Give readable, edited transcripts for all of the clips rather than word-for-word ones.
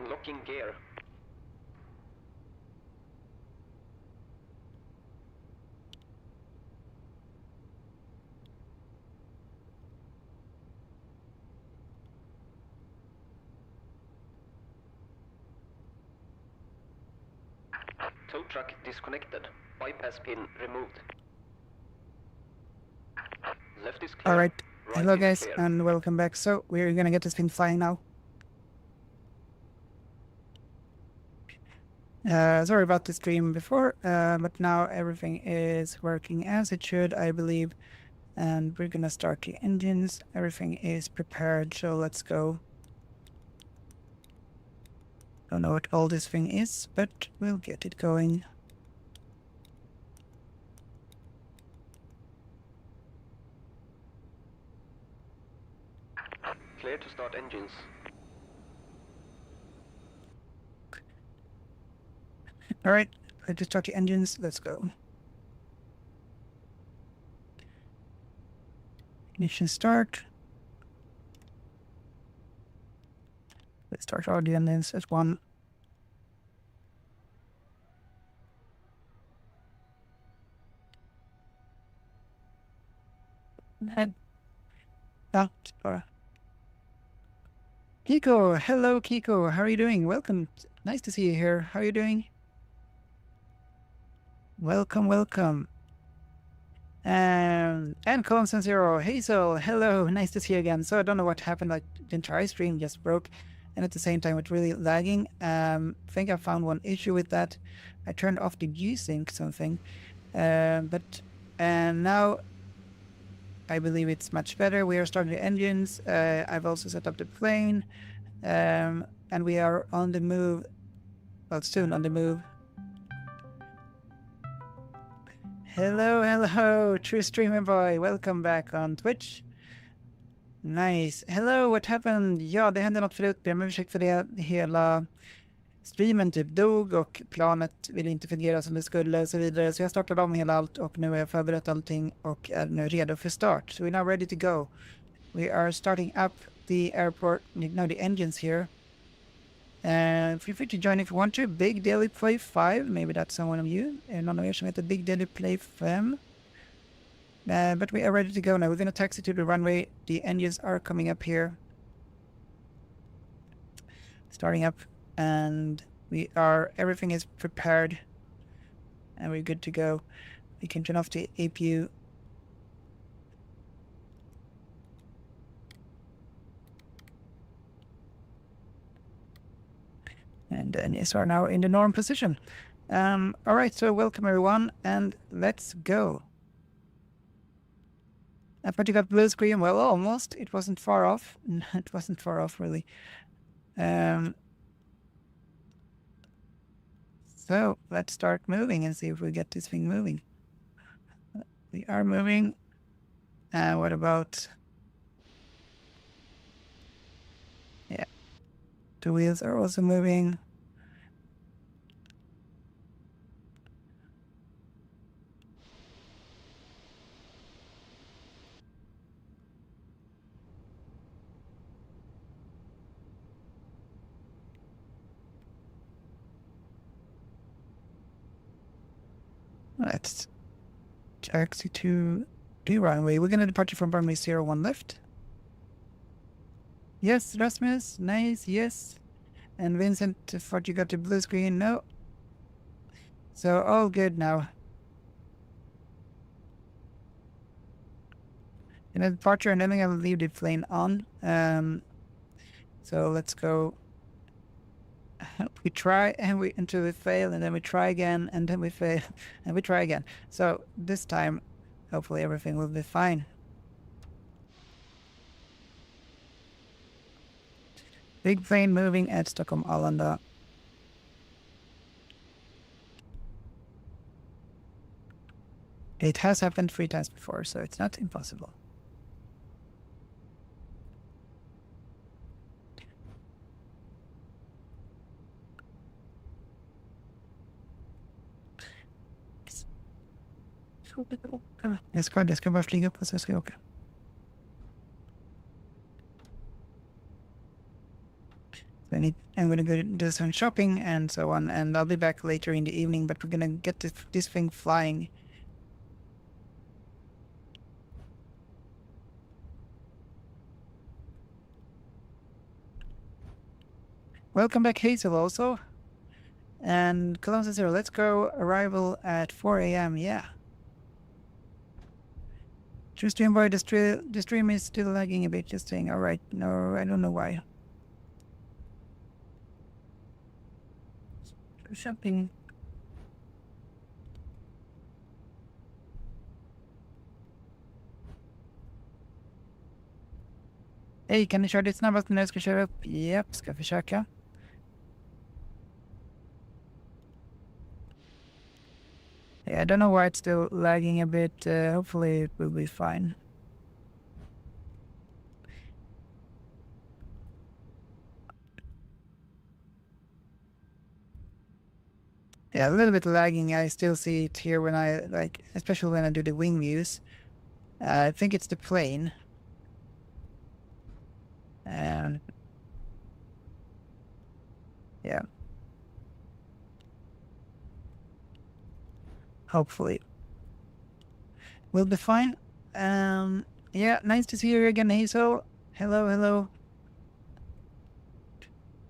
Unlocking gear. Tow truck disconnected. Bypass pin removed. Left is clear. Alright, Right hello is guys clear. and welcome back. So we're gonna get this thing flying now. Sorry about the stream before, but now everything is working as it should, I believe. And we're gonna start the engines. Everything is prepared, so let's go. Don't know what all this thing is, but we'll get it going. Clear to start engines. Alright, let's start the engines. Let's go. Ignition start. Let's start all the engines as one. And Kiko, hello Kiko, how are you doing? Welcome. Nice to see you here. How are you doing? Welcome, welcome. And Constant Zero, Hazel, hello, nice to see you again. So I don't know what happened, like the entire stream just broke, and at the same time it's really lagging. I think I found one issue with that. I turned off the G-Sync something, but now I believe it's much better. We are starting the engines. I've also set up the plane, and we are on the move, well, soon on the move. Hello, hello, True Streamer Boy. Welcome back on Twitch. Nice. Hello, what happened? Ja, det hände något förut. Ber om ursäkt för det. Hela streamen typ dog och planet ville inte fungera som det skulle och så vidare. Så jag startade om hela allt och nu har jag förberett allting och är nu redo för start. So we're now ready to go. We are starting up the airport. Now the engine's here. Feel free to join if you want to. Big Daily Play 5. Maybe that's someone of you. Någon av er som heter Big Daily Play 5. But we are ready to go now. We're going to taxi to the runway. The engines are coming up here. Starting up. And everything is prepared. And we're good to go. We can turn off the APU. And the engines are now in the norm position. Alright, so welcome everyone, and let's go. I thought you got blue screen. Well, almost. It wasn't far off. It wasn't far off, really. So let's start moving and see if we get this thing moving. We are moving. What about... Yeah. The wheels are also moving. Let's taxi to the runway. We're going to depart from runway 01 left. Yes, Rasmus. Nice. Yes. And Vincent, thought you got the blue screen. No. So all good now. In a departure, and then I will leave the plane on. So let's go. We try until we fail, and then we try again, and then we fail, and we try again. So this time, hopefully everything will be fine. Big plane moving at Stockholm Arlanda. It has happened 3 times before, so it's not impossible. Jag ska bara flyga upp och så ska jag åka. I'm gonna go do some shopping and so on, and I'll be back later in the evening, but we're gonna get this thing flying. Welcome back, Hazel, also. And Colossus 0, let's go. Arrival at 4 a.m. Yeah. True stream boy, the stream is still lagging a bit, just saying. Alright, no, I don't know why. Shopping. Hej, kan ni köra det snabbast när jag ska köra upp? Japp, ska försöka. Yeah, I don't know why it's still lagging a bit. Hopefully it will be fine. Yeah, a little bit lagging. I still see it here when I, like, especially when I do the wing views. I think it's the plane. And yeah. Hopefully. We'll be fine. Yeah, nice to see you again, Hazel. Hello, hello.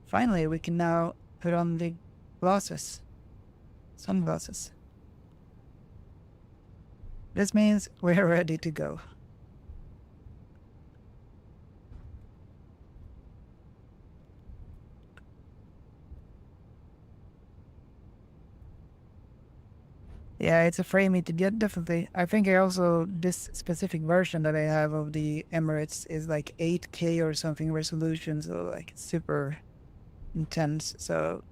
Finally, we can now put on the glasses. Sunglasses. This means we're ready to go. Yeah, it's a frame to get, definitely. I think this specific version that I have of the Emirates is like 8K or something resolution, so like it's super intense, so,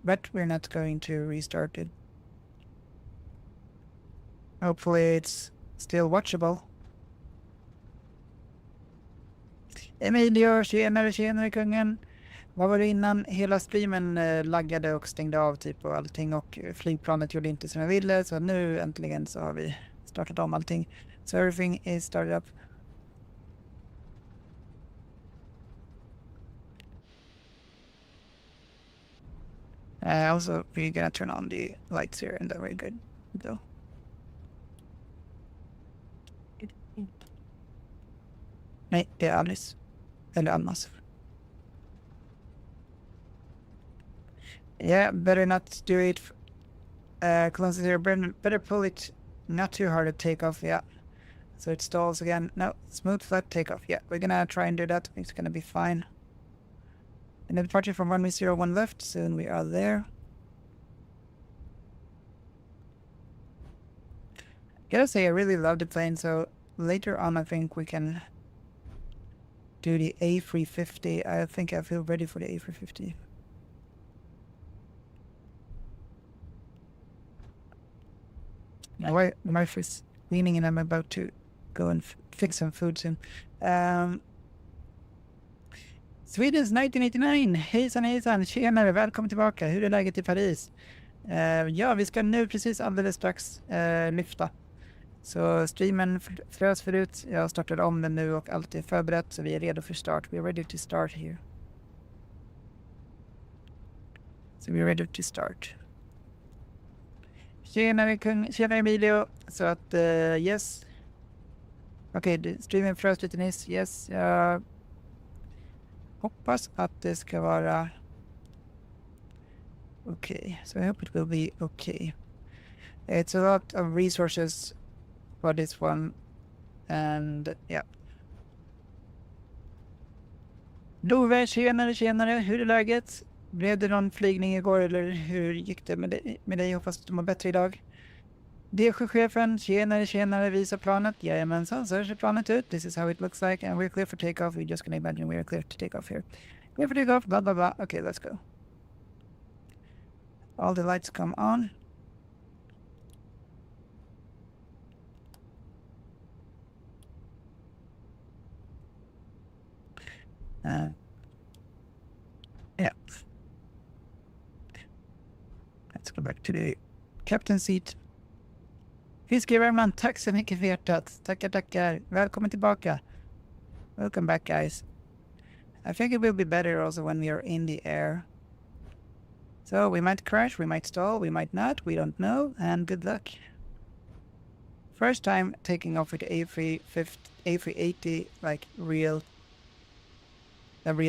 but we're not going to restart it. Hopefully it's still watchable. Emilio, tjenare kungen. Vad var det innan? Hela streamen laggade och stängde av typ och allting, och flygplanet gjorde inte som jag ville, så nu äntligen så har vi startat om allting. So everything is started up. Also, we're gonna turn on the lights here and then we're good to go. Nej, det är Alice. Eller Annas. Yeah, better not do it. Closes here. Better pull it not too hard at takeoff. Yeah. So it stalls again. No, smooth flat takeoff. Yeah, we're gonna try and do that. It's gonna be fine. And the departure from runway 01 left. Soon we are there. Gotta say, I really love the plane. So later on, I think we can do the A350. I think I feel ready for the A350. My wife is cleaning and I'm about to go and fix some food soon. Swedens 1989, hejsan, tjenare, välkommen tillbaka. Hur är läget i Paris? Ja, vi ska nu precis alldeles strax lyfta. Så streamen frös förut, jag startade om den nu och allt är förberett, så vi är redo för start. We're ready to start here. So we're ready to start. Tjenare Emilio. Så att, yes. Okej, streamen frös lite nyss. Yes, jag hoppas att det ska vara okay. So I hope it will be okay. It's a lot of resources for this one. And, yeah. Love, tjenare. Hur är läget? Blev det någon flygning igår eller hur gick det med dig? Hoppas att du mår bättre idag. DG-chefen, tjenare, visa planet. Jajamensan, så ser planet ut. This is how it looks like and we're clear for takeoff. We're just gonna imagine we're clear to take off here. Clear for takeoff, blah blah blah. Okay, let's go. All the lights come on. Yeah. Let's go back to the captain seat. Fiske Värmland, tack så mycket för hjärtat. Tackar. Välkommen tillbaka. Welcome back, guys. I think it will be better also when we are in the air. So we might crash, we might stall, we might not, we don't know, and good luck. First time taking off with A380, like a real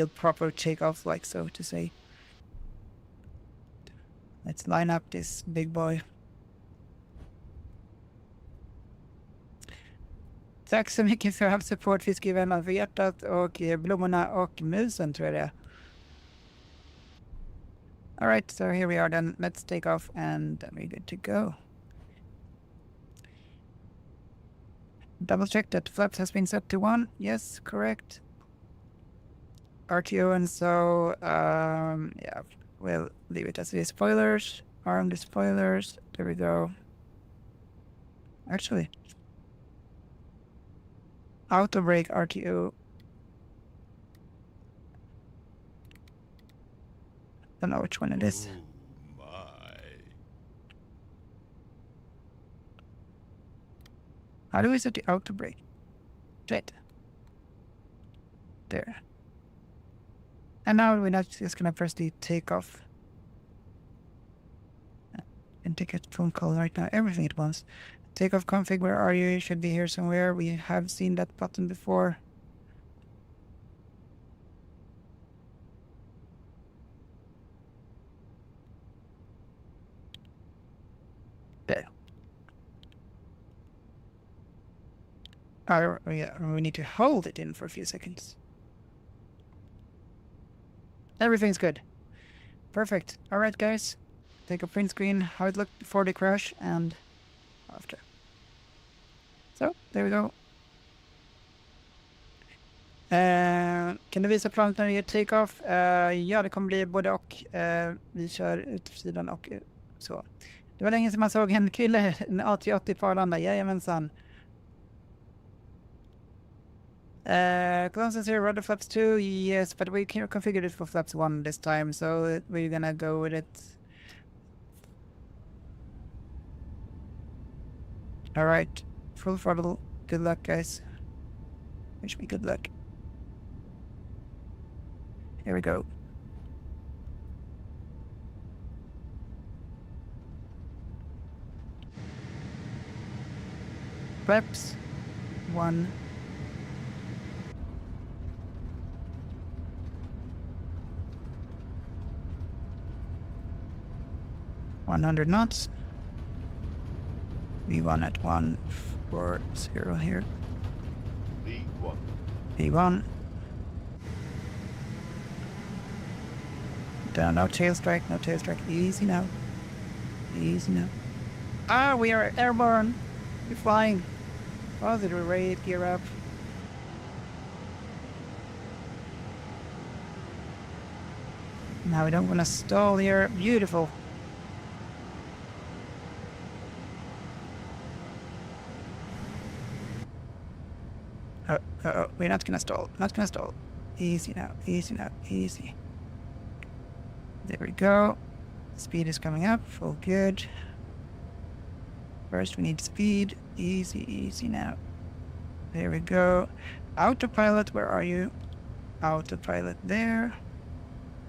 proper takeoff, like so to say. Let's line up this big boy. Tack så mycket för all support, fiskevänner, för hjärtat och blommorna och musen tror jag det är. Alright, so here we are then. Let's take off and we're good to go. Double check that flaps has been set to 1. Yes, correct. RTO, and so yeah, we'll leave it as it is. Spoilers, arm the spoilers. There we go. Actually, auto brake RTO. Don't know which one it is. Oh my. How do we set the auto brake? Right. There. And now we're not just gonna press the takeoff. And take a phone call right now. Everything at once. Takeoff config, where are you? You should be here somewhere. We have seen that button before. There. Yeah, we need to hold it in for a few seconds. Everything's good. Perfect. Alright guys. Take a print screen, how it looked before the crash and after. Så, there we go. Kan du visa planet när det är take-off? Ja, det kommer bli både och. Vi kör ut för sidan och så. Det var länge sedan man såg en kille, en A380 på Arlanda. Jajamensan. Close here, rudder flaps 2. Yes, but we configured it for flaps 1 this time, so we're gonna go with it. Alright, full throttle. Good luck, guys. Wish me good luck. Here we go. Flaps 1. $100 knots. V1 at 140 here. V1. V1. Down, no tail strike, no tail strike. Easy now. Easy now. Ah, we are airborne. We're flying. Positive rate, gear up. Now we don't want to stall here. Beautiful. We're not gonna stall. Not gonna stall. Easy now. Easy now. Easy. There we go. Speed is coming up. All good. First we need speed. Easy, easy now. There we go. Autopilot, where are you? Autopilot there.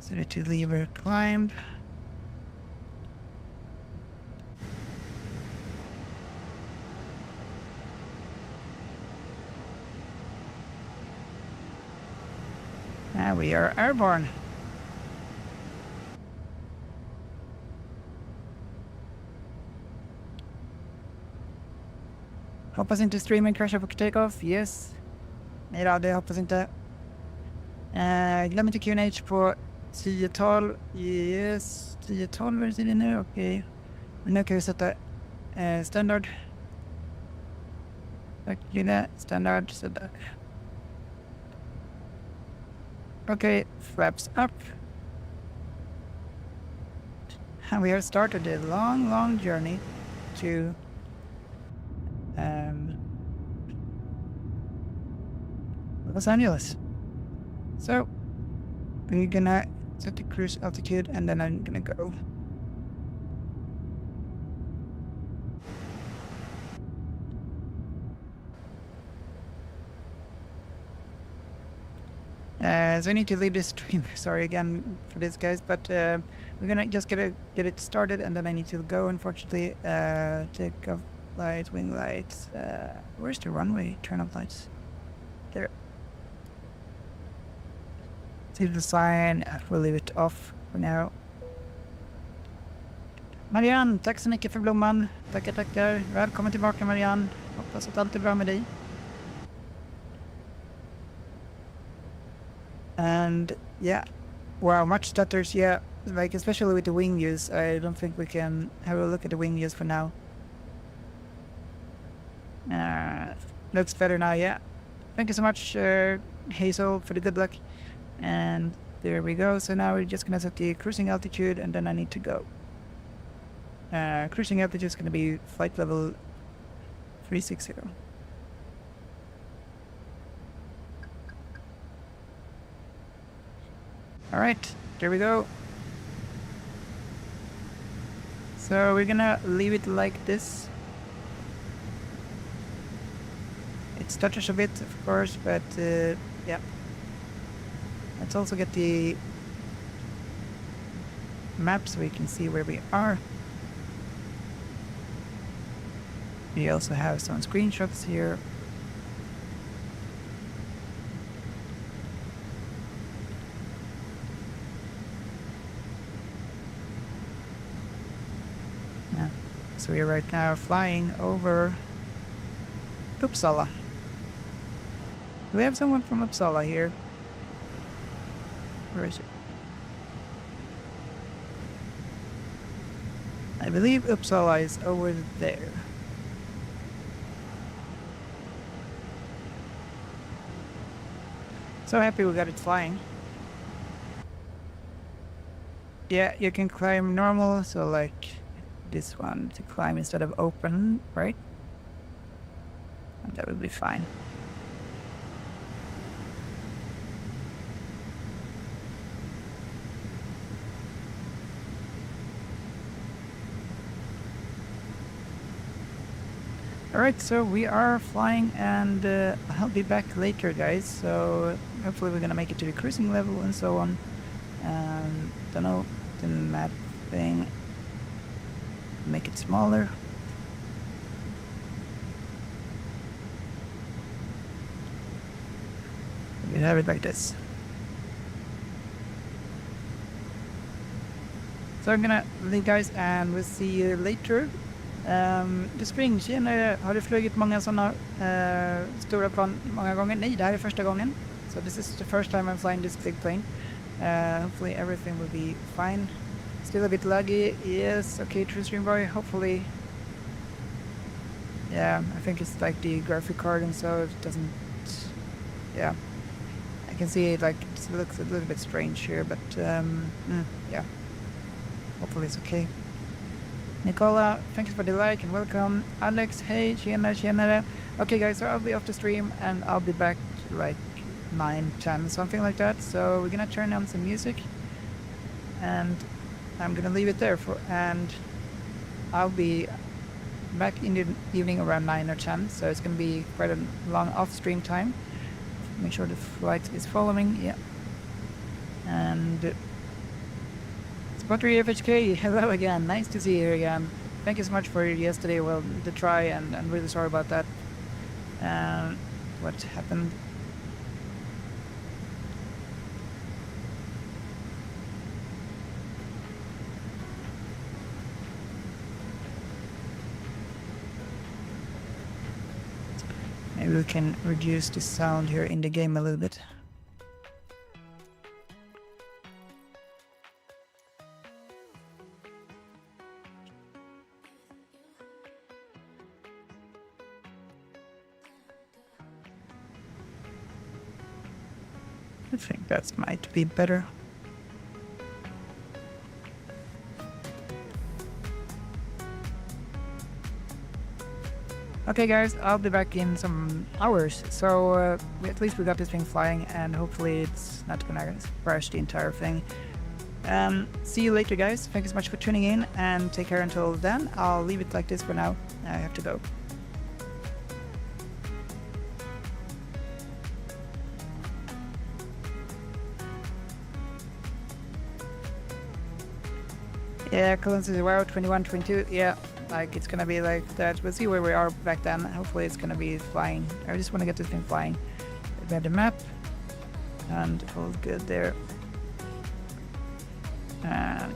Set it to lever climb. Now we are airborne. Hoppas inte streamen crashar på takeoff. Yes. Nej då, det hoppas inte. Glöm inte Q&H på 10-12. Yes. 10-12 är det nu, okej. Men nu kan vi sätta standard. Tack lilla standard. Sådär. Okay, flaps up. And we have started a long, long journey to Los Angeles. So we're gonna set the cruise altitude and then I'm gonna go. So I need to leave this stream. Sorry again for this, guys, but we're gonna just get it started, and then I need to go. Unfortunately, take off lights, wing lights. Where's the runway? Turn off lights. There. See the sign. We'll leave it off for now. Marianne, tack så mycket för blomman. Tackar. Välkommen tillbaka, Marianne. Hoppas att allt är bra med dig. And yeah, wow, much stutters. Yeah, like especially with the wing views. I don't think we can have a look at the wing views for now. Looks better now. Yeah, thank you so much, Hazel, for the good luck. And there we go. So now we're just gonna set the cruising altitude, and then I need to go. Cruising altitude is gonna be flight level 360. All right, there we go. So we're gonna leave it like this. It stutters a bit, of course, but yeah. Let's also get the map so we can see where we are. We also have some screenshots here. So we are right now flying over Uppsala. Do we have someone from Uppsala here? Where is it? I believe Uppsala is over there. So happy we got it flying. Yeah, you can climb normal, so like this one to climb instead of open, right? And that would be fine. Alright, so we are flying, and I'll be back later, guys. So hopefully we're gonna make it to the cruising level and so on. Don't know, the map thing. Make it smaller. We have it like this. So I'm gonna leave, guys, and we'll see you later. The spring, tjenare. Har du flugit många sådana stora plan många gånger? Nej, det här är första gången. So this is the first time I'm flying this big plane. Hopefully everything will be fine. Still a bit laggy, yes, okay, true stream boy, hopefully. Yeah, I think it's like the graphic card, and so it doesn't, yeah. I can see it, like, it looks a little bit strange here, but yeah. Hopefully it's okay. Nicola, thanks for the like and welcome. Alex, hey, tjenare. Okay guys, so I'll be off the stream and I'll be back like 9, 10, something like that. So we're gonna turn on some music and I'm gonna leave it there and I'll be back in the evening around 9 or 10, so it's gonna be quite a long off stream time. Make sure the flight is following, yeah. And Spottery FHK, hello again, nice to see you again. Thank you so much for yesterday, well, the try, and I'm really sorry about that. What happened? Maybe we can reduce the sound here in the game a little bit. I think that might be better. Okay guys, I'll be back in some hours, so at least we got this thing flying, and hopefully it's not gonna crash the entire thing. See you later guys, thank you so much for tuning in, and take care until then. I'll leave it like this for now, I have to go. Yeah, Collins is wow, 21, 22. Yeah, like it's gonna be like that. We'll see where we are back then. Hopefully it's gonna be flying. I just want to get this thing flying. We have the map. And all good there. And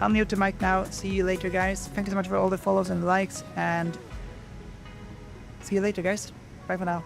I'll mute the mic now. See you later, guys. Thank you so much for all the follows and likes. And see you later, guys. Bye for now.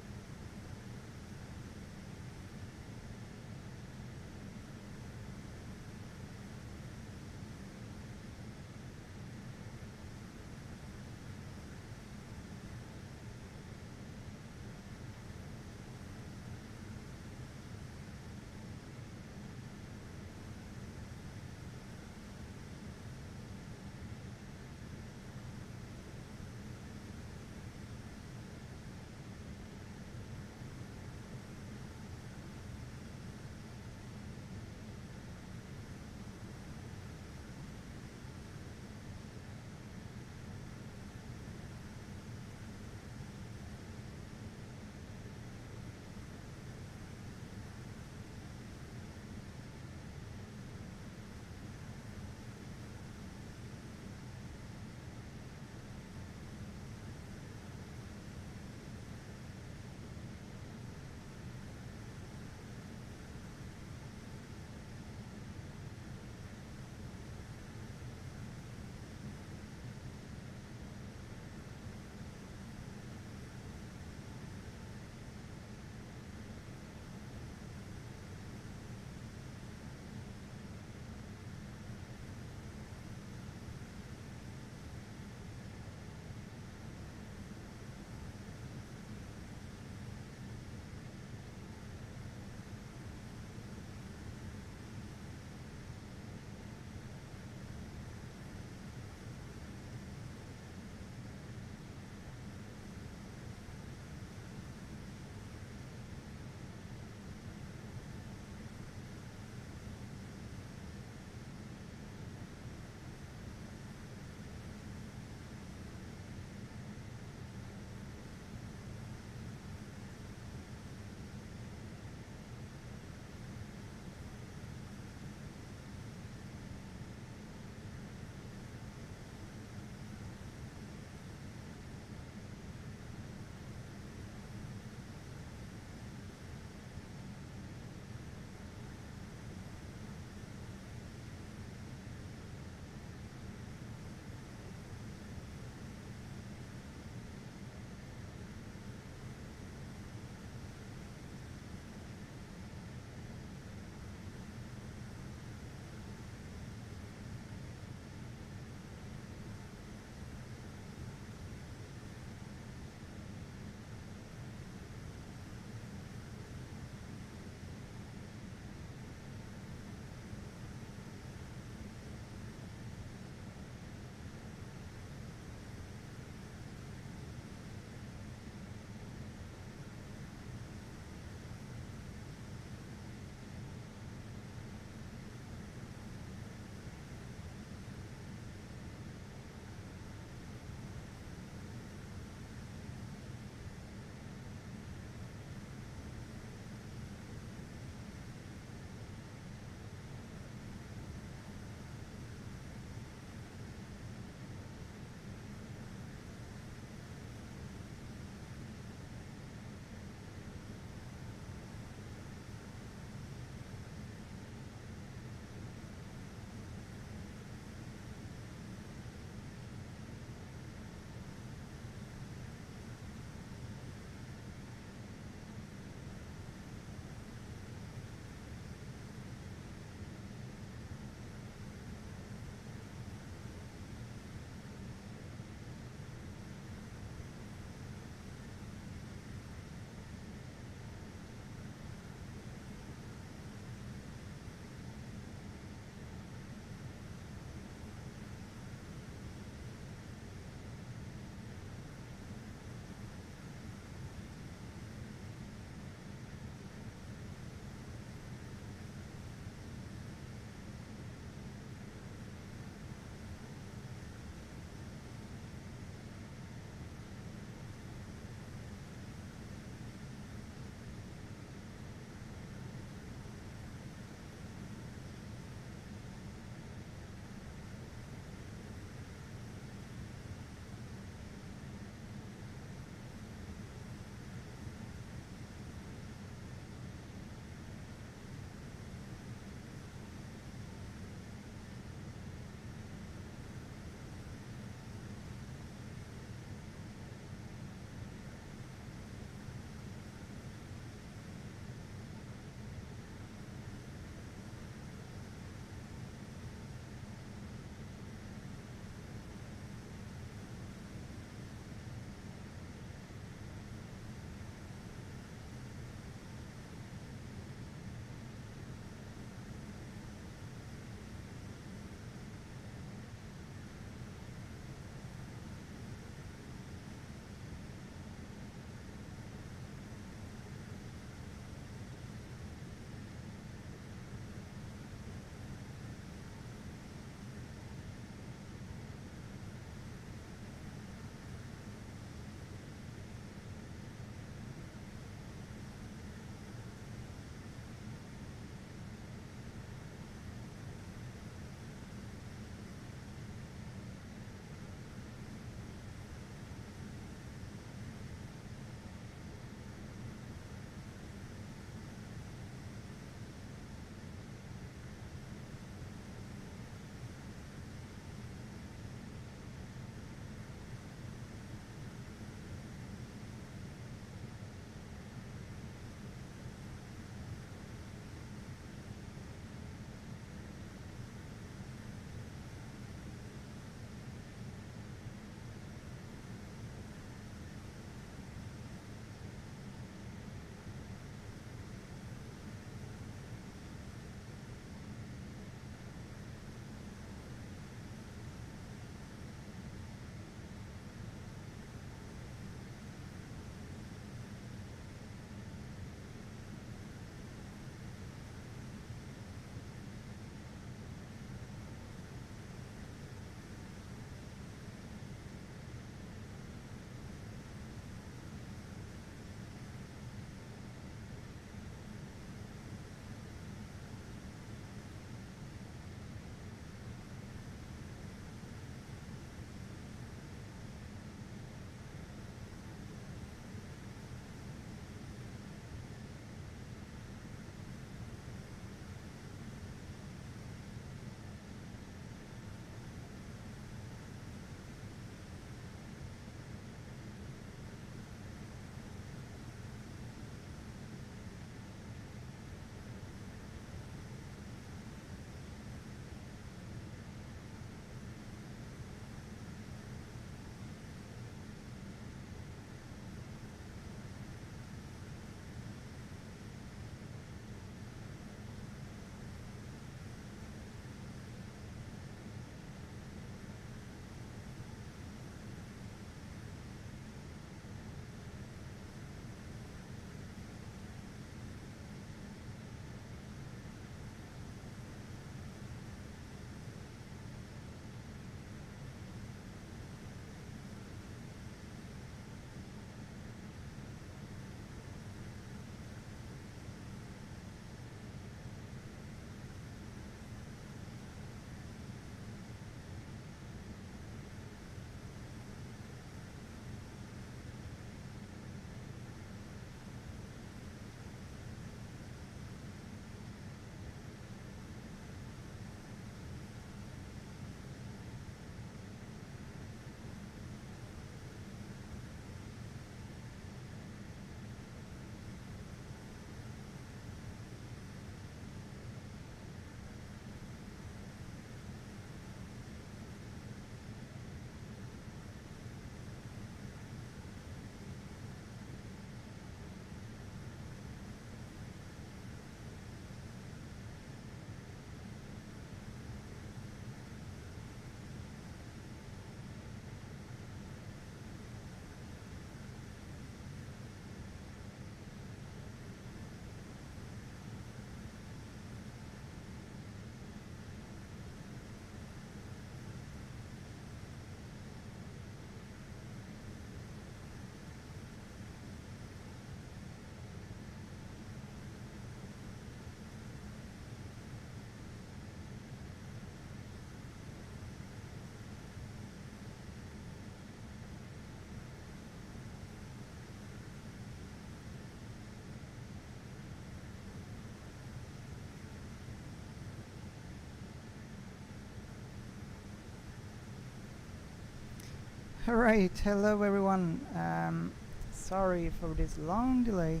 Alright, hello everyone. Sorry for this long delay,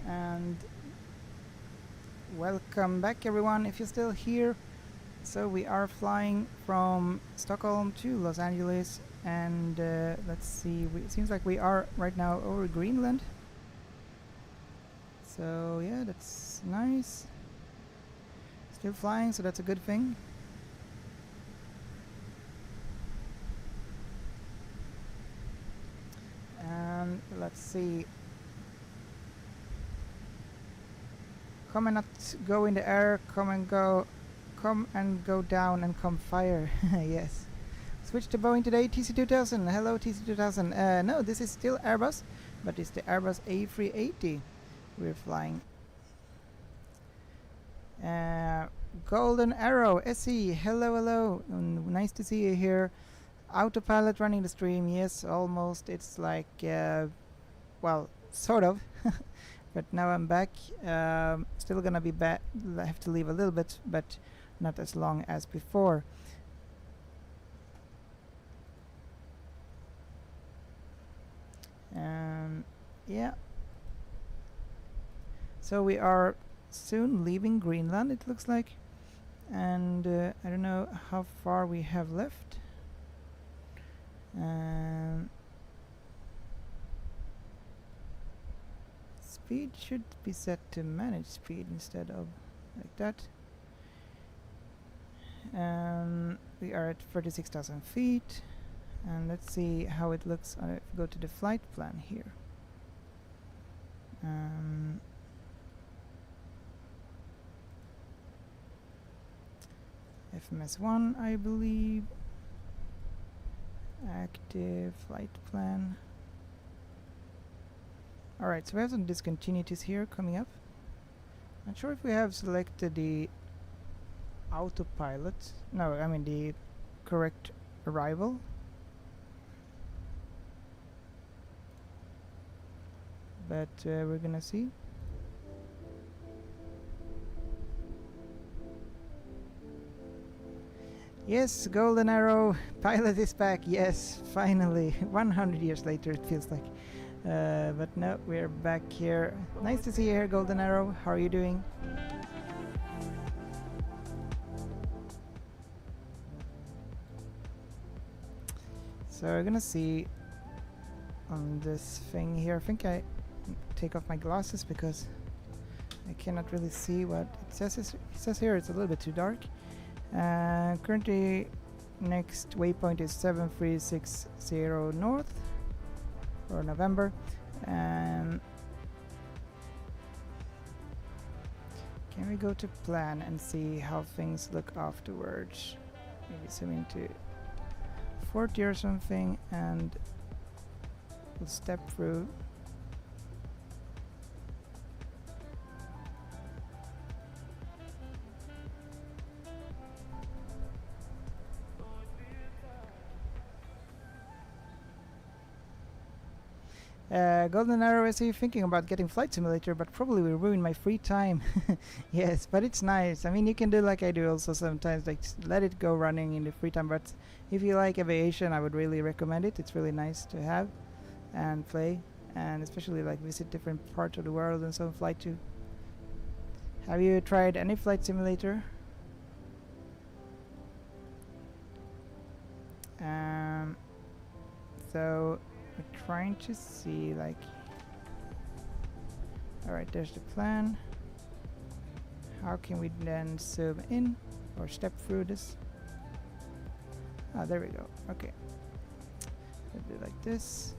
and welcome back everyone if you're still here. So we are flying from Stockholm to Los Angeles, and let's see, it seems like we are right now over Greenland. So yeah, that's nice. Still flying, so that's a good thing. And let's see. Come and not go in the air, come and go down and come fire. Yes. Switch to Boeing today, TC2000. Hello TC2000. No, this is still Airbus, but it's the Airbus A380 we're flying. Golden Arrow SE. Hello. Nice to see you here. Autopilot running the stream. Yes, almost. It's like, well, sort of. But now I'm back. Still gonna be back. I have to leave a little bit, but not as long as before. Yeah. So we are soon leaving Greenland, it looks like. And I don't know how far we have left. Speed should be set to manage speed instead of like that. We are at 36,000 feet, and let's see how it looks if we go to the flight plan here. FMS1, I believe. Active flight plan. Alright, so we have some discontinuities here coming up. Not sure if we have selected the autopilot. No, I mean the correct arrival. But we're gonna see. Yes, Golden Arrow pilot is back. Yes, finally. 100 years later it feels like. But no, we're back here. Nice to see you here, Golden Arrow. How are you doing? So we're gonna see on this thing here. I think I take off my glasses because I cannot really see what it says. It says here it's a little bit too dark. Currently next waypoint is 7360 north for November. Can we go to plan and see how things look afterwards? Maybe zoom into 40 or something, and we'll step through. Golden Arrow, I see you thinking about getting Flight Simulator, but probably will ruin my free time. Yes, but it's nice. I mean, you can do like I do also sometimes, like let it go running in the free time. But if you like Aviation, I would really recommend it. It's really nice to have and play, and especially like visit different parts of the world and so fly to. Have you tried any Flight Simulator? So we're trying to see like, alright, there's the plan. How can we then zoom in or step through this? Ah, there we go. Okay, let's do like this.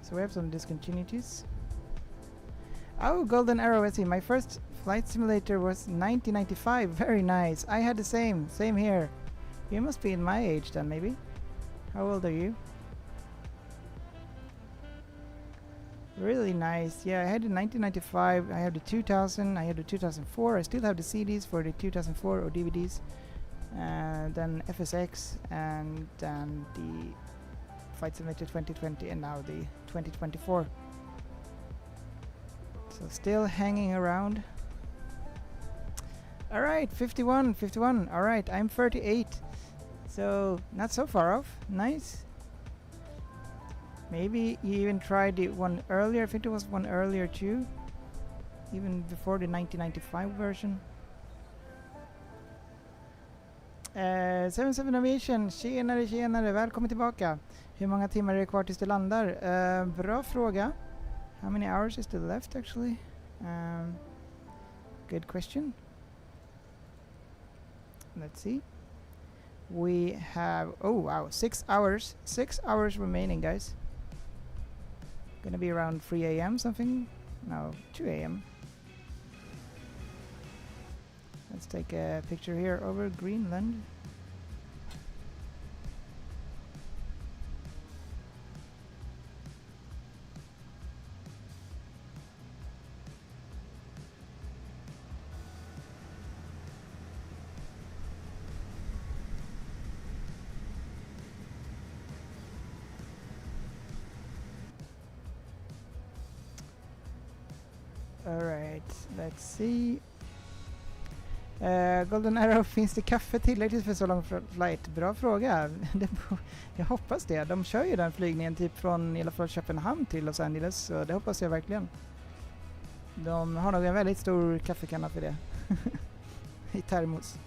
So we have some discontinuities. Oh, Golden Arrow, I see. My first Flight Simulator was 1995. Very nice. I had the same here. You must be in my age then, maybe. How old are you? Really nice. Yeah, I had the 1995. I have the 2000. I have the 2004. I still have the CDs for the 2004 or DVDs. Then FSX, and then the Flight Simulator 2020, and now the 2024. So still hanging around. Alright, 51. Alright, I'm 38. So, not so far off. Nice. Maybe you even tried the one earlier. I think it was one earlier too. Even before the 1995 version. 77 Aviation, tjenare, välkommen tillbaka. Hur många timmar är det kvar tills det landar? Bra fråga. How many hours is there left actually? Good question. Let's see. We have, oh wow, 6 hours. 6 hours remaining, guys. Gonna be around 3 a.m. something? No, 2 a.m. Let's take a picture here over Greenland. Alright, let's see. Golden Arrow, finns det kaffe tillräckligt för så lång flight? Bra fråga. Jag hoppas det. De kör ju den flygningen typ från i alla fall Köpenhamn till Los Angeles, så det hoppas jag verkligen. De har nog en väldigt stor kaffekanna för det. I termos.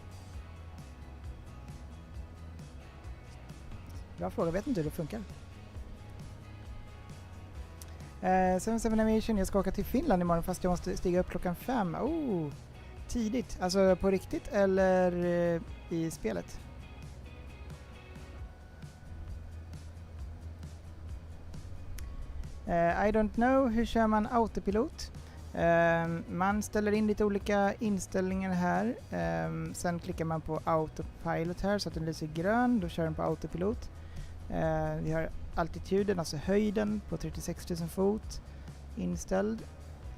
Bra fråga, vet inte hur det funkar. 77 Aviation, jag ska åka till Finland imorgon fast jag måste stiga upp klockan 5. Oh, tidigt. Alltså på riktigt eller i spelet? I don't know. Hur kör man autopilot? Man ställer in lite olika inställningar här. Sen klickar man på autopilot här så att den lyser grön. Då kör den på autopilot. Vi har altituden, alltså höjden på 36 000 fot inställd.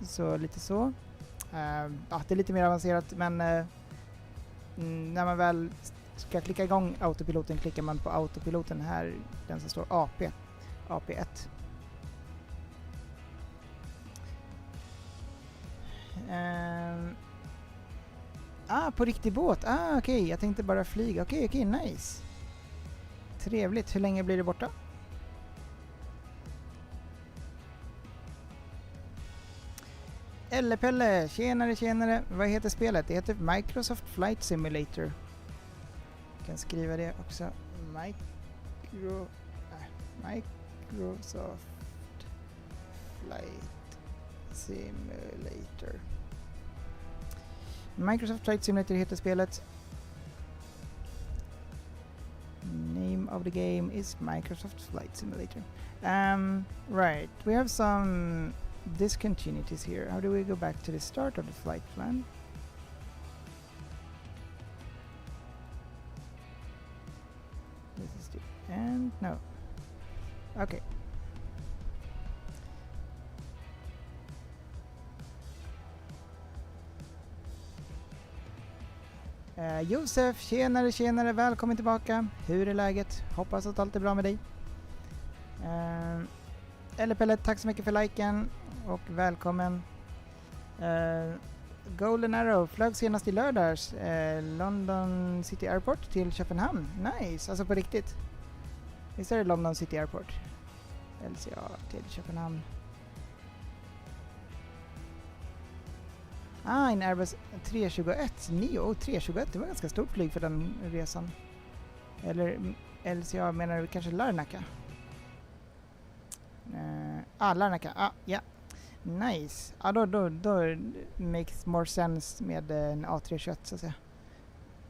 Så lite så. Ja, det är lite mer avancerat, men när man väl ska klicka igång autopiloten klickar man på autopiloten här, den som står AP, AP1. På riktig båt. Okej, jag tänkte bara flyga. Okej, nice. Trevligt. Hur länge blir det borta? Pelle, tjenare. Vad heter spelet? Det heter Microsoft Flight Simulator. Jag kan skriva det också. Microsoft Flight Simulator. Microsoft Flight Simulator heter spelet. Name of the game is Microsoft Flight Simulator. Right, we have some discontinuities here. How do we go back to the start of the flight plan? This is the end. No. Okay. Josef, tjenare, välkommen tillbaka. Hur är läget? Hoppas att allt är bra med dig. Pelle, tack så mycket för liken och välkommen. Golden Arrow flög senast i lördags London City Airport till Köpenhamn. Nice, alltså på riktigt. Visst är det London City Airport? LCA till Köpenhamn. En Airbus 321 Neo 321, det var ganska stort flyg för den resan. Eller LCA menar du kanske Larnaca? Larnaca, ja. Nice. Då makes more sense med en A321 så att säga.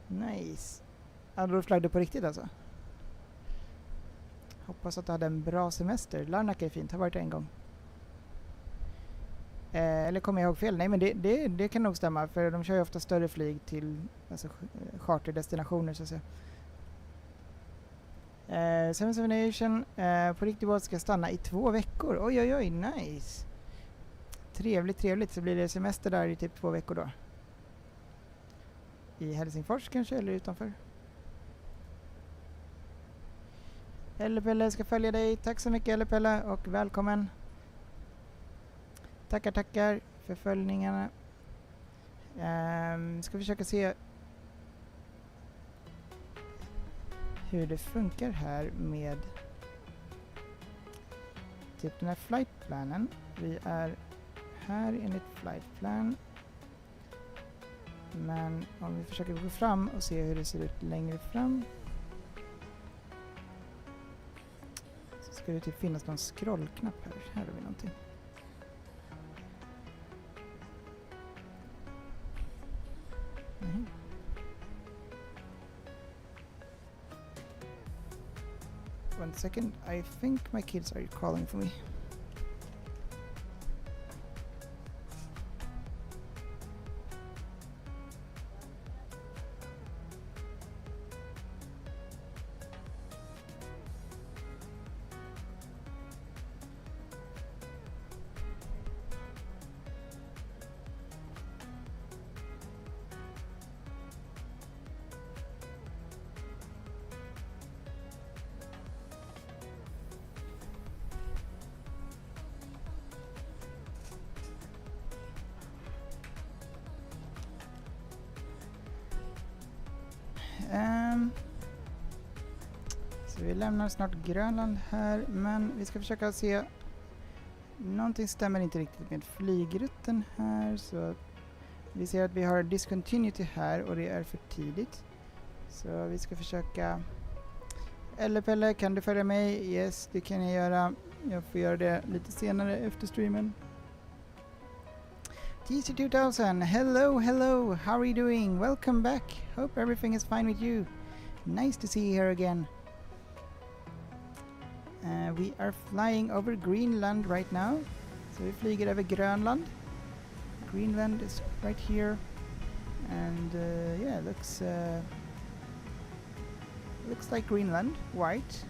Nice. Då flög du på riktigt alltså? Hoppas att du hade en bra semester. Larnaca är fint, har varit en gång. Eller kommer jag ihåg fel? Nej, men det kan nog stämma. För de kör ju ofta större flyg till alltså, charterdestinationer så att säga. 77 Aviation på riktig båt ska stanna i 2 veckor. Oj, nice. Trevligt. Så blir det semester där i typ 2 veckor då. I Helsingfors kanske, eller utanför. Pelle ska följa dig. Tack så mycket Pelle och välkommen. Tackar för följningarna. Ska försöka se hur det funkar här med typ den här flightplanen. Vi är här enligt flightplan. Men om vi försöker gå fram och se hur det ser ut längre fram, så ska det typ finnas någon scrollknapp här. Här har vi någonting. One second, I think my kids are calling for me. Så vi lämnar snart Grönland här, men vi ska försöka se. Någonting stämmer inte riktigt med flygrutten här, så vi ser att vi har discontinuity här och det är för tidigt. Så vi ska försöka. Eller Pelle, kan du följa mig? Yes, det kan jag göra. Jag får göra det lite senare efter streamen. TC2000, hello, how are you doing? Welcome back. Hope everything is fine with you. Nice to see you here again. We are flying over Greenland right now. So vi flyger över Grönland. Greenland is right here. And yeah, looks like Greenland. White.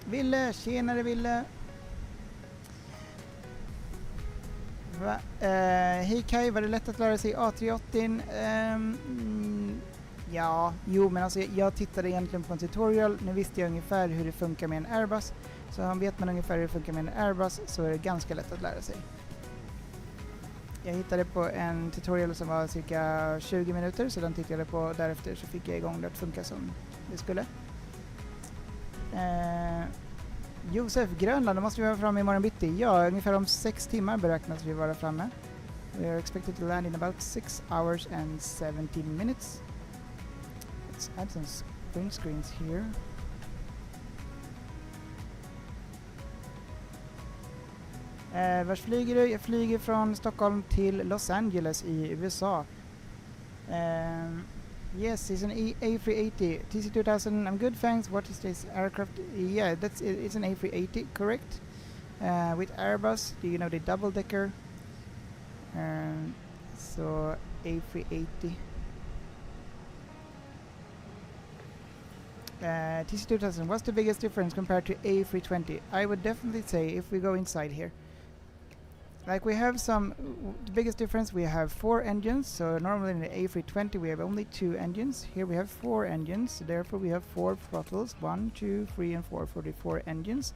Ville, tjenare Ville. Hej Kai, var det lätt att lära sig A380? Ja, jo men alltså jag tittade egentligen på en tutorial. Nu visste jag ungefär hur det funkar med en Airbus. Så vet man ungefär hur det funkar med en Airbus så är det ganska lätt att lära sig. Jag hittade på en tutorial som var cirka 20 minuter, så den tittade jag på. Därefter så fick jag igång det att funka som det skulle. Josef, Grönland, då måste vi vara framme imorgon bitti. Ja, ungefär om 6 timmar beräknas vi vara framme. We are expected to land in about 6 hours and 17 minutes. Let's add some print screens here. Vart flyger du? Jag flyger från Stockholm till Los Angeles i USA. Yes, it's an A380. TC2000, I'm good, thanks. What is this aircraft? Yeah, it's an A380, correct. With Airbus, do you know the double-decker? So, A380. TC2000, what's the biggest difference compared to A320? I would definitely say, if we go inside here, like we have the biggest difference, we have 4 engines, so normally in the A320 we have only 2 engines. Here we have 4 engines, so therefore we have 4 throttles, 1, 2, 3 and 4 for the 4 engines.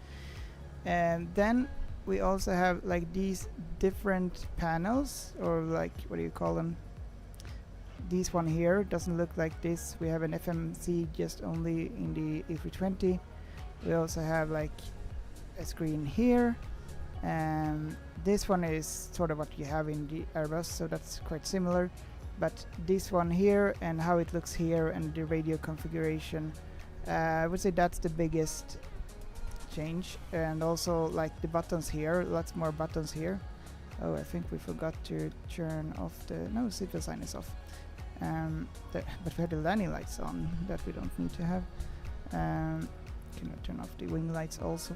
And then we also have like these different panels, or like, what do you call them? This one here doesn't look like this. We have an FMC just only in the A320. We also have like a screen here, and this one is sort of what you have in the Airbus, so that's quite similar. But this one here and how it looks here and the radio configuration, I would say that's the biggest change. And also like the buttons here, lots more buttons here. Oh, I think we forgot to turn off the... No, seatbelt sign is off. But we have the landing lights on, that we don't need to have. Can I turn off the wing lights also?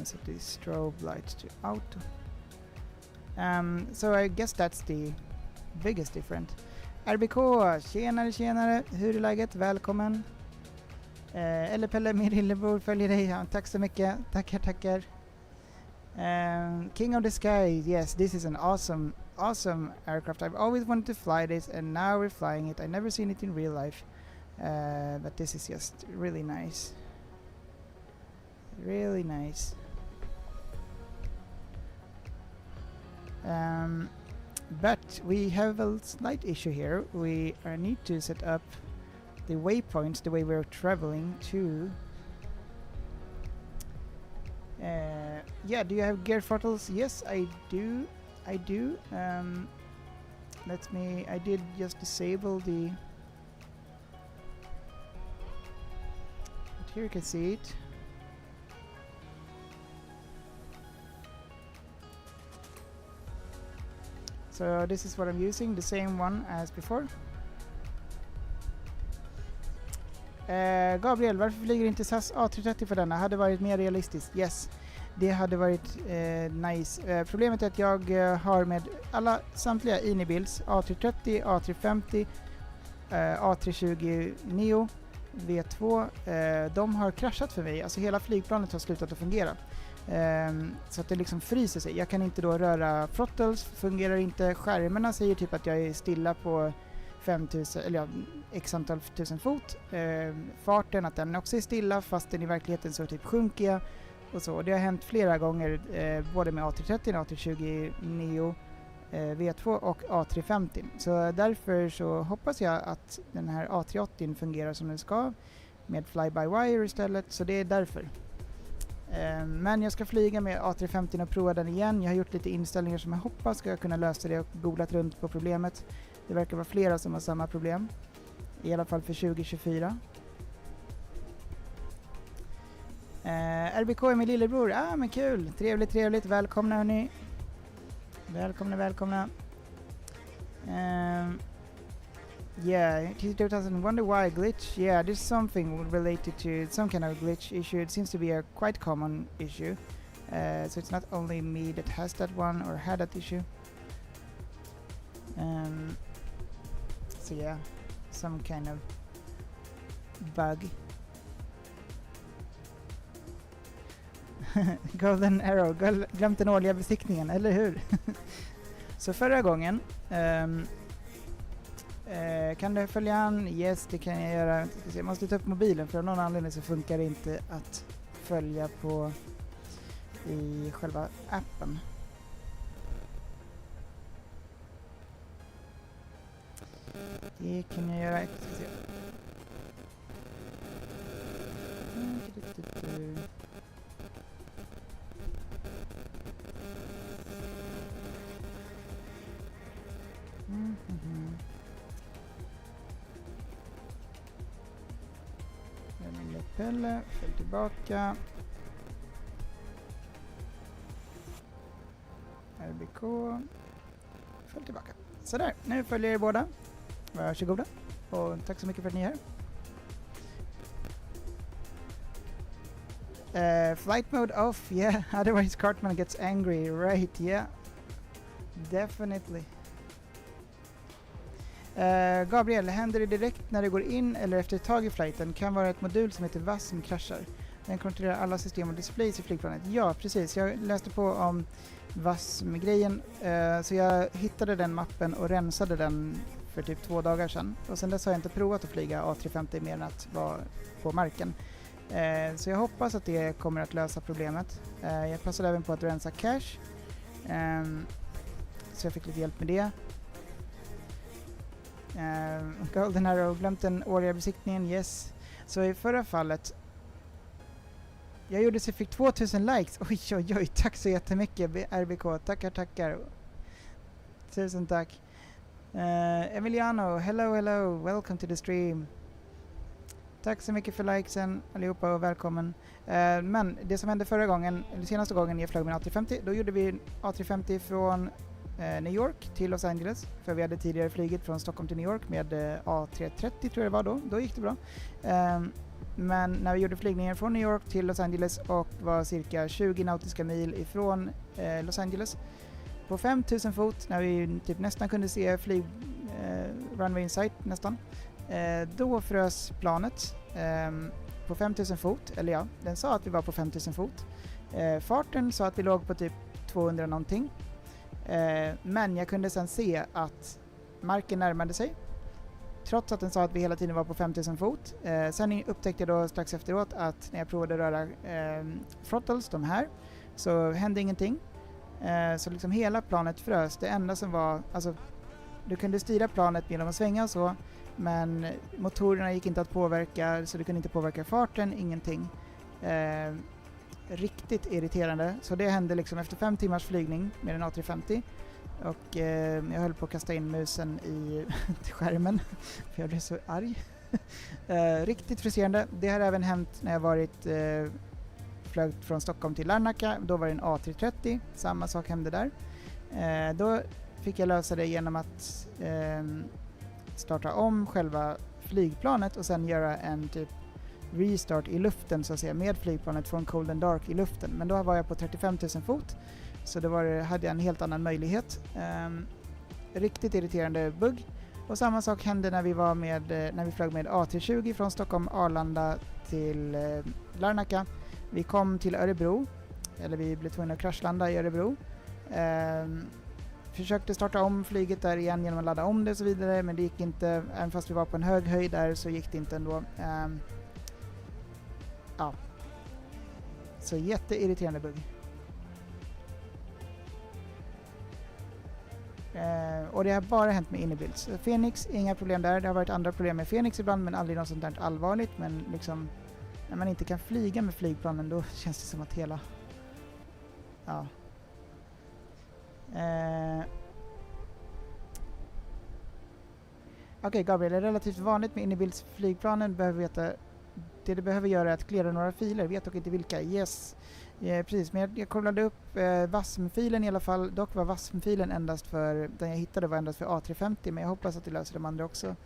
Set the strobe lights to auto. So I guess that's the biggest difference. RBK, tjenare, hur är läget? Välkommen. Eller Pelle, min lillebror följer dig. Ja, tack så mycket, tackar. King of the Sky, yes, this is an awesome aircraft. I've always wanted to fly this, and now we're flying it. I've never seen it in real life, but this is just really nice. Really nice. But we have a slight issue here. We need to set up the waypoints the way we're traveling to. Yeah, do you have gear throttles? Yes, I do. I did just disable the... But here you can see it. So this is what I'm using, the same one as before. Gabriel, varför flyger inte SAS A330 för denna? Hade varit mer realistiskt. Yes, det hade varit nice. Problemet är att jag har med samtliga INI-builds, A330, A350, A320 Neo, V2, de har kraschat för mig. Alltså hela flygplanet har slutat att fungera. Så att det liksom fryser sig. Jag kan inte då röra throttles, fungerar inte. Skärmarna säger typ att jag är stilla på 5000 eller ja, x antal tusen fot. Farten att den också är stilla fast den i verkligheten så typ sjunker jag och så. Det har hänt flera gånger både med A330, A320 Neo, V2 och A350. Så därför så hoppas jag att den här A380 fungerar som den ska med fly-by-wire istället. Så det är därför. Men jag ska flyga med A350 och prova den igen. Jag har gjort lite inställningar som jag hoppas ska kunna lösa det och googlat runt på problemet. Det verkar vara flera som har samma problem. I alla fall för 2024. RBK är min lillebror. Men kul. Trevligt. Välkomna hörni. Välkomna. Yeah, T2000 wonder why glitch. Yeah, there's something related to some kind of glitch issue. It seems to be a quite common issue. So it's not only me that has that one or had that issue. So yeah, some kind of bug. Golden Arrow, glömt den årliga besiktningen, eller hur? Så förra gången kan du följa an? Yes, det kan jag göra. Jag måste ta upp mobilen för av någon anledning så funkar det inte att följa på i själva appen. Det kan jag göra. Pelle, följ tillbaka. RBK, följ tillbaka. Sådär, nu följer er båda. Varsågoda. Och tack så mycket för att ni är här. Flight mode off, yeah. Otherwise Cartman gets angry, right? Yeah. Definitely. Gabriel, händer det direkt när det går in eller efter ett tag i flighten? Kan vara ett modul som heter VAS som kraschar. Den kontrollerar alla system och displays i flygplanet. Ja, precis. Jag läste på om VAS-grejen. Så jag hittade den mappen och rensade den för typ 2 dagar sedan. Och sen dess har jag inte provat att flyga A350 mer än att vara på marken. Så jag hoppas att det kommer att lösa problemet. Jag passade även på att rensa cache. Så jag fick lite hjälp med det. Golden Arrow, glömt den årliga besiktningen, yes. Så i förra fallet jag gjorde så jag fick 2000 likes. Oj, tack så jättemycket RBK, tackar. Tusen tack. Emiliano, hello, welcome to the stream. Tack så mycket för likesen allihopa och välkommen. Men det som hände förra gången, eller senaste gången jag flög med A350, då gjorde vi A350 från New York till Los Angeles, för vi hade tidigare flygit från Stockholm till New York med A330 tror jag det var då gick det bra. Men när vi gjorde flygningen från New York till Los Angeles och var cirka 20 nautiska mil ifrån Los Angeles på 5000 fot, när vi typ nästan kunde se runway in sight nästan, då frös planet på 5000 fot, eller ja, den sa att vi var på 5000 fot. Farten sa att vi låg på typ 200 någonting. Men jag kunde sen se att marken närmade sig trots att den sa att vi hela tiden var på 5000 fot. Sen upptäckte jag då strax efteråt att när jag provade röra throttles, de här, så hände ingenting. Så liksom hela planet frös. Det enda som var, alltså du kunde styra planet genom att svänga och så, men motorerna gick inte att påverka, så du kunde inte påverka farten, ingenting. Riktigt irriterande. Så det hände liksom efter 5 timmars flygning med en A350. Och jag höll på att kasta in musen i skärmen för jag blev så arg. Riktigt frustrerande. Det har även hänt när jag varit flög från Stockholm till Larnaca. Då var det en A330. Samma sak hände där. Då fick jag lösa det genom att starta om själva flygplanet och sen göra en typ restart i luften så att säga med flygplanet från cold and dark i luften. Men då var jag på 35 000 fot. Så då hade jag en helt annan möjlighet. Riktigt irriterande bugg. Och samma sak hände när vi flög med A320 från Stockholm Arlanda till Larnaca. Vi kom till Örebro, eller vi blev tvungna att kraschlanda i Örebro. Försökte starta om flyget där igen genom att ladda om det och så vidare, men det gick inte. Även fast vi var på en hög höjd där så gick det inte ändå. Ja. Så jätteirriterande bugg. Och det har bara hänt med innebilds. Phoenix, inga problem där. Det har varit andra problem med Phoenix ibland, men aldrig något sånt där allvarligt. Men liksom, när man inte kan flyga med flygplanen, då känns det som att hela... Ja. Okej, Gabriel, det är relativt vanligt med innebilds flygplanen. Det behöver göra är att klära några filer. Vet dock inte vilka. Yes. Precis, men jag kollade upp VASM-filen i alla fall. Dock var VASM-filen endast för, den jag hittade var endast för A350, men jag hoppas att det löser de andra också.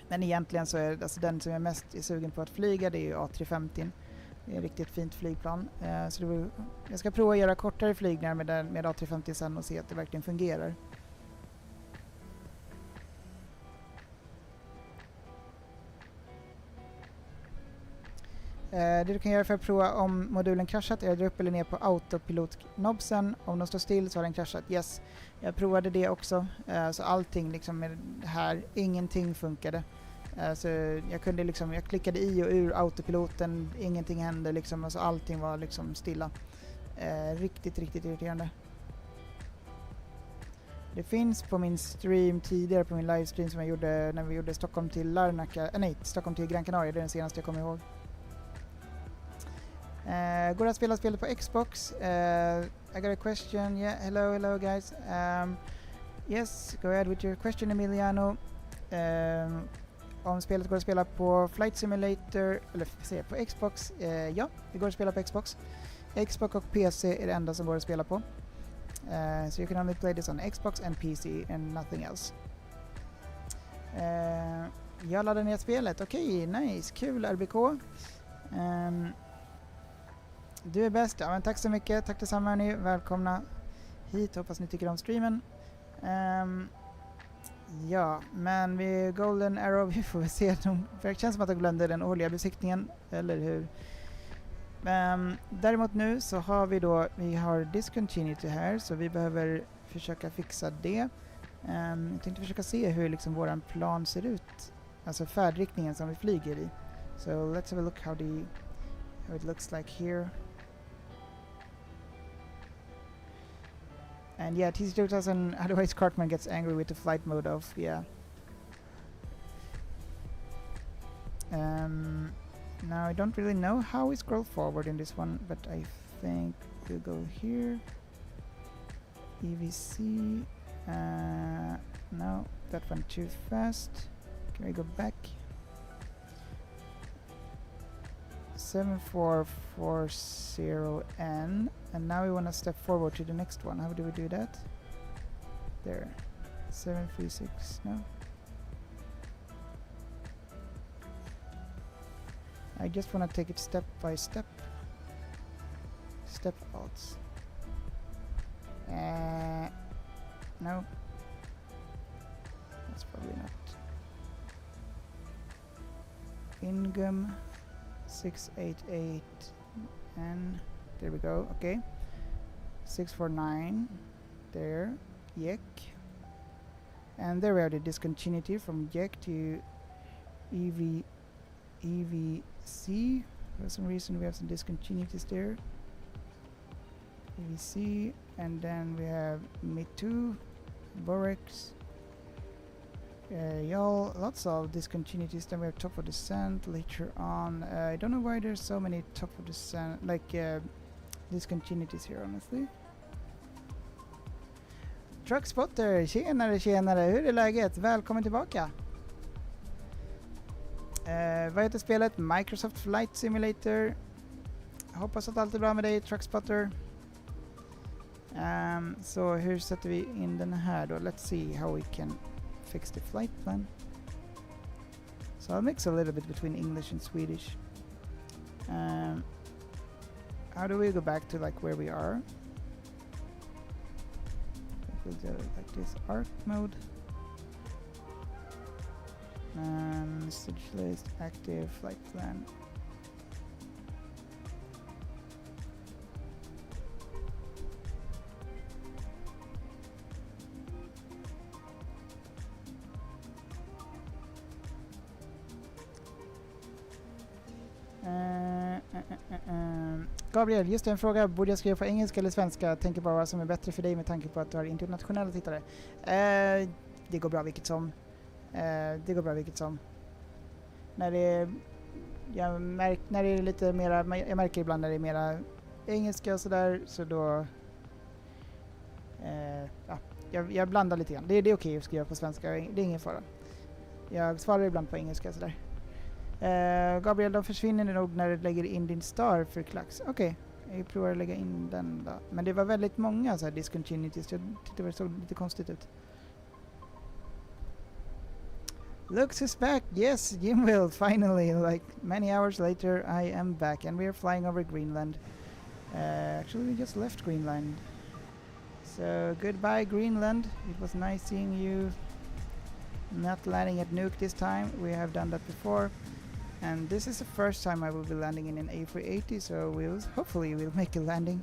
Men egentligen så är alltså den som jag mest är sugen på att flyga, det är ju A350. Det är ett riktigt fint flygplan. Så jag ska prova att göra kortare flygningar med A350 sen och se att det verkligen fungerar. Det du kan göra för att prova om modulen kraschat är att dra upp eller ner på autopilot-knobsen. Om de står still så har den kraschat. Yes, jag provade det också. Så allting liksom med det här, ingenting funkade. Så jag klickade i och ur autopiloten, ingenting hände liksom. Alltså allting var liksom stilla. Riktigt irriterande. Det finns på min stream tidigare, på min livestream som jag gjorde när vi gjorde Stockholm till Larnaca, Stockholm till Gran Canaria, det är den senaste jag kommer ihåg. Går att spela spelet på Xbox? I got a question. Yeah, hello guys. Yes, go ahead with your question, Emiliano. Om spelet går att spela på Flight Simulator, eller på Xbox, ja, det går att spela på Xbox. Xbox och PC är det enda som går att spela på. So you can only play this on Xbox and PC and nothing else. Jag laddade ner spelet. Okej, nice, kul RBK. Du är bäst. Ja, men tack så mycket. Tack detsamma hörni. Välkomna hit. Hoppas ni tycker om streamen. Ja, men vi Golden Arrow, vi får väl se. För det känns som att de glömde den årliga besiktningen. Eller hur? Däremot nu så har vi har discontinuity här. Så vi behöver försöka fixa det. Jag tänkte försöka se hur liksom våran plan ser ut. Alltså färdriktningen som vi flyger i. So let's have a look how it looks like here. And yeah, TC2000, otherwise Cartman gets angry with the flight mode off, yeah. Now I don't really know how we scroll forward in this one, but I think we'll go here. EVC, no, that went too fast. Can we go back? 7440N, and now we want to step forward to the next one. How do we do that? There. 736, no? I just want to take it step by step. Step outs. No. That's probably not. Ingum. 688 and there we go. Okay, 649 there. Yek, and there we have the discontinuity from Yek to EVC. For some reason we have some discontinuities there. EVC, And then we have Me2, Borex. Y'all, lots of discontinuities. Then we have top of descent later on. I don't know why there's so many top of descent, like discontinuities here, honestly. Truckspotter, tjenare, hur är läget? Välkommen tillbaka. Vad heter spelet? Microsoft Flight Simulator. Hoppas att allt är bra med dig, Truckspotter. Så hur sätter vi in den här då? Let's see how we can fix the flight plan. So I'll mix a little bit between English and Swedish. How do we go back to like where we are? We'll do it like this, arc mode. Message list, active, flight plan. Gabriel, just en fråga. Borde jag skriva på engelska eller svenska? Tänker bara vad som är bättre för dig med tanke på att du har internationella tittare. Det går bra vilket som. När det när det är lite mera, jag märker ibland när det är mera engelska och sådär, så då jag blandar lite grann. Det är okej att skriva på svenska, det är ingen fara. Jag svarar ibland på engelska sådär. Gabriel, de försvinner nog när du lägger in din star för klax. Okej, jag provar att lägga in den då. Men det var väldigt många så här discontinuities. Jag tyckte det såg lite konstigt ut. Looks is back. Yes, Jim will finally. Like many hours later, I am back and we are flying over Greenland. Actually, we just left Greenland. So goodbye, Greenland. It was nice seeing you. Not landing at Nuuk this time. We have done that before. And this is the first time I will be landing in an A380, so hopefully we'll make a landing.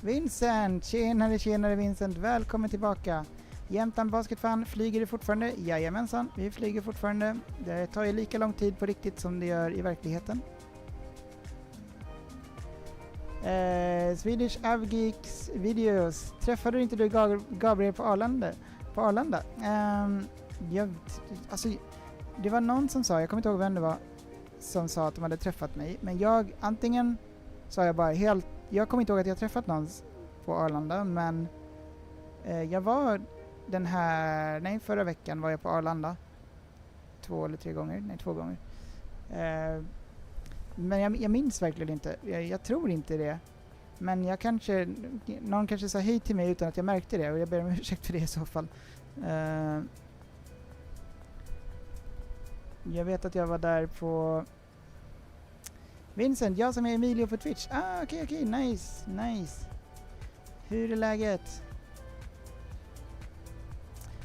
Vincent! Tjenare Vincent, välkommen tillbaka. Jämtan basketfan, flyger du fortfarande? Jajamensan, vi flyger fortfarande. Det tar ju lika lång tid på riktigt som det gör i verkligheten. Swedish Avgeeks videos. Träffade du inte du Gabriel på Arlanda? Alltså, det var någon som sa, jag kommer inte ihåg vem det var, som sa att de hade träffat mig. Men antingen sa jag bara jag kommer inte ihåg att jag träffat någon på Arlanda, men jag var förra veckan var jag på Arlanda 2 eller 3 gånger, 2 gånger. Men jag minns verkligen inte, jag tror inte det. Men någon kanske sa hej till mig utan att jag märkte det, och jag ber om ursäkt för det i så fall. Jag vet att jag var där på Vincent, jag som är Emilio på Twitch. Okej, nice. Hur är läget?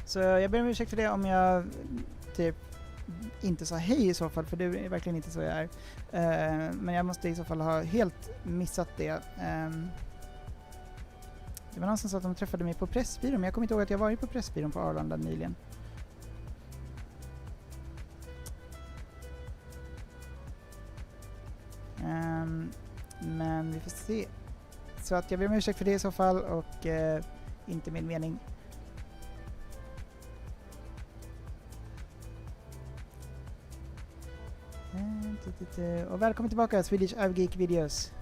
Så jag ber om ursäkt för det om jag typ inte sa hej i så fall, för det är verkligen inte så jag är. Men jag måste i så fall ha helt missat det. Det var någon som sa att de träffade mig på Pressbyrån, men jag kommer inte ihåg att jag varit på Pressbyrån på Arlanda nyligen. Men vi får se. Så att jag ber om ursäkt för det i så fall, och inte min mening. Och välkommen tillbaka, Swedish Avgeek Videos.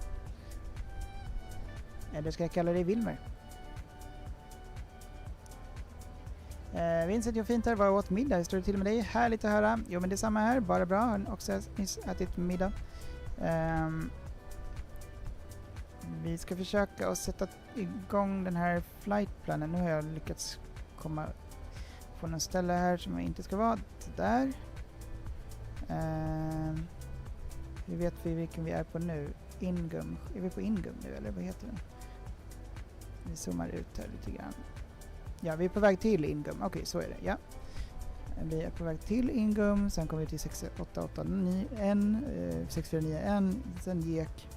Eller ska jag kalla dig Wilmer? Vincent, jag fint här, var åt middag. Hur står det till med dig? Härligt att höra. Jo, men det är samma här, bara bra. Jag har också nyss ätit middag. Vi ska försöka att sätta igång den här flightplanen. Nu har jag lyckats komma på någon ställe här som jag inte ska vara. Där. Vi vet vilken vi är på nu. Ingum. Är vi på Ingum nu, eller vad heter den? Vi zoomar ut här lite grann. Ja, vi är på väg till Ingum. Okej, så är det. Ja. Vi är på väg till Ingum. Sen kommer vi till 6881, 6491, sen Gek.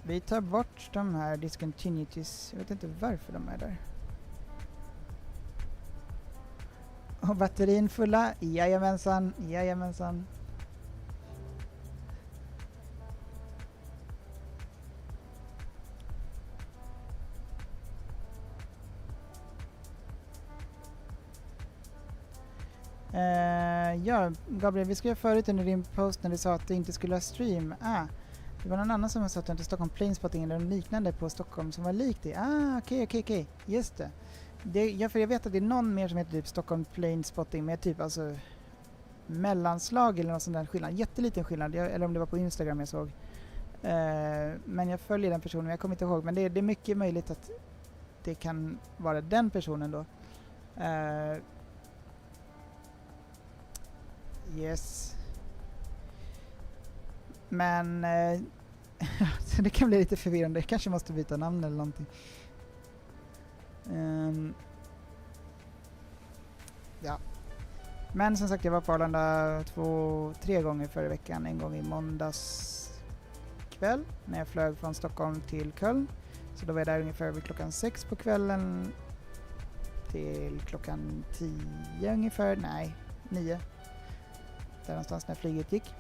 Vi tar bort de här discontinuities. Jag vet inte varför de är där. Och batterin fulla. Jajamensan. Ja, Gabriel, vi skrev förut under din post när du sa att du inte skulle ha stream. Det var någon annan som har sagt att Stockholm Planespotting eller liknande på Stockholm som var likt det. Okej. Just det. För jag vet att det är någon mer som heter typ Stockholm Planespotting med typ alltså mellanslag eller någon sån där skillnad. Jätteliten skillnad. Eller om det var på Instagram jag såg. Men jag följer den personen, jag kommer inte ihåg. Men det är mycket möjligt att det kan vara den personen då. Yes. Men så det kan bli lite förvirrande. Jag kanske måste byta namn eller någonting. Ja. Men som sagt, jag var på Arlanda 2-3 gånger förra veckan. En gång i måndags kväll när jag flög från Stockholm till Köln. Så då var jag där ungefär vid klockan 6 på kvällen till klockan 10 ungefär. Nej, 9. Där någonstans när flyget gick.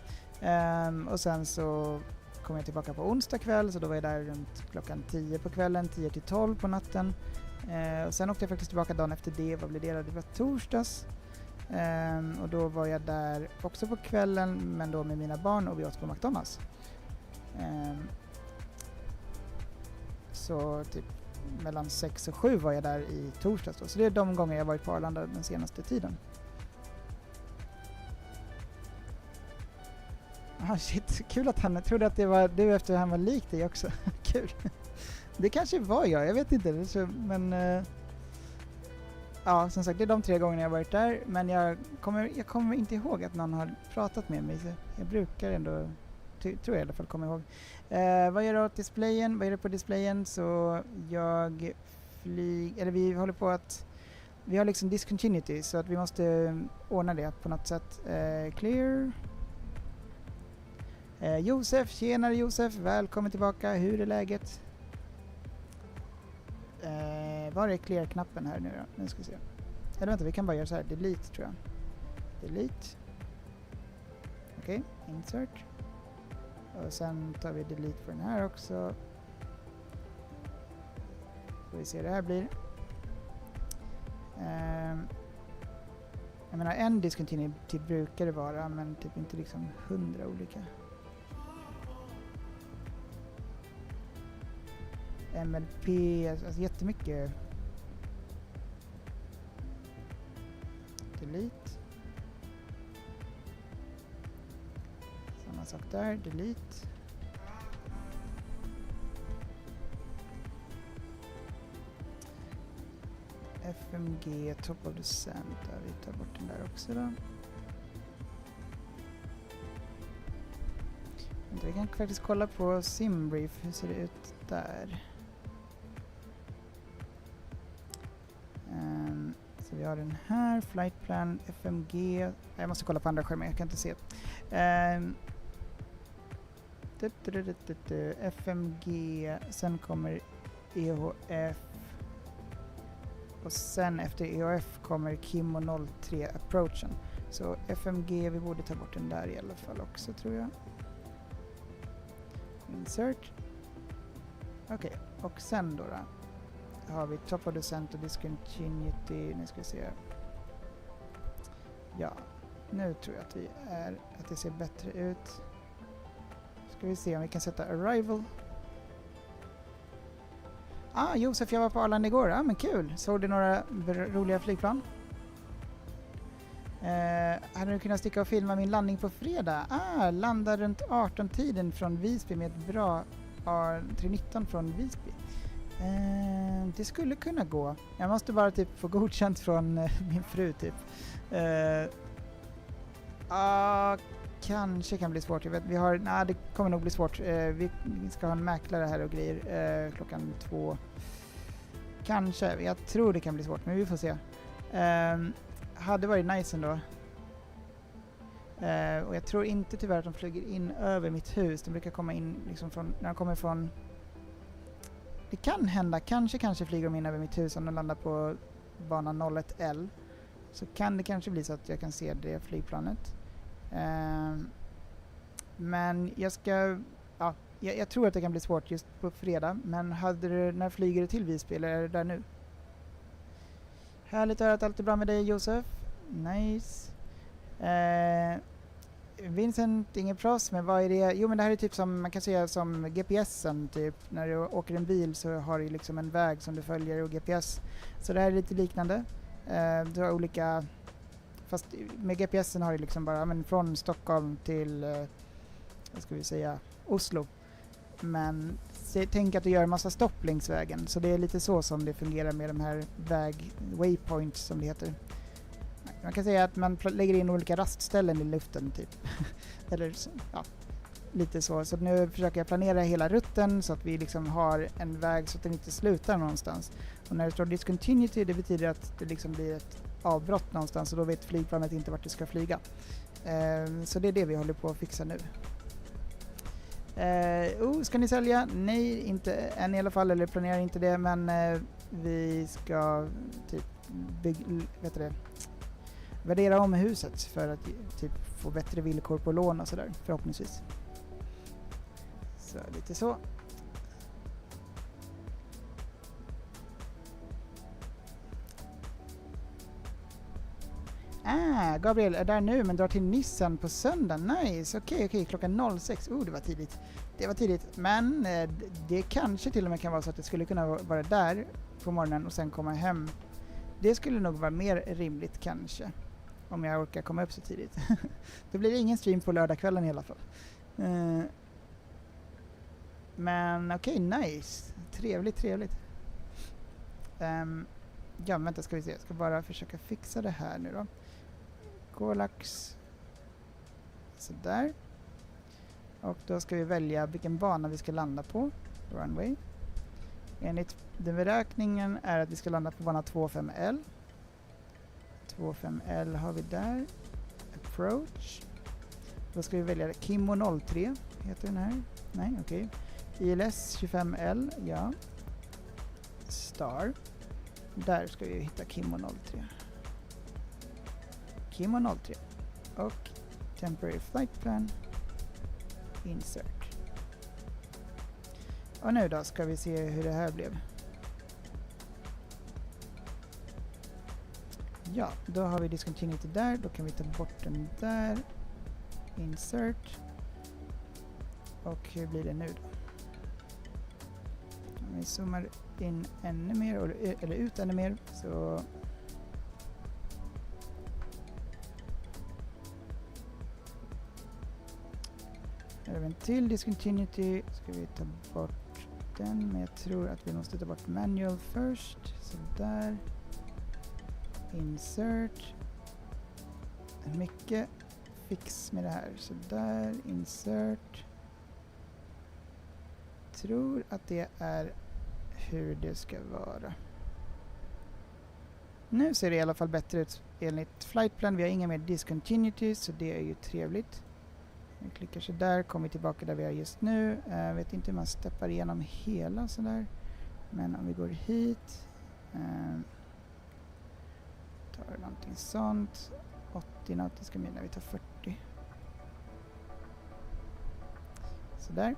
Och sen så kom jag tillbaka på onsdag kväll, så då var jag där runt klockan 10 på kvällen, 10 till 12 på natten. Och sen åkte jag faktiskt tillbaka dagen efter det. Vad blev det? Det var torsdags. Och då var jag där också på kvällen, men då med mina barn, och vi åt på McDonalds. Så typ mellan 6 och 7 var jag där i torsdags då. Så det är de gånger jag varit på Arlanda den senaste tiden. Shit, kul att han trodde att det var du efter att han var lik dig också. Kul. Det kanske var jag vet inte. Men ja, som sagt, det är de 3 gångerna jag varit där. Men jag kommer inte ihåg att någon har pratat med mig. Så jag brukar ändå, tror jag i alla fall, kommer ihåg. Vad gör du åt displayen? Vad är det på displayen? Så jag vi håller på att vi har liksom discontinuity, så att vi måste ordna det på något sätt. Clear. Josef, tjenare Josef, välkommen tillbaka. Hur är läget? Var är clear-knappen här nu då? Nu ska vi se. Eller vänta, vi kan bara göra så här. Delete tror jag. Delete. Okej, insert. Och sen tar vi delete för den här också. Får vi se hur det här blir. Jag menar, en discontinuity brukar det vara, men typ inte liksom 100 olika. MLP, alltså jättemycket. Delete. Samma sak där, delete. FMG, top of the center. Vi tar bort den där också då. Vi kan faktiskt kolla på SimBrief. Hur ser det ut där? Så vi har den här. Flight plan, FMG. Jag måste kolla på andra skärmar, jag kan inte se. FMG. Sen kommer EHF. Och sen efter EHF kommer Kim 03 approachen. Så FMG, vi borde ta bort den där i alla fall också, tror jag. Insert. Okej, och sen då har vi top of the center, discontinuity. Nu ska vi se. Ja, nu tror jag att det ser bättre ut. Ska vi se om vi kan sätta arrival. Josef, jag var på Arlanda igår. Men kul. Såg du några roliga flygplan? Hade du kunnat sticka och filma min landning på fredag? Landar runt 18-tiden från Visby med ett bra A319 från Visby. Det skulle kunna gå. Jag måste bara typ få godkänt från min fru typ. Kanske kan bli svårt. Jag vet, det kommer nog bli svårt. Vi ska ha en mäklare här och grejer klockan 2. Kanske. Jag tror det kan bli svårt, men vi får se. Hade varit nice ändå. Och jag tror inte tyvärr att de flyger in över mitt hus. De brukar komma in liksom från, när de kommer från... Det kan hända. Kanske flyger de in över mitt hus om de landar på banan 01L. Så kan det kanske bli så att jag kan se det flygplanet. Men jag ska... Ja, jag tror att det kan bli svårt just på fredag. Men när flyger du till Visby, eller är det där nu? Härligt att höra att allt är bra med dig, Josef. Nice. Vincent, ingen proffs, men vad är det? Jo, men det här är typ som man kan säga som GPSen typ. När du åker en bil så har du liksom en väg som du följer och GPS. Så det här är lite liknande. Du har olika, fast med GPSen har du liksom bara men från Stockholm till vad ska vi säga, Oslo. Men tänk att du gör en massa stopp längs vägen. Så det är lite så som det fungerar med de här waypoints som det heter. Man kan säga att man lägger in olika rastställen i luften typ. Eller ja, lite så. Så nu försöker jag planera hela rutten så att vi liksom har en väg så att den inte slutar någonstans. Och när det står discontinuity, det betyder att det liksom blir ett avbrott någonstans och då vet flygplanet inte vart det ska flyga. Så det är det vi håller på att fixa nu. Ska ni sälja? Nej, inte än i alla fall, eller planerar inte det, men vi ska typ värdera om huset för att typ få bättre villkor på lån och sådär, förhoppningsvis. Så lite så. Gabriel är där nu men drar till Nissen på söndag. Nice, okej, klockan 06. Det var tidigt. Det var tidigt, men det kanske till och med kan vara så att det skulle kunna vara där på morgonen och sen komma hem. Det skulle nog vara mer rimligt kanske. Om jag orkar komma upp så tidigt. Då blir det ingen stream på lördagskvällen i alla fall. Men okej, nice. Trevligt. Ja, vänta ska vi se. Jag ska bara försöka fixa det här nu då. Golax. Sådär. Och då ska vi välja vilken bana vi ska landa på. Runway. Enligt den beräkningen är att vi ska landa på bana 25L. 25L har vi där. Approach. Då ska vi välja Kimmo 03. Heter den här? Nej, okej. ILS 25L, ja. Star. Där ska vi hitta Kimmo 03. Kimmo 03. Och Temporary Flight Plan. Insert. Och nu då ska vi se hur det här blev. Ja, då har vi discontinuity där. Då kan vi ta bort den där. Insert. Och hur blir det nu då? Om vi zoomar in ännu mer, eller ut ännu mer, så här har vi en till discontinuity. Ska vi ta bort den, men jag tror att vi måste ta bort manual först. Så där. Insert. Mycket fix med det här. Så där, insert. Tror att det är hur det ska vara. Nu ser det i alla fall bättre ut enligt flightplan. Vi har inga mer discontinuity, så det är ju trevligt. Vi klickar så där, kommer tillbaka där vi är just nu. Vet inte hur man steppar igenom hela sådär. Men om vi går hit. Tar någonting sånt. 80 nautiska mil, vi tar 40. Sådär.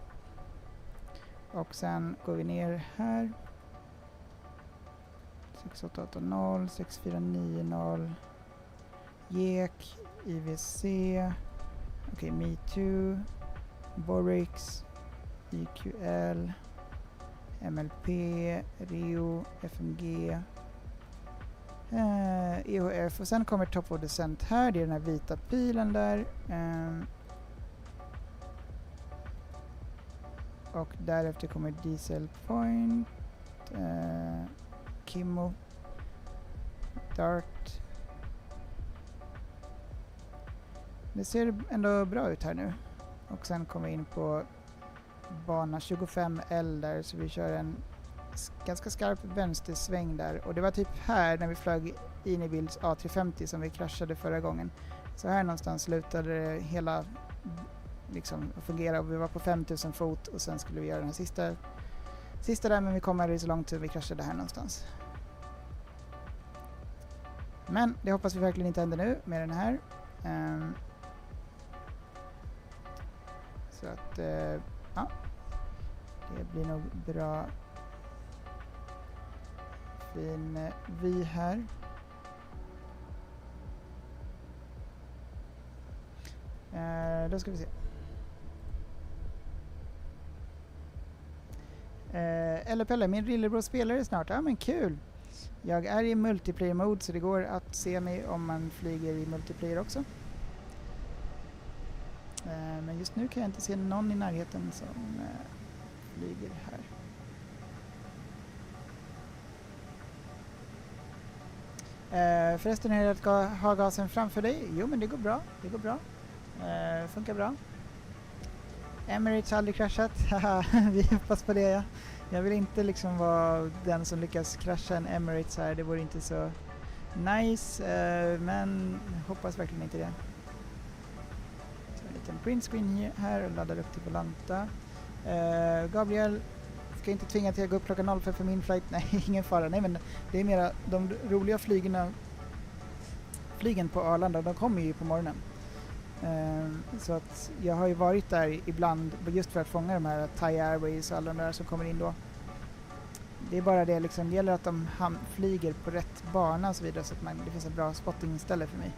Och sen går vi ner här. 6880, 6490. Jek, IVC. Okej, MeToo. Borix. IQL. MLP. Rio. FMG. EHF. Och sen kommer Top of Descent här. Det är den här vita pilen där. Och därefter kommer Diesel Point. Kimmo. Dart. Det ser ändå bra ut här nu. Och sen kommer vi in på bana 25L där, så vi kör en ganska skarp vänstersväng där. Och det var typ här när vi flög in i Bilds A350 som vi kraschade förra gången. Så här någonstans slutade det hela liksom att fungera, och vi var på 5000 fot och sen skulle vi göra den här sista där, men vi kom aldrig så långt så vi kraschade här någonstans. Men det hoppas vi verkligen inte händer nu med den här. Så att ja, det blir nog bra. Fin vy här. Då ska vi se. Eller Pelle, min lillebror spelar snart. Ja men kul! Jag är i multiplayer mode så det går att se mig om man flyger i multiplayer också. Men just nu kan jag inte se någon i närheten som flyger här. Förresten är det att ha gasen framför dig. Jo men det går bra. Det går bra. Funkar bra. Emirates har aldrig kraschat. Vi hoppas på det, ja. Jag vill inte liksom vara den som lyckas krascha en Emirates här. Det vore inte så nice. Men hoppas verkligen inte det. Så en liten print screen här och laddar upp till Volanta. Gabriel ska inte tvinga till att gå upp klockan 05 för min flight. Nej, ingen fara. Nej, men det är mera de roliga flygen på Arlanda. De kommer ju på morgonen. Så att jag har ju varit där ibland just för att fånga de här Thai Airways och alla de där som kommer in då. Det är bara det liksom, det gäller att de flyger på rätt bana och så vidare så att det finns ett bra spottingställe för mig.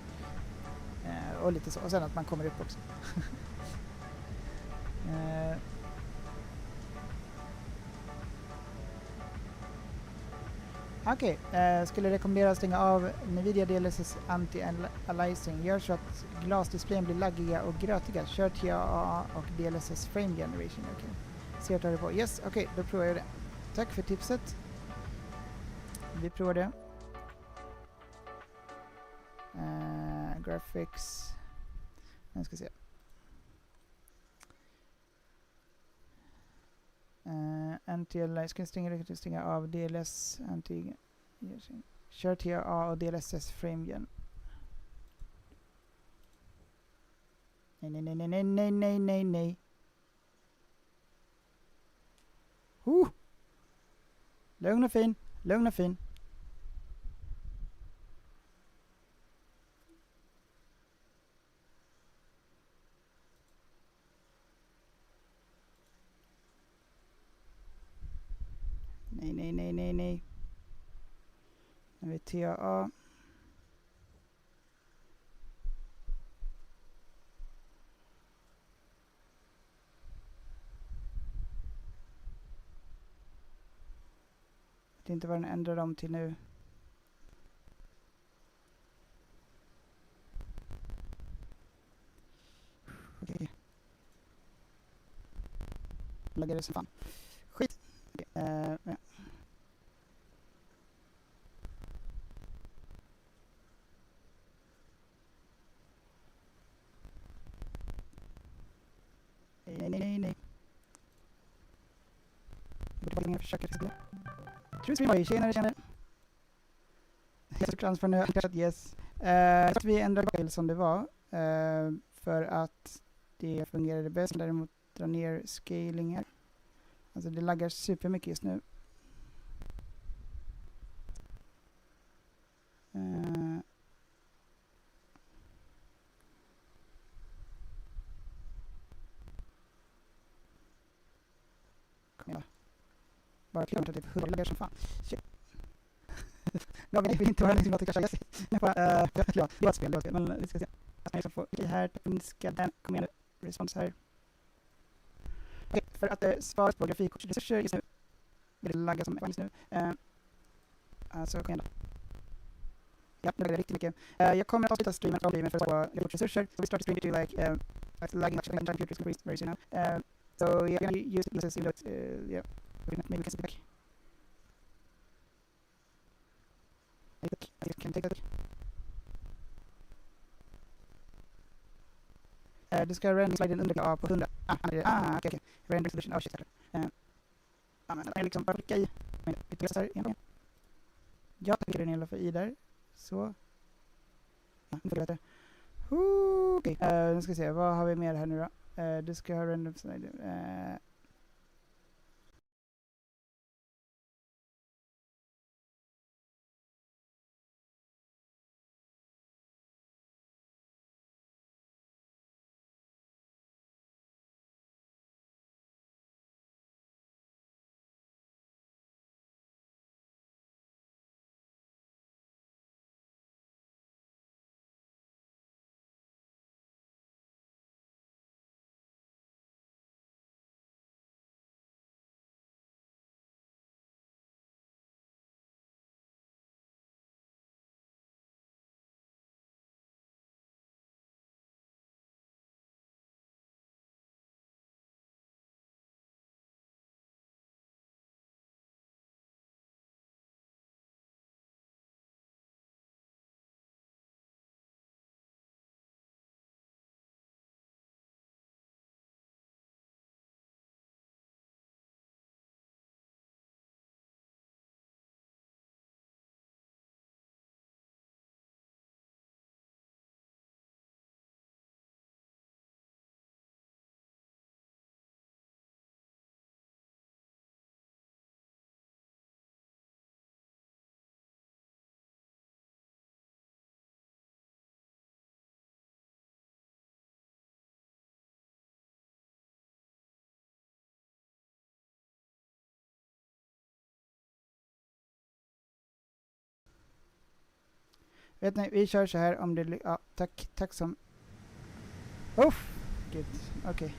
Och lite så. Och sen att man kommer upp också. Okej, skulle rekommendera att stänga av Nvidia DLSS anti-aliasing. Gör så att glasdisplayen blir laggiga och grötiga. Kör TAA och DLSS frame generation. Okej. Ser att du har det på. Yes, okej, då provar jag det. Tack för tipset. Vi provar det. Graphics. Nu ska vi se. Anti-aliasing. Ska stänga av DLS anti. Kör TAA och DLSS frame gen. Nej. Lugn och fin. Nej. Nu är TAA. Jag vet inte vad den ändrar dem till nu. Okej. Lägger det som fan. Skit. Okej. Ja. Nej. Jag försöker spela. True tjenare. Jag transfer nu. Yes. Så vi ändrar till som det var. För att det fungerade bäst. Däremot dra ner scaling här. Alltså det laggar supermycket just nu. Bara klart att typ 100 laggar som fan. Shit. Jag vill inte vara liksom att det kanske är det var ett spel. Men vi ska se. Jag får i här, minska den. Kom igen nu. Respons här. Okej, för att svara på grafikkortsresurser just nu. Det laggar som just nu. Alltså kom igen då. Ja, nu laggar det riktigt mycket. Jag kommer att avsluta streamen för att svara på grafikkortsresurser. So we start the stream to like lagging actually and computer screen very soon now. So you're gonna use this in that yeah. Maybe we can sit back. I can take that. Du ska render sliden under A på 100. Okej. Render resolution. Oh shit. Men jag liksom bara klicka i. Men vi testar egentligen. Jag tänker den hela för i där. Så. Ja, nu får du veta. Okej. Nu ska vi se. Vad har vi mer här nu då? Du ska ha render sliden. Vet ni, vi kör så här om det... Ja, tack som... Uff! Gud, okej.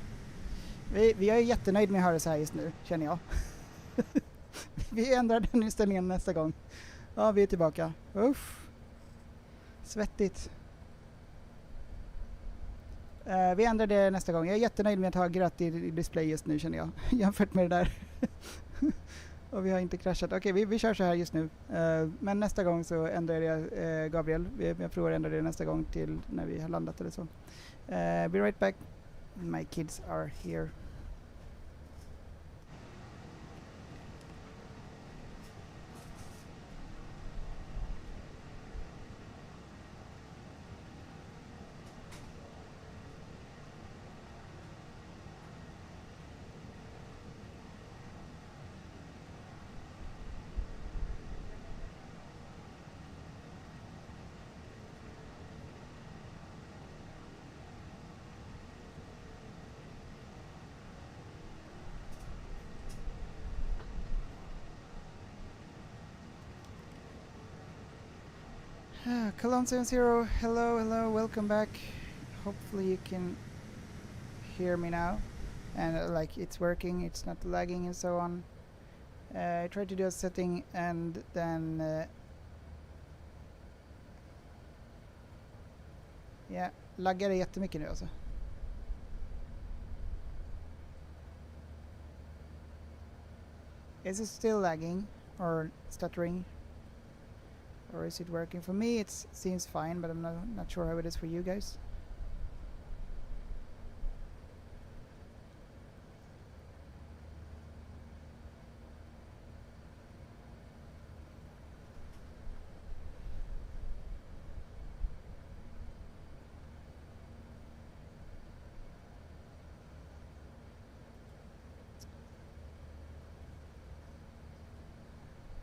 Vi är jättenöjd med att höra så här just nu, känner jag. Vi ändrar den inställningen nästa gång. Ja, vi är tillbaka. Uff! Svettigt. Vi ändrar det nästa gång. Jag är jättenöjd med att ha grött i display just nu, känner jag. Jämfört med det där. Och vi har inte kraschat. Okej, vi kör så här just nu. Men nästa gång så ändrar jag Gabriel. Jag provar att ändra det nästa gång till när vi har landat eller så. Be right back. My kids are here. Cologne 70, hello, welcome back. Hopefully you can hear me now. And like it's working, it's not lagging and so on. I tried to do a setting and then... yeah, laggar det jättemycket nu alltså. Is it still lagging or stuttering? Or is it working? For me it seems fine, but I'm not sure how it is for you guys.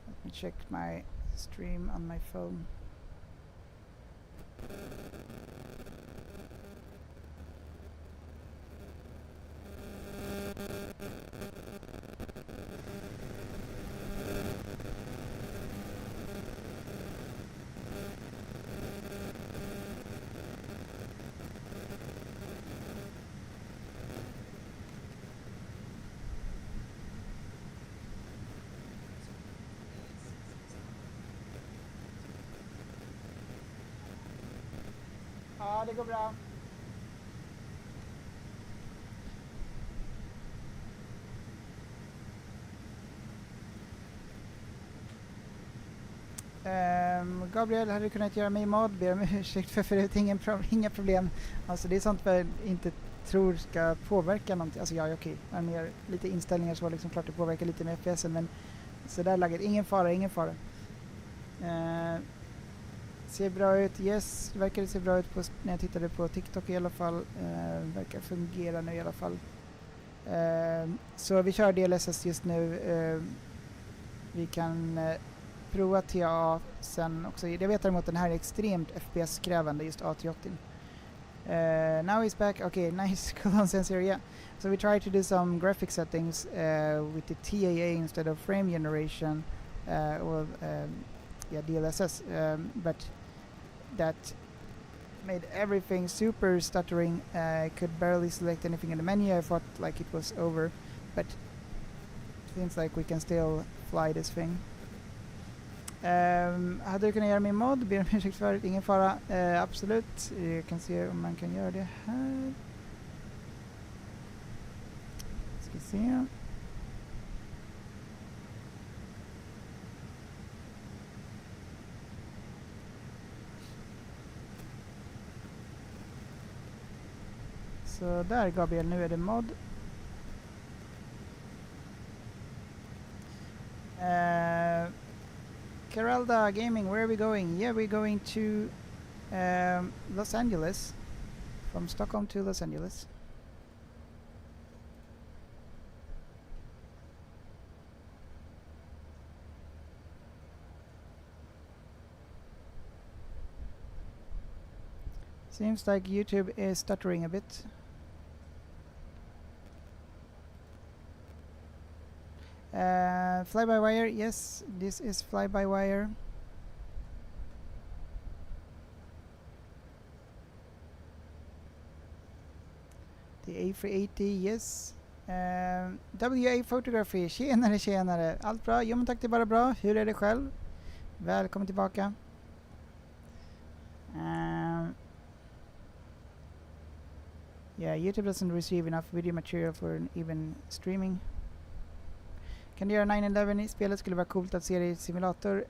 Let me check my stream on my phone. Ja, det går bra. Gabriel, hade du kunnat göra mig mod? Ber om ursäkt för förut, inga problem. Alltså det är sånt jag inte tror ska påverka någonting. Alltså ja, okej. Men mer lite inställningar så var liksom klart det påverkar lite med FPSen, men så där läget, ingen fara. Ser bra ut, yes, det verkar se bra ut när jag tittade på TikTok i alla fall. Verkar fungera nu i alla fall. Så vi kör DLSS just nu. Vi kan prova TA sen också. Jag vet däremot att den här är extremt FPS-krävande, just A380. Now he's back. Okay, nice. Cologne sensor, yeah. So we try to do some graphic settings with the TAA instead of frame generation or DLSS, but that made everything super stuttering. I could barely select anything in the menu. I thought like it was over, but it seems like we can still fly this thing. Hade du kunnat göra min mod? Ber om ursäkt för ingen fara. Absolut, jag kan se om man kan göra det här. Ska se. Så där Gabriel, nu är det mod. Keralda Gaming, where are we going? Yeah, we're going to Los Angeles. From Stockholm to Los Angeles. Seems like YouTube is stuttering a bit. Fly-by-wire, yes, this is fly-by-wire. The A380, yes. WA Photography, tjenare. Allt bra? Jo men tack, det är bara bra. Hur är det själv? Välkommen tillbaka. Yeah, YouTube doesn't receive enough video material for an even streaming. Kan du göra 9/11 i spelet? Skulle vara coolt att se det i simulator.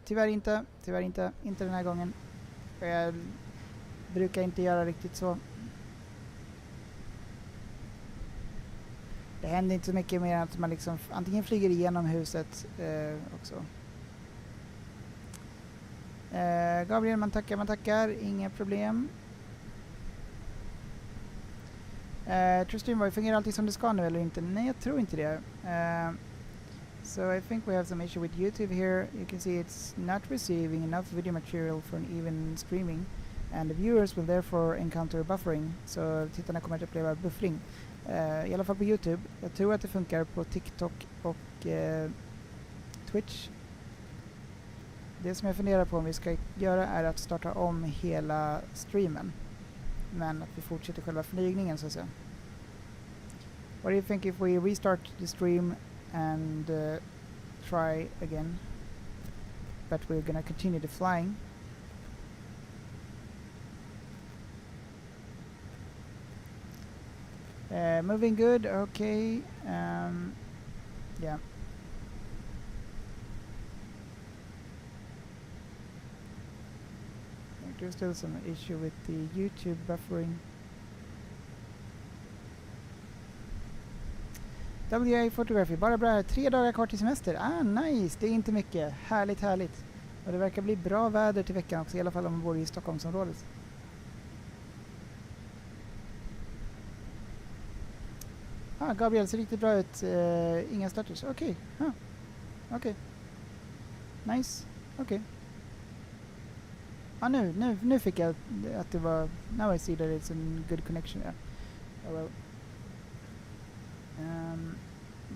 Tyvärr inte. Inte den här gången. Jag brukar inte göra riktigt så. Det händer inte så mycket mer än att man liksom antingen flyger igenom huset också. Gabriel, man tackar. Inga problem. Stream, fungerar allting som det ska nu eller inte? Nej, jag tror inte det. So I think we have some issue with YouTube here. You can see it's not receiving enough video material for an even streaming. And the viewers will therefore encounter buffering. Så tittarna kommer att uppleva buffring. I alla fall på YouTube. Jag tror att det funkar på TikTok och Twitch. Det som jag funderar på om vi ska göra är att starta om hela streamen. Men att vi fortsätter själva flygningen så att säga. What do you think if we restart the stream and try again? But we're gonna continue the flying. Moving good, okay. Yeah. There's still some issue with the YouTube buffering. WA Photography, bara bra. 3 dagar kvar till semester. Ah, nice. Det är inte mycket. Härligt. Och det verkar bli bra väder till veckan också. I alla fall om man bor i Stockholmsområdet. Gabriel ser riktigt bra ut. Inga starters. Okej. Okej. Nice. Okej. Nu fick jag att det var... Now I see that it's a good connection there. Oh well.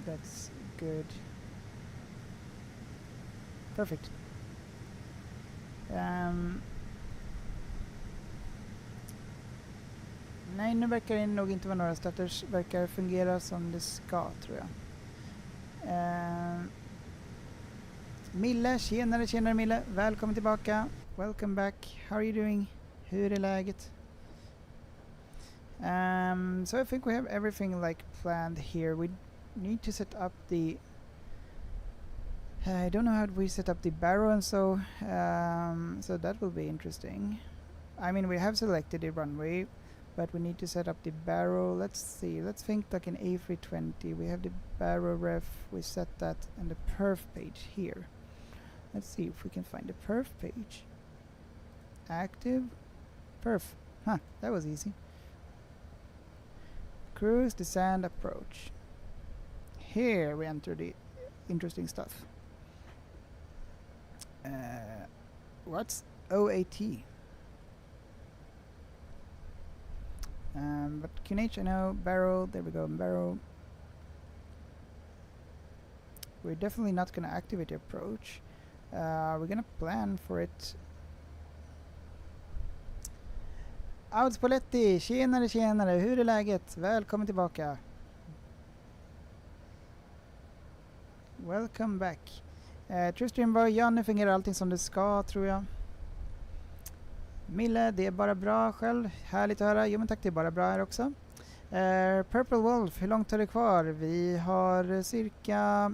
That's good. Perfect. Nej, nu verkar det nog inte vara några starters. Verkar fungera som det ska, tror jag. Mille, tjenare Mille. Välkommen tillbaka. Welcome back. How are you doing? Hur är läget? So I think we have everything like planned here. We need to set up the... I don't know how we set up the barrow and so that will be interesting. I mean, we have selected the runway, but we need to set up the barrow. Let's see. Let's think like an A320. We have the barrow ref. We set that and the perf page here. Let's see if we can find the perf page. Active perf. That was easy. Cruise, descend, approach. Here we enter the interesting stuff. What's OAT? But QNH, I know. Barrow, there we go, barrow. We're definitely not going to activate the approach. We're going to plan for it. Audspoletti, tjenare, hur är läget? Välkommen tillbaka. Welcome back. Trustream var, ja nu fungerar allting som det ska, tror jag. Mille, det är bara bra själv. Härligt att höra. Jo men tack, det är bara bra här också. Purple Wolf, hur långt har det kvar? Vi har cirka...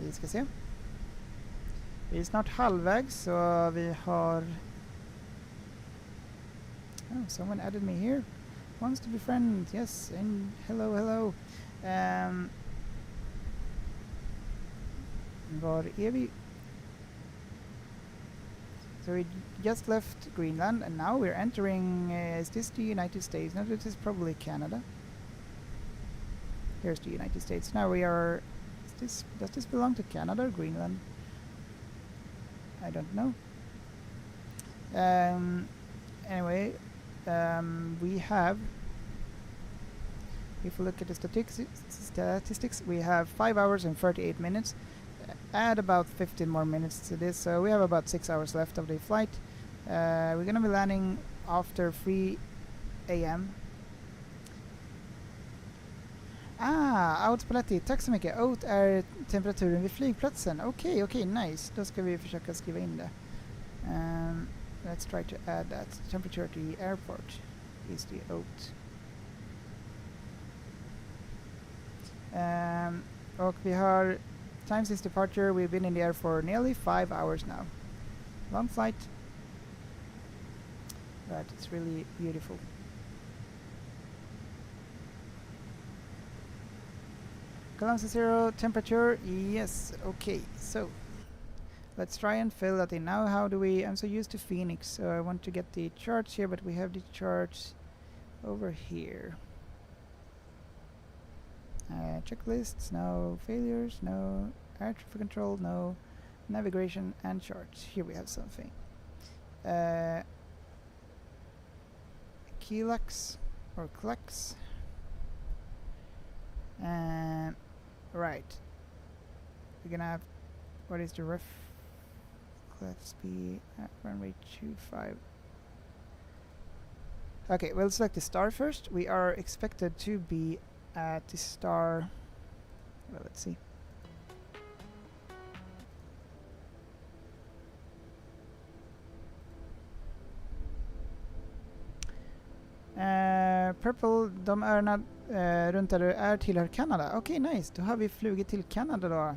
Vi ska se. Vi är snart halvvägs, så vi har... Oh, someone added me here. Wants to be friends. Yes, and hello. Var är vi? So we just left Greenland and now we're entering, is this the United States? No, this is probably Canada. Here's the United States. Now we are, does this belong to Canada or Greenland? I don't know. Anyway, we have, if we look at the statistics, we have 5 hours and 38 minutes. Add about 15 more minutes to this, so we have about 6 hours left of the flight. We're gonna be landing after 3 a.m. Outspalletti, tack så mycket. Out är temperaturen vid flygplatsen. Okej, nice. Då ska vi försöka skriva in det. Let's try to add that. Temperature to the airport is the out. Och vi har time since departure. We've been in the air for nearly 5 hours now. Long flight, but it's really beautiful. Columns 0, temperature, yes, okay, so let's try and fill that in. Now how do we, I'm so used to Phoenix, so I want to get the charts here, but we have the charts over here. Checklists, no failures, no air traffic control, no navigation and charts. Here we have something. Keylux or Clux. Right. We're gonna have, what is the ref? Let's be at runway 25. Okay, we'll select the star first. We are expected to be at the star. Well, let's see. Purple, de öarna runt där du är tillhör Kanada. Okej, nice. Då har vi flugit till Kanada då.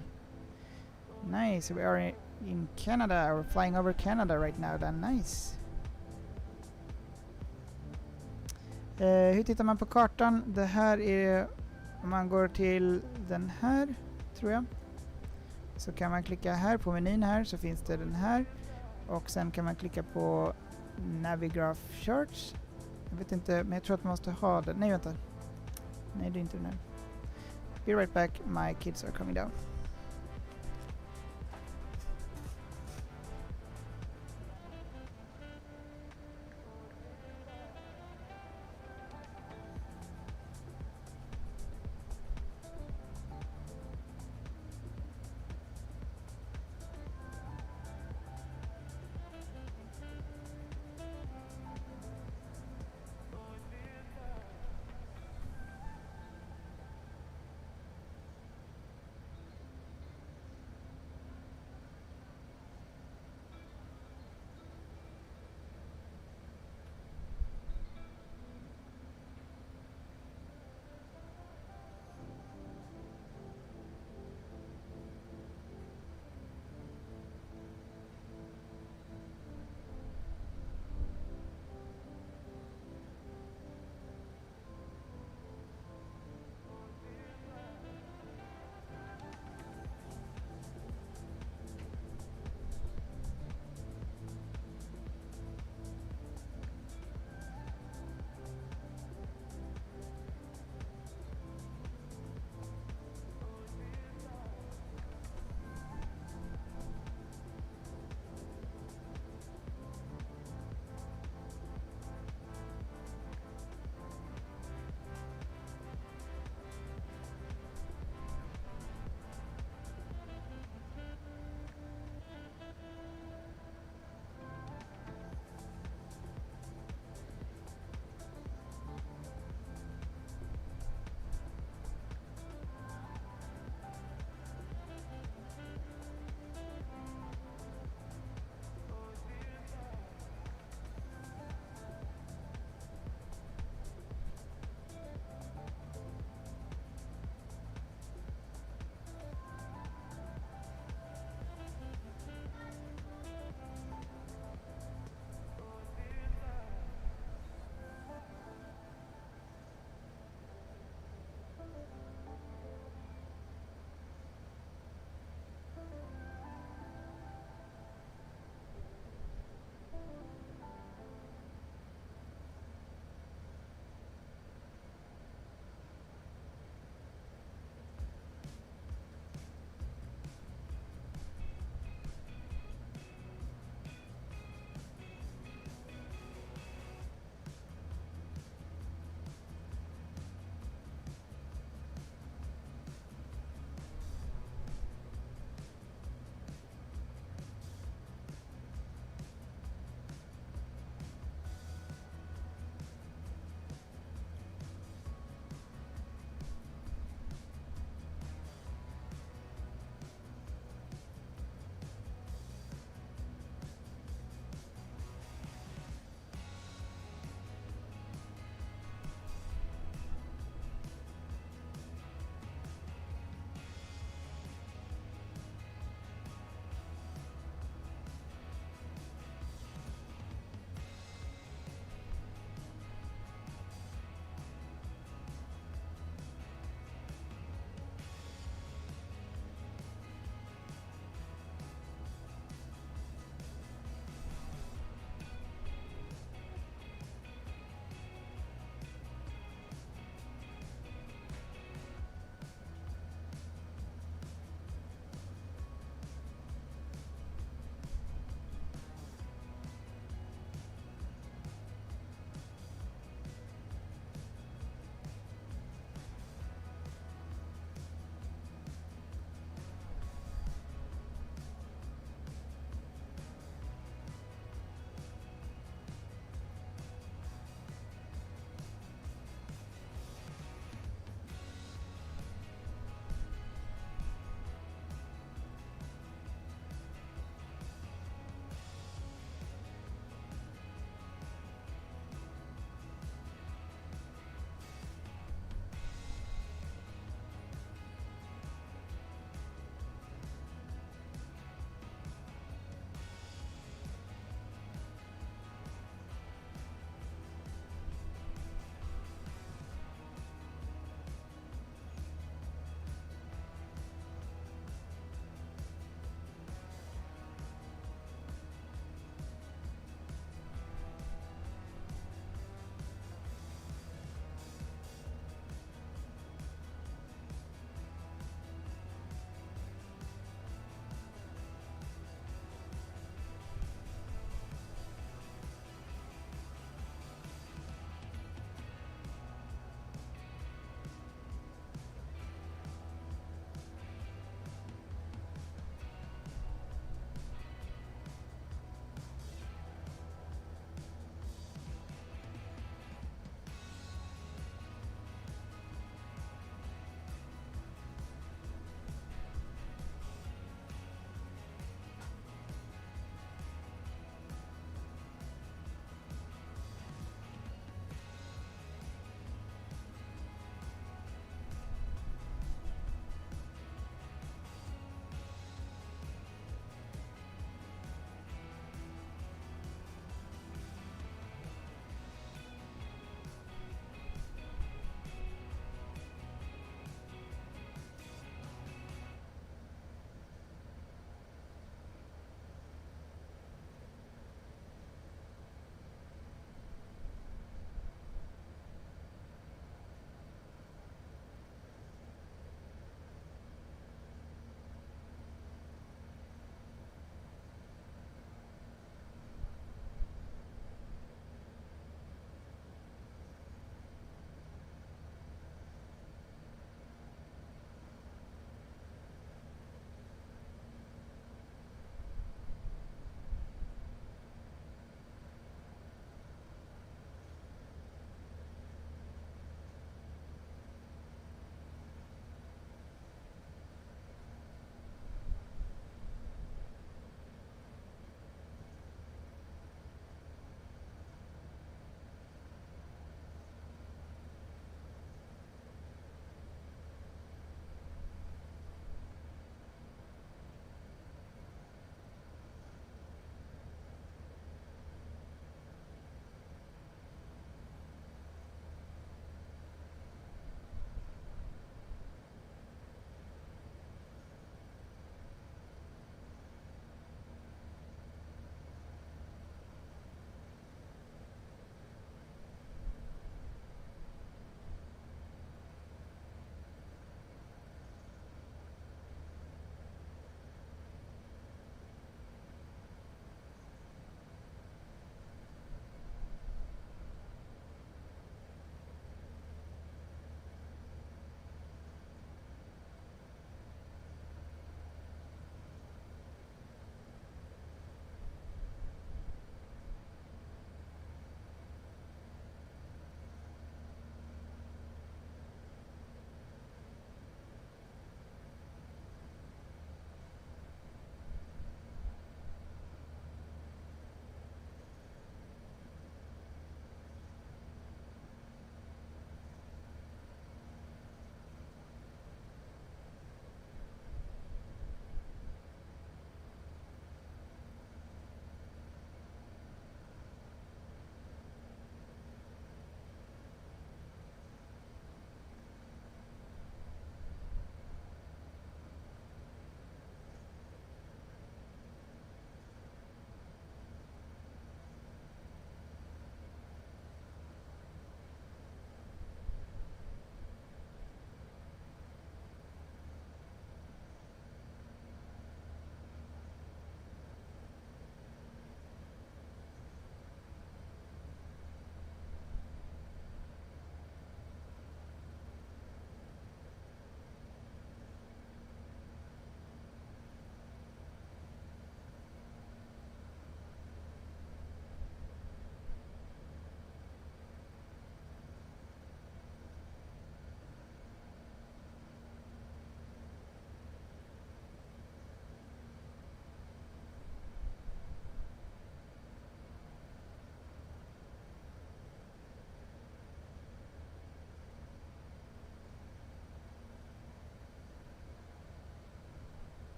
Nice, we are in Canada. We're flying over Canada right now then. Nice. Hur tittar man på kartan? Det här är, om man går till den här, tror jag. Så kan man klicka här på menyn här, så finns det den här. Och sen kan man klicka på Navigraph Charts. Jag vet inte, men jag tror att man måste ha det. Nej, vänta. Nej, det är inte den här. Be right back, my kids are coming down.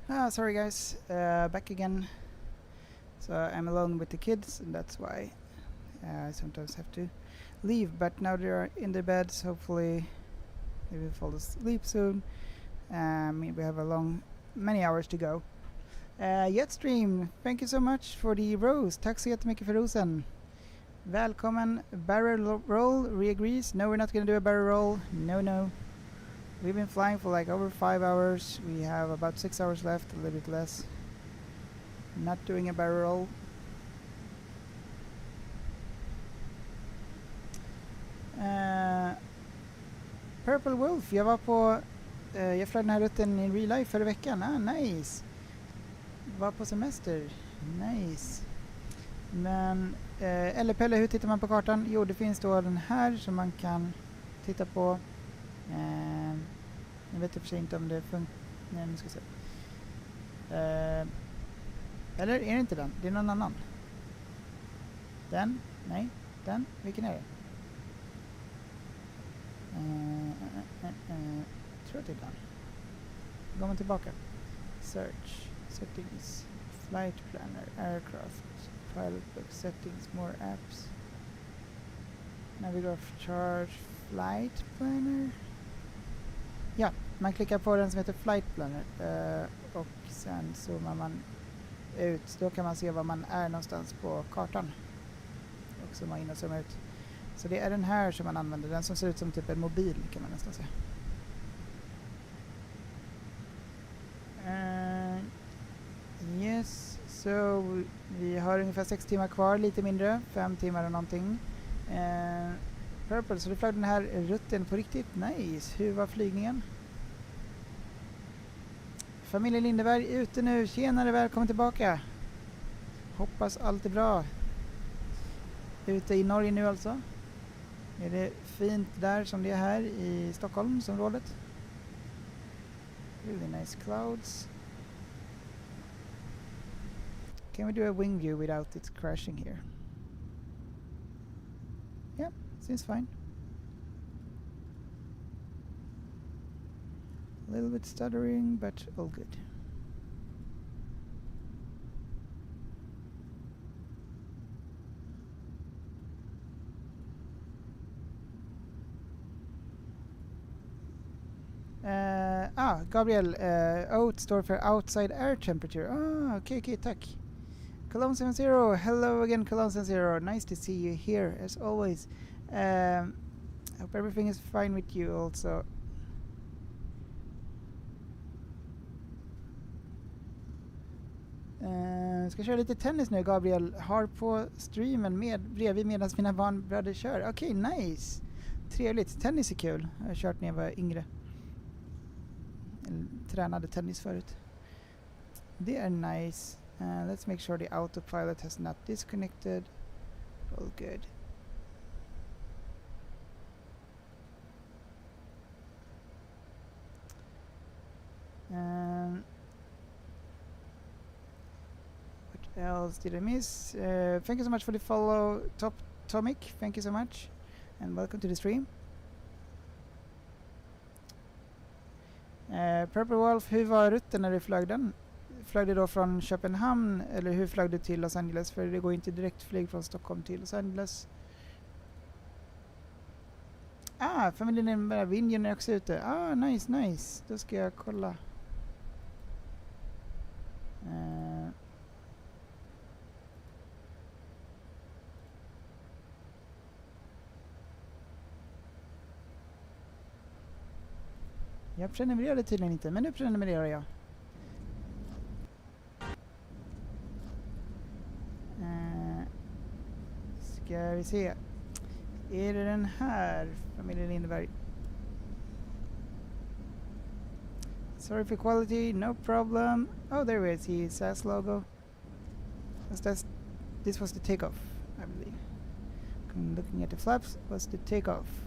Sorry guys, back again. So I'm alone with the kids, and that's why I sometimes have to leave. But now they are in their beds. Hopefully they will fall asleep soon. We have many hours to go. Jetstream, thank you so much for the rose. Tack så jättemycket för rosen. Välkommen. Barrel roll, re-agrees. No, we're not gonna do a barrel roll. No. We've been flying for like over 5 hours. We have about 6 hours left, a little bit less. Not doing a barrel roll. Purple Wolf, jag flög den här rutten i real life förra veckan. Nice. Var på semester. Nice. Men eller Pelle, hur tittar man på kartan? Jo, det finns då den här som man kan titta på. Jag vet i och för sig inte om det funkar. Nej, nu ska vi se. Eller är det inte den? Det är någon annan. Den? Nej, den? Vilken är det? Tror att det är den. Går man tillbaka. Search. Settings. Flight planner. Aircraft. Pilot book. Settings. More apps. Navigator charge. Flight planner. Ja, man klickar på den som heter Flight Planner och sen zoomar man ut. Då kan man se var man är någonstans på kartan. Och zooma in och zooma ut. Så det är den här som man använder. Den som ser ut som typ en mobil kan man nästan säga. Yes, så vi har ungefär 6 timmar kvar, lite mindre. 5 timmar och någonting. Purple, så du flög den här rutten på riktigt. Nice. Hur var flygningen? Familjen Lindeberg ute nu. Tjenare, välkommen tillbaka. Hoppas allt är bra. Ute i Norge nu alltså. Är det fint där som det är här i Stockholmsområdet? Really nice clouds. Can we do a wing view without it crashing here? Yeah, seems fine. A little bit stuttering, but all good. Gabriel, OAT står för outside air temperature. Okay, tack. Cologne 70, hello again Cologne 70. Nice to see you here as always. Hope everything is fine with you also. Ska köra lite tennis nu, Gabriel. Har på streamen bredvid medan mina barnbröder kör. Okej, nice. Trevligt. Tennis är kul. Jag har kört när jag var yngre. Tränade tennis förut. Det är nice. Let's make sure the autopilot has not disconnected. All good. What else did I miss? Thank you so much for the follow, Tomic. Thank you so much. And welcome to the stream. Purple Wolf, hur var rutten när du flög den? Flög du då från Köpenhamn eller hur flög du till Los Angeles? För det går inte direkt flyg från Stockholm till Los Angeles. Familjen är bara Vinjen är också ute. Nice. Då ska jag kolla. Jag prenumererade tydligen inte, men nu prenumererar jag. Ska vi se. Är det den här familjen Lindeberg? Sorry for quality, no problem. Oh, there is the SAS logo. This was the takeoff, I believe. Looking at the flaps, was the takeoff.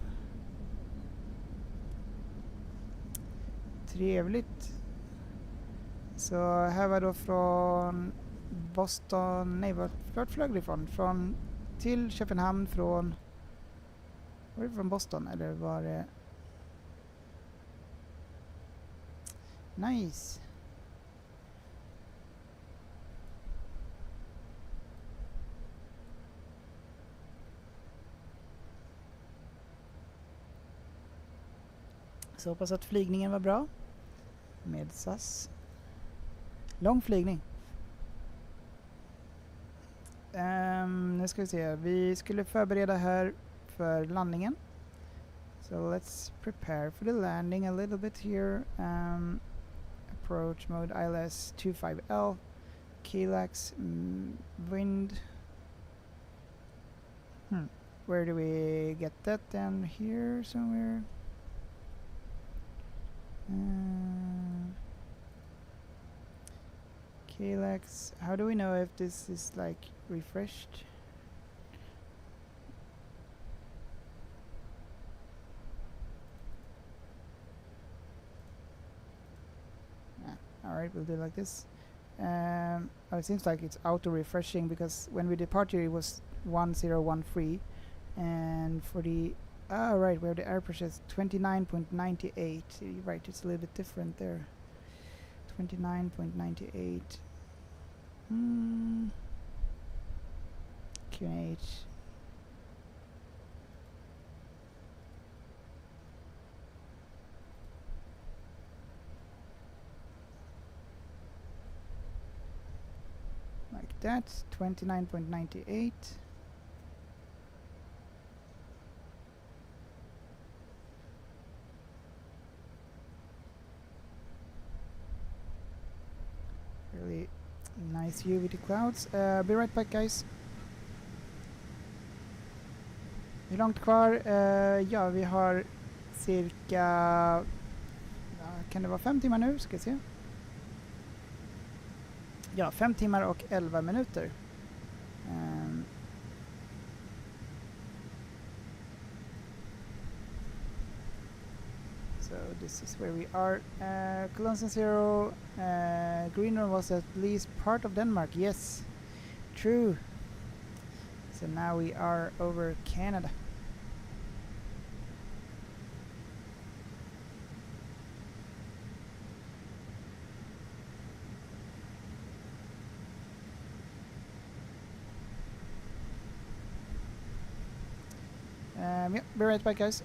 Trevligt. Så här var då från Boston, nej vart flög det ifrån? Till Köpenhamn från, var det från Boston eller var det? Nice. Så hoppas att flygningen var bra. Med SAS. Lång flygning. Nu ska vi se. Vi skulle förbereda här för landningen. So let's prepare for the landing a little bit here. Approach mode ILS 25L. Keylax wind. Where do we get that? Down here somewhere. Keylax. How do we know if this is like refreshed? Alright, we'll do it like this. It seems like it's auto refreshing because when we departed it was 1013, and for the right, where the air pressure is 29.98. Right, it's a little bit different there. 29.98. QNH. Like that, 29.98. Really nice view with the clouds. Be right back, guys. Hur långt kvar? Ja, vi har cirka... kan det vara 5 timmar nu? Ska vi se. Ja, 5 timmar och 11 minuter. So this is where we are. Cologne 0. Greenland was at least part of Denmark. Yes, true. So now we are over Canada. Yeah, be right back, guys.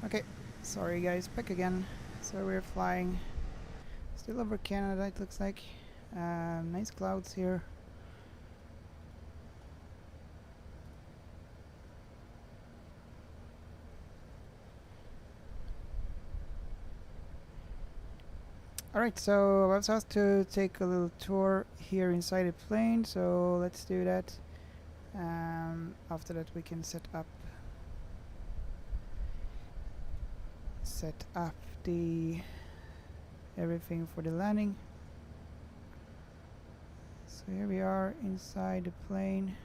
Okay, sorry guys, back again. So we're flying still over Canada, it looks like. Nice clouds here. Alright, so I was asked to take a little tour here inside the plane, so let's do that. After that we can set up the everything for the landing. So here we are inside the plane.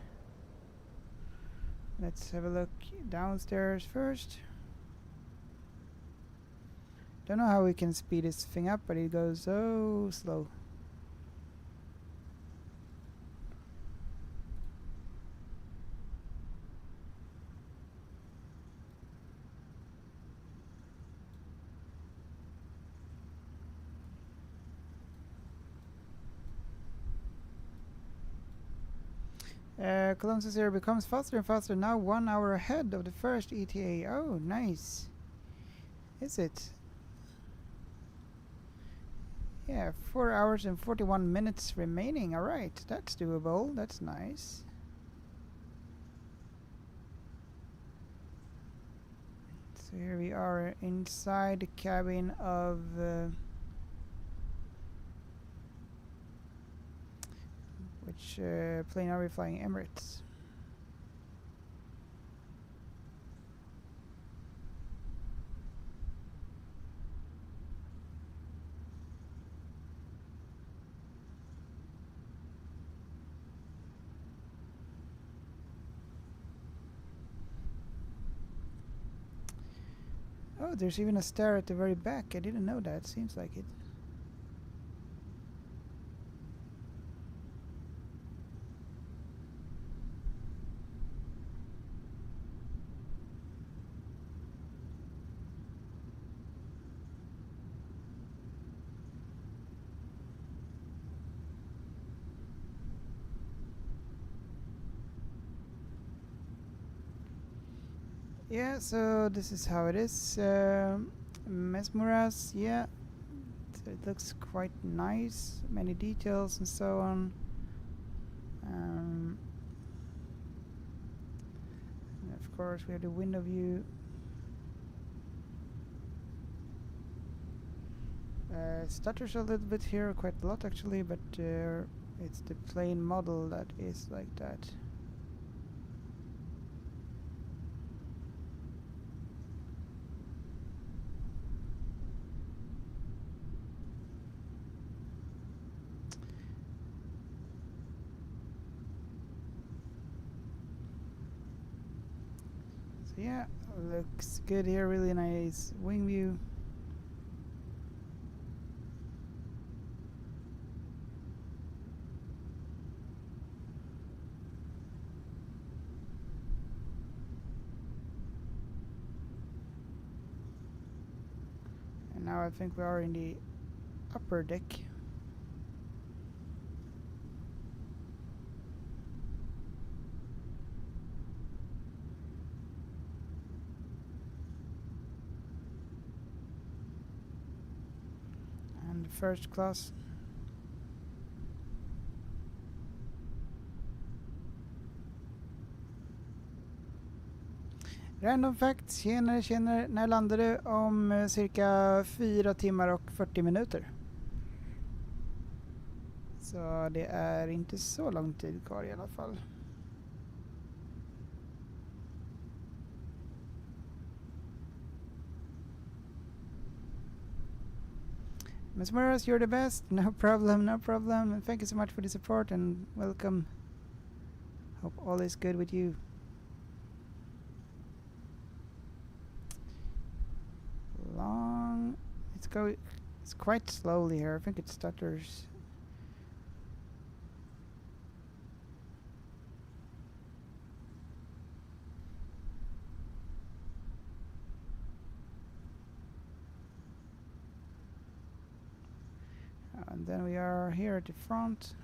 Let's have a look downstairs first. Don't know how we can speed this thing up, but it goes so slow. Columbus 0 becomes faster and faster, now 1 hour ahead of the first ETA. Oh, nice. Is it? Yeah, 4 hours and 41 minutes remaining. Alright, that's doable. That's nice. So here we are inside the cabin of which plane are we flying? Emirates. Oh, there's even a stair at the very back. I didn't know that. Seems like it. Yeah, so this is how it is. Mesmeras, yeah, it looks quite nice. Many details and so on. And of course, we have the window view. Stutters a little bit here, quite a lot actually, but it's the plane model that is like that. So yeah, looks good here, really nice wing view. And now I think we are in the upper deck. And first class. Random facts, tjenare, när landar du? Om cirka 4 timmar och 40 minuter. Så det är inte så lång tid kvar i alla fall. Ms. Morris, you're the best. No problem, no problem. And thank you so much for the support and welcome. Hope all is good with you. Long. It's quite slowly here. I think it stutters. And then we are here at the front.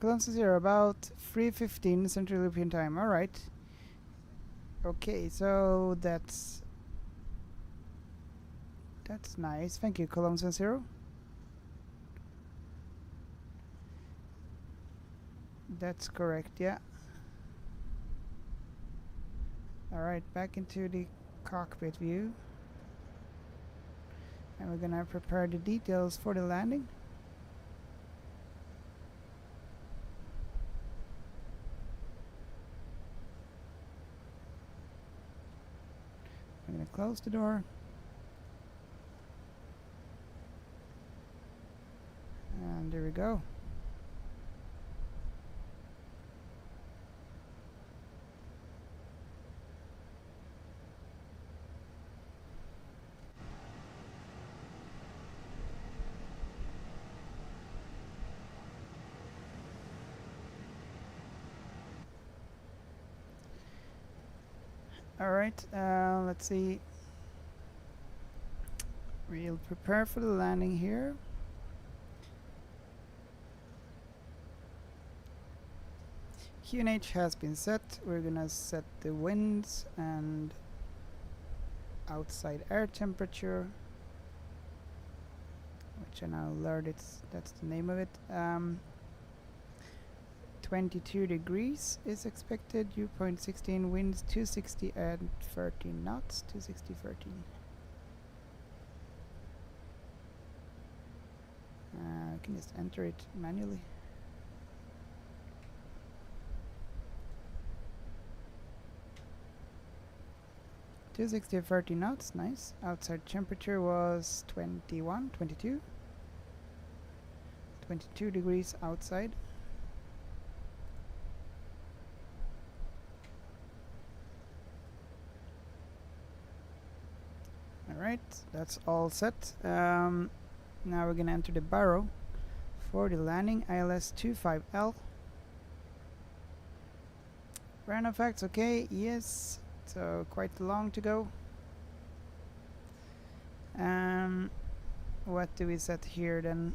Cologne 0, about 3:15 Central European Time. Alright. Okay, so that's nice. Thank you, Cologne 0. That's correct, yeah. Alright, back into the cockpit view. And we're gonna prepare the details for the landing. I'm gonna close the door. And there we go. Alright, let's see. We'll prepare for the landing here. QNH has been set. We're gonna set the winds and outside air temperature, which I now learned that's the name of it. 22 degrees is expected, dew point 16, winds 260 and 13 knots, 260, 13. I can just enter it manually. Two 60 30 knots, nice. Outside temperature was 21, 22. 22 degrees outside. Alright, that's all set. Now we're gonna enter the barrow for the landing, ILS 25L. Random facts, okay, yes. So quite long to go. What do we set here then?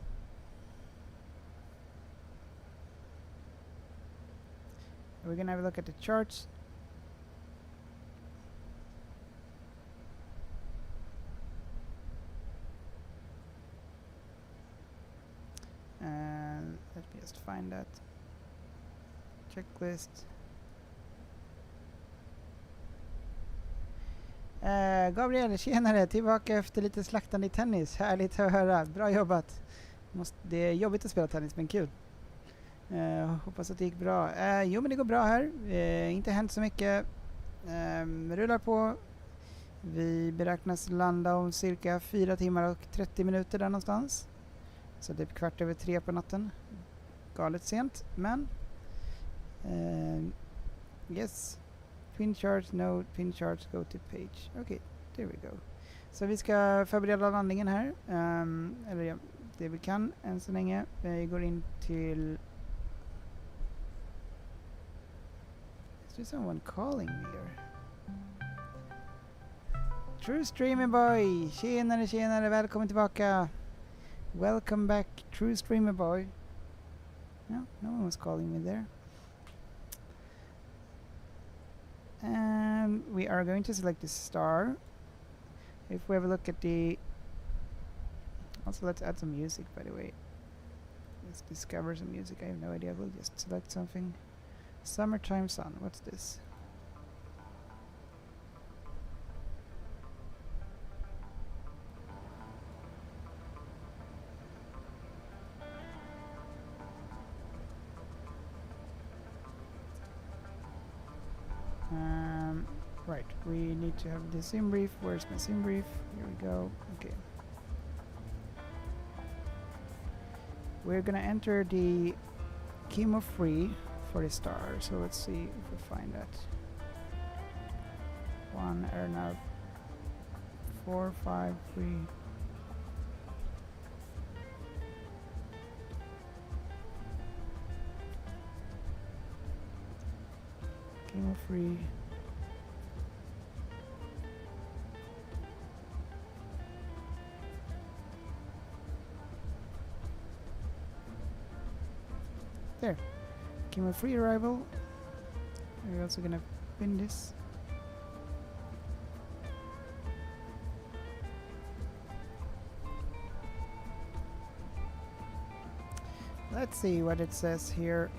We're gonna have a look at the charts. Let me just find that checklist. Gabriel, tjenare, tillbaka efter lite slaktande i tennis. Härligt att höra, bra jobbat. Det är jobbigt att spela tennis, men kul. Hoppas att det gick bra. Jo, men det går bra här. Inte hänt så mycket. Rullar på. Vi beräknas landa om cirka 4 timmar och 30 minuter där någonstans. Så det är 3:15 på natten. Galet sent, men yes. Pin charts, no pin charts, go to page. Okay, there we go. Så vi ska förbereda landningen här. Eller ja, det vi kan än så länge. Vi går in till... Is there someone calling me here? True Streamer Boy! Tjenare, tjenare, välkommen tillbaka! Welcome back, True Streamer Boy. No, no one was calling me there. And we are going to select the star. If we have a look at the... Also, let's add some music, by the way. Let's discover some music. I have no idea. We'll just select something. Summertime Sun. What's this? Right, we need to have the sim brief. Where's my sim brief? Here we go. Okay. We're gonna enter the chemo free for the star. So let's see if we find that. 1 airnav 453. Chemo free. There. Chemo free arrival. We're also gonna pin this. Let's see what it says here.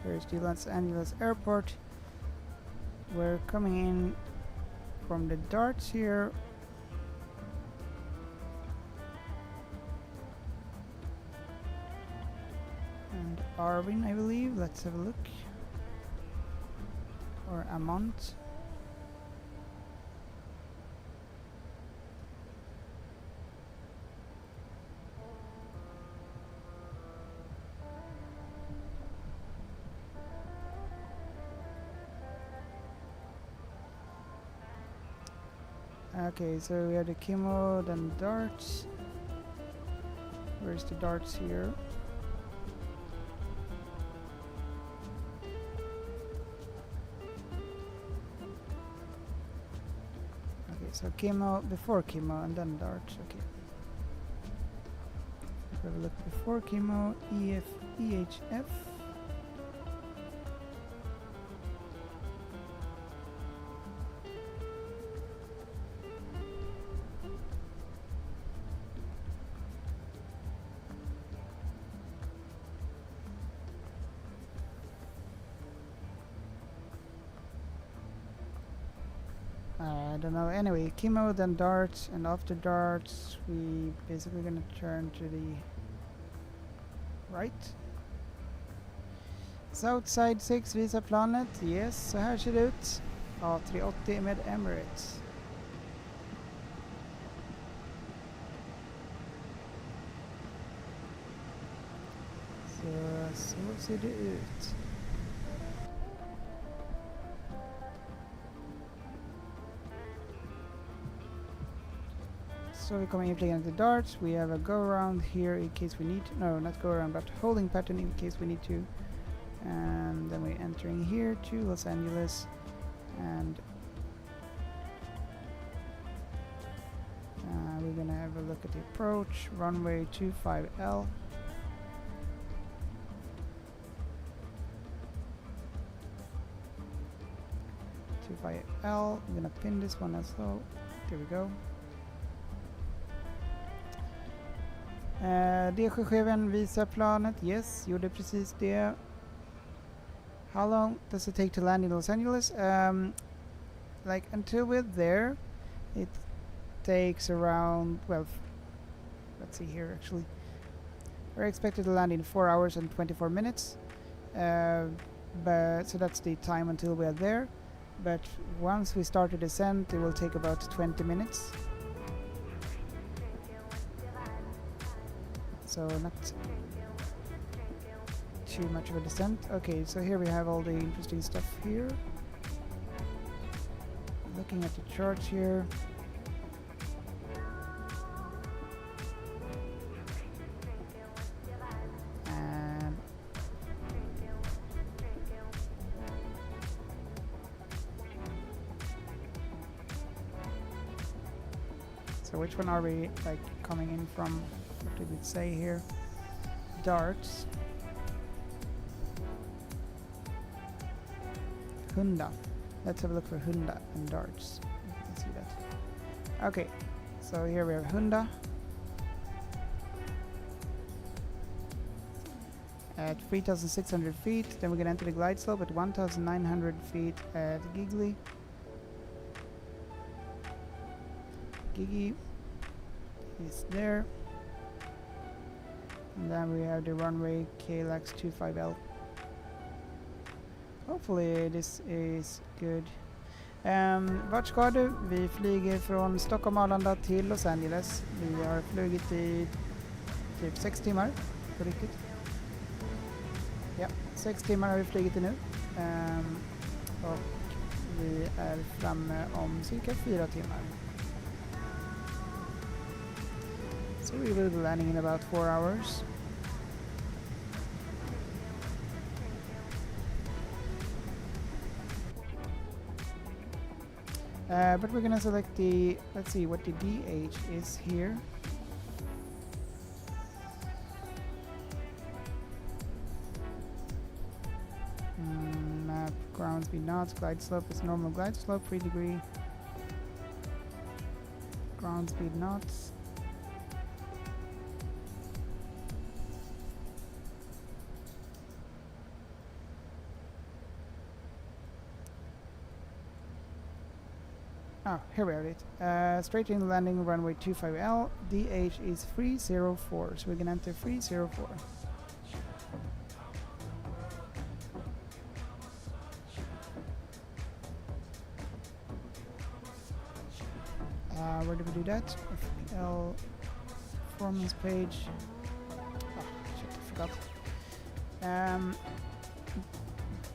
Here's the Los Angeles Airport. We're coming in from the darts here. And Arvin, I believe. Let's have a look. Or Amont. Okay, so we have the chemo, then darts. Where's the darts here? Okay, so chemo, before chemo, and then darts. Okay. Have a look before chemo, EHF. I don't know. Anyway, chemo, then darts, and after darts, we basically gonna turn to the right. Southside 6 visa planet. Yes, så här ser det ut. A380 med Emirates. Så ser det ut. So we're coming in playing the darts. We have a go around here in case we need to, no, not go around, but holding pattern in case we need to. And then we're entering here to Los Angeles. And we're gonna have a look at the approach. Runway 25L. I'm gonna pin this one as well. There we go. D7 visar planet. Yes, gjorde precis det. How long does it take to land in Los Angeles? Like until we're there, it takes around, well, let's see here actually. We're expected to land in 4 hours and 24 minutes. But so that's the time until we're there. But once we start the descent, it will take about 20 minutes. So not too much of a descent. Okay, so here we have all the interesting stuff here. Looking at the charts here. And so which one are we like coming in from? What did it say here? Darts. Hunda. Let's have a look for Hunda and darts. You can see that. Okay, so here we have Hunda. At 3,600 feet. Then we're going to enter the glide slope at 1,900 feet at Giggly. Gigi is there. And then we have the runway KLX 25L. Hopefully this is good. Vart ska du? Vi flyger från Stockholm Arlanda till Los Angeles. Vi har flugit i typ 6 timmar på riktigt. Ja, 6 timmar har vi flugit i nu. Och vi är framme om cirka 4 timmar. So we will be landing in about 4 hours. But we're gonna select the, let's see what the DH is here. Ground speed knots. Glide slope is normal glide slope, 3 degree. Ground speed knots. Oh, here we have it. Straight in landing runway 25L. DH is 304. So we can enter 304. Where do we do that? FPL performance page. Oh, shit, I forgot.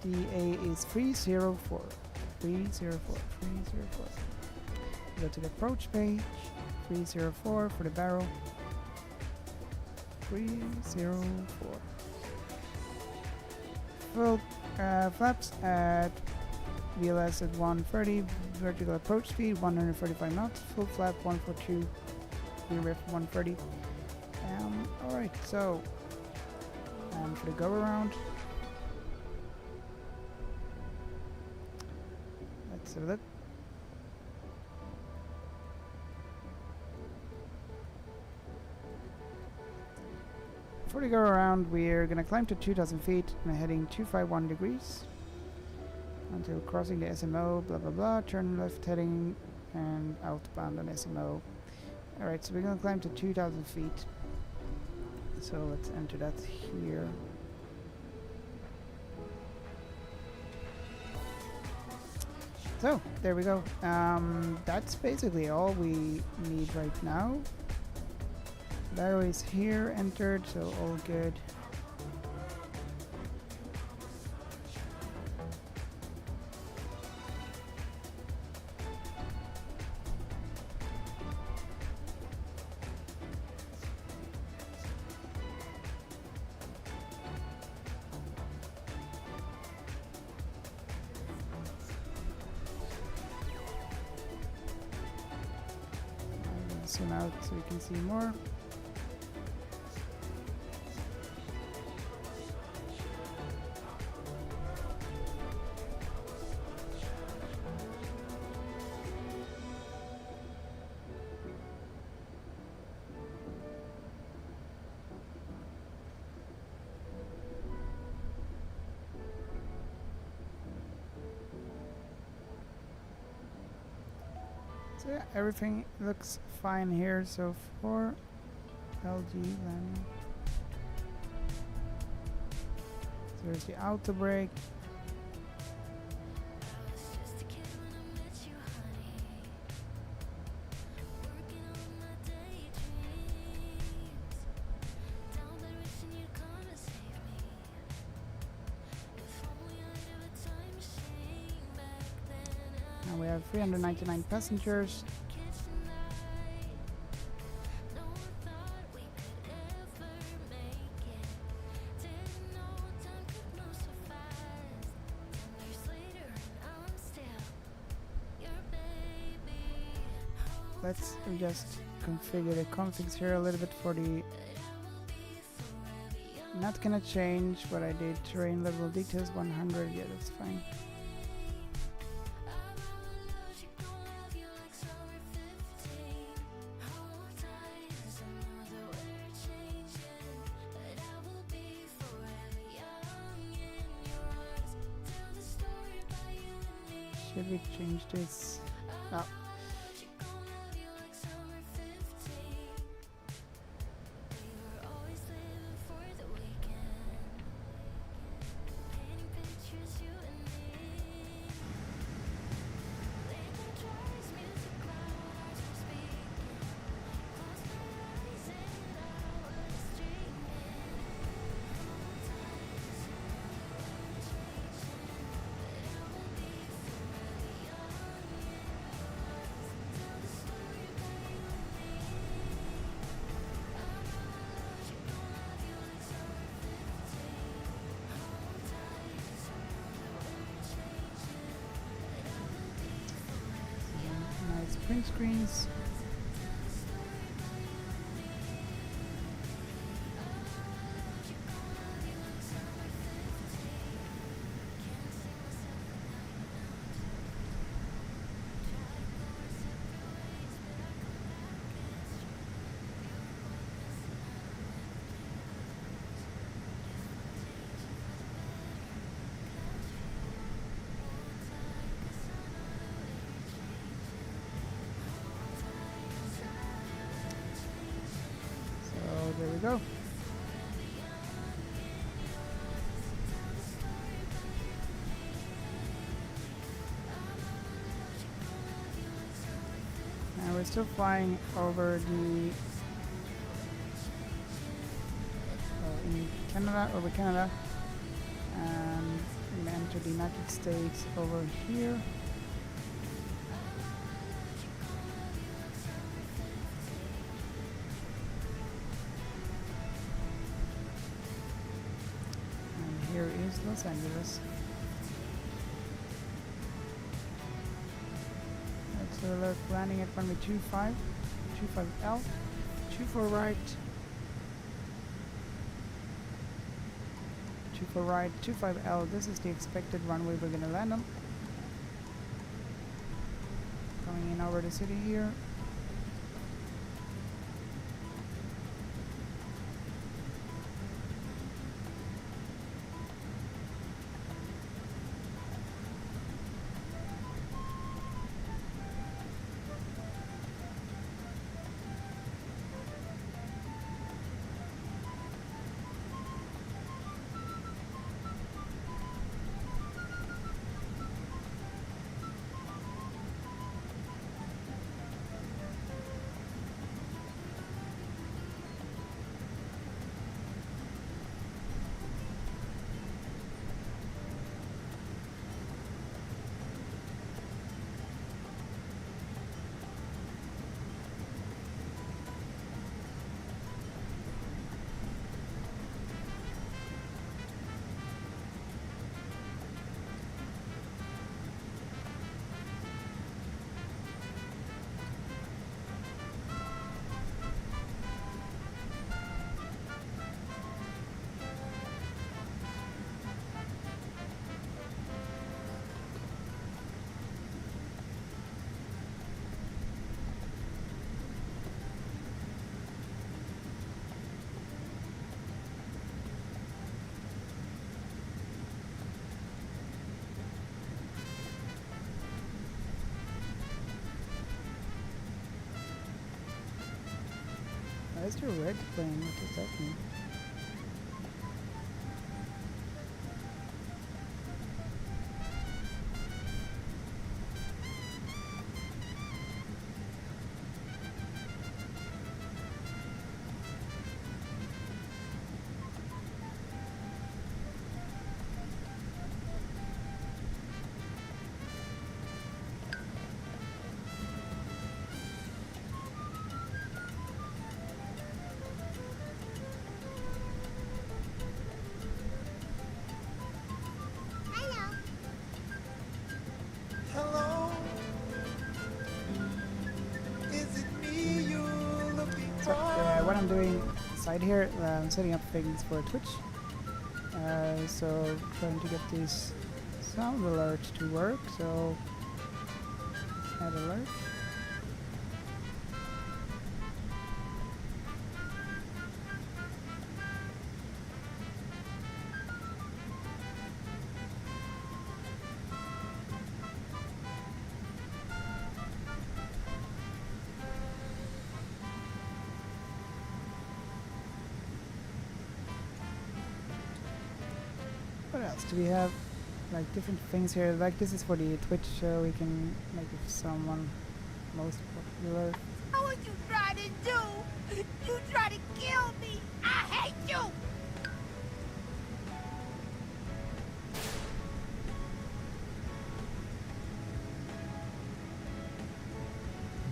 DA is 304. 304. 304. Go to the approach page. 304 for the barrel. 304. Full flaps at VLS at 130, vertical approach speed 135 knots, full flap 142, rear riff 130. Alright, so for the go around, let's have a look. For the go around, we're gonna climb to 2,000 feet and heading 251 degrees. Until crossing the SMO, blah blah blah, turn left heading and outbound on SMO. Alright, so we're gonna climb to 2,000 feet. So let's enter that here. So, there we go. That's basically all we need right now. Barrow is here, entered, so all good. Zoom out so we can see more. So yeah, everything looks fine here so far. LG landing. So there's the auto brake. And we have 399 passengers. Let's just configure the configs here a little bit for the... Not gonna change what I did. Terrain level details 100, yeah, that's fine. Should we change this? Oh. Nice print screens. go. And we're still flying over the in Canada, over Canada, and we're gonna enter the United States over here. And here is Los Angeles. Let's look, landing at runway 25L, 24 right. 24 right, 25L, this is the expected runway we're going to land on. Coming in over the city here. Why is there red playing? What does that mean? Hello, is it me you're looking So for? what I'm doing side here, I'm setting up things for Twitch. So trying to get these sound alerts to work. So add alert. What else do we have? Like different things here. Like this is for the Twitch show. We can like if someone most popular. What would you try to do? You try to kill me! I hate you!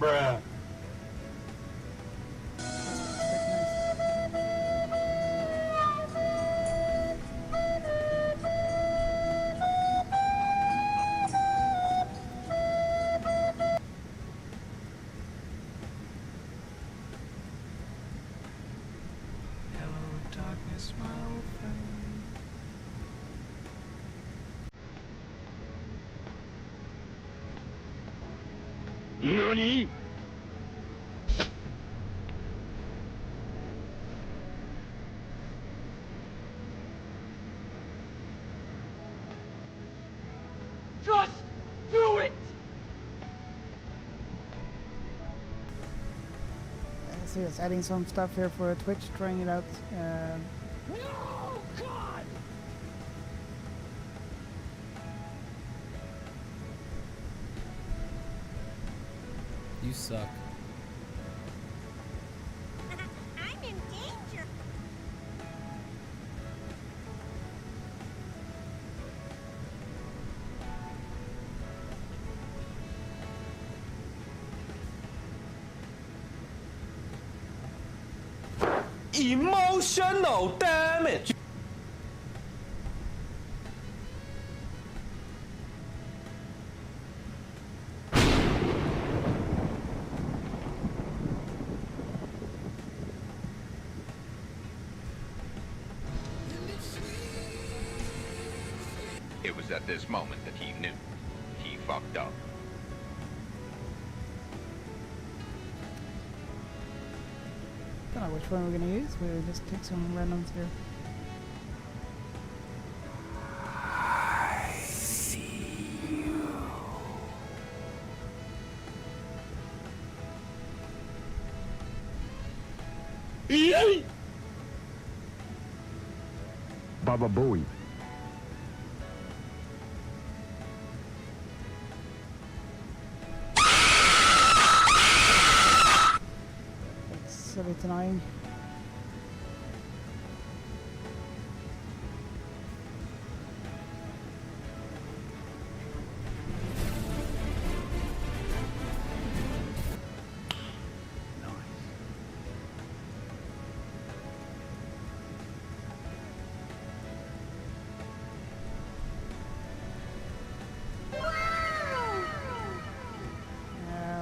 Bruh. Darkness, my old friend. NANI?! Just do it! So yes, adding some stuff here for Twitch, trying it out. No, God! You suck. I'm in danger. Emotional damage! It was at this moment that he knew. He fucked up. Don't know which one we're gonna use. We'll just take some randoms here. Baba Booey. It's a bit annoying.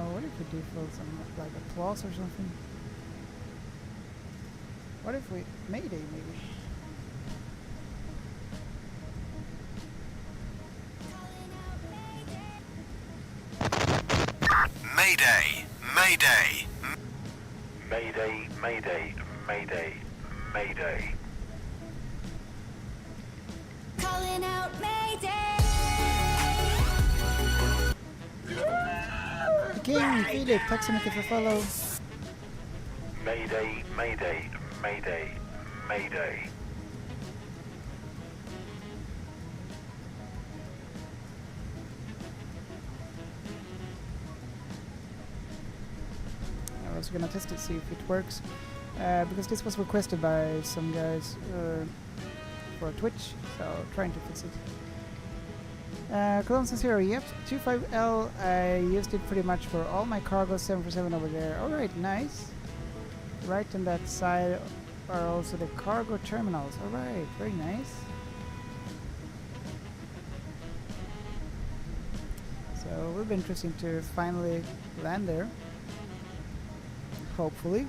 What if we do for some like applause or something? What if we Mayday maybe? Mayday! Mayday! Mayday, mayday, mayday, mayday. Calling out Mayday! King Philip, tack så mycket för follow. Mayday, mayday, mayday, mayday. I was gonna test it, see if it works, because this was requested by some guys for Twitch, so trying to fix it. Clone Zero, yep, 25L, I used it pretty much for all my cargo, 747 over there. Alright, nice. Right on that side are also the cargo terminals. Alright, very nice. So it will be interesting to finally land there. Hopefully.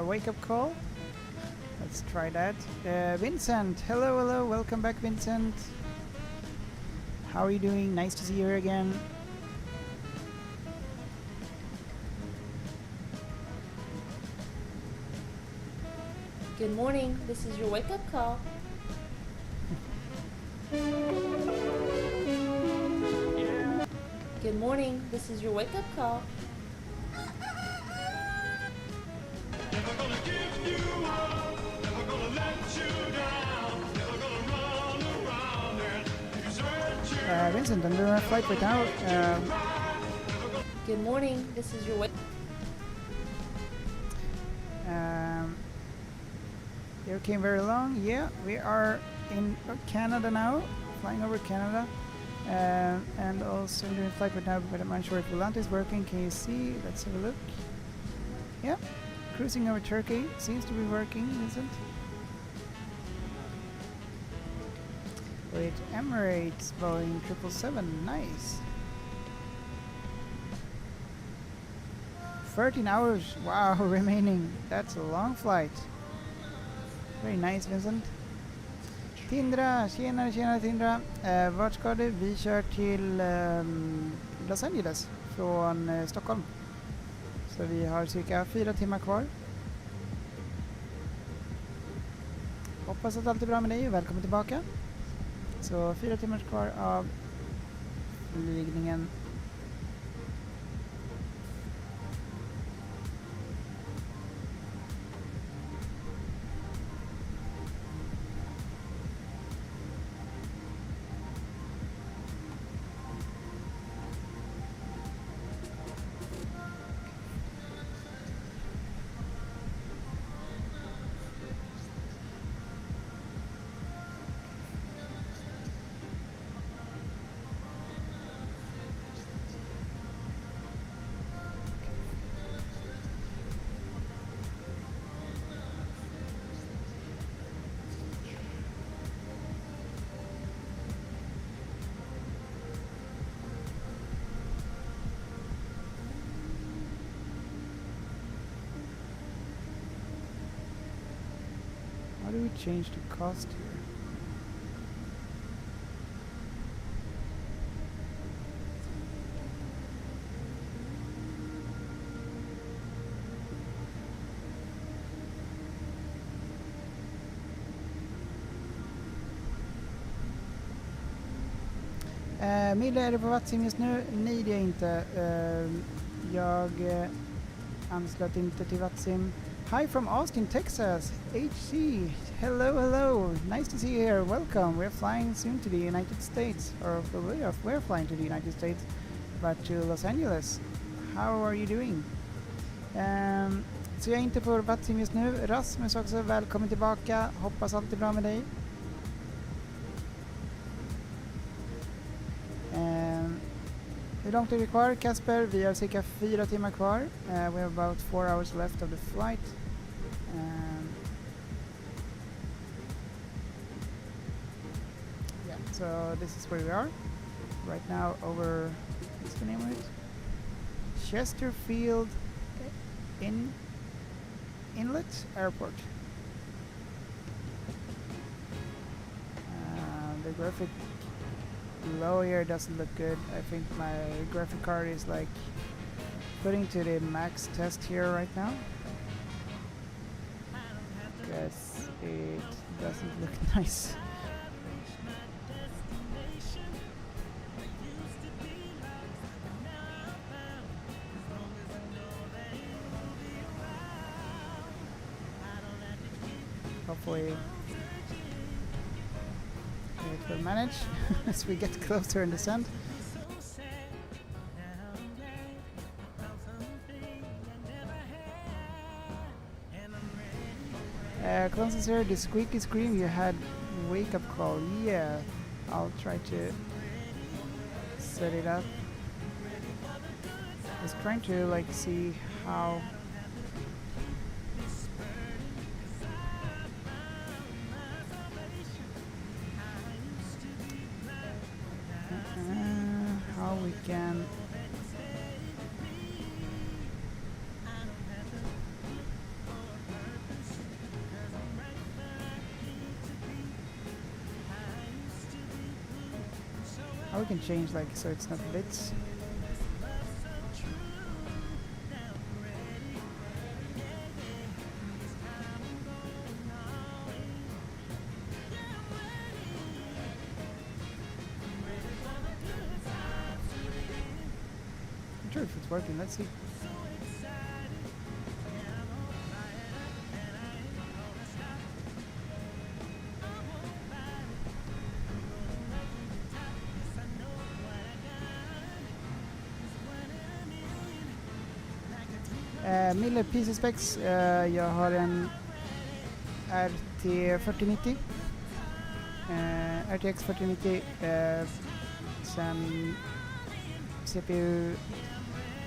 Wake up call. Let's try that. Vincent, hello, hello, welcome back, Vincent. How are you doing? Nice to see you here again. Good morning. This is your wake-up call. Good morning. This is your wake-up call. Vincent, I'm doing a flight right now. Good morning. This is your wake. You came very long. Yeah, we are in Canada now, flying over Canada, and also I'm doing a flight right now. But I'm unsure if Volante is working. Can you see? Let's have a look. Yeah, cruising over Turkey seems to be working, Vincent. Wait, Emirates Boeing 777, nice. 13 hours, wow, remaining. That's a long flight. Very nice, Vincent. Tindra, tjena Tindra. Vart ska du? Vi kör till Los Angeles från Stockholm. Så vi har cirka 4 timmar kvar. Hoppas att allt är bra med dig och välkommen tillbaka. Så 4 timmar kvar av flygningen. How do we change the cost here? Mille, är du på Vatsim just nu? Nej, det är jag inte. Jag anslöt inte till Vatsim. Hi from Austin, Texas. HC, hello. Nice to see you here. Welcome. We're flying soon to the United States, or we're flying to the United States, but to Los Angeles. How are you doing? Så jag är inte på Vatsim just nu. Rasmus också, välkommen tillbaka. Hoppas allt är bra med dig. Hur långt är vi kvar, Kasper? Vi har cirka 4 timmar kvar. We have about 4 hours left of the flight. Yeah, so this is where we are right now over, what's the name of it? Chesterfield Inlet Airport. The graphic below here doesn't look good. I think my graphic card is like putting to the max test here right now. Guess it doesn't look nice. Hopefully it will manage as we get closer and descend. Constance here, the squeaky scream, you had wake up call. Yeah, I'll try to set it up. I was trying to like see how we can change like so it's not bits. I'm sure if it's working, let's see. Miller PC Specs, jag har en RT4090 RTX 4090 sen CPU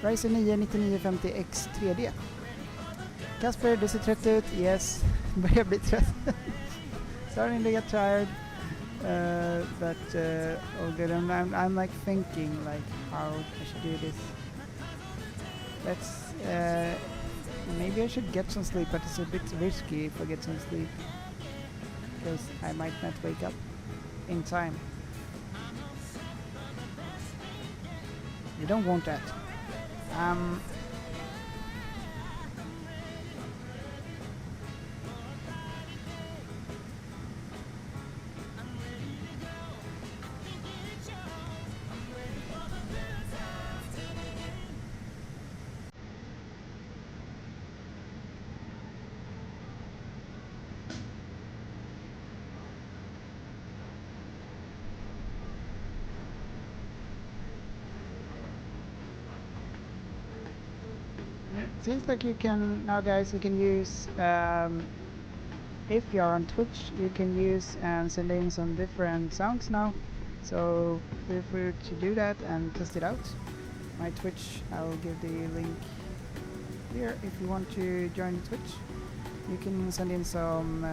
Ryzen 9 9950X 3D. Kasper, du ser trött ut. Yes, börjar bli trött. Starting to get tired, but all good. I'm like thinking like how I should do this. Let's maybe I should get some sleep, but it's a bit risky if I get some sleep. because I might not wake up in time. You don't want that. Seems like you can now, guys. You can use if you are on Twitch, you can use and send in some different sounds now. So feel free to do that and test it out. My Twitch, I'll give the link here if you want to join Twitch. You can send in some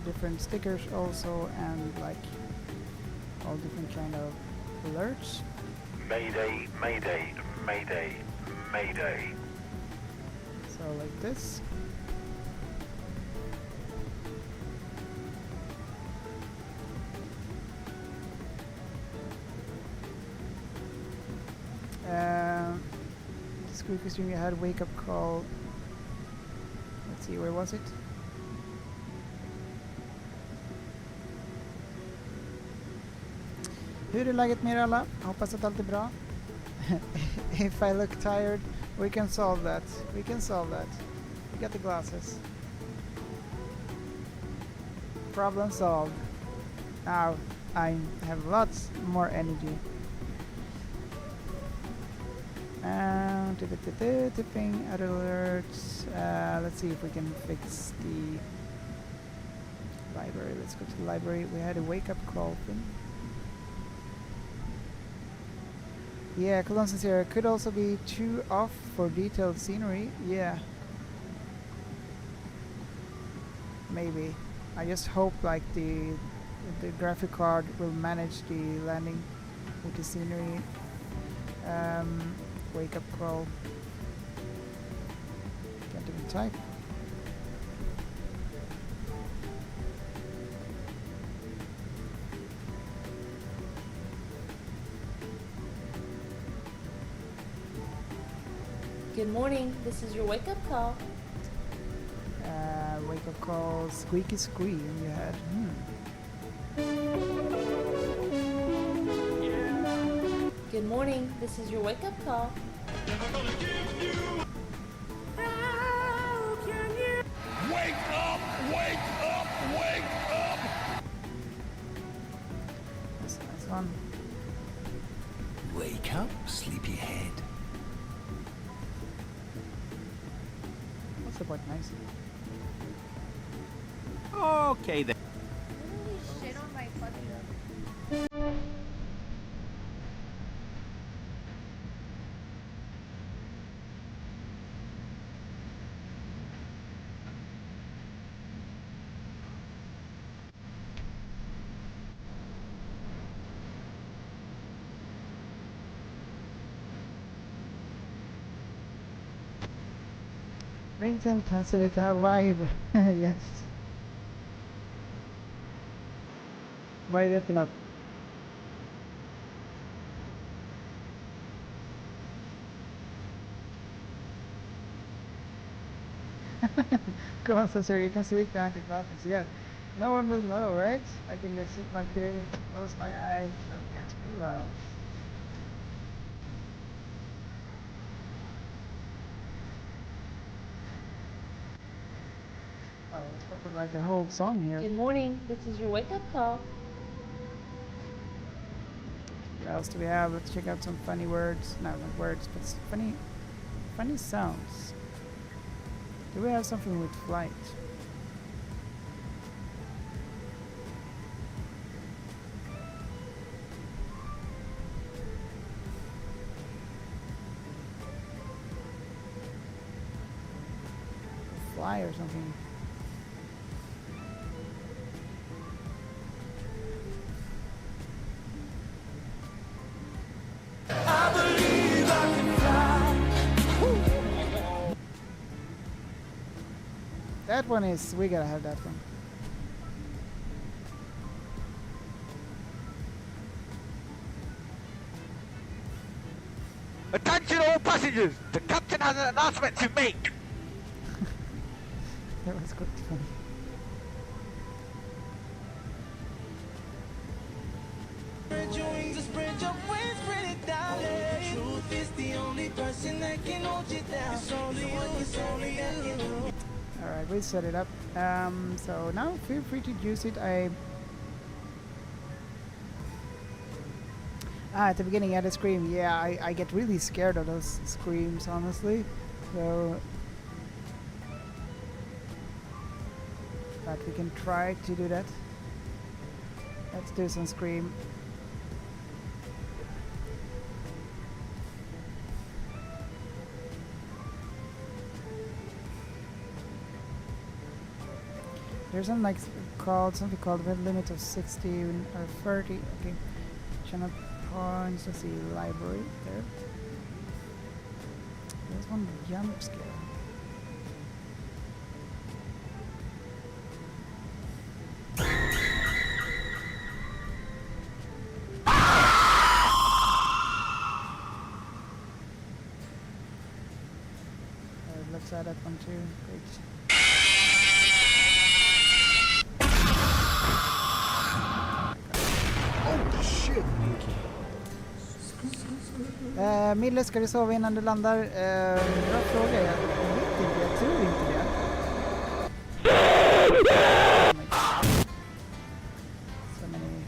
different stickers also, and like all different kind of alerts. Mayday, mayday, mayday, mayday. So like this. Squeaky stream, you had wake up call. Let's see, where was it? Hur är läget med er alla? Hoppas att allt är bra. If I look tired, we can solve that. We can solve that. We got the glasses. Problem solved. Now I have lots more energy. Tipping alerts. Let's see if we can fix the library. Let's go to the library. We had a wake up call thing. Yeah, Colossus here could also be too off for detailed scenery. Yeah. Maybe. I just hope like the graphic card will manage the landing with the scenery. Wake up call. Can't even type. Good morning. This is your wake-up call. Wake-up call. Squeaky squeak in your head. Good morning. This is your wake-up call. Wake up! Wake up! Wake up! That's a nice one. Wake up, sleepyhead. Also quite nice. Okay then. Holy shit on my fucking. Brings intensity to vibe. Yes. Why is that not? Come on, sister, you can sleep down to glasses. Yeah. No one will know, right? I can just sit back there, close my eyes, and get loud. Oh, let's put like the whole song here. Good morning. This is your wake-up call. What else do we have? Let's check out some funny words. No, not words, but funny sounds. Do we have something with flight? Fly or something. That one is, we gotta have that one. Attention all passengers! The captain has an announcement to make! That was quite funny. Alright, we set it up. So now feel free to use it. At the beginning I had a scream. Yeah, I get really scared of those screams, honestly. So, but we can try to do that. Let's do some scream. There's something called red limit of 60 or 30. Okay, channel points. Let's see, library there. There's one jump scare. Let's add that one too. Great. Mille, ska du sova innan du landar? Bra fråga. Jag vet inte, jag tror inte det. Oh my God. So many.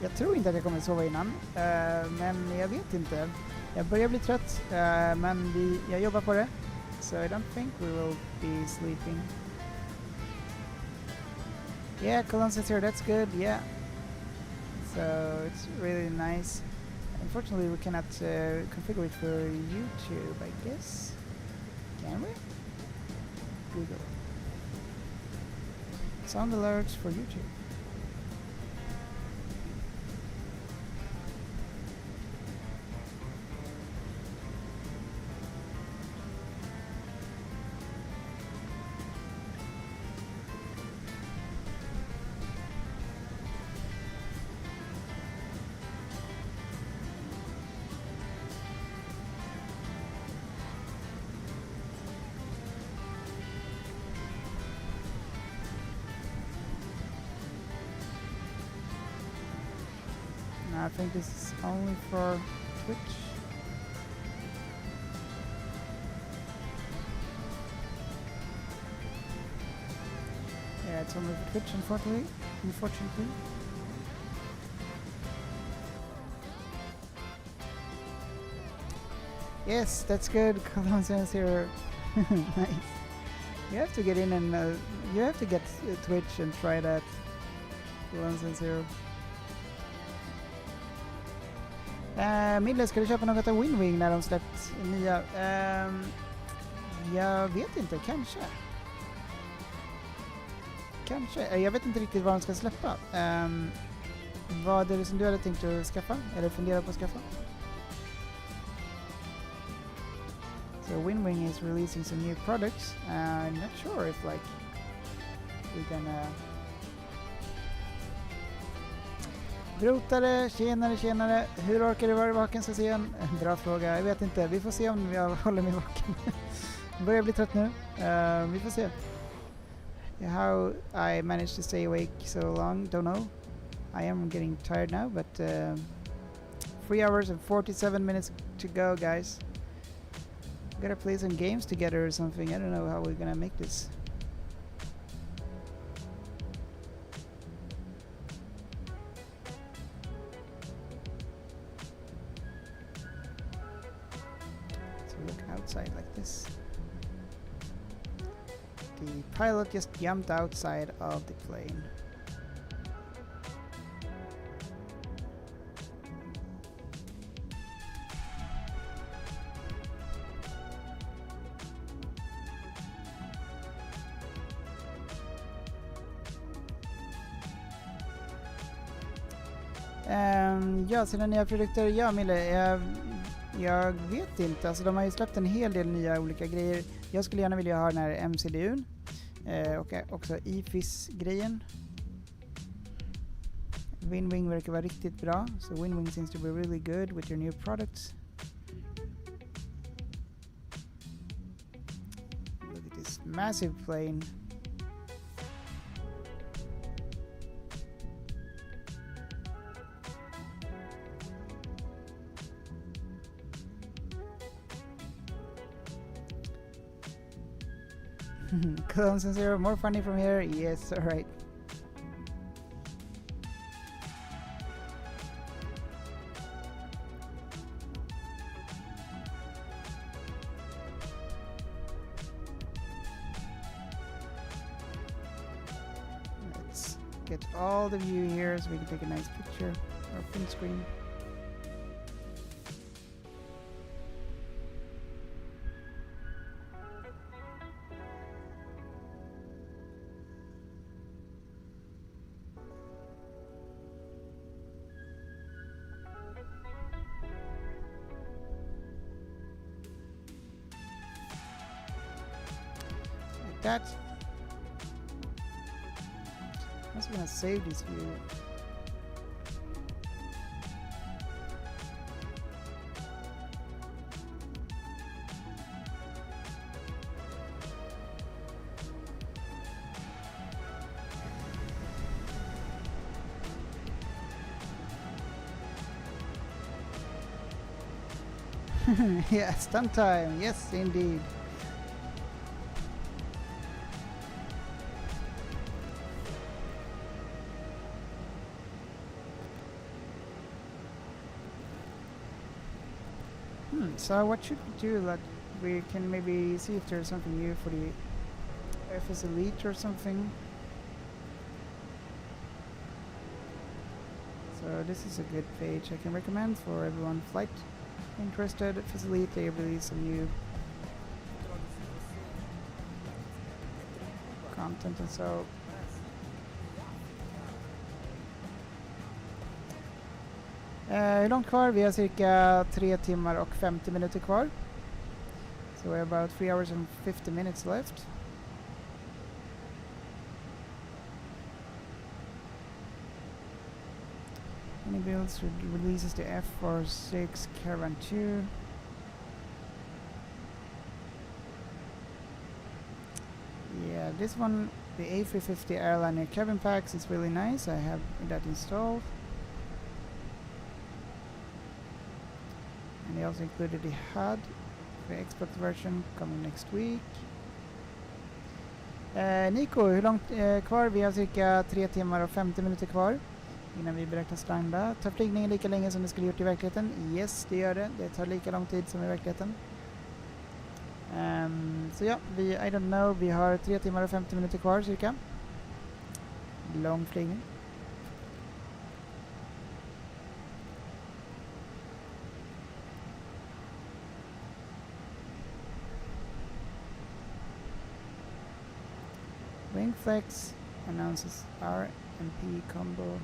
Jag tror inte att jag kommer sova innan, men jag vet inte. Jag börjar bli trött, men jag jobbar på det. So I don't think we will be sleeping. Yeah, Cologne is here, that's good, yeah. So it's really nice. Unfortunately we cannot configure it for YouTube, I guess. Can we? Google. Sound alerts for YouTube. I think this is only for Twitch. Yeah, it's only for Twitch, unfortunately. Yes, that's good. Colon says here. Nice. You have to get in and you have to get Twitch and try that. Colon says here. Mille, ska du köpa något av Winwing när de släppt nya? Jag vet inte, kanske. Jag vet inte riktigt vad de ska släppa. Vad är det som du hade tänkt att skaffa? Eller fundera på att skaffa? So Winwing is releasing some new products. I'm not sure if like we're gonna... Brotare, tjenare. Hur orkar du vara vaken så sen? Bra fråga, jag vet inte. Vi får se om jag håller mig vaken. Jag börjar bli trött nu. Vi får se. How I managed to stay awake so long, don't know. I am getting tired now, but 3 hours and 47 minutes to go, guys. We gotta play some games together or something. I don't know how we're gonna make this. Outside like this. The pilot just jumped outside of the plane. Ja, sina nya produkter. Ja, Mille, Jag vet inte, alltså de har ju släppt en hel del nya olika grejer. Jag skulle gärna vilja ha den här MCDUn och också IFIS-grejen. WinWing verkar vara riktigt bra, so WinWing seems to be really good with your new products. Look at this massive plane. Clone Sincere, more funny from here? Yes, alright. Let's get all the view here so we can take a nice picture or print screen. That must be gonna save this view. Yeah, stunt time. Yes, indeed. So what should we do? Like, we can maybe see if there's something new for the FS Elite or something. So this is a good page I can recommend for everyone flight interested. FS Elite, they release some new content and so. Hur långt kvar? Vi har cirka 3 timmar och 50 minuter kvar. So we're about 3 hours and 50 minutes left. Any builds releases the F46 Caravan 2. Yeah, this one, the A350 Airliner cabin packs is really nice. I have that installed. And they also included the HUD, the export version coming next week. Nico, hur långt kvar? Vi har cirka 3 timmar och 50 minuter kvar innan vi beräknas landa. Tar flygningen lika länge som det skulle gjort i verkligheten? Yes, det gör det. Det tar lika lång tid som i verkligheten. Så ja, I don't know. Vi har 3 timmar och 50 minuter kvar cirka. Lång flygning. Wingflex announces RMP combo. Right.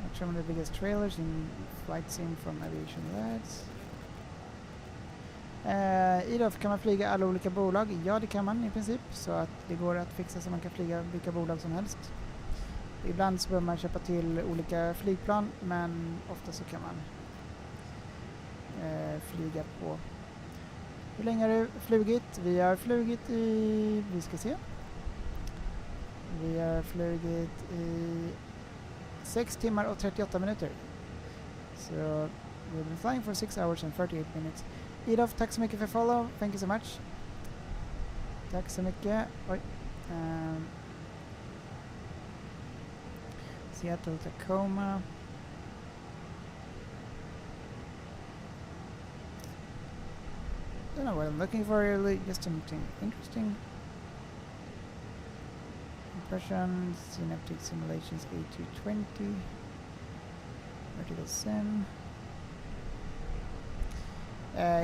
Watch one of the biggest trailers in flight sim from Aviation Labs. Idag kan man flyga alla olika bolag. Ja, det kan man i princip. Så att det går att fixa så man kan flyga vilka bolag som helst. Ibland så behöver man köpa till olika flygplan, men ofta så kan man flyga på. Hur länge har du flugit? Vi har flugit i... Vi ska se. Vi har flugit i 6 timmar och 38 minuter. So, we've been flying for 6 hours and 38 minutes. Idof, tack så mycket för follow. Thank you so much. Tack så mycket. Oj. Seattle, Tacoma. I don't know what I'm looking for, really. Just something interesting. Impressions, synaptic simulations A220, vertical sim.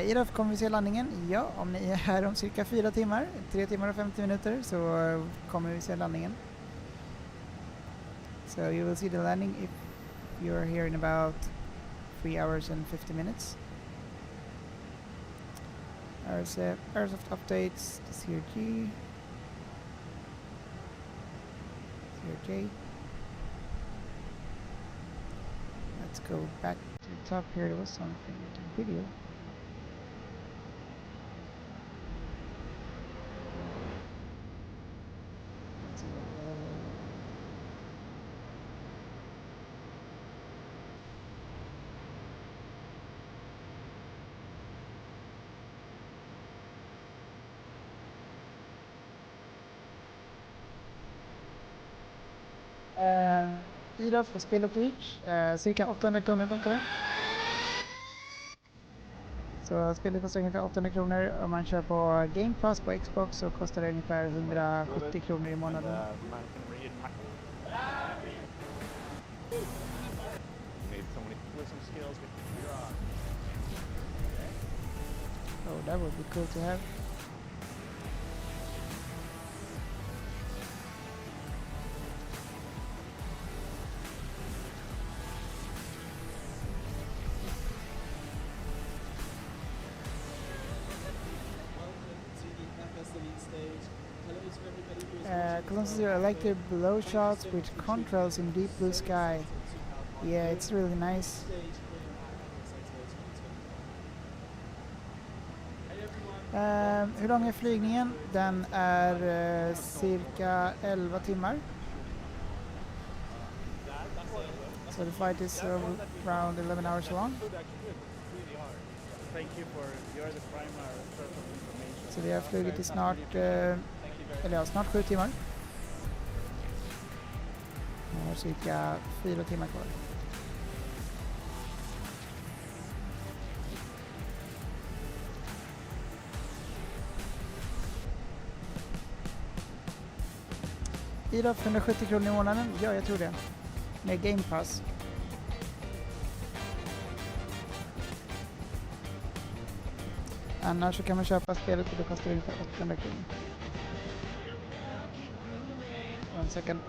Idag kommer vi se landningen. Ja, om ni är här om cirka 4 timmar, 3 timmar och 50 minuter, så kommer vi se landningen. So you will see the landing if you're here in about 3 hours and 50 minutes. Airsoft updates, the CRG, CRJ. Let's go back to the top here. There was something in the video. Takeoff och spel och reach, cirka 800 kronor kostar det. Så spelet kostar ungefär 800 kronor. Om man kör på Game Pass på Xbox så kostar det ungefär 170 kronor i månaden. Oh, that would be cool to have. Closest I like the below shots with contrails in deep blue sky. Yeah, it's really nice. Hur lång är flygningen? Den är cirka 11 timmar. So the flight is around 11 hours long. Så vi har flugit i snart, snart 7 timmar. Vi har cirka 4 timmar kvar. Ida 170 kronor i månaden? Ja, jag tror det. Med Game Pass. Annars så kan man köpa spelet och det kostar ungefär 800 kronor. One second.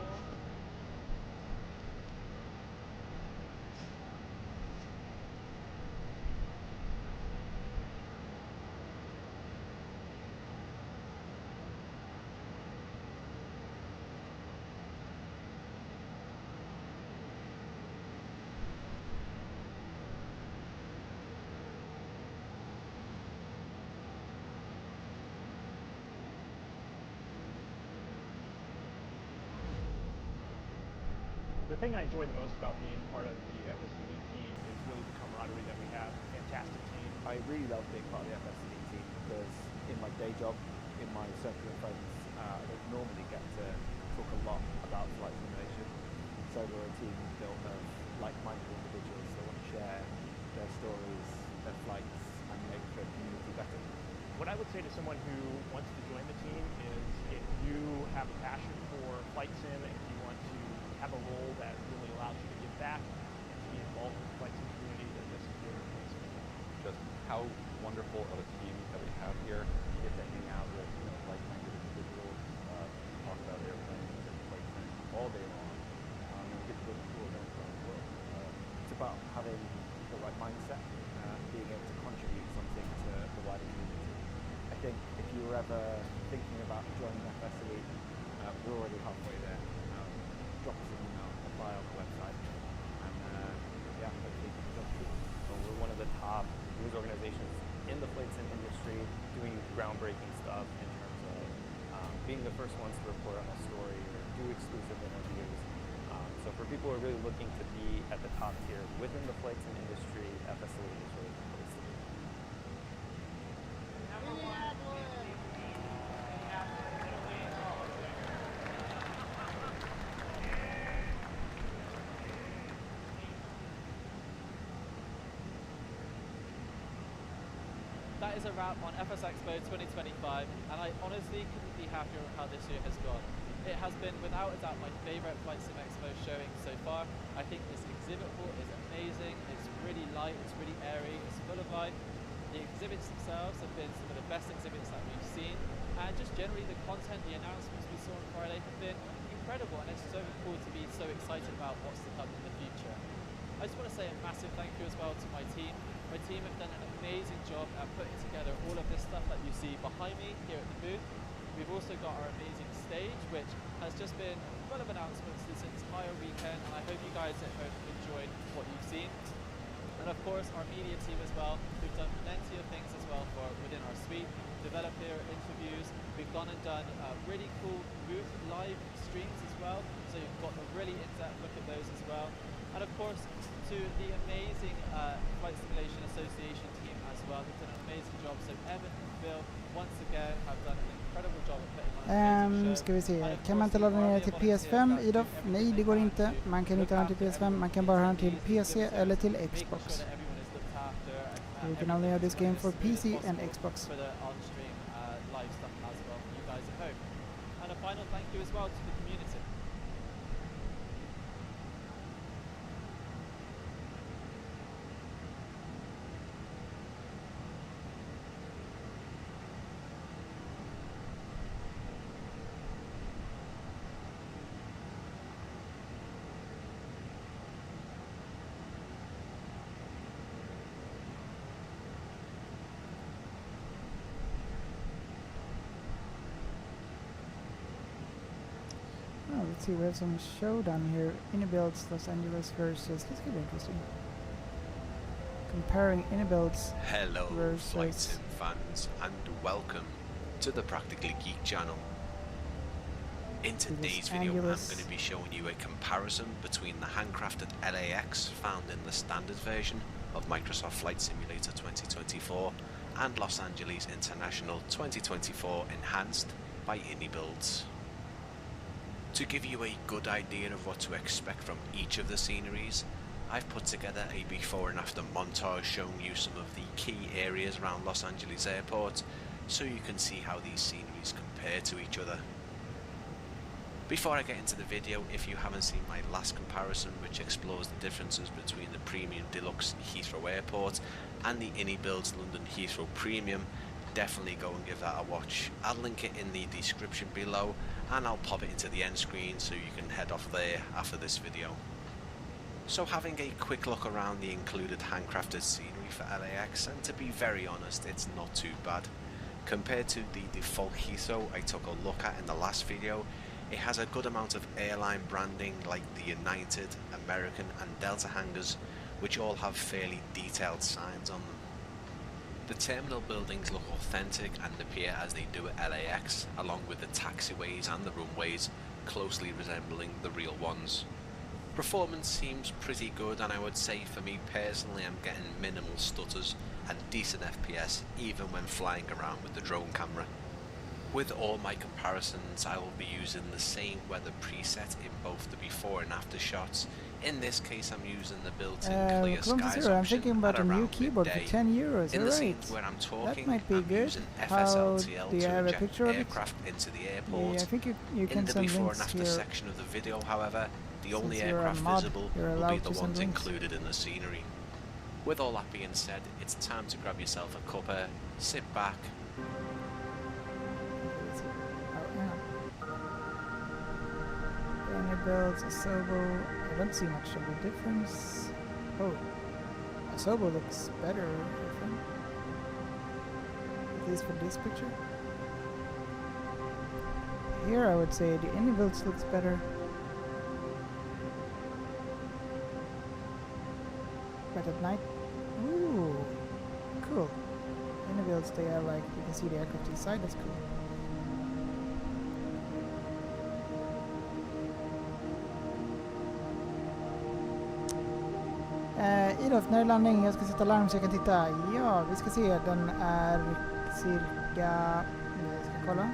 The thing I enjoy the most about being part of the FSCD team is really the camaraderie that we have. Fantastic team. I really love being part of the FSCD team because in my day job, in my circle of friends, I don't normally get to talk a lot about flight simulation. So we're a team built of like-minded individuals that want to share their stories, their flights, and make the community better. What I would say to someone who wants to join the team is if you have a passion for flight sim, if you want to have a role that really allows you to give back and to be involved in the flight sim community, then this is your place. Just how wonderful of a team that we have here. You get to hang out with like-minded individuals, talk about airplanes and flight sim all day long, and get to go to cool events around the world. It's about having the right mindset and being able to contribute something to the wider community. I think if you were ever thinking about joining FSCD, we're already halfway there. Drop us an email, apply on the website, and hopefully jump through. Well, we're one of the top news organizations in the flight sim industry, doing groundbreaking stuff in terms of being the first ones to report on a story or do exclusive interviews. So for people who are really looking to be at the top tier within the flight sim industry, FSCD is really the place to be. That is a wrap on FS Expo 2025, and I honestly couldn't be happier with how this year has gone. It has been without a doubt my favourite Flight Sim Expo showing so far. I think this exhibit hall is amazing, it's really light, it's really airy, it's full of life. The exhibits themselves have been some of the best exhibits that we've seen, and just generally the content, the announcements we saw on Friday have been incredible, and it's so cool to be so excited excited about what's to come in the future. I just want to say a massive thank you as well to my team. My team have done an amazing job at putting together all of this stuff that you see behind me here at the booth. We've also got our amazing stage, which has just been full of announcements this entire weekend, and I hope you guys at home enjoyed what you've seen. And of course, our media team as well, who've done plenty of things as well for within our suite, developer interviews. We've gone and done really cool booth live streams as well, so you've got a really in-depth look at those as well. And of course, to the amazing Flight Simulation Association team as well, who've done an amazing job. So Evan and Phil, once again, have done an incredible job at putting on an amazing show. Ska vi se, kan man inte ladda ner till PS5 Idof? Nej, det går inte. Man kan inte ha den till PS5, man kan bara ha den till PC eller till Xbox. You can only have this game for PC and Xbox. For the on-stream live stuff as well for you guys at home. And a final thank you as well to the community. Oh, let's see, we have some showdown here. Inibuilds Los Angeles versus... This could be interesting. Comparing Inibuilds Hello, versus... Flight Sim fans, and welcome to the Practically Geek channel. In today's video, I'm going to be showing you a comparison between the handcrafted LAX found in the standard version of Microsoft Flight Simulator 2024 and Los Angeles International 2024 enhanced by Inibuilds. To give you a good idea of what to expect from each of the sceneries, I've put together a before and after montage showing you some of the key areas around Los Angeles Airport, so you can see how these sceneries compare to each other. Before I get into the video, if you haven't seen my last comparison, which explores the differences between the Premium Deluxe Heathrow Airport and the Inibuilds London Heathrow Premium, definitely go and give that a watch. I'll link it in the description below, and I'll pop it into the end screen so you can head off there after this video. So having a quick look around the included handcrafted scenery for LAX, and to be very honest, it's not too bad. Compared to the default Heathrow I took a look at in the last video, it has a good amount of airline branding like the United, American and Delta hangars, which all have fairly detailed signs on them. The terminal buildings look authentic and appear as they do at LAX, along with the taxiways and the runways closely resembling the real ones. Performance seems pretty good, and I would say for me personally I'm getting minimal stutters and decent FPS even when flying around with the drone camera. With all my comparisons, I will be using the same weather preset in both the before and after shots. In this case, I'm using the built-in clear skies I'm thinking about a new keyboard for €10. In the scenes where I'm talking, that might be good. using FSLTL do you to have a inject picture of it? aircraft into the airport. Yeah, I think you can in the send before links and after here. section of the video, however, the only Since you're a aircraft mod, visible you're will be allowed the to send ones links. included in the scenery. With all that being said, it's time to grab yourself a cuppa, sit back, Inibuilds, Asobo. I don't see much of a difference. Oh, Asobo looks better, I think. At least for this picture. Here I would say the Inibuilds looks better. But at night, ooh, cool. Inibuilds, they are like, you can see the aircraft inside, that's cool. Idof, när är landning? Jag ska sätta larm så jag kan titta. Ja, vi ska se. Den är cirka... Jag ska kolla.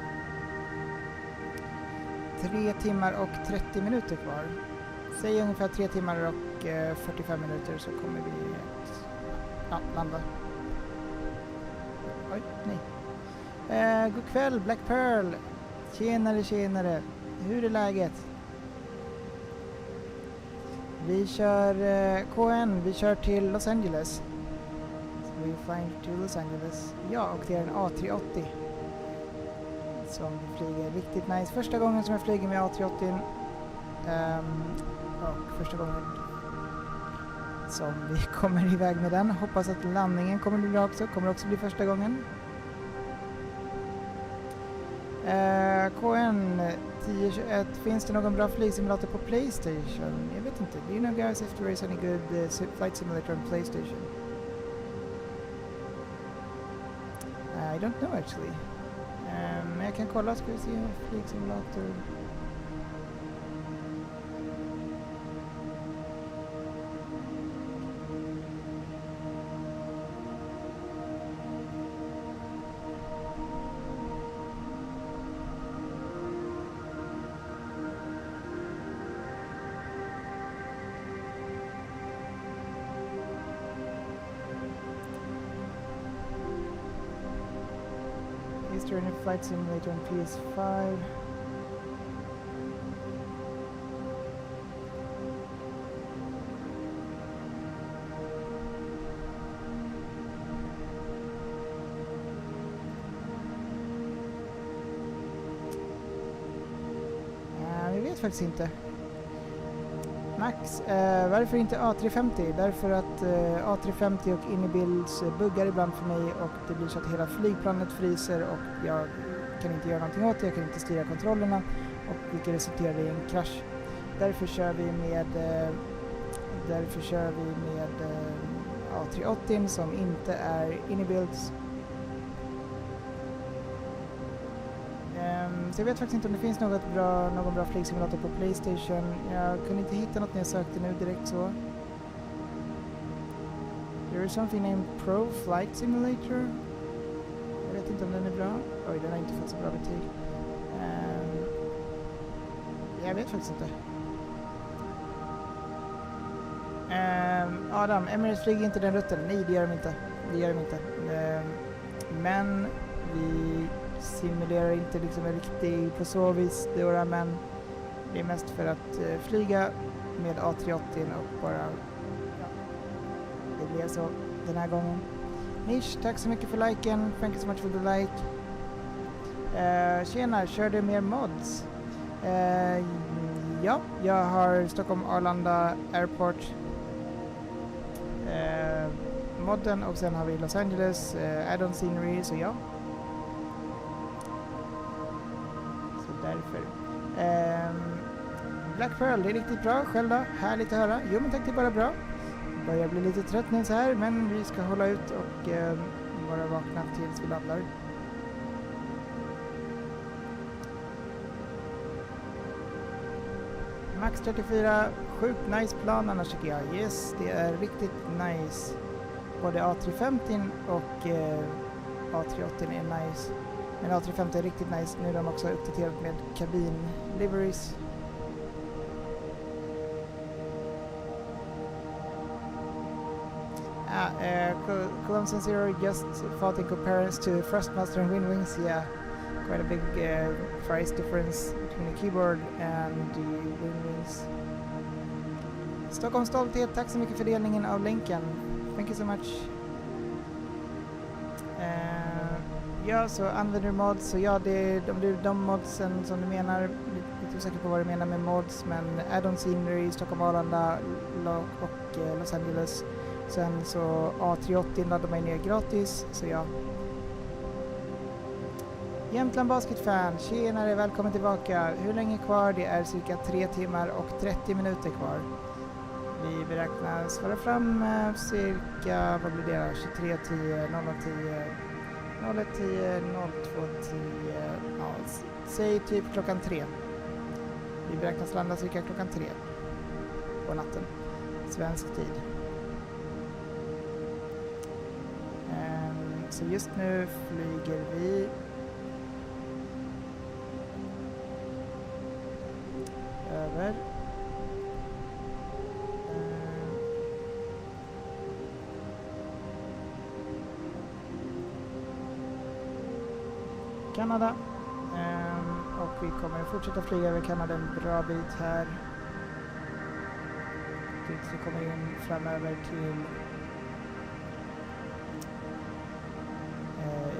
3 timmar och 30 minuter kvar. Säg ungefär 3 timmar och 45 minuter så kommer vi att landa. Oj, nej. God kväll, Black Pearl. Tjenare. Hur är läget? Vi kör KN, vi kör till Los Angeles. Så vi flying to Los Angeles. Ja, och det är en A380 som vi flyger riktigt nice. Första gången som jag flyger med A380. Och första gången som vi kommer iväg med den. Hoppas att landningen kommer bli bra också. Kommer också bli första gången. KN 1021. Finns det någon bra flygsimulator på PlayStation? Jag vet inte. Do you know guys if there is any good flight simulator on PlayStation? I don't know actually. Men jag kan kolla, ska vi se flygsimulator. Is there any flight simulator on PS5? Vi vet faktiskt inte. Max, varför inte A350? Därför att A350 och Innibilds buggar ibland för mig och det blir så att hela flygplanet fryser och jag kan inte göra någonting åt det, jag kan inte styra kontrollerna och vilket resulterar i en krasch. Därför kör vi med A380 som inte är Innibilds. Så jag vet faktiskt inte om det finns någon bra flygsimulator på PlayStation. Jag kunde inte hitta något när jag sökte nu direkt så. There is something named Pro Flight Simulator. Jag vet inte om den är bra. Oj, den har inte fått så bra betyg. Jag vet faktiskt inte. Adam, Emirates flyger inte den rutten. Nej, det gör de inte. Men vi simulerar inte liksom en riktig på så vis då, men det är mest för att flyga med A380 och bara det blev så den här gången. Nish, tack så mycket för liken. Thank you so much for the like. Tjena, kör du mer mods? Ja, jag har Stockholm Arlanda Airport modden och sen har vi Los Angeles add-on scenery, så ja. Därför. Black Pearl, det är riktigt bra. Själv då? Härligt att höra. Jo, men tack, det är bara bra. Börjar bli lite trött nu så här, men vi ska hålla ut och bara vakna tills vi landar. Max 34, sjukt nice plan annars tycker jag. Yes, det är riktigt nice. Både A350 och A380 är nice. Men A350 är riktigt nice. Nu är de också uppdaterat med kabin liveries. Columbus Zero just fought in comparison to Thrustmaster and Windwings. Yeah, quite a big price difference between the keyboard and the Windwings. Stockholm Stolthet, tack så mycket för delningen av länken. Thank you so much. Ja, så använder du mods, så ja, det är de modsen som du menar. Lite osäker på vad du menar med mods, men add-on scenery, Stockholm Arlanda och Los Angeles. Sen så A380 laddar man ner gratis, så ja. Jämtland Basketfan, tjenare, välkommen tillbaka. Hur länge kvar? Det är cirka 3 timmar och 30 minuter kvar. Vi beräknas vara fram cirka, vad blir det? 23:10, 00:10, 01:10, 02:10, ja, säg typ klockan 3. Vi beräknas landa cirka klockan 3 på natten, svensk tid. Så just nu flyger vi över Kanada och vi kommer fortsätta flyga över Kanada en bra bit här tills vi kommer in framöver till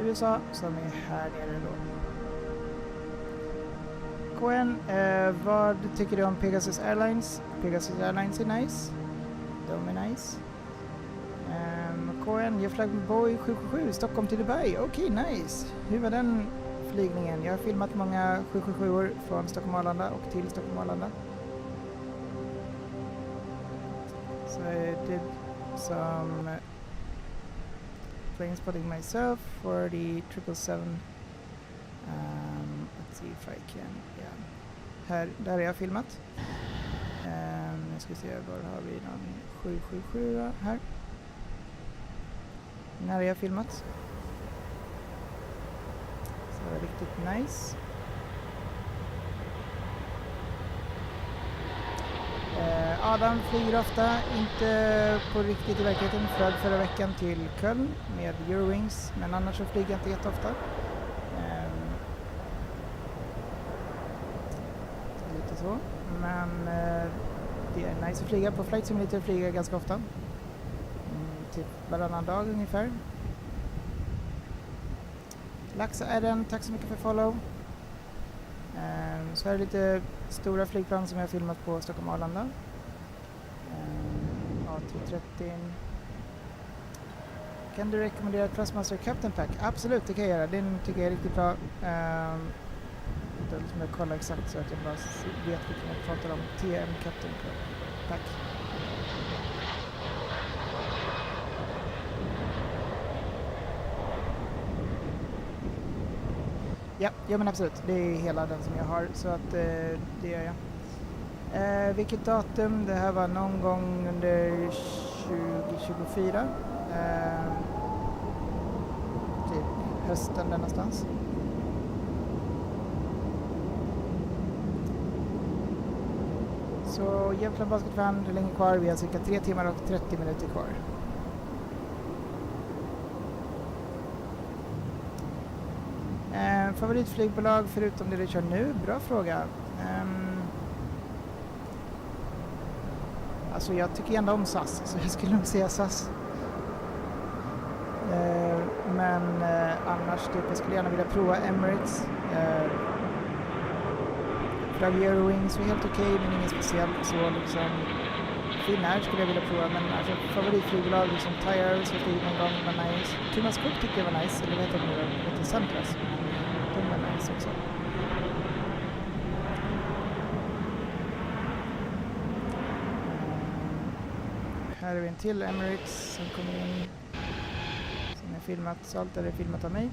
USA som är här nere då. KN, vad tycker du om Pegasus Airlines? Pegasus Airlines är nice. De är nice. KN, jag flög med Boeing 777 Stockholm till Dubai. Okej, nice. Hur var den flygningen? Jag har filmat många 777-or från Stockholm Arlanda och till Stockholm Arlanda. So I did some plane spotting myself for the 777. Let's see if I can, yeah. Där har jag filmat. Nu ska vi se, var har vi någon 777 här. När har jag filmat. Så det var riktigt nice. Adam flyger ofta, inte på riktigt i verkligheten. Flög förra veckan till Köln med Eurowings, men annars så flyger jag inte jätteofta. Lite så. Men det är nice att flyga. På flightsimulator flyger jag ganska ofta. Typ varannan dag ungefär. Laxa är den, tack så mycket för follow. Så här är lite stora flygplan som jag har filmat på Stockholm Arlanda. A330. Kan du rekommendera ett Trustmaster Captain Pack? Absolut, det kan jag göra. Den tycker jag är riktigt bra. Som jag kollar exakt så att jag bara vet vilken jag pratar om. TM Captain Pack. Ja, men absolut. Det är hela den som jag har, så att det gör jag. Vilket datum? Det här var någon gång under 2024. Typ hösten där någonstans. Så Jämtland Basketband, hur länge kvar? Vi har cirka 3 timmar och 30 minuter kvar. Favoritflygbolag förutom det du kör nu? Bra fråga. Alltså jag tycker ändå om SAS, så jag skulle nog säga SAS. Men annars typ, jag skulle gärna vilja prova Emirates. Flög Eurowings var helt okej, men inget speciellt. Så liksom Finnair skulle jag vilja prova, men alltså favoritflygbolag liksom Thai Airways har flygit en gång, var nice. Thomas Cook tycker jag var nice, eller vet jag nu, lite Suntrust. De var nice också. Här är vi en till Emirates som kommer in, som är filmat, så allt är filmat av mig.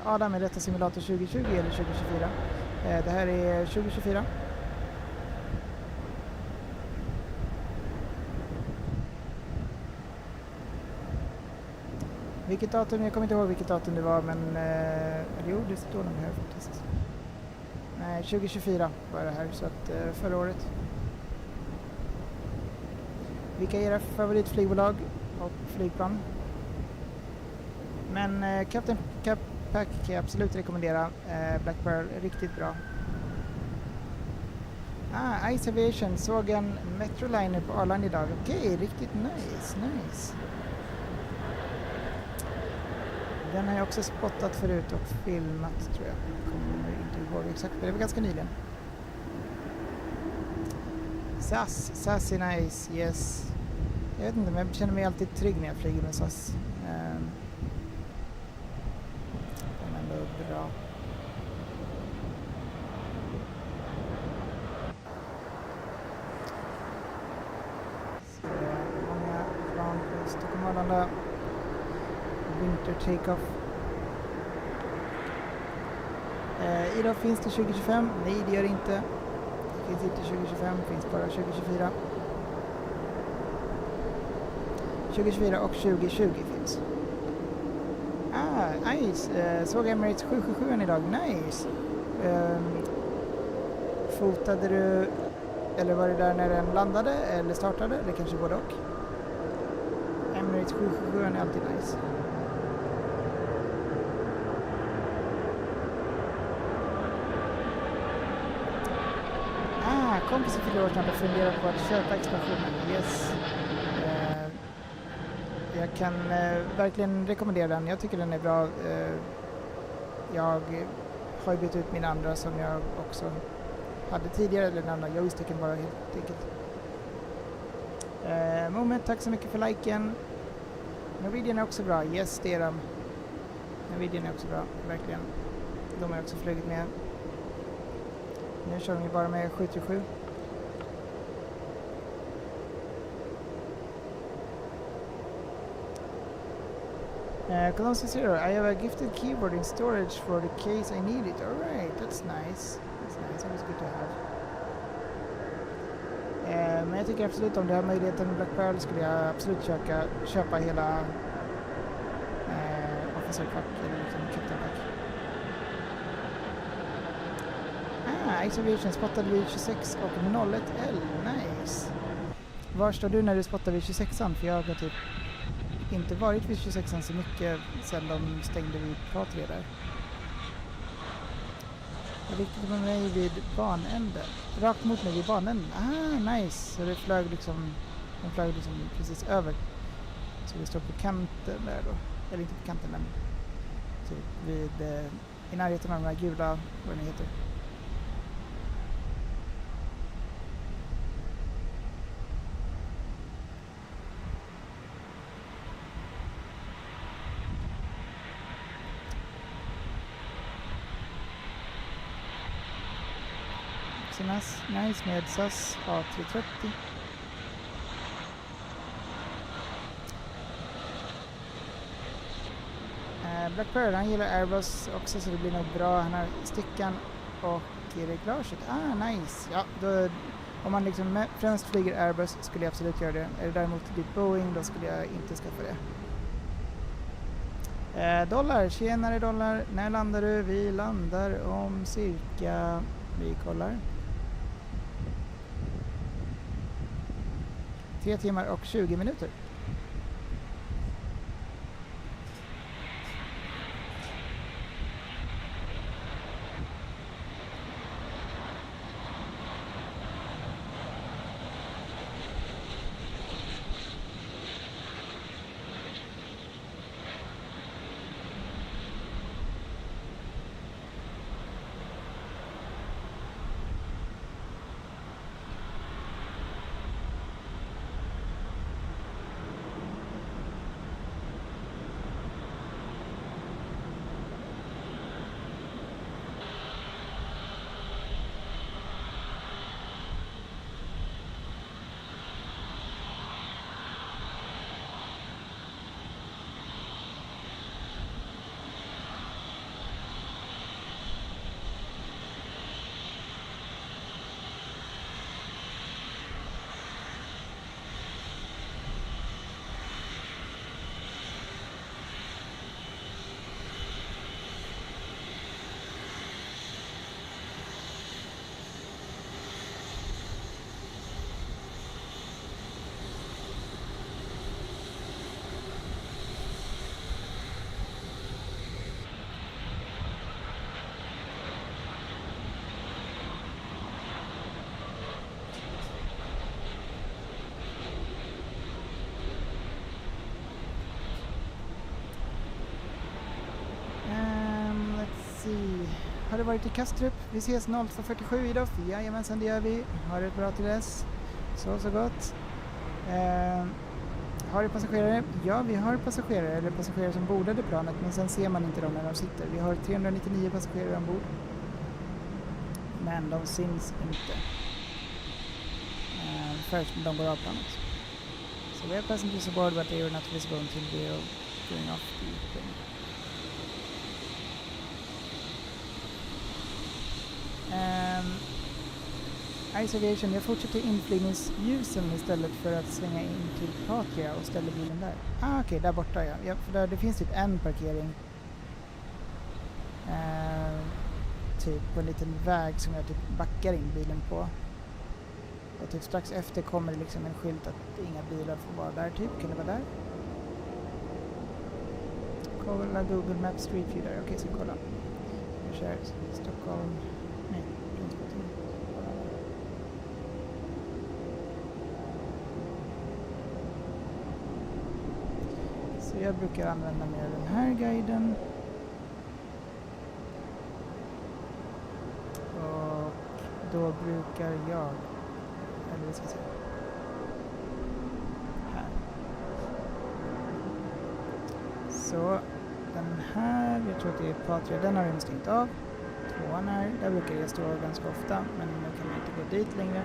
Adam, är detta simulator 2020 eller 2024? Det här är 2024. Vilket datum? Jag kommer inte ihåg vilket datum det var, men jo, det står nog här faktiskt. Nej, 2024 var det här, så att förra året. Vilka är era favoritflygbolag och flygplan? Men Captain Pack kan jag absolut rekommendera. Black Pearl är riktigt bra. Aviation, såg en Metroliner på Arlanda idag. Okej, riktigt nice. Den har jag också spottat förut och filmat, tror jag. Kommer inte ihåg exakt, men det var ganska nyligen. SAS är nice, yes. Jag vet inte, men jag känner mig alltid trygg när jag flyger med SAS. Den är ändå bra. Så många plan på Stockholm Arlanda. Winter Takeoff. Idag finns det 2025. Nej, det gör det inte. Det finns inte 2025, det finns bara 2024. 2024 och 2020 finns. Nice. Såg Emirates 777 idag. Nice. Fotade du, eller var det där när den landade eller startade? Eller kanske både och. Emirates 777 är alltid nice. Kompisen fyller år snart och funderar på att köpa expansionen. Yes. Jag kan verkligen rekommendera den. Jag tycker den är bra. Jag har ju bytt ut min andra som jag också hade tidigare, eller den andra joysticken bara helt enkelt. Moment, tack så mycket för liken. Norwegian är också bra. Yes, det är de. Norwegian är också bra, verkligen. De har också flugit med. Nu kör vi bara med 737. Colossal Zero, I have a gifted keyboard in storage for the case I need it. Alright, that's nice. That's nice, always good to have. Men jag tycker absolut om du har möjligheten med Black Pearl skulle jag absolut köpa hela Officer Pack eller liksom Captain Pack. Aviation spottade vid 26 och 01L, nice. Var står du när du spottar vid 26an? För jag har typ inte varit vid 26an så mycket sedan de stängde vid P3 där. Jag riktade med mig vid banänden. Rakt mot mig vid banänden. Nice. Så det flög liksom precis över. Så vi står på kanten där då. Eller inte på kanten men typ vid i närheten av de här gula, vad det heter. Nice med SAS A330. Black Pearl, han gillar Airbus också så det blir nog bra. Han har stickan och reglaget. Nice. Ja, då, om man liksom främst flyger Airbus skulle jag absolut göra det. Är det däremot typ Boeing då skulle jag inte skaffa det. Dollar, tjenare dollar. När landar du? Vi landar om cirka, vi kollar. 3 timmar och 20 minuter. Har du varit i Kastrup? Vi ses 02:47 idag. Jajamensan, det gör vi. Har det bra till dess. Så gott. Har du passagerare? Ja, vi har passagerare. Eller passagerare som bordade planet. Men sen ser man inte dem när de sitter. Vi har 399 passagerare ombord. Men de syns inte. Först när de går av planet. So we have passengers aboard but they are not visible until they are going off the plane. Aviation, jag fortsätter inflygningsljusen istället för att svänga in till Patria och ställa bilen där. Okej, där borta ja. För där, det finns typ en parkering. Typ på en liten väg som jag typ backar in bilen på. Och typ strax efter kommer det liksom en skylt att inga bilar får vara där typ. Kan det vara där? Kolla Google Maps Street View där. Okej, så kolla. Vi kör Stockholm. Nej, så jag brukar använda mig av den här guiden. då brukar jag... Eller vi ska se. Här. Så den här, jag tror att det är Patria, den har jag stängt av. 2an här, där brukar jag stå ganska ofta, men nu kan man inte gå dit längre.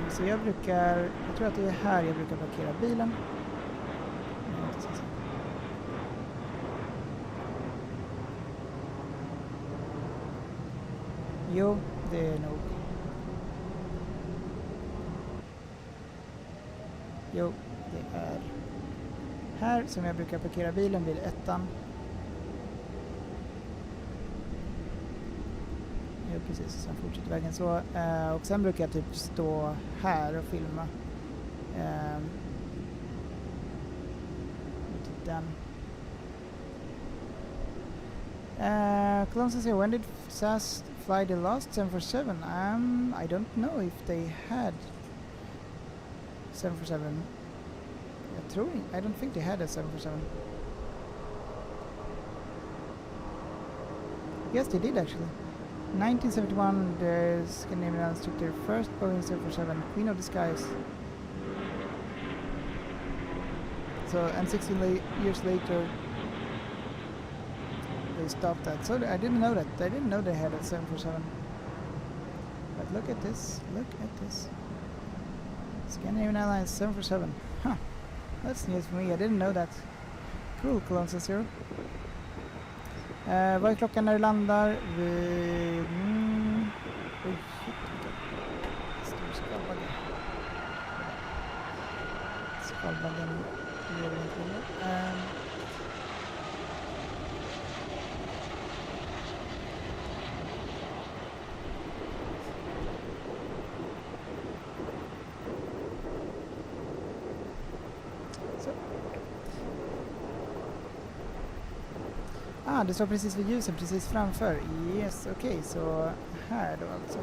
Så jag tror att det är här jag brukar parkera bilen. Jo, det är nog. Jo, det är här som jag brukar parkera bilen, bil 1an. Jo, precis. Sen fortsätter vägen så. Och sen brukar jag typ stå här och filma. Den. Columbus here. When did SAS fly the last 747? I don't know if they had 747. I don't think they had a 747. Yes, they did actually. 1971, the Scandinavian took their first Boeing 747, Queen of the Skies. So, and 16 years later, they stopped that. So I didn't know that. I didn't know they had a 747. But look at this. Look at this. Scandinavian Airlines 747. Huh. That's news for me. I didn't know that. Cool, Cologne Zero. Vad är klockan när du landar? Vid... Oj, shit. Stor skalbagge. Skalbaggen lever inte längre. Det står precis vid ljusen, precis framför. Yes, okej, så här då alltså.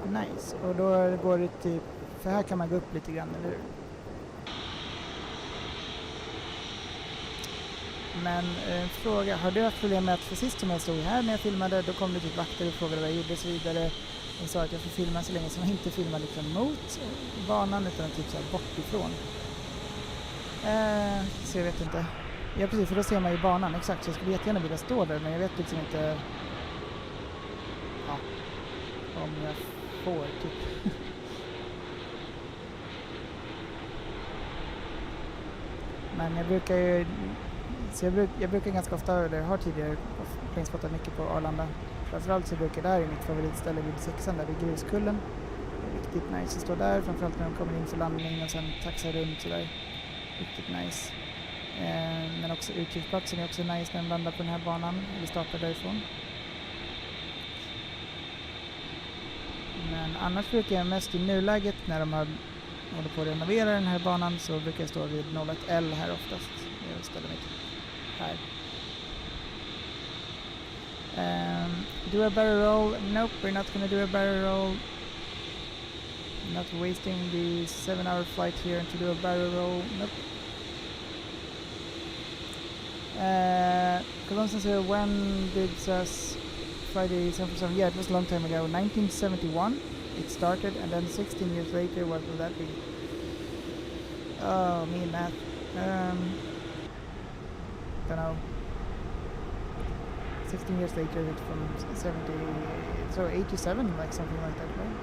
Nice. Och då går det typ, för här kan man gå upp lite grann, eller hur? Men en fråga, har du haft problem med att för sist som jag stod här när jag filmade, då kom det typ vakter och frågade vad jag gjorde och så vidare. De sa att jag får filma så länge som jag inte filmar liksom mot banan utan typ så här bort ifrån. Så jag vet inte. Ja precis, för då ser man ju banan, exakt, så jag skulle jättegärna vilja stå där, men jag vet liksom inte om jag får typ. Men jag brukar ju, så jag brukar ganska ofta, eller har tidigare planespottat mycket på Arlanda. Framförallt så brukar där i mitt favoritställe vid 6an där vid Gruskullen. Det är riktigt nice att stå där, framförallt när de kommer in för landning och sen taxar runt sådär. Riktigt nice. Men också utkiksplatsen är också nice när de landar på den här banan eller startar därifrån. Men annars brukar jag mest i nuläget när de håller på att renovera den här banan så brukar jag stå vid 01L här oftast. Jag ställer mig här. Do a barrel roll? Nope, we're not gonna do a barrel roll. Not wasting the 7-hour flight here to do a barrel roll. Nope. Cologne says, when did SAS Friday 747? Yeah, it was a long time ago. 1971 it started, and then 16 years later, what will that be? Oh, me and math. Don't know. 16 years later, it's from 70, so 87, like something like that, right?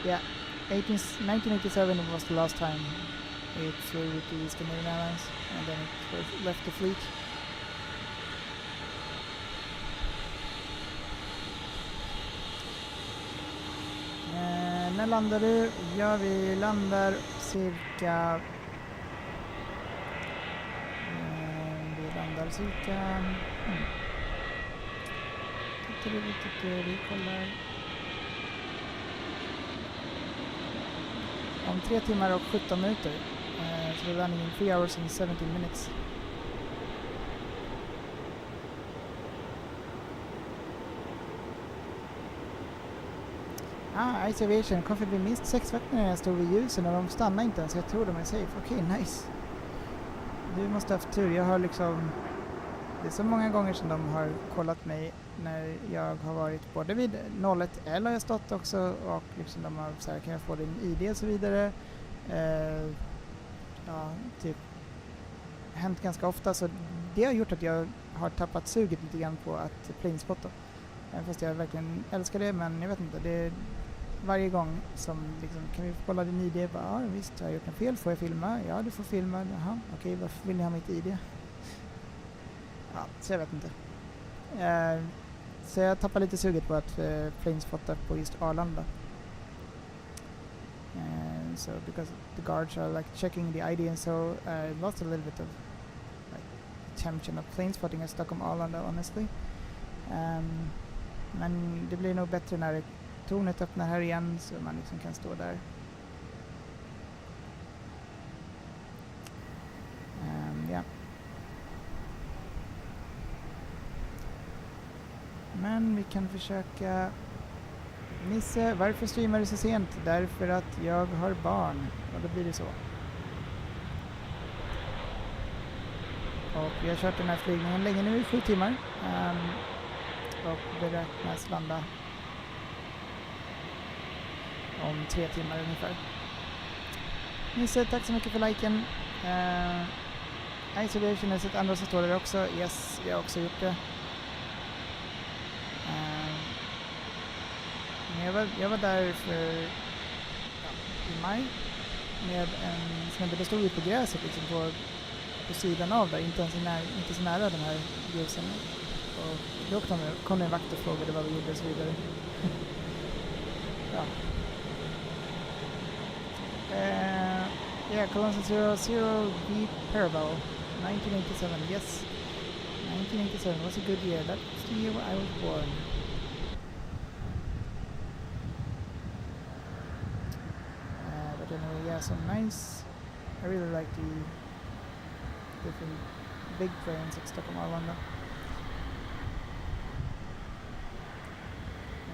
Yeah, 1987 was the last time it flew with the Scandinavian Airlines, and then it left the fleet. När landar du? Ja, vi landar cirka... Vi kollar... Om 3 timmar och 17 minuter. Så we're landing in 3 hours and 17 minutes. Ice Aviation. Kom förbi minst 6 vakter när jag stod vid ljusen och de stannade inte ens. Jag tror de är safe. Okej, nice. du måste ha haft tur. Jag har liksom... Det är så många gånger som de har kollat mig när jag har varit både vid 01 eller har jag stått också och liksom de har så här, kan jag få din ID och så vidare. Ja, typ hänt ganska ofta, så det har gjort att jag har tappat suget lite grann på att planespotta. Fast jag verkligen älskar det, men jag vet inte, det är varje gång som liksom, kan vi kolla din ID? Bara, ja visst, har jag gjort något fel? Får jag filma? Ja, du får filma. Jaha, okej, varför vill ni ha mitt ID? Ja, så jag vet inte. Så jag tappar lite suget på att planespotta på just Arlanda. So because the guards are like checking the ID and so I lost a little bit of like attention of planespotting at Stockholm Arlanda, honestly. Men det blir nog bättre när tornet öppnar här igen så man liksom kan stå där. Ja. Men vi kan försöka... Nisse, varför streamar du så sent? Därför att jag har barn. Och då blir det så. Och vi har kört den här flygningen länge nu, 7 timmar. Och beräknas landa om 3 timmar ungefär. Nisse, tack så mycket för liken. Aviation är ett andra som står där också. Yes, jag har också gjort det. Jag var där för i maj med en snubbe. Det stod ut på gräset liksom på sidan av där, inte så nära den här ljusen. Och då kom en vakt och frågade vad vi gjorde och så vidare. Ja. Colon 00 B Parabol 1987. Yes, 1987 was a good year. That's the year I was born. But anyway, yeah, so nice. I really like the different big planes at Stockholm Arlanda.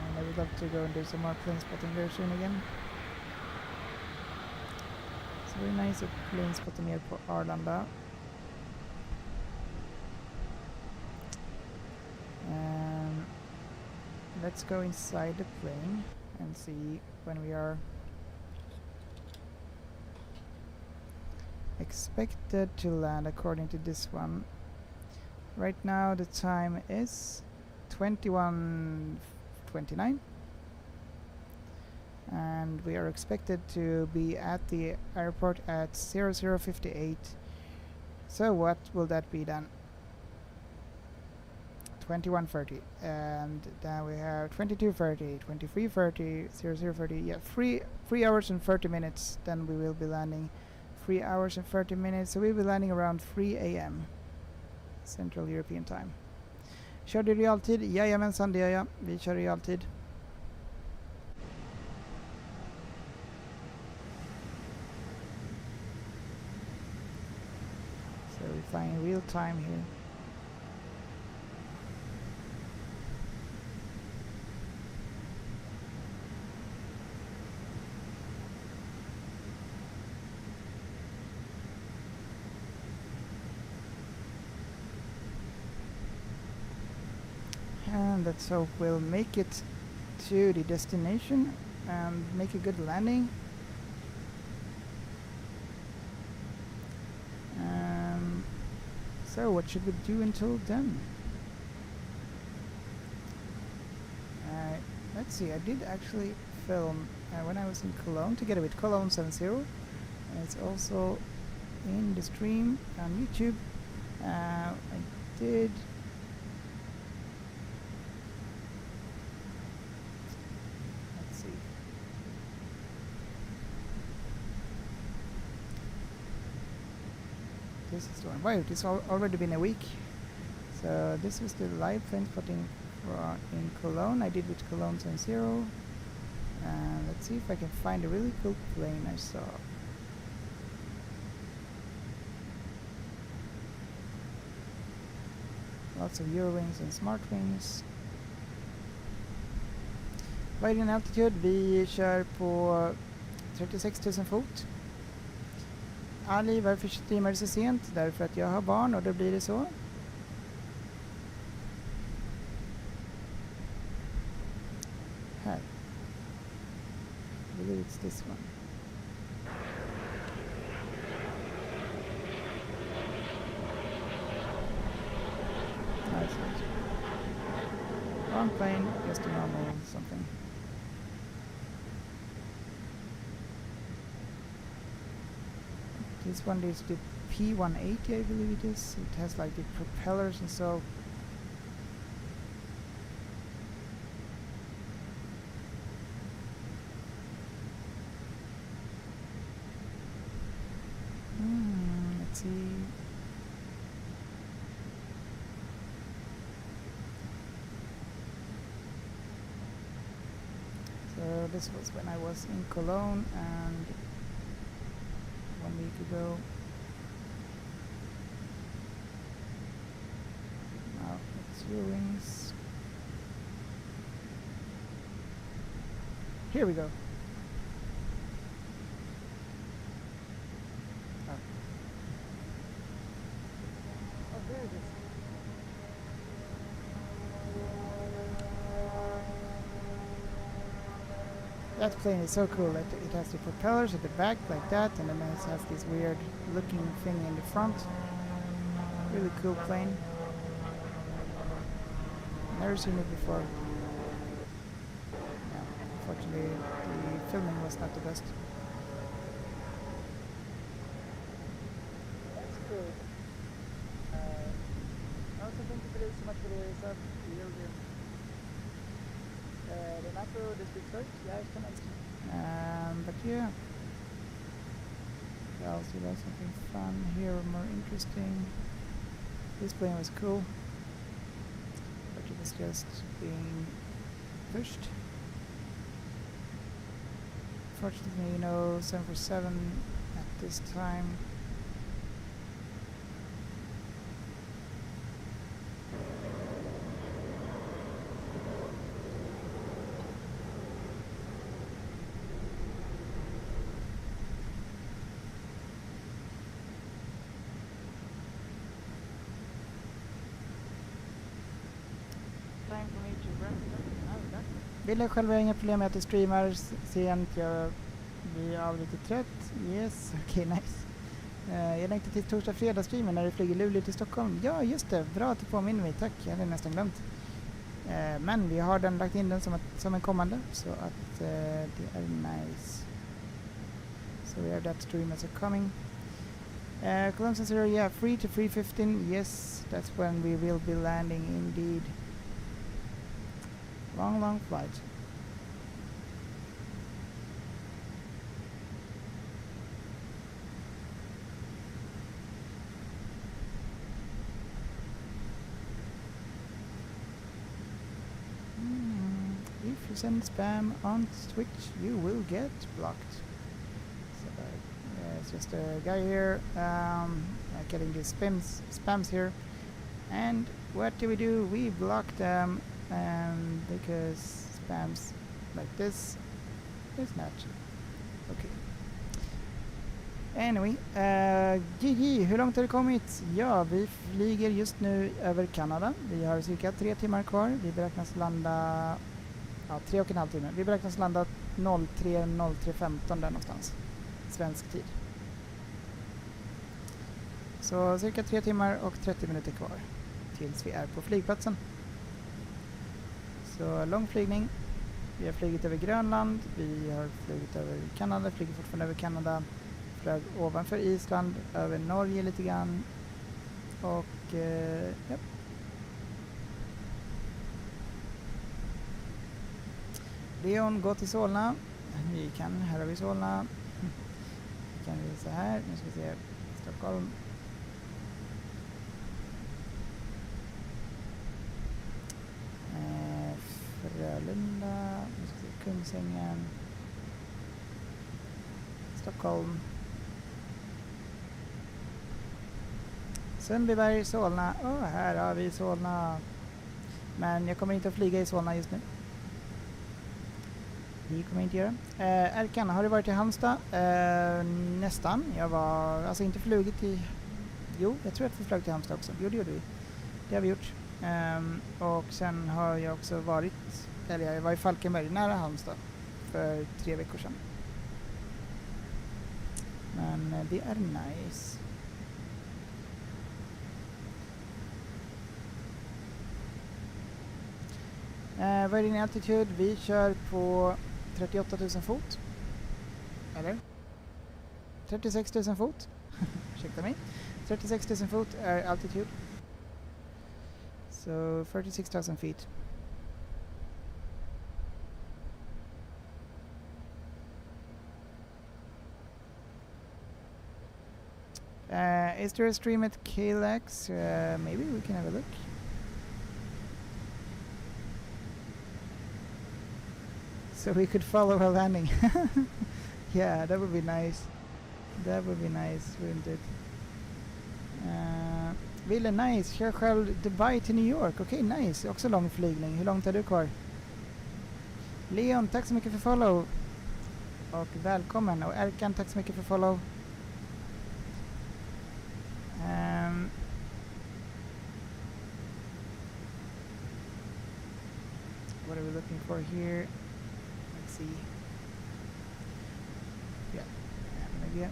And I would love to go and do some more plane spotting very soon again. It's very nice at plane spotting here på Arlanda. Let's go inside the plane and see when we are expected to land according to this one. Right now the time is 21:29 and we are expected to be at the airport at 00:58. So what will that be then? 21:30, and then we have 22:30, 23:30, 00:30. Yeah, 3 hours and 30 minutes. Then we will be landing 3 hours and 30 minutes. So we'll be landing around 3 a.m. Central European time. Kör du realtid? Jajamensan, det gör jag. Vi kör realtid. So we're flying real time here. And let's hope we'll make it to the destination and make a good landing. So what should we do until then? Let's see, I did actually film when I was in Cologne together with Cologne 70. And it's also in the stream on YouTube. I did... This is the one. Wow, it's already been a week. So this was the live plane spotting in Cologne. I did with Cologne 70. Let's see if I can find a really cool plane I saw. Lots of Eurowings and Smartwings. Vad är din altitude? Vi kör på 36 000 fot. Ali, varför streamar du så sent? Därför att jag har barn och då blir det så. Här. I believe it's this one. Nice. Wrong plane, just a normal something. This one is the P180, I believe it is. It has like the propellers and so. Let's see. So this was when I was in Cologne and 1 week ago. Now it's your wings. Here we go. Oh, there it is. That plane is so cool. It has the propellers at the back like that, and then it has this weird looking thing in the front. Really cool plane. Never seen it before. Yeah, unfortunately, the filming was not the best. That's cool. Also, thank you so much for the sub. The macro district search, yeah, it's kind of but yeah. I'll see there's something fun here, more interesting. This plane was cool, but it was just being pushed. Fortunately, 747 at this time. Bilder själv har inga problem med att du streamar sent. Jag blir av lite trött. Yes, okej, nice. Jag längtar till torsdag fredagsstreamen när du flyger Luleå till Stockholm. Ja, just det. Bra att du påminner mig. Tack, jag hade nästan glömt. Men vi har lagt in den som en kommande. Så att det är nice. So we have that stream as a coming. Columbus 0, yeah, 3 to 3:15. Yes, that's when we will be landing indeed. Long flight. If you send spam on Twitch, you will get blocked. So it's just a guy here getting these spams here. And what do? We block them. Because spams like this is not okay. Anyway, GG, hur långt har det kommit? Ja, vi flyger just nu över Kanada. Vi har cirka 3 timmar kvar. Vi beräknas landa 3,5 timmar. Vi beräknas landa 03:15 där någonstans. Svensk tid. Så cirka 3 timmar och 30 minuter kvar tills vi är på flygplatsen. Så lång flygning. Vi har flugit över Grönland, vi har flugit över Kanada, flyger fortfarande över Kanada, flög ovanför Island, över Norge lite grann och ja. Leon, gå till Solna. Här har vi Solna. Vi kan visa här, nu ska vi se Stockholm. Frölunda, nu ska vi se Kungsängen, Stockholm, Sundbyberg, Solna. Här har vi Solna. Men jag kommer inte att flyga i Solna just nu. Det kommer jag inte göra. Erkan, har du varit i Halmstad? Nästan. Jag var alltså inte flugit i... Jo, jag tror att vi flög till Halmstad också. Jo, det gjorde vi. Det har vi gjort. Och sen har jag också varit... Eller jag var i Falkenberg, nära Halmstad. För 3 veckor sedan. Men det är nice. Vad är din altitud? Vi kör på 38 000 fot. Eller? 36 000 fot. Ursäkta mig. 36 000 fot är altitud. So 36 000 feet. Is there a stream at KLX? Maybe we can have a look. So we could follow her landing. Yeah, that would be nice. That would be nice, wouldn't it? Ville, nice. Kör själv Dubai till New York. Okej, nice. Också lång flygning. Hur långt är du kvar? Leon, tack så mycket för follow. Och välkommen. Och Erkan, tack så mycket för follow. What are we looking for here? Let's see. Yeah, I have an idea.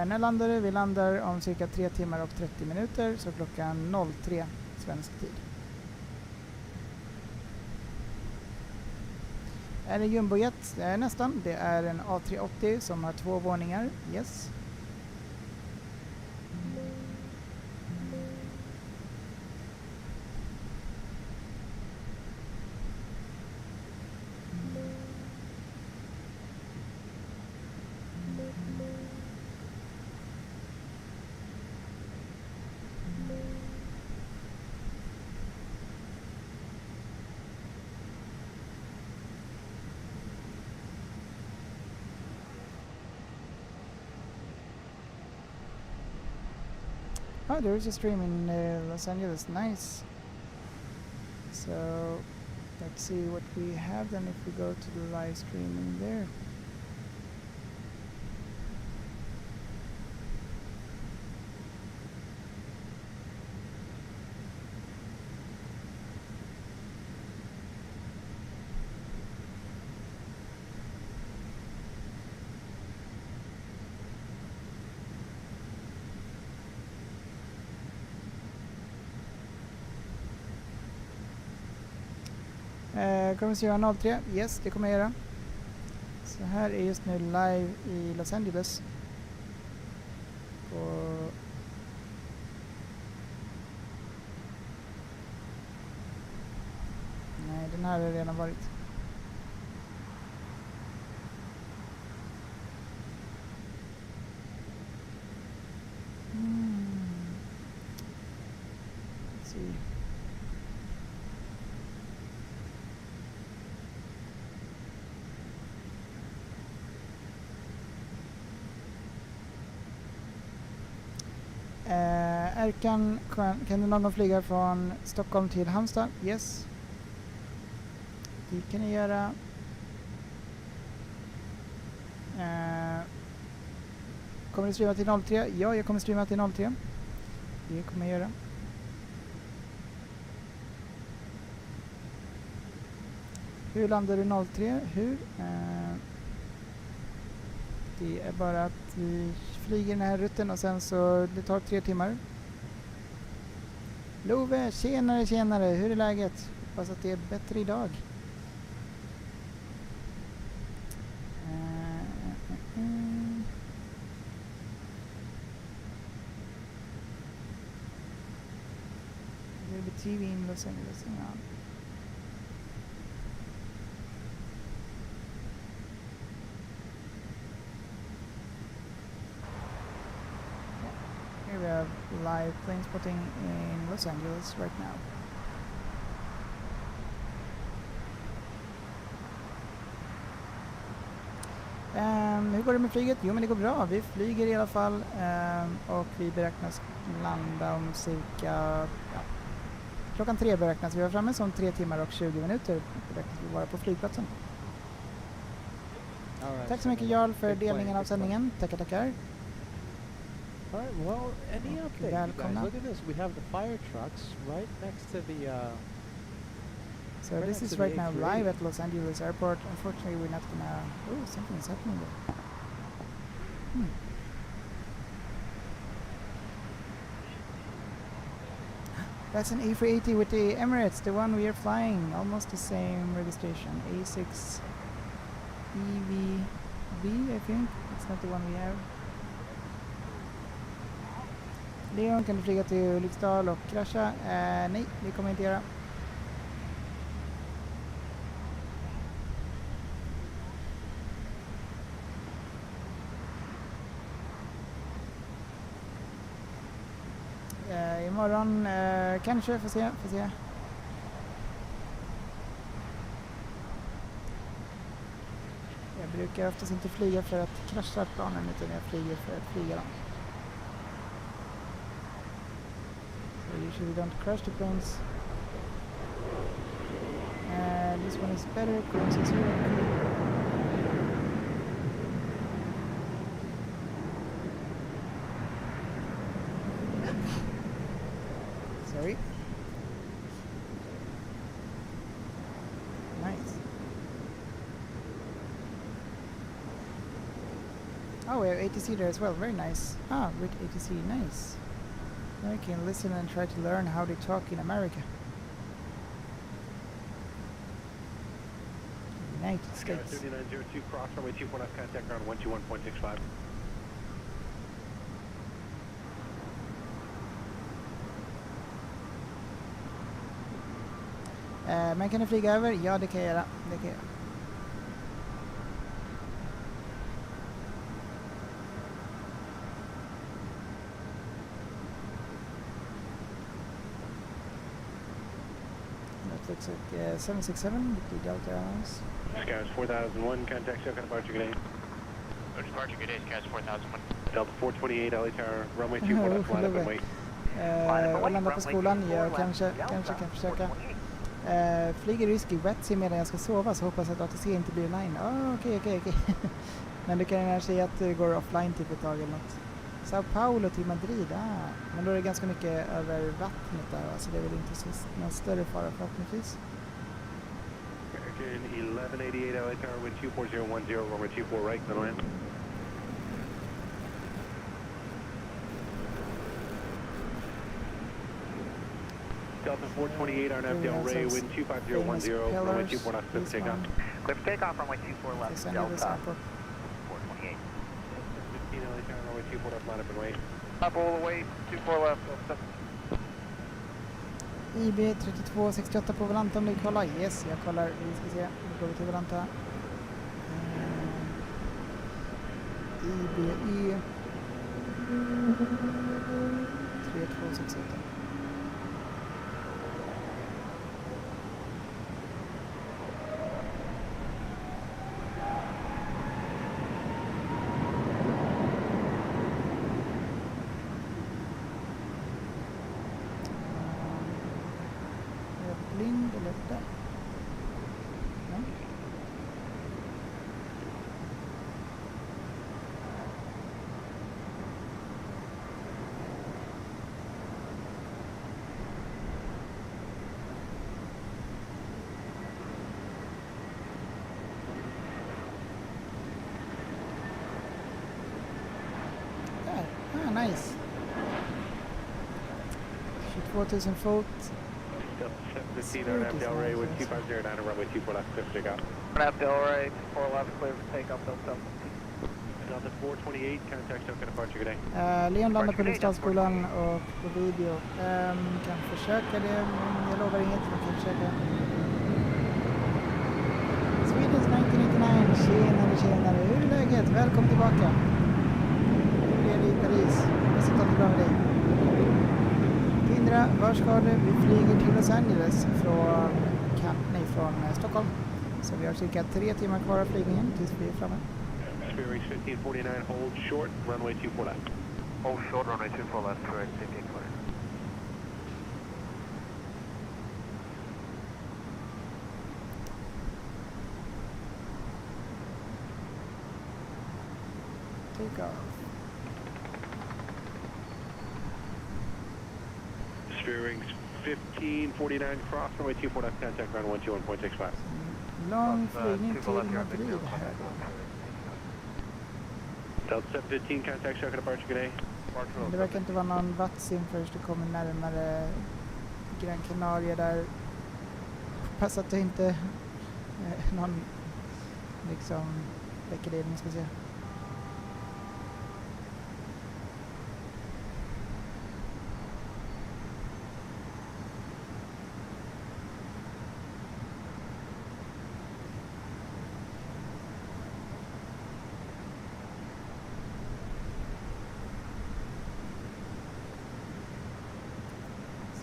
När landar du? Vi landar om cirka 3 timmar och 30 minuter, så klockan 03 svensk tid. Är det jumbojet? Nästan. Det är en A380 som har 2 våningar. Yes. Oh, there is a stream in Los Angeles. Nice. So let's see what we have then if we go to the live streaming there. Kommer styra 03? Yes, det kommer jag göra. Så här är just nu live i Los Angeles. Och nej, den här har redan varit. Let's see. Erkan, kan du någon flyga från Stockholm till Halmstad? Yes. Det kan ni göra. Kommer du streama till 03? Ja, jag kommer streama till 03. Det kommer jag göra. Hur landar du 03? Hur? Det är bara att vi flyger den här rutten och sen så det tar 3 timmar. Love, tjenare, hur är läget? Hoppas att det är bättre idag. Det blir TV in Los Angeles. Ja. live plane spotting in Los Angeles right now. Hur går det med flyget? Jo, men det går bra. Vi flyger i alla fall och vi beräknas landa om cirka klockan 3 beräknas vi vara framme, som 3 timmar och 20 minuter beräknas vi vara på flygplatsen. Right, tack så mycket Jarl för delningen av sändningen. Tackar. All right, well, any update, you guys? Look at this. We have the fire trucks right next to the... So right this is right now live at Los Angeles Airport. Unfortunately, we're not gonna... Oh, something is happening there. That's an A380 with the Emirates, the one we are flying. Almost the same registration. A6 EVB, I think. It's not the one we have. Leon, kan du flyga till Ulriksdal och krascha? Nej, det kommer jag inte göra. Imorgon kanske, får se. Jag brukar oftast inte flyga för att krascha planen, utan jag flyger för att flyga dem. So usually don't crash the planes. This one is better, cruises here. Sorry. Nice. Oh, we have ATC there as well. Very nice. Ah, with ATC. Nice. Now you can listen and try to learn how they talk in America. United States. 3902 cross runway 24 left, contact ground 121.65. Men kan du flyga över? Ja, det kan jag göra. That looks like 767 with the Delta Airlines. Scouts 4001, contact Stockholm departure, good day. Departure, good day, Scouts 4001. Delta 428, LA Tower, runway 24 left, line up and wait. Landa på skolan, jag kanske kan försöka. Flyger rysk i wetzy medan jag ska sova, så hoppas att ATC inte blir line. Okej. Men du kan ju säga att det går offline typ ett tag eller något. Sao Paulo till Madrid, men då är det ganska mycket över vattnet där, så det är väl inte så någon större fara förhoppningsvis. American 1188 LA Tower, wind 24010, runway 24 right, middle end. Delta 428, RNF Del Rey, wind 25010, runway 24 left, clear for takeoff. Clear for takeoff, runway 24 left, Delta 428. 15 LA Tower, runway 24 left, line up and wait. Up all the way, 24 left, IB 3268 på Volanta om du kollar. Yes, jag kollar. Vi ska se. Nu går vi till Volanta. IBE 3268. Blind eller där? Nej. Där. Nice. 22 000 fot. 15 RNF Del Rey, wind 2509, runway 24 left, clear for takeoff. RNF Del Rey, 24 left, clear for takeoff, Delta. Delta 428, contact Stockholm departure, good day. Leon landar på Ulriksdalsskolan och på video. Kan försöka det, men jag lovar inget. Man kan försöka. Swedens 1999, tjenare. Hur är läget? Välkommen tillbaka. Hur är det i Paris? Jag sitter inte bra med dig. göra. Var ska du? Vi flyger till Los Angeles från Stockholm. Så vi har cirka 3 timmar kvar av flygningen tills vi är framme. Spirit 1549, hold short, runway 24 left. Hold short, runway 24 left, correct, 1520. Takeoff. Spearing 1549, cross, runway 24 left, contact ground 121.65. Lång flygning till Madrid här. Delta 715, contact circuit departure, good day. Det verkar inte vara någon vatsim förrän du kommer närmare Gran Canaria där. Hoppas att det inte någon liksom väckerdelen ska se.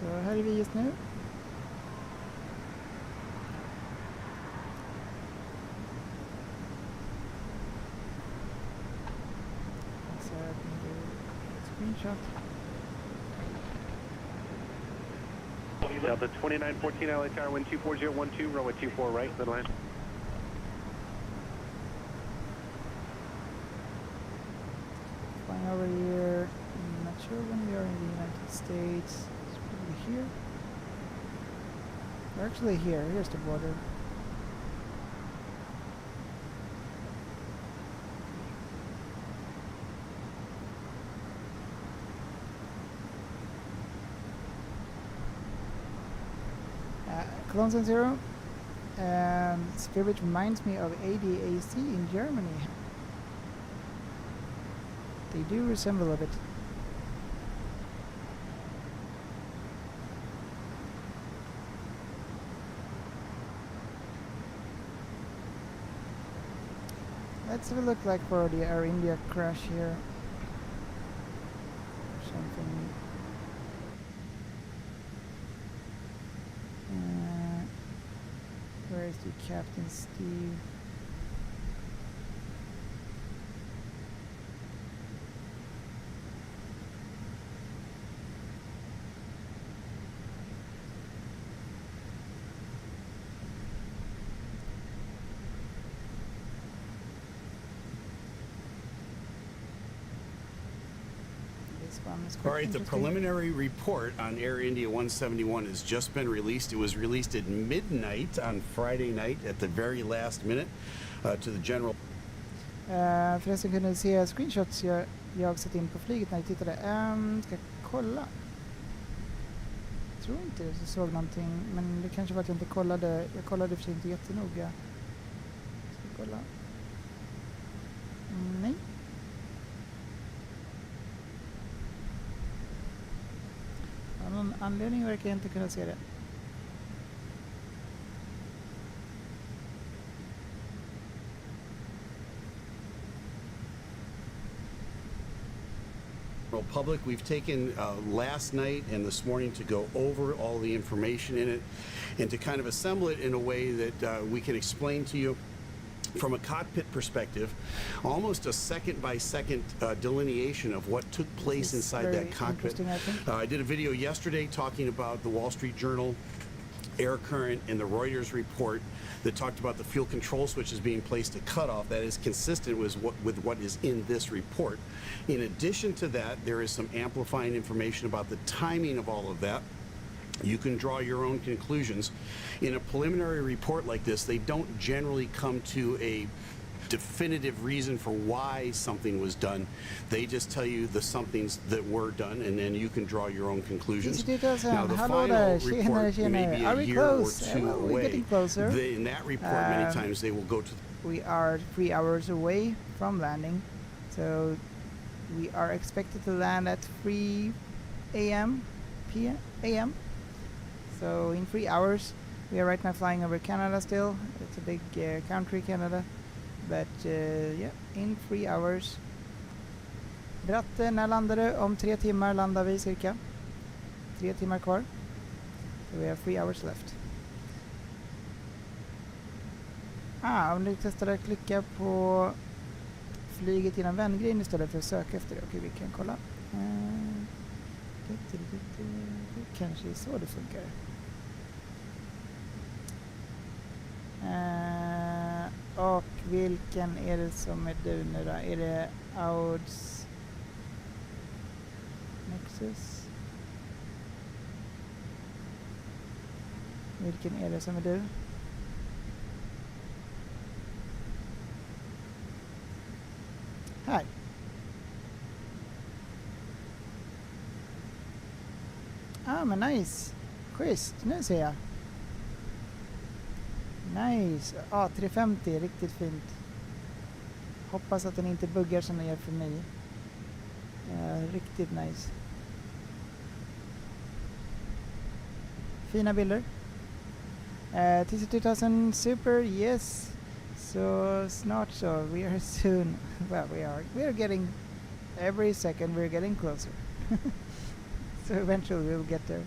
Så här är vi just nu. Så här blir det screenshot. Delta 2914, LA Tower, wind 24012, runway 24 right, then line. Flying over here. I'm not sure when we are in the United States. Here. We're actually here. Here's the border. Cologne 0. Spirit reminds me of ADAC in Germany. They do resemble a bit. Let's have a look like for the Air India crash here. Something. Where is the Captain Steve? All right, the preliminary report on Air India 171 has just been released. It was released at midnight on Friday night at the very last minute to the general. Förresten kunde ni se screenshots jag satt in på flyget när jag tittade. Ska kolla. Jag tror inte jag såg någonting, men det kanske var att jag inte kollade. Jag kollade för sig inte jättenoga. Ska kolla. Nej. Av någon anledning verkar jag inte kunna se det. Public, we've taken last night and this morning to go over all the information in it and to kind of assemble it in a way that we can explain to you from a cockpit perspective, almost a second-by-second delineation of what took place inside that cockpit. I did a video yesterday talking about the Wall Street Journal air current and the Reuters report that talked about the fuel control switches being placed at cutoff. That is consistent with what is in this report. In addition to that, there is some amplifying information about the timing of all of that. You can draw your own conclusions. In a preliminary report like this, they don't generally come to a definitive reason for why something was done. They just tell you the somethings that were done, and then you can draw your own conclusions. Now, the final report may be a year or two away. In that report, many times they will go to... We are 3 hours away from landing, so we are expected to land at 3 a.m. a.m. So in 3 hours, we are right now flying over Canada still. It's a big country, Canada. But yeah, in 3 hours. Bratte, när landar du? Om 3 timmar landar vi cirka. 3 timmar kvar. So we have 3 hours left. Om du testar att klicka på flyget genom vändgrejen istället för att söka efter det. Okej, vi kan kolla. Kanske är så det funkar. Och vilken är det som är du nu då? Är det Auds Nexus? Vilken är det som är du? Här. Men nice. Schysst, nu ser jag. Nice. 350, riktigt fint. Hoppas att den inte buggar som den gör för mig. Riktigt nice. Fina bilder. TC2000 Super, yes. So snart so. We are soon. Well, we are getting every second we're getting closer. So eventually we'll get there.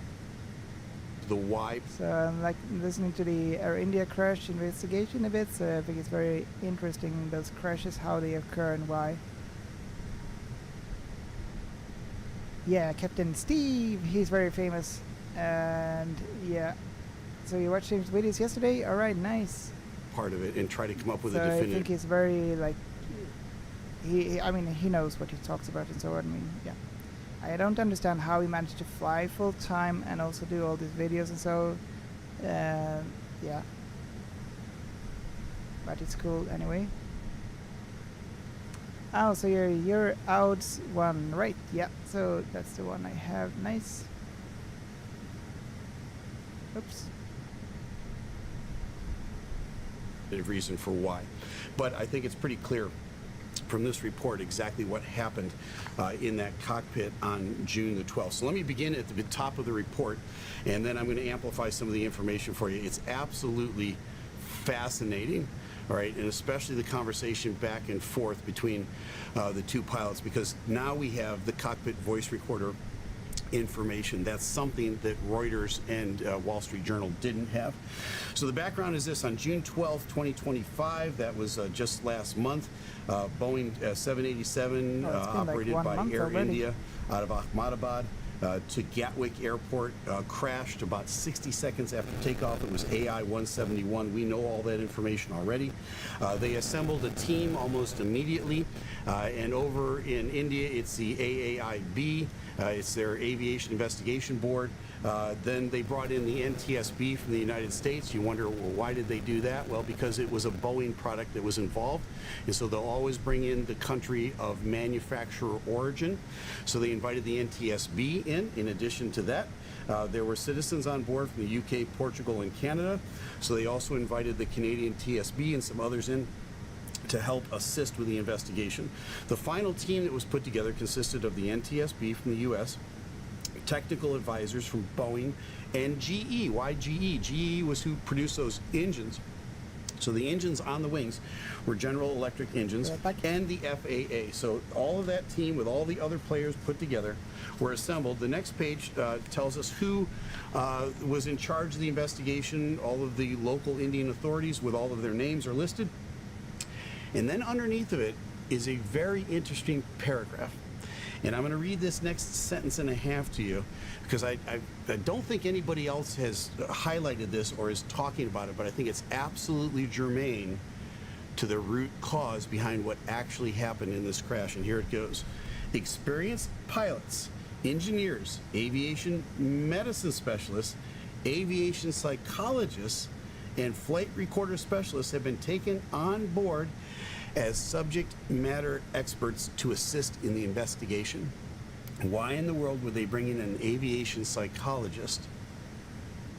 The why. So I'm like listening to the Air India crash investigation a bit, so I think it's very interesting, those crashes, how they occur and why. Yeah, Captain Steve, he's very famous. And yeah, so you watched his videos yesterday? Alright, nice. Part of it and try to come up with so a definitive. I think he's very like, I mean, he knows what he talks about and so on. I mean, yeah. I don't understand how he managed to fly full time and also do all these videos and so, yeah. But it's cool anyway. Oh, so you're out one, right? Yeah, so that's the one I have. Nice. Oops. Reason for why. But I think it's pretty clear from this report exactly what happened in that cockpit on June the 12th. So let me begin at the top of the report, and then I'm going to amplify some of the information for you. It's absolutely fascinating, all right, and especially the conversation back and forth between the two pilots, because now we have the cockpit voice recorder information. That's something that Reuters and Wall Street Journal didn't have. So the background is this: on June 12th, 2025, that was just last month, Boeing 787 operated like by Air already. India out of Ahmedabad to Gatwick Airport crashed about 60 seconds after takeoff. It was AI-171. We know all that information already. They assembled a team almost immediately, and over in India it's the AAIB. It's their Aviation Investigation Board. Then they brought in the NTSB from the United States. You wonder, well, why did they do that? Well, because it was a Boeing product that was involved, and so they'll always bring in the country of manufacturer origin. So they invited the NTSB in addition to that. There were citizens on board from the UK, Portugal, and Canada. So they also invited the Canadian TSB and some others in to help assist with the investigation. The final team that was put together consisted of the NTSB from the US, technical advisors from Boeing, and GE. Why GE? GE was who produced those engines. So the engines on the wings were General Electric engines and the FAA. So all of that team with all the other players put together were assembled. The next page tells us who was in charge of the investigation. All of the local Indian authorities with all of their names are listed. And then underneath of it is a very interesting paragraph. And I'm going to read this next sentence and a half to you, because I don't think anybody else has highlighted this or is talking about it, but I think it's absolutely germane to the root cause behind what actually happened in this crash. And here it goes. Experienced pilots, engineers, aviation medicine specialists, aviation psychologists, and flight recorder specialists have been taken on board as subject matter experts to assist in the investigation. Why in the world would they bring in an aviation psychologist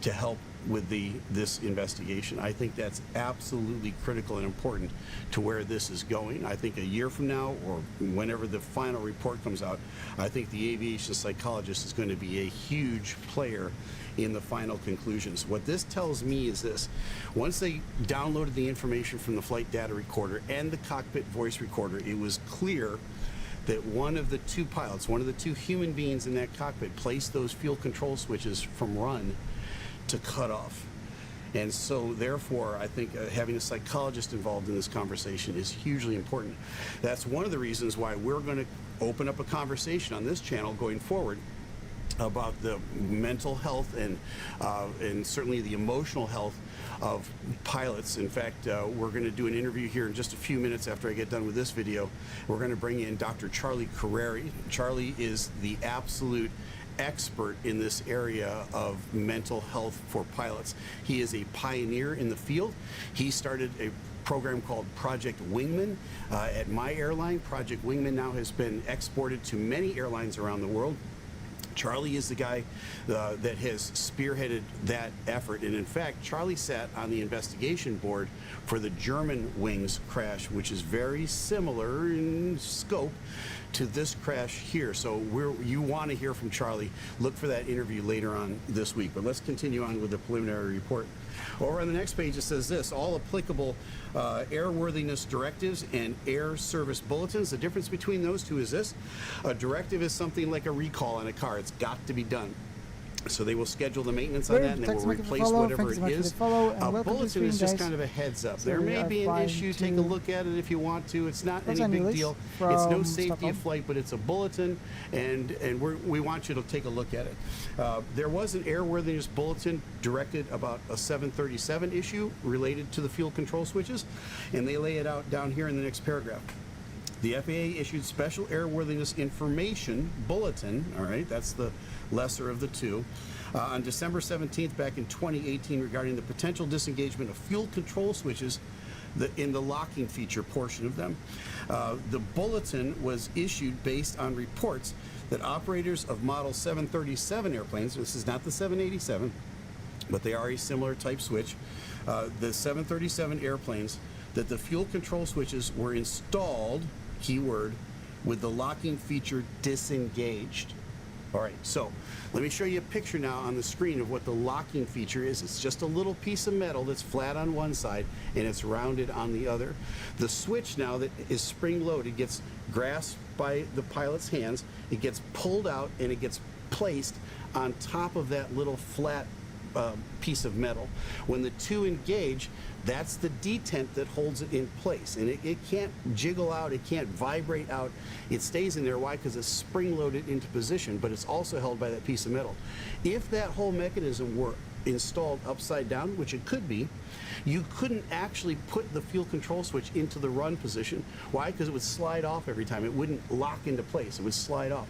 to help with this investigation? I think that's absolutely critical and important to where this is going. I think a year from now, or whenever the final report comes out, I think the aviation psychologist is going to be a huge player in the final conclusions. What this tells me is this: once they downloaded the information from the flight data recorder and the cockpit voice recorder, it was clear that one of the two pilots, one of the two human beings in that cockpit, placed those fuel control switches from run to cut off. And so, therefore, I think having a psychologist involved in this conversation is hugely important. That's one of the reasons why we're going to open up a conversation on this channel going forward about the mental health and certainly the emotional health of pilots. In fact, we're going to do an interview here in just a few minutes after I get done with this video. We're going to bring in Dr. Charlie Carreri. Charlie is the absolute expert in this area of mental health for pilots. He is a pioneer in the field. He started a program called Project Wingman at my airline. Project Wingman now has been exported to many airlines around the world. Charlie is the guy that has spearheaded that effort, and in fact, Charlie sat on the investigation board for the German Wings crash, which is very similar in scope to this crash here. So you want to hear from Charlie. Look for that interview later on this week. But let's continue on with the preliminary report. Over on the next page, it says this: all applicable airworthiness directives and air service bulletins. The difference between those two is this: a directive is something like a recall on a car. It's got to be done. So they will schedule the maintenance on that, and they will replace whatever it is. A bulletin is just kind of a heads up. There may be an issue. Take a look at it if you want to. It's not any big deal. It's no safety of flight, but it's a bulletin, and we want you to take a look at it. There was an airworthiness bulletin directed about a 737 issue related to the fuel control switches, and they lay it out down here in the next paragraph. The FAA issued special airworthiness information bulletin, all right, that's the lesser of the two, on December 17th back in 2018 regarding the potential disengagement of fuel control switches in the locking feature portion of them. The bulletin was issued based on reports that operators of Model 737 airplanes, this is not the 787, but they are a similar type switch, the 737 airplanes, that the fuel control switches were installed, keyword, with the locking feature disengaged. All right, so let me show you a picture now on the screen of what the locking feature is. It's just a little piece of metal that's flat on one side and it's rounded on the other. The switch now that is spring-loaded gets grasped by the pilot's hands, it gets pulled out, and it gets placed on top of that little flat piece of metal. When the two engage, that's the detent that holds it in place, and it can't jiggle out, it can't vibrate out. It stays in there. Why? Because it's spring-loaded into position, but it's also held by that piece of metal. If that whole mechanism were installed upside down, which it could be, you couldn't actually put the fuel control switch into the run position. Why? Because it would slide off every time. It wouldn't lock into place. It would slide off.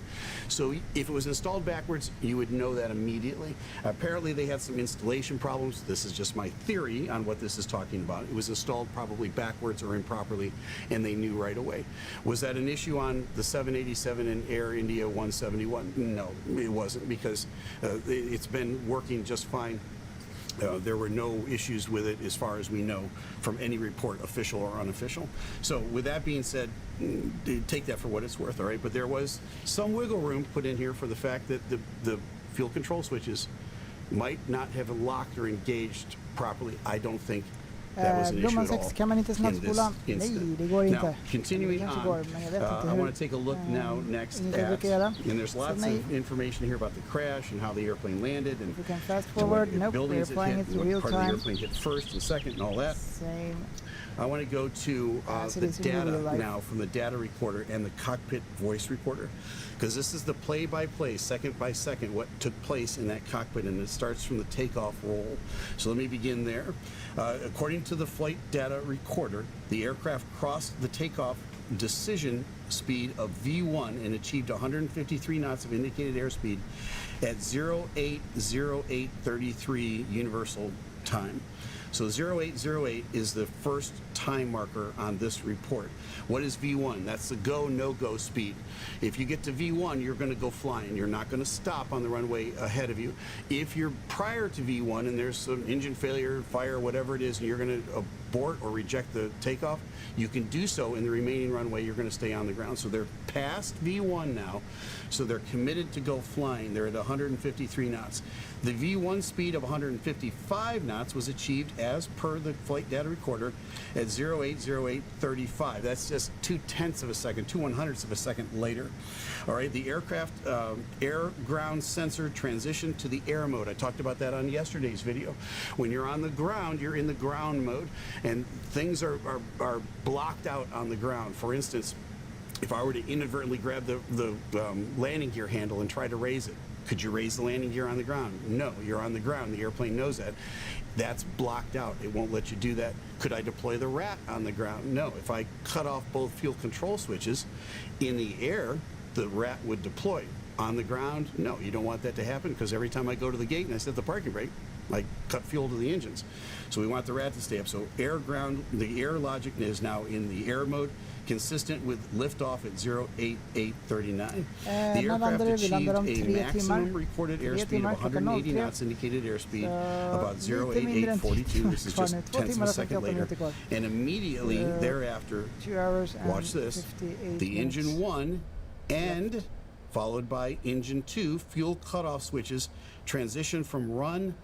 So if it was installed backwards, you would know that immediately. Apparently they had some installation problems. This is just my theory on what this is talking about. It was installed probably backwards or improperly, and they knew right away. Was that an issue on the 787 and Air India 171? No, it wasn't, because it's been working just fine. There were no issues with it as far as we know from any report, official or unofficial. So with that being said, take that for what it's worth, all right? But there was some wiggle room put in here for the fact that the fuel control switches might not have locked or engaged properly. I don't think that was an issue at all kan man inte snabbspola? Nej, det går inte. Now, continuing on, går, men jag vet inte I want to take a look now next at, and there's lots of information here about the crash and how the airplane landed, and we can fast forward. Nope, we're applying it to real part time. of the airplane hit first and second and all that. Same. I want to go to the data now from the data recorder and the cockpit voice recorder, because this is the play-by-play, second by second, what took place in that cockpit, and it starts from the takeoff roll. So let me begin there. According to the flight data recorder, the aircraft crossed the takeoff decision speed of V1 and achieved 153 knots of indicated airspeed at 08:08:33 universal time. So 0808 is the first time marker on this report. What is V1? That's the go, no-go speed. If you get to V1, you're going to go flying. You're not going to stop on the runway ahead of you. If you're prior to V1 and there's some engine failure, fire, whatever it is, and you're going to abort or reject the takeoff, you can do so in the remaining runway. You're going to stay on the ground. So they're past V1 now, so they're committed to go flying. They're at 153 knots. The V1 speed of 155 knots was achieved as per the flight data recorder at 080835. That's just 2/10 of a second, 2/100ths of a second later. All right, the aircraft air-ground sensor transitioned to the air mode. I talked about that on yesterday's video. When you're on the ground, you're in the ground mode, and things are blocked out on the ground. For instance, if I were to inadvertently grab the landing gear handle and try to raise it, could you raise the landing gear on the ground? No, you're on the ground. The airplane knows that. That's blocked out. It won't let you do that. Could I deploy the rat on the ground? No. If I cut off both fuel control switches in the air, the rat would deploy. On the ground, no, you don't want that to happen, because every time I go to the gate and I set the parking brake, I cut fuel to the engines. So we want the rat to stay up. So air-ground, the air logic is now in the air mode, consistent with liftoff at 08839. The aircraft achieved a maximum recorded airspeed of 180 knots, indicated airspeed about 08842. This is just tenths of a second later. And immediately thereafter, 2 hours and watch this, 58 the minutes. engine 1 and followed by engine 2 fuel cutoff switches transition from run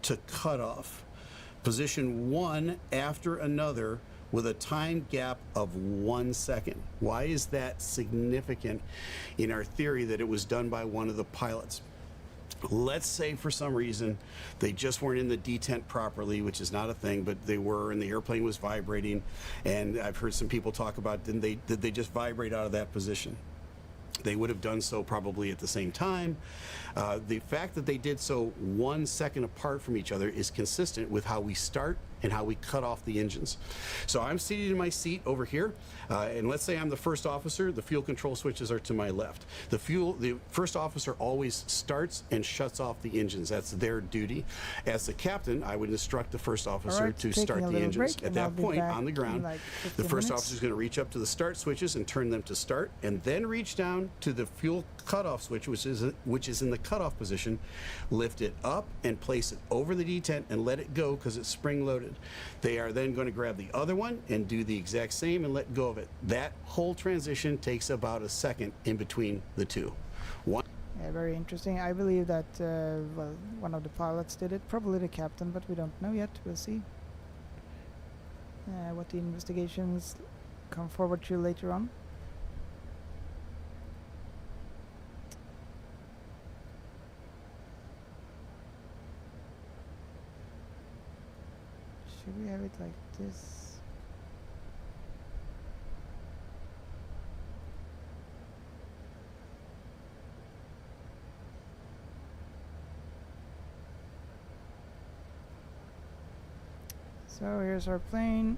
to cutoff. Position one after another with a time gap of 1 second. Why is that significant in our theory that it was done by one of the pilots? Let's say for some reason they just weren't in the detent properly, which is not a thing, but they were, and the airplane was vibrating, and I've heard some people talk about, did they just vibrate out of that position? They would have done so probably at the same time. The fact that they did so 1 second apart from each other is consistent with how we start and how we cut off the engines. So I'm seated in my seat over here, and let's say I'm the first officer. The fuel control switches are to my left. The first officer always starts and shuts off the engines. That's their duty. As the captain, I would instruct the first officer to start the engines. At that point, on the ground, the first officer is going to reach up to the start switches and turn them to start, and then reach down to the fuel cutoff switch, which is in the cutoff position, lift it up and place it over the detent and let it go because it's spring loaded. They are then going to grab the other one and do the exact same and let go of it. That whole transition takes about a second in between the two. Yeah, very interesting. I believe that well, one of the pilots did it, probably the captain, but we don't know yet. We'll see what the investigations come forward to later on. Should we have it like this? So here's our plane.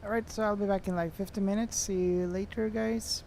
Alright, so I'll be back in like 50 minutes. See you later, guys.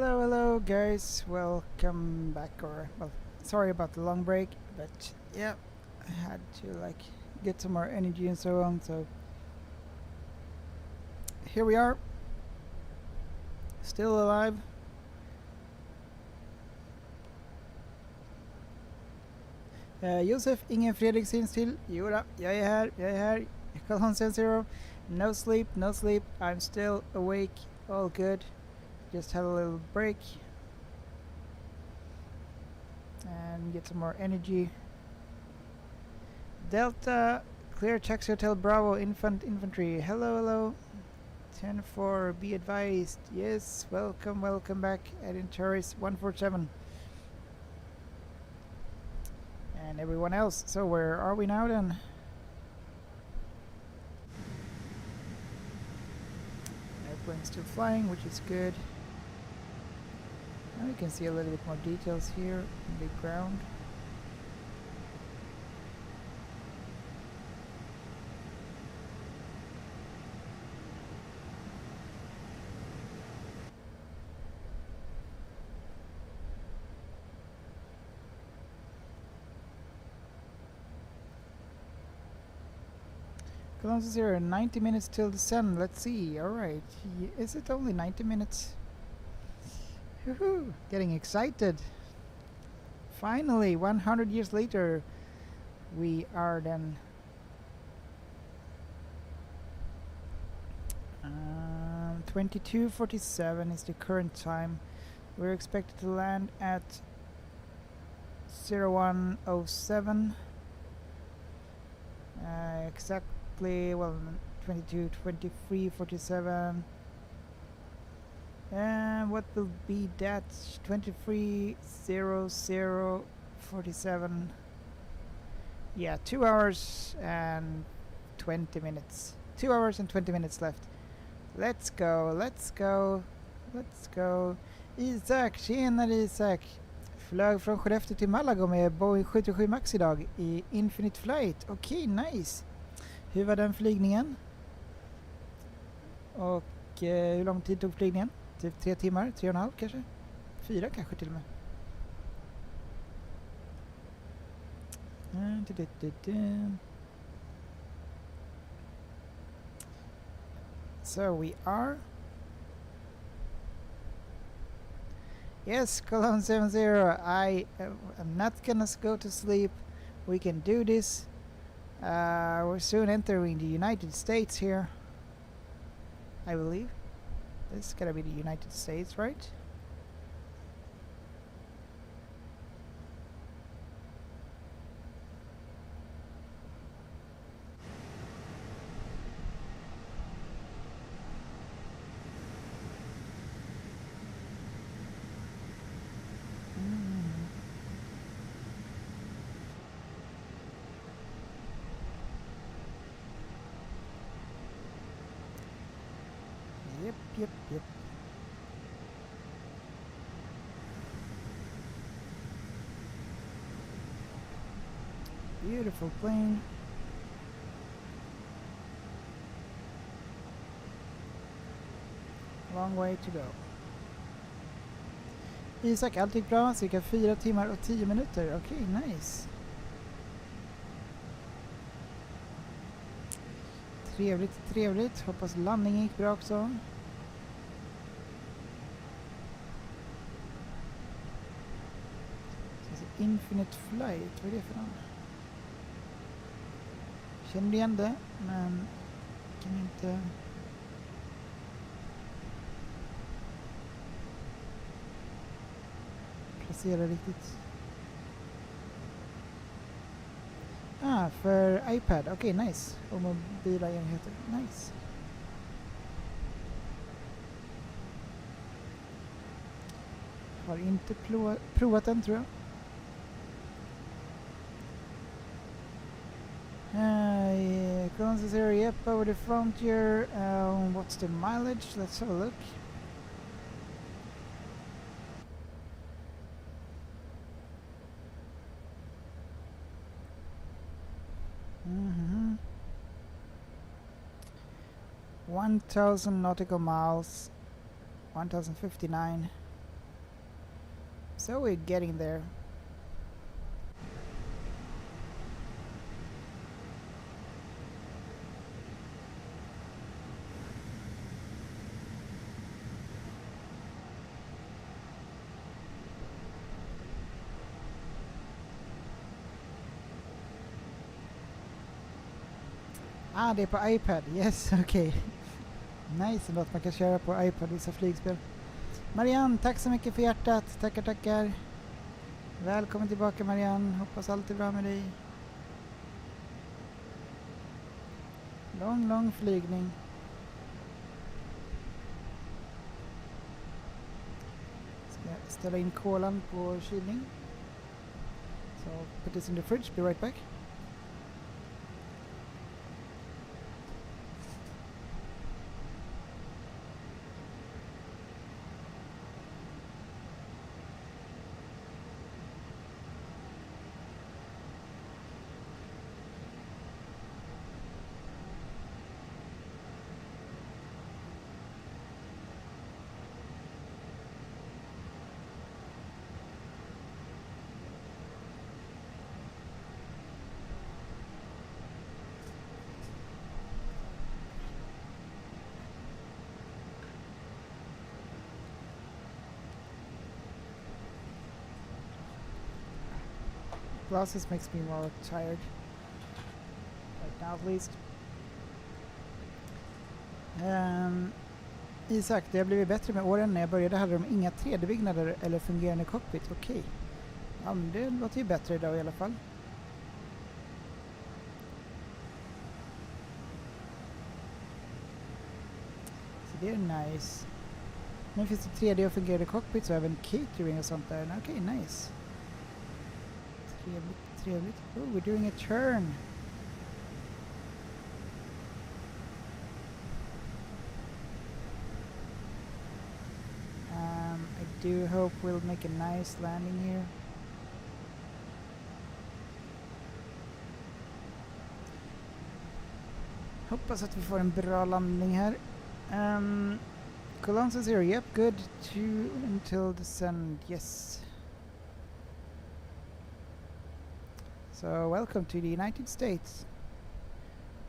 Hello, hello guys, welcome back, or, well, sorry about the long break, but yeah, I had to like get some more energy and so on, so here we are, still alive. Josef, ingen Fredrik syns till. Jodå, jag är här. Stockholm 70. No sleep, no sleep. I'm still awake, all good. Just had a little break. And get some more energy. Delta, clear taxi hotel Bravo, infantry. Hello, hello. 10-4, be advised. Yes, welcome back. Adding tourist 147. And everyone else. So where are we now then? Airplane still flying, which is good. Now we can see a little bit more details here in the ground. Cologne 0, 90 minutes till the sun. Let's see. Alright. Is it only 90 minutes? Woohoo! Getting excited. Finally, 100 years later, we are then 22:47 is the current time. We're expected to land at 01:07. Exactly, well, 22, 23, 47. And what will be that? 23:00:47. Yeah, 2 hours and 20 minutes. 2 hours and 20 minutes left. Let's go, let's go, let's go. Isak, tjenare Isak. Flög från Skellefteå till Malaga med Boeing 737 Max idag i Infinite Flight. Okej, nice. Hur var den flygningen? Och hur lång tid tog flygningen? Typ 3 timmar, 3,5 kanske? 4 kanske till och med. So we are. Yes, Cologne 70. I'm not gonna go to sleep. We can do this. We're soon entering the United States here, I believe. This is gonna be the United States, right? Yep. Beautiful plane. Long way to go. Isak, allt gick bra. Cirka 4 timmar och 10 minuter. Okej, nice. Trevligt. Hoppas landningen gick bra också. Infinite Flight, vad är det för någon? Känner igen det, men kan inte placera riktigt. För iPad, okej, nice. Och mobila enheter, nice. Har inte provat den, tror jag. Cologne 0, yep, over the frontier. What's the mileage? Let's have a look. Mm-hmm. 1,000 nautical miles. 1,059. So we're getting there. Ah, det är på iPad. Yes, okej. Nice, något man kan köra på iPad, vissa flygspel. Marianne, tack så mycket för hjärtat. Tackar, tackar. Välkommen tillbaka Marianne. Hoppas allt är bra med dig. Lång flygning. Ska ställa in kolan på kylning. So put this in the fridge, be right back. Glasses makes me more tired. Right now at least. Isak, det har blivit bättre med åren. När jag började hade de inga 3D-byggnader eller fungerande cockpit. Okej. Ja, men det låter ju bättre idag i alla fall. Så det är nice. Nu finns det 3D och fungerande cockpits och även catering och sånt där. Okej, nice. Trevligt. Oh, we're doing a turn. I do hope we'll make a nice landing here. Hoppas att vi får en bra landning här. Colonzo 0, yep, good. 2 until descend, yes. So welcome to the United States.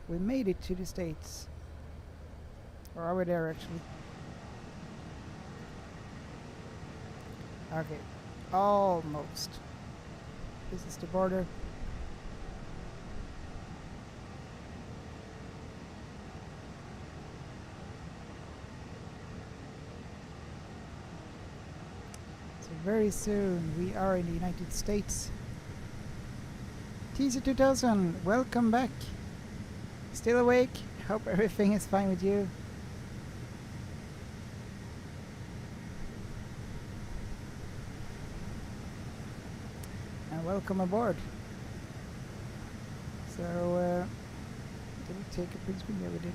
We made it to the States. Or are we there actually? Okay, almost. This is the border. So very soon we are in the United States. TC2000, welcome back. Still awake? Hope everything is fine with you. And welcome aboard. So, did we take a print screen? Yeah, we did.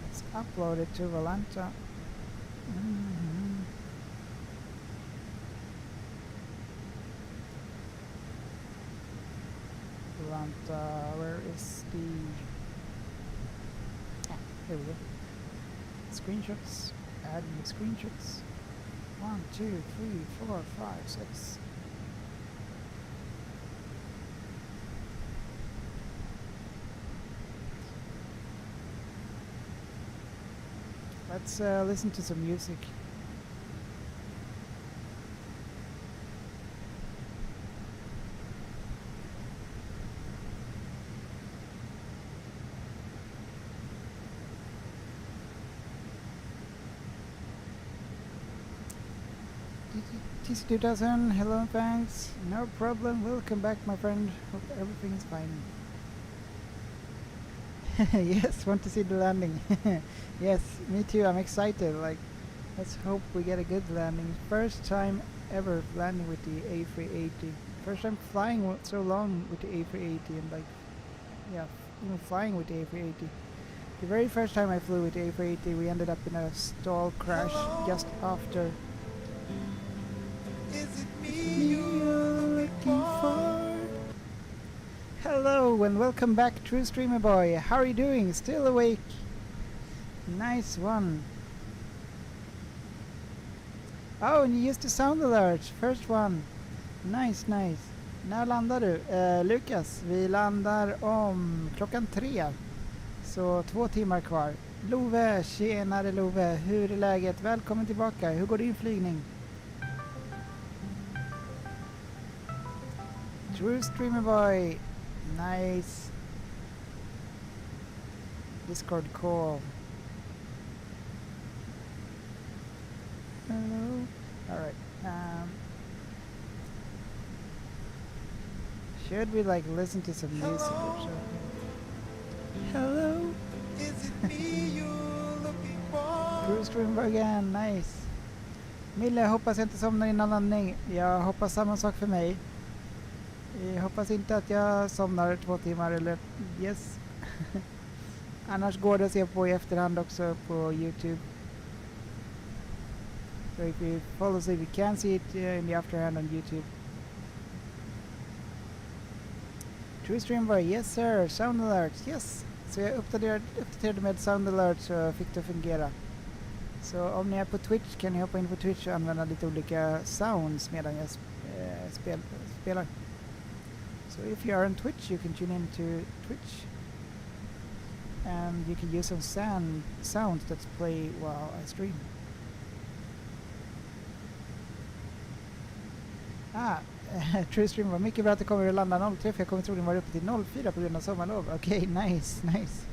Let's upload it to Volanta. Where is the... here we go. Screenshots. Add new screenshots. 1, 2, 3, 4, 5, 6. Let's listen to some music. TC2000, hello, thanks. No problem. Welcome back, my friend. Hope everything is fine. Yes, want to see the landing. Yes, me too. I'm excited. Like, let's hope we get a good landing. First time ever landing with the A380. First time flying so long with the A380, and like, yeah, even flying with the A380. The very first time I flew with the A380, we ended up in a stall crash just after. Is it me you're looking for? Hello and welcome back, True Streamer Boy. How are you doing? Still awake? Nice one. Oh, ni used the sound alert. First one. Nice, nice. När landar du? Lukas, vi landar om klockan 3. Så 2 timmar kvar. Love, tjenare Love. Hur är läget? Välkommen tillbaka. Hur går din flygning? True Streamer Boy. Nice. Discord call. Hello. Alright. Should we like listen to some music or something? Hello. Is it me you're looking for? True Streamer Boy again. Nice. Mille, jag hoppas jag inte somnar innan landning. Jag hoppas samma sak för mig. Jag hoppas inte att jag somnar 2 timmar eller yes. Annars går det att se på i efterhand också på YouTube. So if you follow us, you can see it in the afterhand on YouTube. True Stream Boy, yes sir. Sound alerts, yes. Så jag uppdaterade med sound alerts så fick det fungera. Så om ni är på Twitch kan ni hoppa in på Twitch och använda lite olika sounds medan jag spelar. So if you are on Twitch, you can tune in to Twitch, and you can use some sounds that play while I stream. True Stream var mycket bra att det kommer att landa 03, för jag kommer troligen vara uppe till 04 på grund av sommarlov. Okej, nice, nice.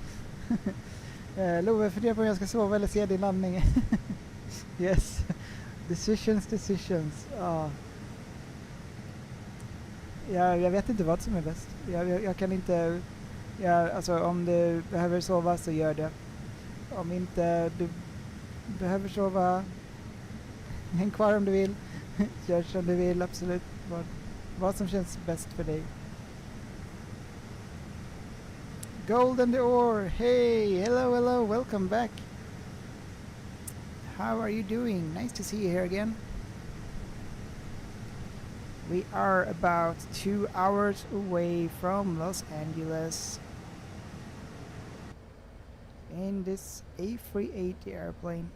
Love, funderar på om jag ska sova eller se din landning. Yes. Decisions. Jag vet inte vad som är bäst. Jag kan inte... alltså om du behöver sova så gör det. Om inte du behöver sova, häng kvar om du vill. Gör som du vill, absolut. Vad som känns bäst för dig. Golden the Ore, hey, hello, welcome back. How are you doing? Nice to see you here again. We are about 2 hours away from Los Angeles in this A380 airplane.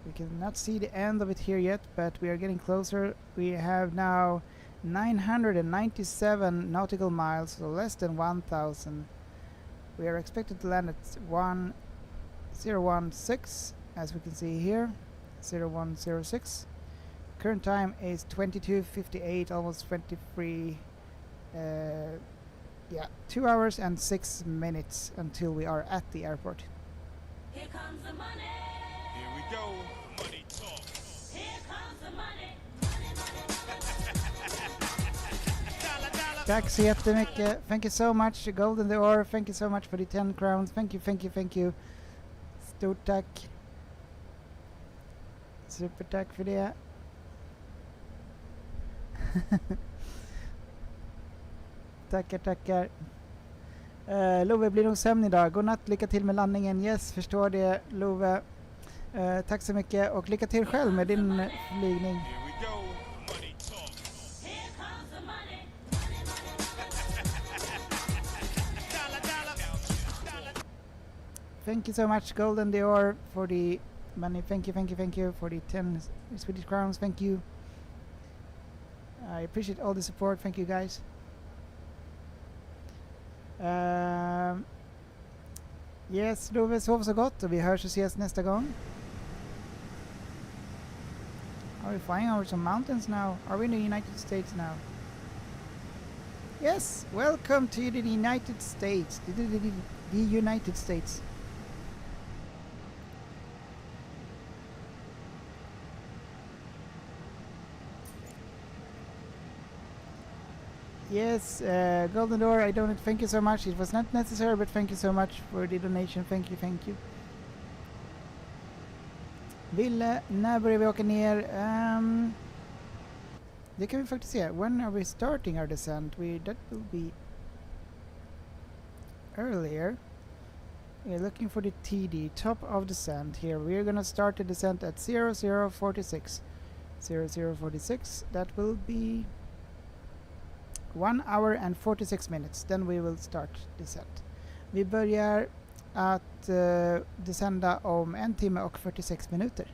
We cannot see the end of it here yet, but we are getting closer. We have now 997 nautical miles, so less than 1,000. We are expected to land at 1016, as we can see here, 0106. Current time is 22:58, almost 23. 2 hours and 6 minutes until we are at the airport. Here comes the money. Here we go. Money talk. Here comes the money. Tack så jättemycket. Thank you so much, Golden the Ore. Thank you so much for the 10 crowns. Thank you. Stort tack. Supertack för det. Tackar. Love, blir nog sömn idag. God natt, lycka till med landningen. Yes, förstår det, Love. Tack så mycket och lycka till själv med din flygning. Thank you so much, Golden Dior, for the money. Thank you for the 10 Swedish crowns. Thank you. I appreciate all the support. Thank you, guys. Yes, Love, sov så gott och vi hörs och ses nästa gång. Are we flying over some mountains now? Are we in the United States now? Yes, welcome to the United States. The United States. Yes, Golden Door, I donate. Thank you so much. It was not necessary, but thank you so much for the donation. Thank you. Ville, när börjar vi åka ner? Det kan vi faktiskt se. When are we starting our descent? That will be earlier. We're looking for the TD, top of descent here. We're gonna start the descent at 0046. 0046, that will be 1 hour and 46 minutes. Then we will start descent. Vi börjar att descenda om 1 timme och 46 minuter.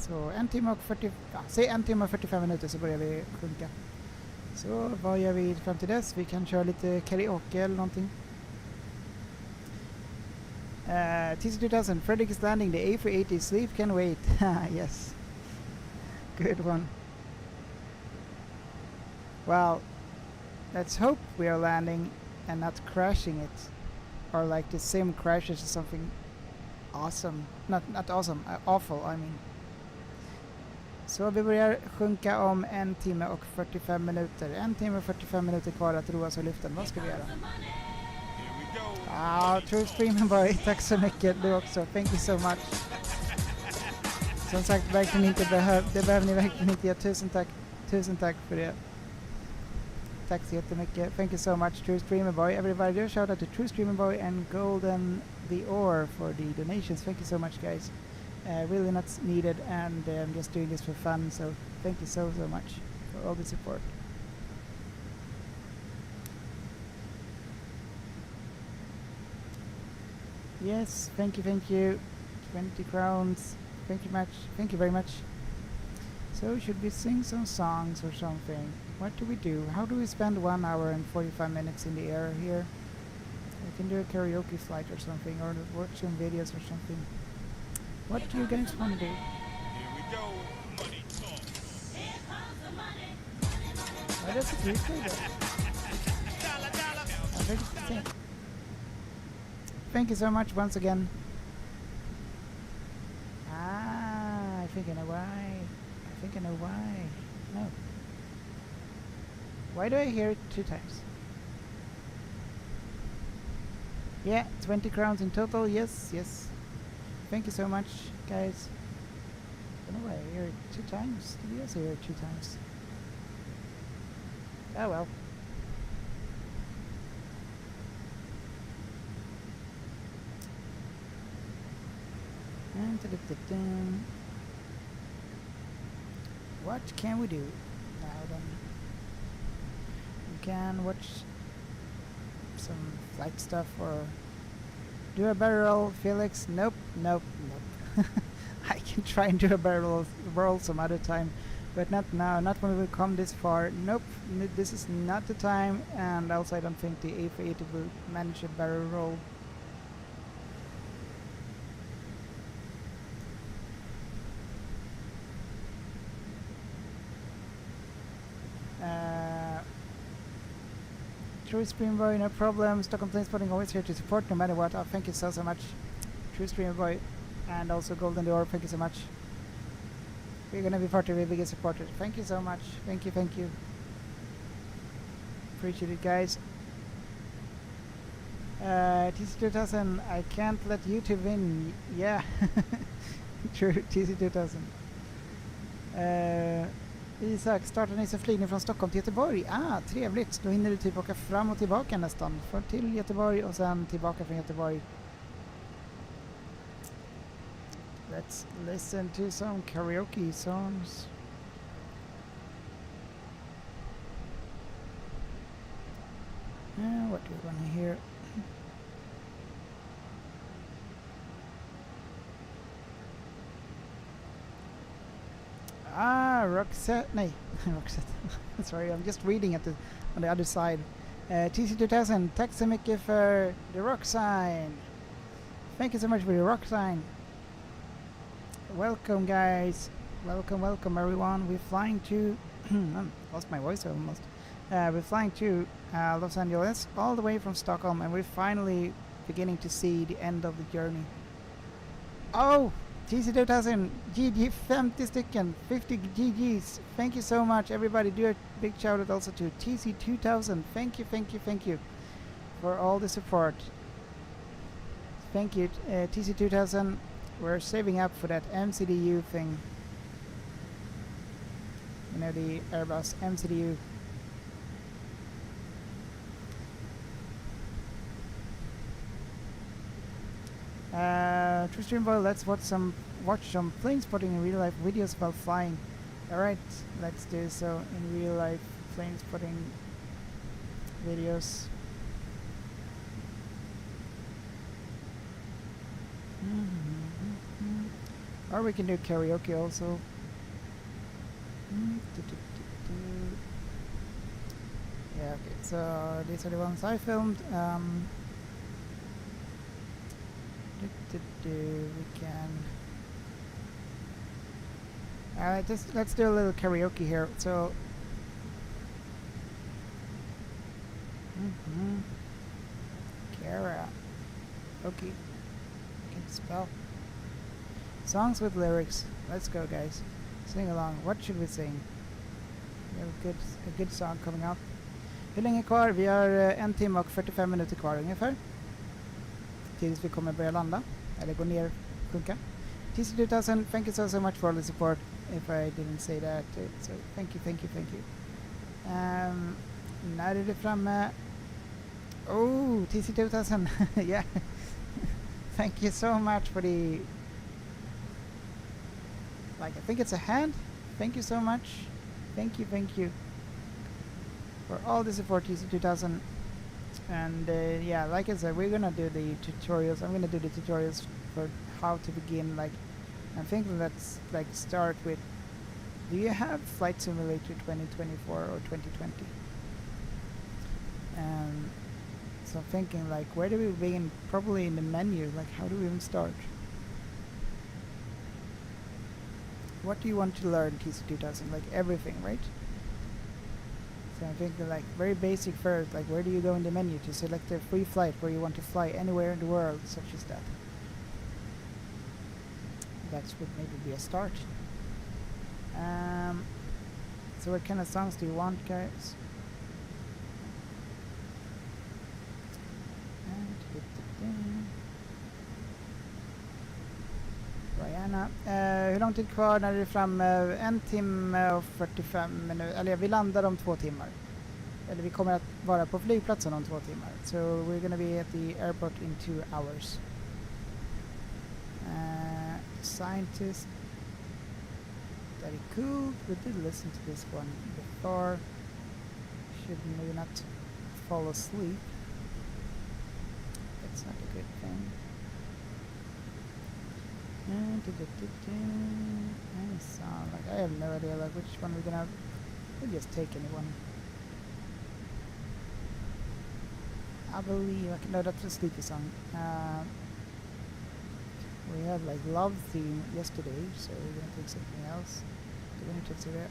Så 1 timme och 40... Ja, säg 1 timme och 45 minuter så börjar vi sjunka. Så vad gör vi fram till dess? Vi kan köra lite karaoke eller någonting. TC2000, Fredrik is landing. The A380 sleep can wait. Yes. Good one. Well, let's hope we are landing and not crashing it. Or like the same crashes or something awesome. Not awesome, awful I mean. Så vi börjar sjunka om 1 timme och 45 minuter. 1 timme och 45 minuter kvar att roa sig i luften. Vad ska vi göra? True streaming boy. Tack så mycket du också. Thank you so much. Som sagt, verkligen inte det behöver ni verkligen inte göra. Tusen tack för det. Tack så jättemycket. Thank you so much, True Streamer Boy. Everybody do shout out to True Streamer Boy and Golden the Ore for the donations. Thank you so much, guys. Really not needed, and I'm just doing this for fun, so thank you so much for all the support. Yes, thank you. 20 crowns. Thank you very much. So should we sing some songs or something? What do we do? How do we spend 1 hour and 45 minutes in the air here? We can do a karaoke flight or something, or watch some videos or something. What do you guys want to do? Here we go. Money talk. Here comes the money. Why does it replay that? I think it's the same. Thank you so much once again. I think I know why. No. Why do I hear it 2 times? Yeah, 20 crowns in total. Yes. Thank you so much, guys. I don't know why I hear it 2 times. Did you also hear it 2 times? Oh well. And what can we do now then? We can watch some flight stuff or do a barrel roll. Felix, nope. I can try and do a barrel roll some other time, but not now, not when we come this far. Nope, this is not the time, and also I don't think the A380 will manage a barrel roll. True Streamer Boy, no problem. Stockholm Plane Spotting always here to support no matter what. Oh, thank you so much. True Streamer Boy. And also Golden Door, thank you so much. We're gonna be part of your biggest supporters. Thank you so much. Thank you. Appreciate it, guys. TC2000, I can't let YouTube win. Yeah. True, TC2000. Isak, startar ni sin flygning från Stockholm till Göteborg? Trevligt. Då hinner du typ åka fram och tillbaka nästan. För till Göteborg och sen tillbaka från Göteborg. Let's listen to some karaoke songs. What do we want to hear? Roxette. No, Roxette. Sorry, I'm just reading on the other side. TC2000, tack så mycket för the rock sign. Thank you so much for the rock sign. Welcome, guys. Welcome, everyone. We're flying to... lost my voice almost. We're flying to Los Angeles, all the way from Stockholm, and we're finally beginning to see the end of the journey. Oh! TC2000, GG, 50 stycken, 50 GGs. Thank you so much, everybody. Do a big shout out also to TC2000. Thank you for all the support. Thank you, TC2000. We're saving up for that MCDU thing. You know, the Airbus MCDU. True Stream Boy, let's watch some plane spotting in real life videos while flying. Alright, let's do so in real life plane spotting videos. Or we can do karaoke also. Yeah, okay, so these are the ones I filmed. We can... let's do a little karaoke here, so... Kara. Okay. Can spell. Songs with lyrics. Let's go, guys. Sing along. What should we sing? We have a good song coming up. Hur länge kvar? Vi har 1 timme och 45 minuter kvar ungefär. Tills vi kommer börja landa. Eller gå ner, sjunka. TC2000, thank you so much for all the support. If I didn't say that. So thank you. När är det framme? Oh, TC2000. Yeah. Thank you so much for the... Like, I think it's a hand. Thank you so much. Thank you. For all the support, TC2000. And yeah, like I said, we're gonna do the tutorials. I'm gonna do the tutorials for how to begin. Like, I'm thinking let's like start with, do you have Flight Simulator 2024 or 2020? So I'm thinking like, where do we begin? Probably in the menu. Like, how do we even start? What do you want to learn, TC2000? Like everything, right? So I'm thinking like very basic first, like where do you go in the menu to select a free flight where you want to fly anywhere in the world, such as that. That would maybe be a start. So what kind of songs do you want, guys? Gärna. Hur lång tid kvar när det är framme? 1 timme och 45 minuter. Eller vi landar om 2 timmar. Eller vi kommer att vara på flygplatsen om 2 timmar. So we're gonna be at the airport in 2 hours. Scientist. Very cool. We did listen to this one before. Should maybe not fall asleep. That's not a good thing. Any song, like I have no idea like which one we're gonna have. We'll just take anyone. I believe I can, no, that's a sleepy song. We had like love theme yesterday, so we're gonna take something else. Do we need to see that?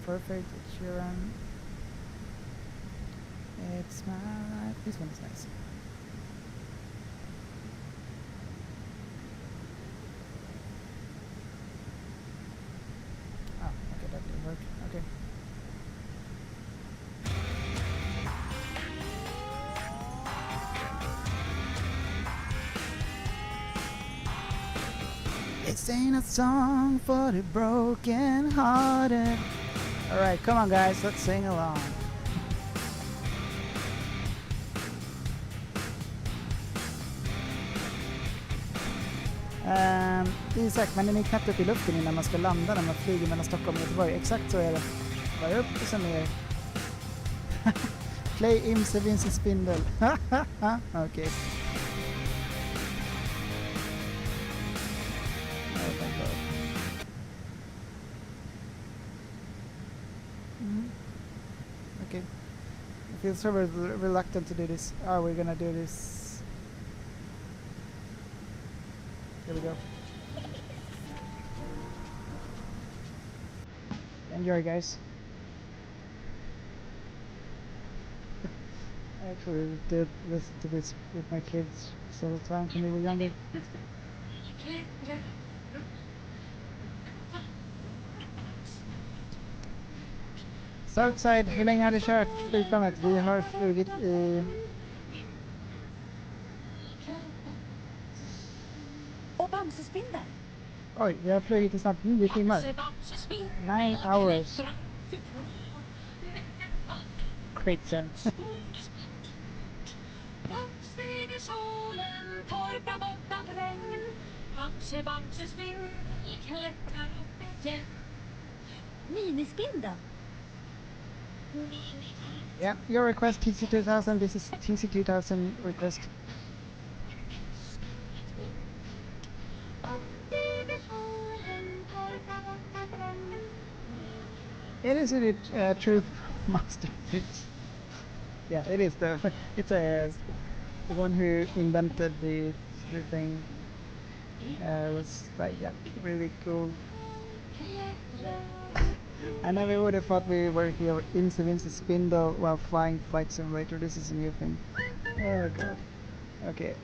Perfect, it's Sheeran. It's my life. This one is nice. Work. Okay. This ain't a song for the broken hearted. Alright, come on guys, let's sing along. Exakt, men den är knappt upp i luften innan man ska landa när man flyger mellan Stockholm och Göteborg. Exakt så är det. Bara upp och sen ner. Play msfs spindel. Okej. Okay. I feel so reluctant to do this. Oh, we're gonna do this. Here we go. Enjoy, guys. I actually did listen to this with my kids several times when they were younger. Southside, hur länge har du kört flygplanet? Vi har flugit i... Och bamsespindel. Oj, vi har flugit i snart 9 timmar. 9 hours. Great sense. Minispindel. Yeah, your request TC2000. This is TC2000 request. It is a truth masterpiece. Yeah, it is the. It's the one who invented the thing. Was like, yeah, really cool. I never would have thought we were here in the spindle while flying Flight Simulator. This is a new thing. Oh god. Okay.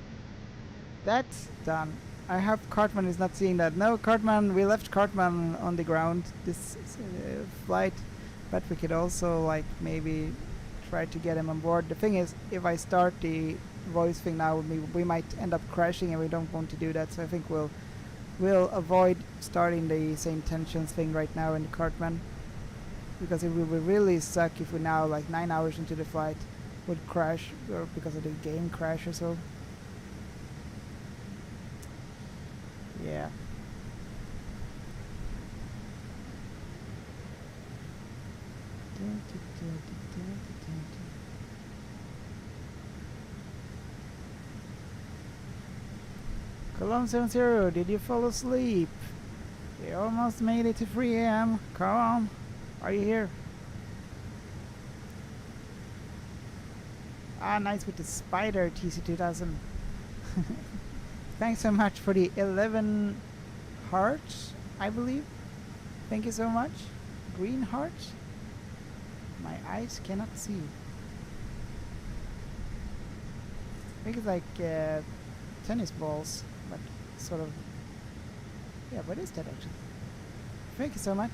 That's done. I hope Cartman is not seeing that. No, Cartman, we left Cartman on the ground this flight, but we could also like maybe try to get him on board. The thing is, if I start the voice thing now, we might end up crashing, and we don't want to do that. So I think we'll avoid starting the same tensions thing right now in the Cartman, because it will really suck if we now, like 9 hours into the flight, would crash or because of the game crash or so. Yeah. Cologne 70, did you fall asleep? We almost made it to 3 AM. Come on. Are you here? Ah, nice with the spider, TC2000. Thanks so much for the 11 hearts, I believe. Thank you so much. Green hearts. My eyes cannot see. I think it's like tennis balls, but sort of. Yeah, what is that actually? Thank you so much,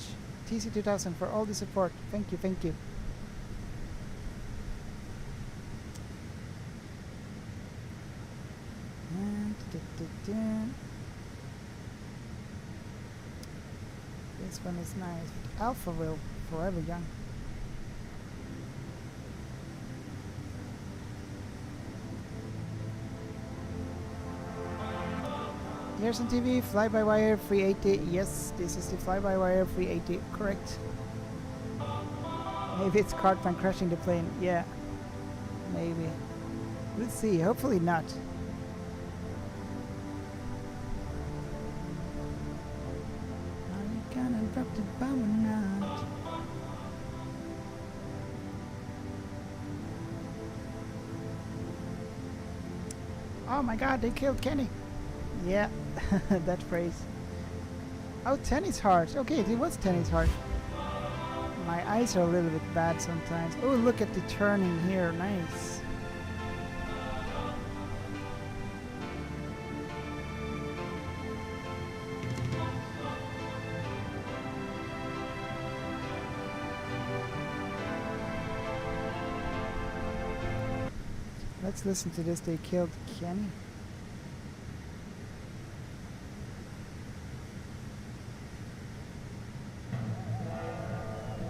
TC2000, for all the support. Thank you, thank you. This one is nice. Alpha will forever young. Here's on TV, fly-by-wire 380. Yes, this is the fly-by-wire 380, correct. Maybe it's Cartman crashing the plane. Yeah, maybe. Let's see, hopefully not. Drop the bomb or not? Oh my god, they killed Kenny. Yeah, that phrase. Oh, tennis heart. Okay, it was tennis heart. My eyes are a little bit bad sometimes. Oh, look at the turning here. Nice. Let's listen to this. They killed Kenny.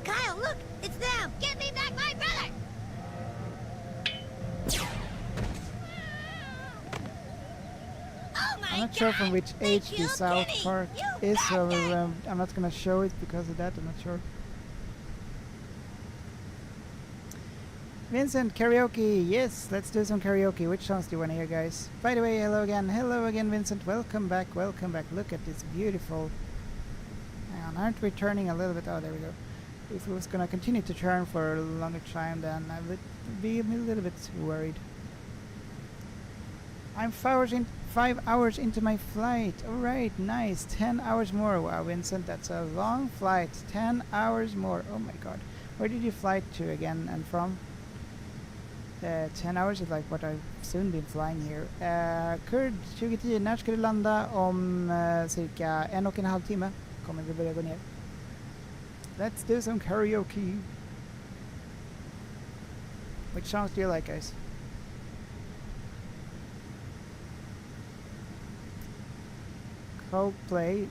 Kyle, look! It's them! Get me back my brother! Oh my I'm not sure from which age the South Kenny, Park you is, so bastard! I'm not gonna show it because of that. I'm not sure. Vincent, karaoke. Yes, let's do some karaoke. Which songs do you want to hear, guys? By the way, hello again, Vincent. Welcome back, welcome back. Look at this beautiful. Hang on, aren't we turning a little bit? Oh, there we go. If it was gonna continue to turn for a longer time, then I would be a little bit worried. I'm 5 hours into my flight. Alright, nice. 10 hours more. Wow, Vincent, that's a long flight. 10 hours more. Oh my god. Where did you fly to again and from? 10 hours is like what I've soon been flying here. Kurd, 2010, när ska du landa? Om cirka 1,5 timme kommer vi börja gå ner. Let's do some karaoke. Which songs do you like, guys? Coldplay.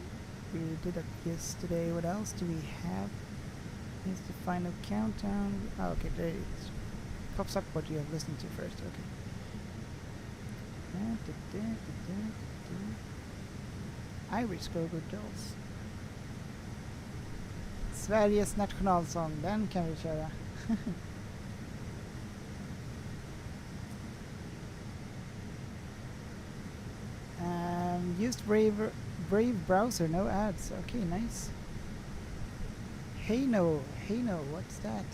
We did that yesterday. What else do we have? Here's the final countdown. Oh, okay, there it is. Pops up what you have listened to first. Okay. Irish Go-Go Dolls. Sveriges nationalsång, den kan vi köra. Used Brave browser, no ads. Okay, nice. Heino, what's that?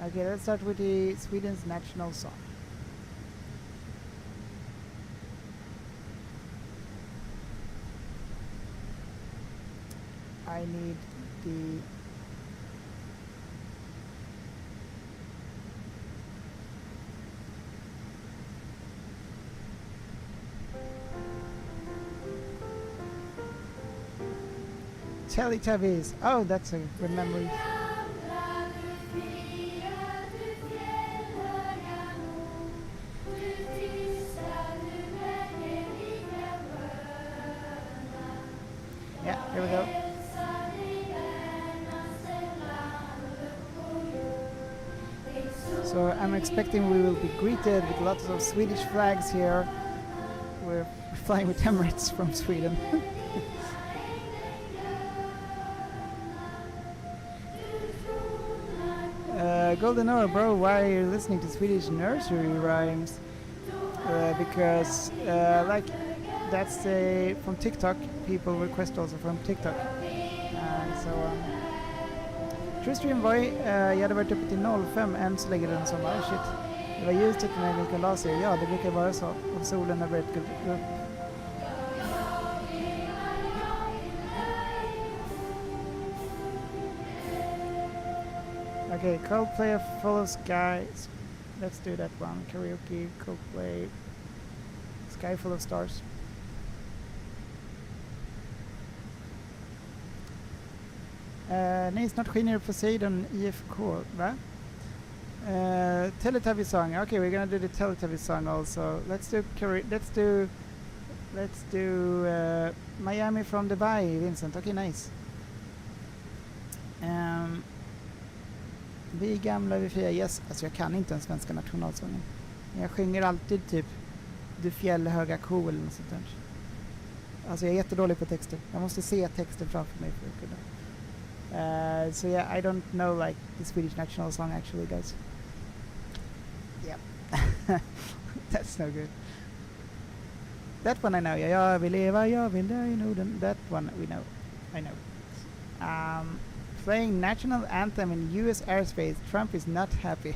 Okay, let's start with the Sweden's national song. I need the Teletubbies. Oh, that's a good memory. Yeah, here we go. So I'm expecting we will be greeted with lots of Swedish flags here. We're flying with Emirates from Sweden. Golden Hour, bro, why are you listening to Swedish nursery rhymes? Because, like, that's from TikTok. People request also from TikTok. True stream boy, jag hade varit uppe till 05 än så lägger den som shit. Det var ljust ute när vi la sig. Ja, det brukar vara så. Och solen har börjat gå upp. Okay, Coldplay Full of Skies. Let's do that one. Karaoke, Coldplay, Sky Full of Stars. Nej, snart skiner Poseidon IFK, va? Teletubby song. Okay, we're gonna do the Teletubby song also. Let's do Miami from Dubai, Vincent. Okay, nice. Vi gamla, vi fria. Yes, alltså jag kan inte den svenska nationalsången. Jag sjunger alltid typ Du fjällhöga ko eller något sånt där. Alltså jag är jättedålig på texter. Jag måste se texten framför mig för att kunna. So yeah, I don't know like the Swedish national song actually, guys. Yep. That's no good. That one I know. Jag vill leva, jag vill dö, you know them. That one we know. I know. Playing national anthem in US airspace. Trump is not happy.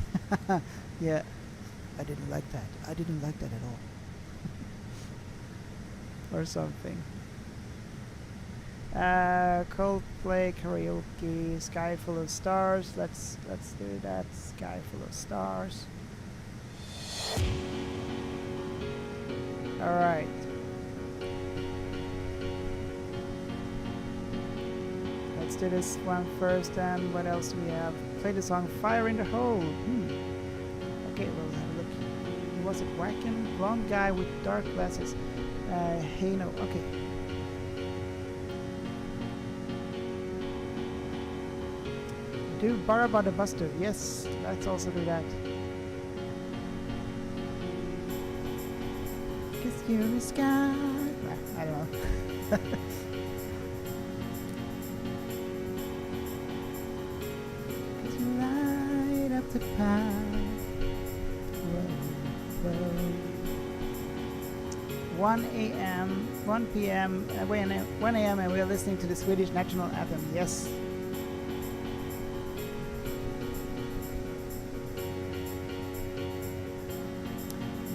Yeah. I didn't like that. I didn't like that at all. Or something. Coldplay, karaoke, Sky Full of Stars. Let's do that. Sky Full of Stars. All right. Let's do this one first. And what else do we have? Play the song "Fire in the Hole." Okay, we'll have a look. Was it Wacken? Blonde guy with dark glasses. Hey, no. Okay. Do Baraba the Buster. Yes, let's also do that. Kiss you in the sky. I don't know. Cause you light up the path. 1 a.m., 1 p.m., 1 a.m. and we are listening to the Swedish national anthem. Yes.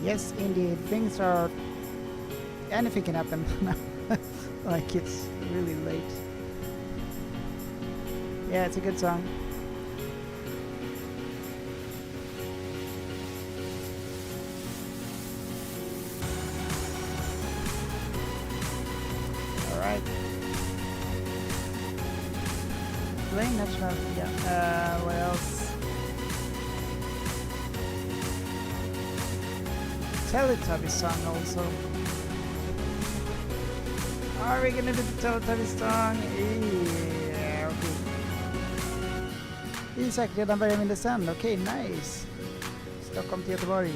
Yes, indeed. Things are... anything can happen now. Like, it's really late. Yeah, it's a good song. Alright. Playing national... yeah. What else? Teletubby song also. Are we gonna do the Teletubby song? Yeah, okay. Isak, redan börjar min descent. Okay, nice. Stockholm till Göteborg.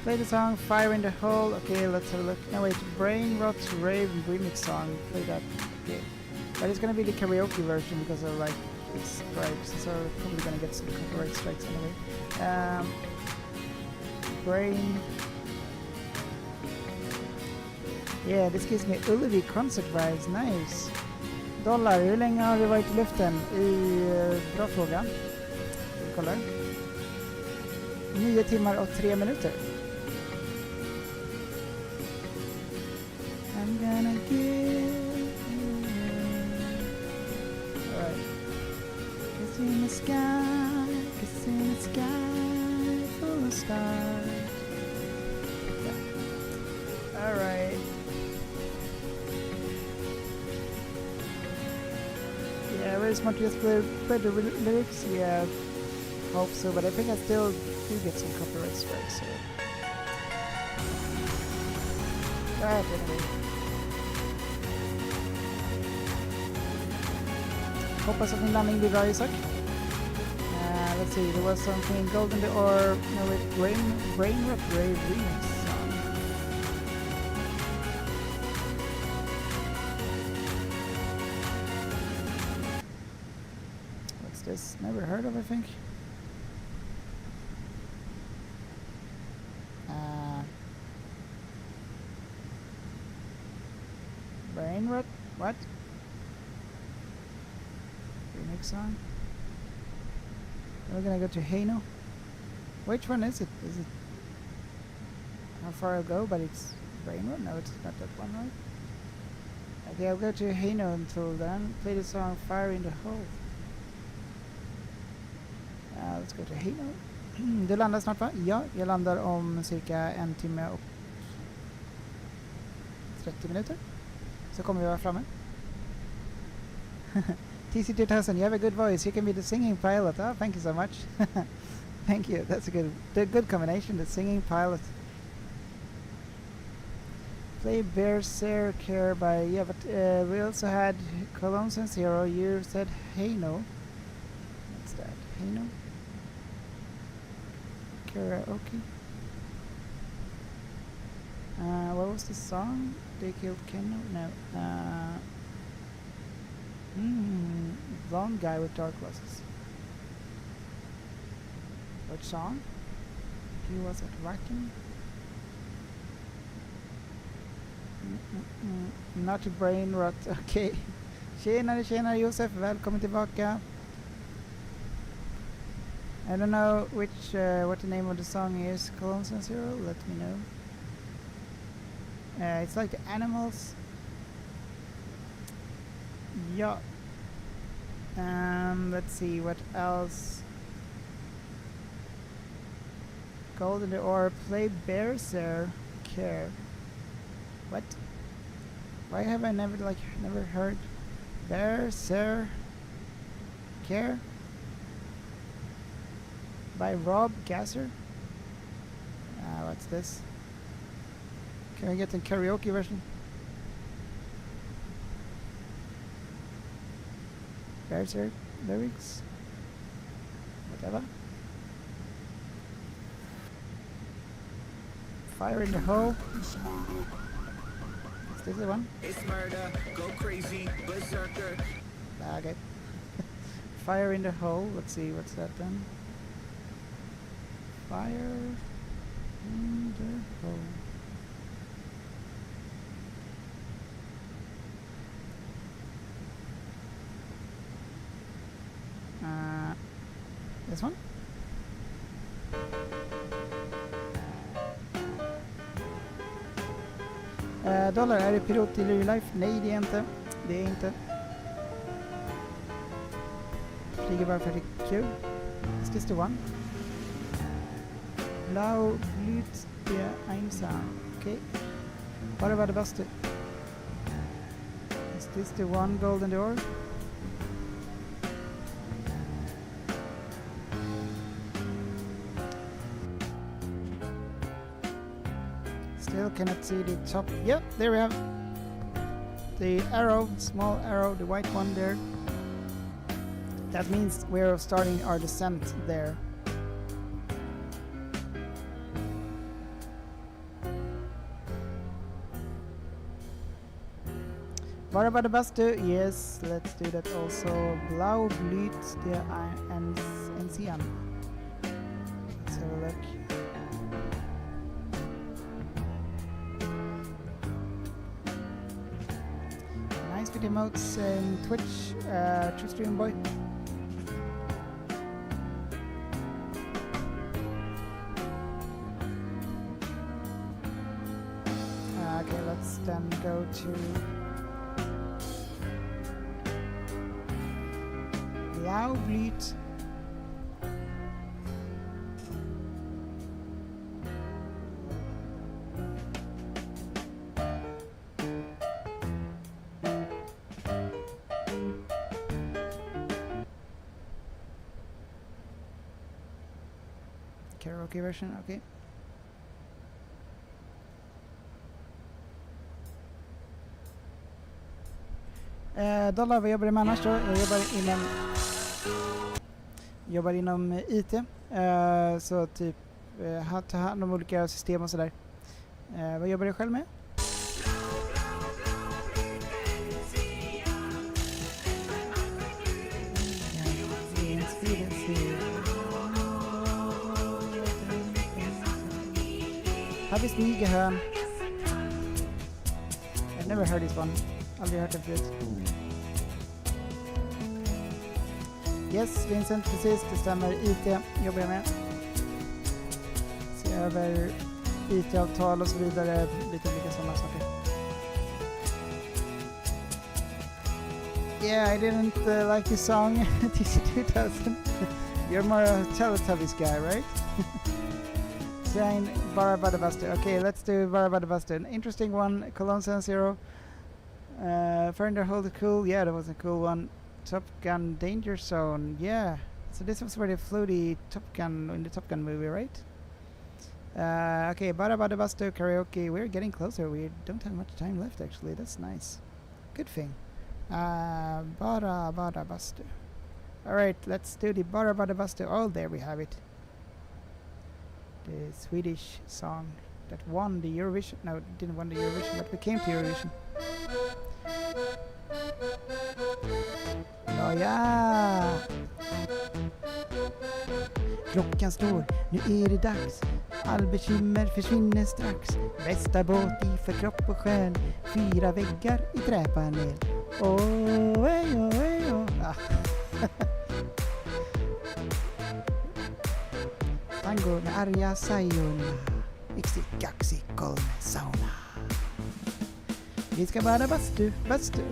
Play the song Fire in the Hole. Okay, let's have a look. No, wait. Brain Rot's Rave remix song. Play that. Okay. But it's gonna be the karaoke version because of like its strikes, so we're probably gonna get some copyright strikes anyway. Brain. Yeah, this gives me Ullevi concert vibes. Nice. Dollar, hur länge har du varit i luften? Bra fråga. Vi kollar. 9 timmar och 3 minuter. I'm gonna give you. Alright. Kiss in the sky, kiss in the sky, full of stars. Yeah. Alright. Yeah, very smart. Just play the lyrics. Yeah, hope so. But I think I still do get some copyright strikes. So. Anyway. Hoppas att min landning blir bra, Isak. Let's see. There was something golden or no, with brain rot rave remix song. What's this? Never heard of, I think. Brain rot? What? Remix song? We're gonna go to Haino. Which one is it? Is it how far I'll go? But it's brain rot? No, it's not that one, right? Okay, I'll go to Haino until then. Play the song Fire in the Hole. Let's go to Haino. Du landar snart, va? Ja, jag landar om cirka 1 timme och 30 minuter. Så kommer vi vara framme. TC2000, you have a good voice. You can be the singing pilot. Oh, thank you so much. Thank you. That's a good combination. The singing pilot. Play Berserker by but we also had Colognes and Zero. You said Haino. What's that? Haino. Karaoke. What was the song? They killed Keno? No. Blonde guy with dark glasses. What song? He was at Wacken. Not a brain rot. Okay. Tjenare Josef, välkommen tillbaka. I don't know which what the name of the song is. Colognes and Zero, let me know. It's like the Animals. Yeah. Let's see what else. Golden or play Berserker. What? Why have I never heard Berserker by Rob Gasser? What's this? Can we get the karaoke version? Berserk lyrics? Whatever. Fire in the Hole. Is this the one? It's murder, go crazy, berserker. Okay. Fire in the Hole. Let's see, what's that then? Fire in the Hole. This one? Dollar, är det pilot i real life? Nej, det är inte. Det är inte. Flyger bara för det är kul. Is this the one? Blau Blut der Einsam. Okay. What about the buster? Is this the one golden door? Still cannot see the top. Yep, there we have the arrow, small arrow, the white one there. That means we're starting our descent there. What about the bus too? Yes, let's do that also. Blau Blut der Enzian. Let's have a look. at emotes in Twitch, True Stream Boy. Okay, let's then go to Laublit. Karaoke version, okay. Dollar, vad jobbar du med annars då? Jag jobbar inom IT. Så typ ta hand om olika system och sådär. Vad jobbar du själv med? Har vi Snigehörn? I've never heard this one. Aldrig hört den förut. Yes, Vincent, precis, det stämmer. IT jobbar jag med. Se över IT-avtal och så vidare. Lite olika sådana saker. Yeah, I didn't like this song. TC2000. You're more a Teletubbies guy, right? Saying Barabada Buster. Okay, let's do Barabada Buster. An interesting one. Cologne San Zero. Further Hold It Cool. Yeah, that was a cool one. Top Gun Danger Zone. Yeah. So this was where they flew the Top Gun in the Top Gun movie, right? Okay, Barabada Buster karaoke. We're getting closer. We don't have much time left, actually. That's nice. Good thing. Barabada Buster. Alright, let's do the Barabada Buster. Oh, there we have it. The Swedish song that won the Eurovision. No, it didn't win the Eurovision, but we came to Eurovision. Ja, ja! Klockan slår, nu är det dags. All bekymmer försvinner strax. Bästa båt i för kropp och sjön. 4 väggar i träpanel. Oh, ej, oh, ej, oh. Ah. Tango med Arja Sayona. Iksi kaksi kolme sauna. Vi ska bara bastu.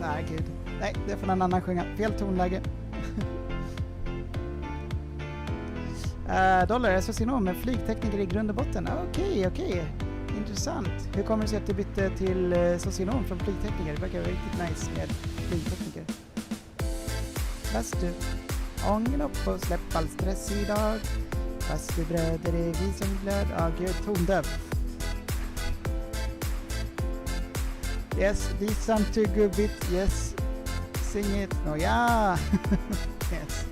Nej, gud. Nej, det får någon annan sjunga. Fel tonläge. Dollar, socionom med flygtekniker i grund och botten. Okej. Intressant. Hur kommer det sig att du bytte till socionom från flygtekniker? Det verkar riktigt nice med flygtekniker. Bastu. Ången upp och släpp all stress idag. Bastubröder är vi som glöd. Gud, tondöv. Yes, these sound too good bit. Yes, sing it. Oh yeah. Yes.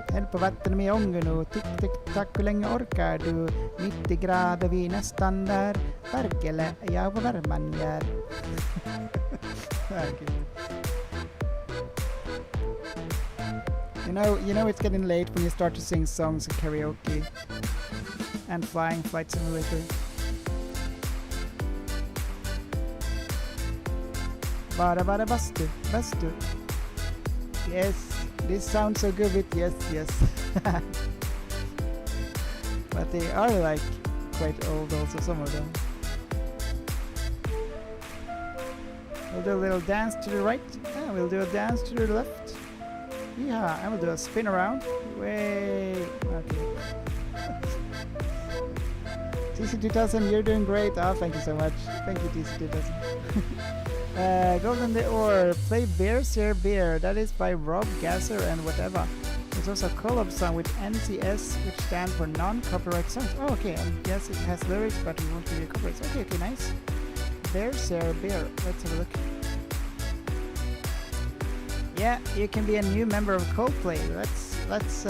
Häll på vatten med ången och tick tick tack, hur länge orkar du? 90 grader, vi är nästan där. Verkele, jag vad värman gör. You know it's getting late when you start to sing songs in karaoke and flying Flight Simulator. Bara bastu. Yes, this sounds so good with yes. But they are like quite old also, some of them. We'll do a little dance to the right. Yeah, we'll do a dance to the left. Yeah, I will do a spin around. Wait. Okay. TC2000, you're doing great. Oh, thank you so much. Thank you, TC2000. Golden the Ore, play Bear Sir Bear. That is by Rob Gasser and whatever. There's also a collab song with NCS, which stands for non-copyright songs. Oh, okay. And yes, it has lyrics, but we won't give you copyrights. Okay, nice. Bear Sir Bear. Let's have a look. Yeah, you can be a new member of Coldplay. Let's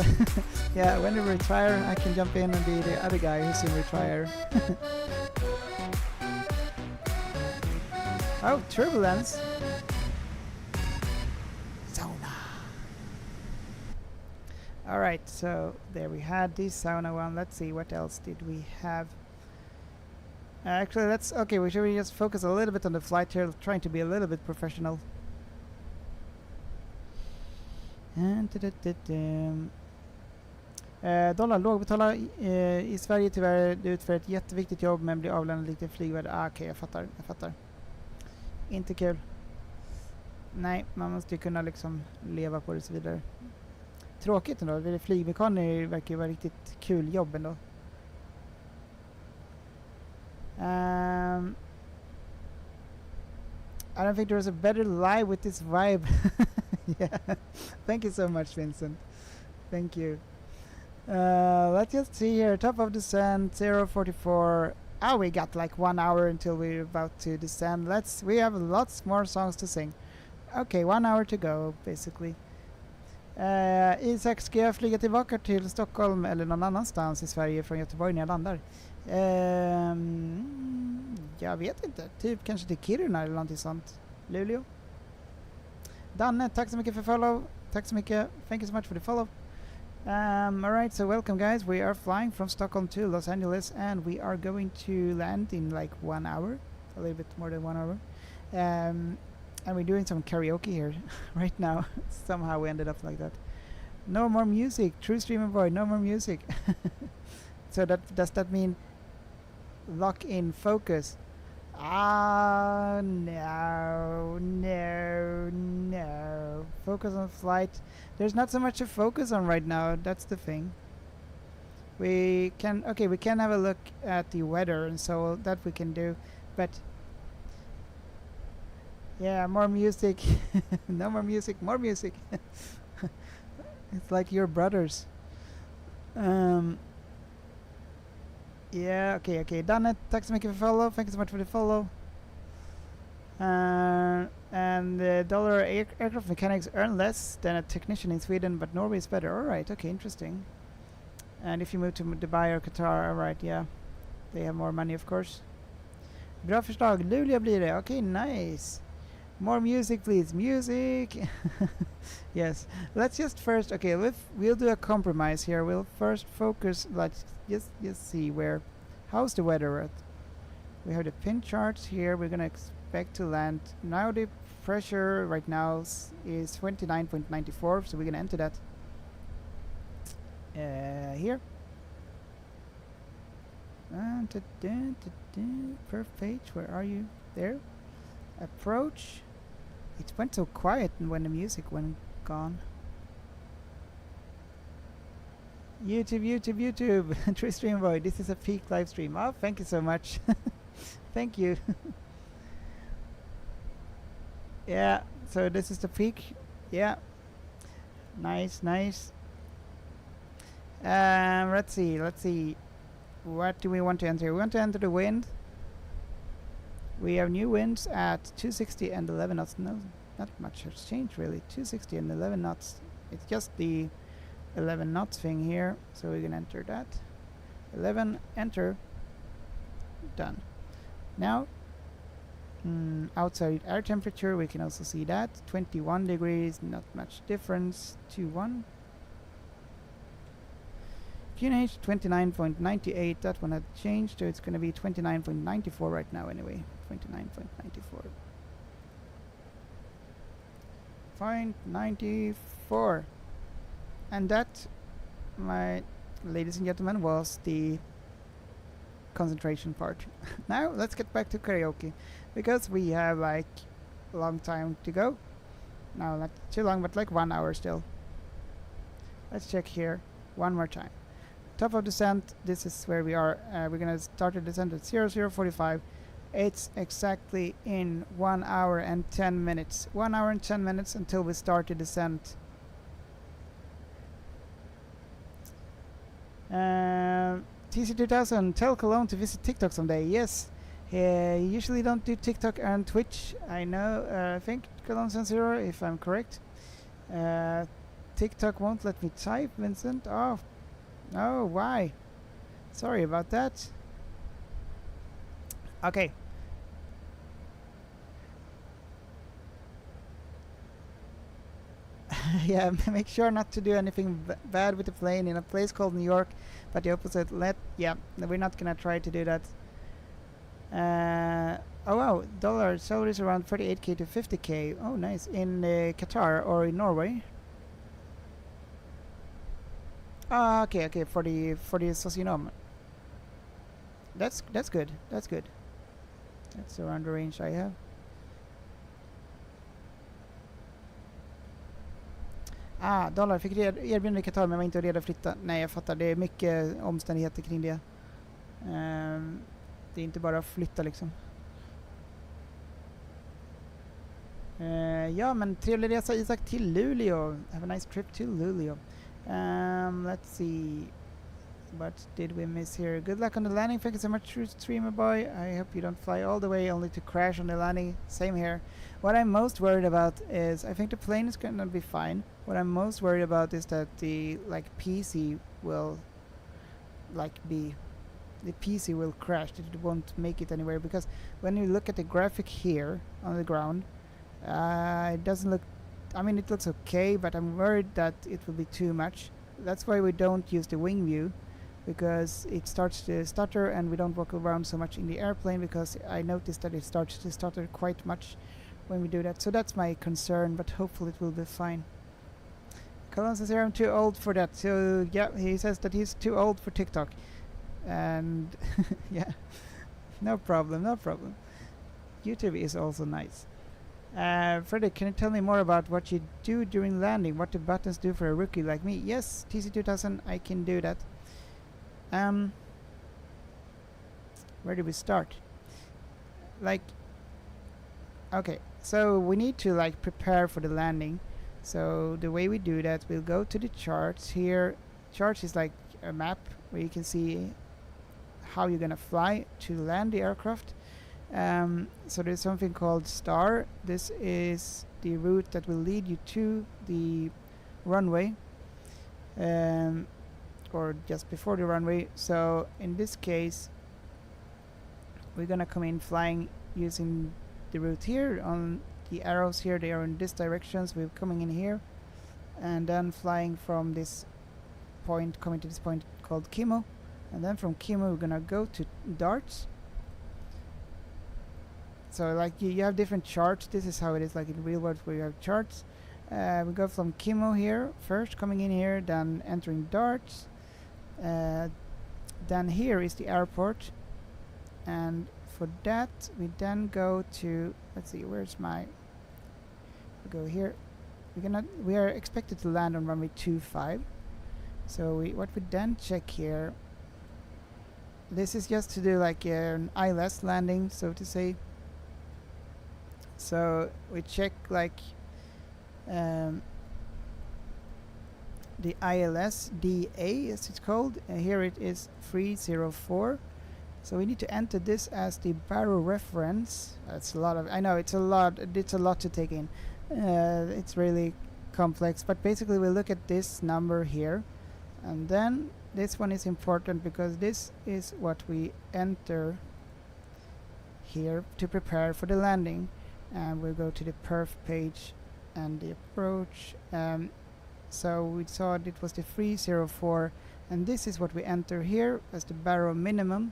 yeah, when you retire, I can jump in and be the other guy who's in retire. Oh, turbulence. Alright, so there we had the sauna one. Let's see, what else did we have? Actually, we should just focus a little bit on the flight here, trying to be a little bit professional. Dollar lågbetala i Sverige tyvärr. Du utför ett jätteviktigt jobb men blir avlönad lite flygvärd. Okej, jag fattar. Inte kul. Nej, man måste ju kunna liksom leva på det och så vidare. Tråkigt ändå. Flygmekaniker verkar ju vara riktigt kul jobb ändå. I don't think there was a better lie with this vibe. Yeah. Thank you so much, Vincent. Thank you. Let's just see here. Top of descent 044. We got like 1 hour until we're about to descend. We have lots more songs to sing. Okay, 1 hour to go basically. Isak, ska jag flyga tillbaka till Stockholm eller någon annanstans i Sverige från Göteborg när jag landar? Jag vet inte. Typ kanske till Kiruna eller någonting sånt. Luleå. Danne, tack så mycket för follow. Tack så mycket. Thank you so much for the follow. Alright, so welcome guys. We are flying from Stockholm to Los Angeles and we are going to land in like 1 hour. A little bit more than 1 hour. And we're doing some karaoke here right now. Somehow we ended up like that. No more music. True streamer boy, no more music. So does that mean lock in focus? No. Focus on flight. There's not so much to focus on right now. That's the thing. We can have a look at the weather and so that we can do, but yeah, more music. No more music, more music. It's like your brothers. Yeah, okay. Done it. Tack så mycket för follow. Thank you so much for the follow. And dollar aircraft mechanics earn less than a technician in Sweden, but Norway is better. Alright, okay, interesting. And if you move to Dubai or Qatar, alright, yeah. They have more money, of course. Bra förslag. Luleå blir det. Okay, nice. More music, please. Music. Yes. Let's just first. Okay, we'll do a compromise here. We'll first focus. Let's just see where. How's the weather at? We have the pin charts here. We're gonna expect to land. Now the pressure right now is 29.94. So we're gonna enter that here. First page. Where are you? There. Approach. It went so quiet when the music went gone. YouTube. True stream boy. This is a peak live stream. Oh, thank you so much. Thank you. Yeah, so this is the peak. Yeah. Nice. Let's see. What do we want to enter? We want to enter the wind. We have new winds at 260 and 11 knots. No, not much has changed really. 260 and 11 knots. It's just the 11 knots thing here. So we're gonna enter that. 11, enter. Done. Now, outside air temperature, we can also see that. 21 degrees, not much difference. 21. QNH 29.98, that one had changed, so it's going to be 29.94 right now anyway. 29.94. 0.94. And that, my ladies and gentlemen, was the concentration part. Now let's get back to karaoke, because we have like a long time to go. No, not too long, but like 1 hour still. Let's check here one more time. Top of descent, this is where we are. We're gonna start the descent at 0045. It's exactly in 1 hour and 10 minutes. 1 hour and 10 minutes until we start the descent. TC2000, tell Cologne to visit TikTok someday. Yes, usually don't do TikTok and Twitch. I know, I think Cologne Censor, if I'm correct. TikTok won't let me type, Vincent. Oh, why? Sorry about that. Okay. Yeah, make sure not to do anything bad with the plane in a place called New York, but the opposite. Yeah, we're not gonna try to do that. Oh wow, dollar salaries around 38k to 50k. Oh nice. In Qatar or in Norway? Ah, okay, for the socionom. That's good. That's good. That's around the range I have. Dollar fick erbjudande i Qatar men var inte redo att flytta. Nej, jag fattar. Det är mycket omständigheter kring det. Det är inte bara att flytta liksom. Ja, men trevlig resa Isak till Luleå. Have a nice trip to Luleå. Let's see. What did we miss here? Good luck on the landing. Thank you so much, true streamer boy. I hope you don't fly all the way only to crash on the landing. Same here. What I'm most worried about is I think the plane is gonna be fine. What I'm most worried about is that the PC will the PC will crash. It won't make it anywhere because when you look at the graphic here on the ground, it doesn't look. I mean, it looks okay, but I'm worried that it will be too much. That's why we don't use the wing view, because it starts to stutter and we don't walk around so much in the airplane, because I noticed that it starts to stutter quite much when we do that. So that's my concern, but hopefully it will be fine. Colin says here I'm too old for that. So yeah, he says that he's too old for TikTok. And yeah, no problem. YouTube is also nice. Fredrik, can you tell me more about what you do during landing? What the buttons do for a rookie like me? Yes, TC2000, I can do that. Where do we start? Okay, so we need to prepare for the landing. So the way we do that, we'll go to the charts here. Charts is like a map where you can see how you're gonna fly to land the aircraft. So there's something called star. This is the route that will lead you to the runway, or just before the runway. So in this case, we're gonna come in flying using the route here. On the arrows here, they are in this directions. We're coming in here and then flying from this point, coming to this point called Kimo, and then from Kimo we're gonna go to darts. So you have different charts. This is how it is in real world where you have charts. We go from Kimo here first, coming in here, then entering darts. Then here is the airport, and for that we then go to, let's see, where's my, we go here. We are expected to land on runway 25. So what we then check here, this is just to do an ILS landing, so to say. So we check the ILS DA, as it's called. Here it is 304. So we need to enter this as the barrel reference. That's a lot of, I know it's a lot to take in. It's really complex, but basically we look at this number here, and then this one is important because this is what we enter here to prepare for the landing. And we'll go to the perf page and the approach. So we saw it was the 304, and this is what we enter here as the barrel minimum.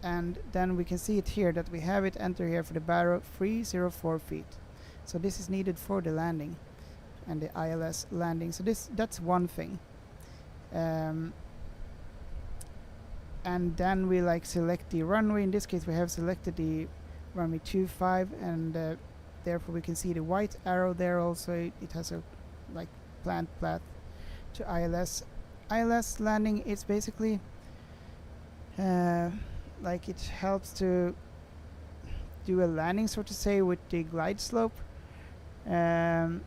And then we can see it here that we have it enter here for the barrel 304 feet. So this is needed for the landing and the ILS landing. So that's one thing. And then we select the runway. In this case we have selected the runway 25, and therefore we can see the white arrow there also. It has a planned path to ILS. ILS landing, it's basically it helps to do a landing, so to say, with the glide slope. Hang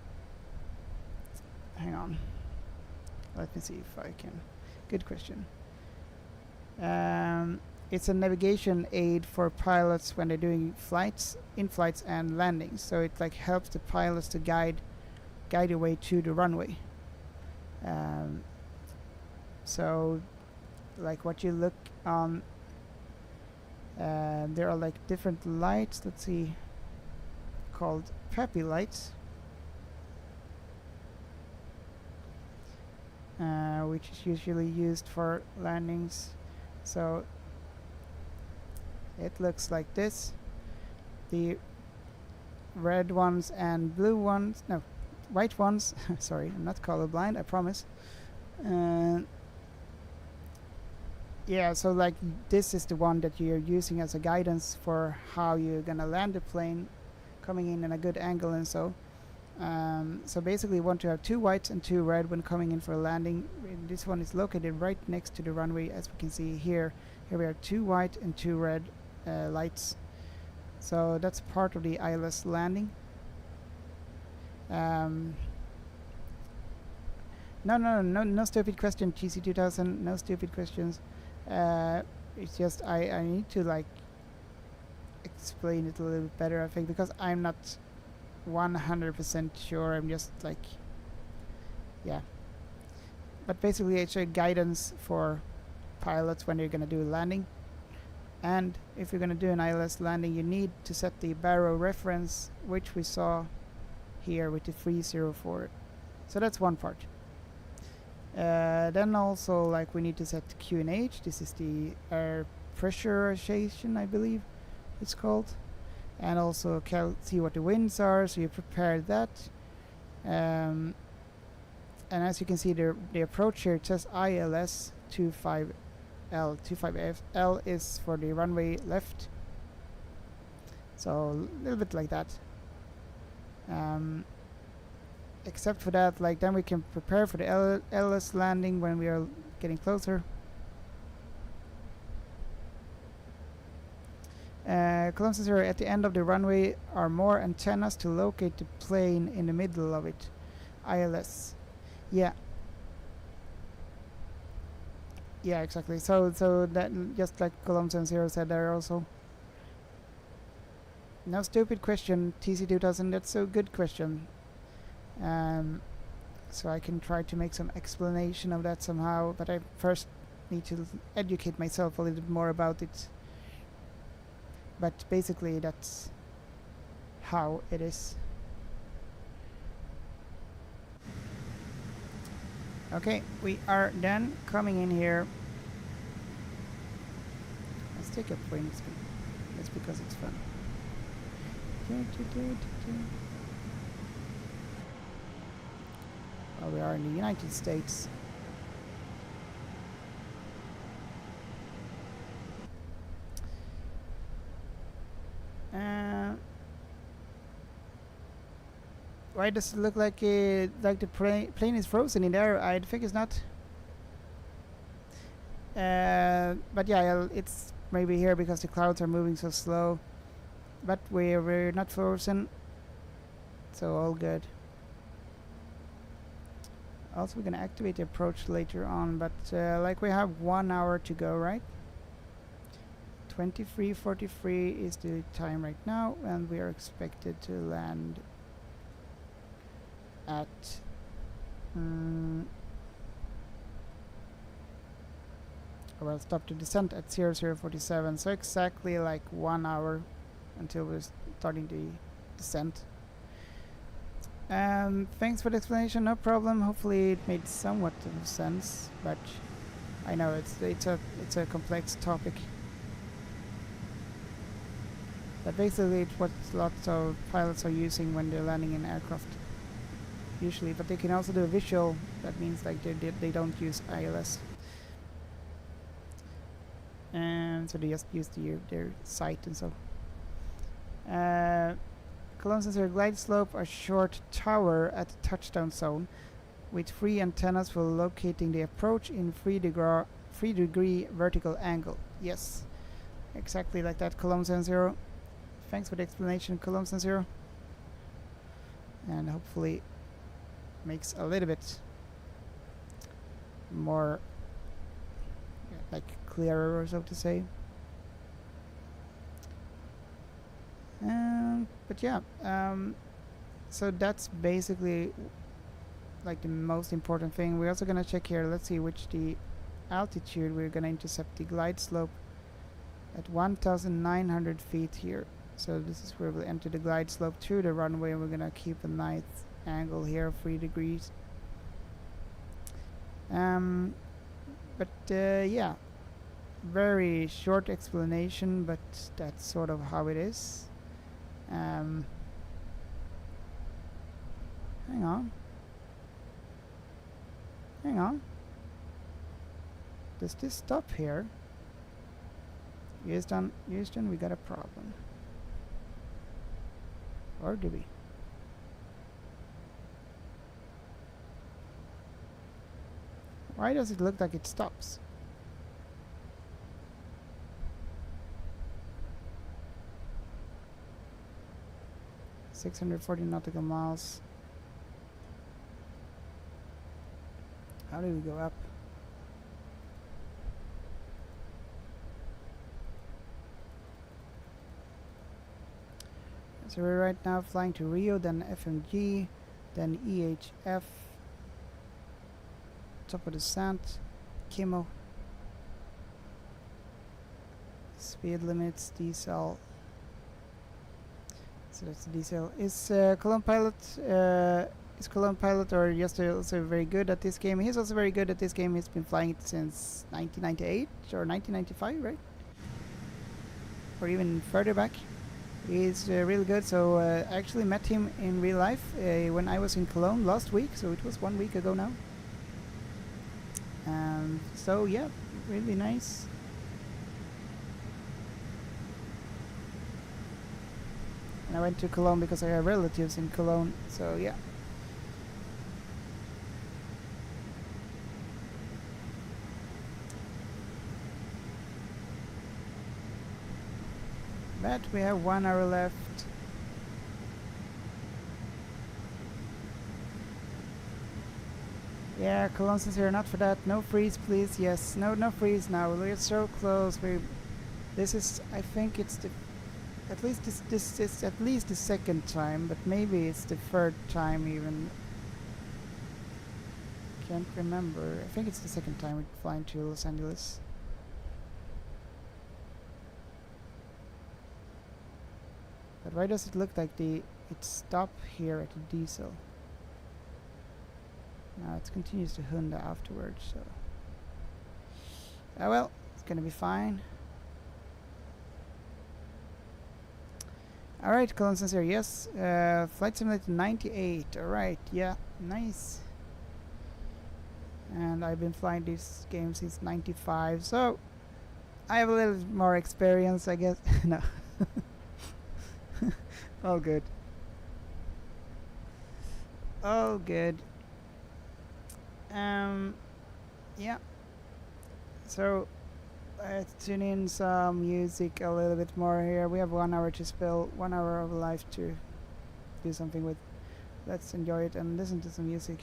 on, let me see if I can. Good question. It's a navigation aid for pilots when they're doing in-flights and landings. So it helps the pilots to guide your way to the runway. So what you look on, there are different lights. Let's see, called PAPI lights. which is usually used for landings. So it looks like this. The red ones and blue ones, no, white ones, sorry, I'm not colorblind, I promise. Yeah, so like this is the one that you're using as a guidance for how you're gonna land the plane, coming in a good angle and so. So basically you want to have 2 whites and 2 red when coming in for a landing. This one is located right next to the runway, as we can see here. Here we have 2 white and 2 red lights. So that's part of the ILS landing. No stupid question, GC2000, no stupid questions. It's just I need to like explain it a little bit better, I think, because I'm not 100% sure. I'm just like, yeah. But basically it's a guidance for pilots when you're gonna do a landing. And if you're gonna do an ILS landing, you need to set the baro reference, which we saw here with the 304. So that's one part. Then also, like, we need to set QNH. This is the air pressurization, I believe it's called. And also see what the winds are, so you prepare that. And as you can see, the approach here, it says ILS 25L. 25L is for the runway left. So a little bit like that. Except for that, like, then we can prepare for the LS landing when we are getting closer. Column sensor at the end of the runway are more antennas to locate the plane in the middle of it. ILS. Yeah. Yeah, exactly. So that, just like Column Sensor said there also. No stupid question, TC2000. That's a good question. So I can try to make some explanation of that somehow, but I first need to educate myself a little bit more about it. But basically that's how it is. Okay, we are done coming in here. Let's take a plane speed. That's because it's fun. Well, we are in the United States. Why does it look like the plane is frozen in there? I think it's not. But yeah, it's maybe here because the clouds are moving so slow. But we're not frozen, so all good. Also, we're gonna activate the approach later on, but like we have 1 hour to go, right? 23:43 is the time right now, and we are expected to land at well, stop the descent at 0047, so exactly like 1 hour until we're starting the descent. Thanks for the explanation, no problem. Hopefully it made somewhat of sense, but I know it's a complex topic. But basically it's what lots of pilots are using when they're landing in aircraft usually, but they can also do a visual. That means like they don't use ILS, and so they just use their sight and so. Column sensor glide slope a short tower at the touchdown zone with 3 antennas for locating the approach in 3-degree vertical angle. Yes, exactly like that, Column sensor. Thanks for the explanation, Column sensor. And hopefully makes a little bit more like clearer, so to say. But yeah, so that's basically like the most important thing. We're also gonna check here, let's see which the altitude. We're gonna intercept the glide slope at 1,900 feet here. So this is where we'll enter the glide slope through the runway, and we're gonna keep a nice angle here of 3 degrees. But yeah, very short explanation, but that's sort of how it is. Hang on. Does this stop here? Houston, we got a problem. Or do we? Why does it look like it stops? ...640 nautical miles. How do we go up? So we're right now flying to Rio, then FMG, then EHF, top of descent, Kimo, speed limits, diesel. So that's the diesel. Is Cologne Pilot or yesterday also very good at this game? He's also very good at this game. He's been flying it since 1998 or 1995, right? Or even further back. He's really good. So I actually met him in real life when I was in Cologne last week. So it was 1 week ago now. So yeah, really nice. And I went to Cologne because I have relatives in Cologne. So yeah. But we have 1 hour left. Yeah, Cologne says here, not for that. No freeze, please. Yes, no freeze now. We're so close. This is, I think it's the, at least this is at least the second time, but maybe it's the third time even. Can't remember. I think it's the second time we're flying to Los Angeles. But why does it look like it stopped here at the diesel? Now it continues to Honda afterwards, so. Oh well, it's gonna be fine. Alright, Colin says here, yes. Flight Simulator 98, alright, yeah, nice. And I've been flying this game since 95, so I have a little more experience, I guess. No. All good. All good. Yeah. So let's tune in some music a little bit more here. We have 1 hour to spill, 1 hour of life to do something with. Let's enjoy it and listen to some music.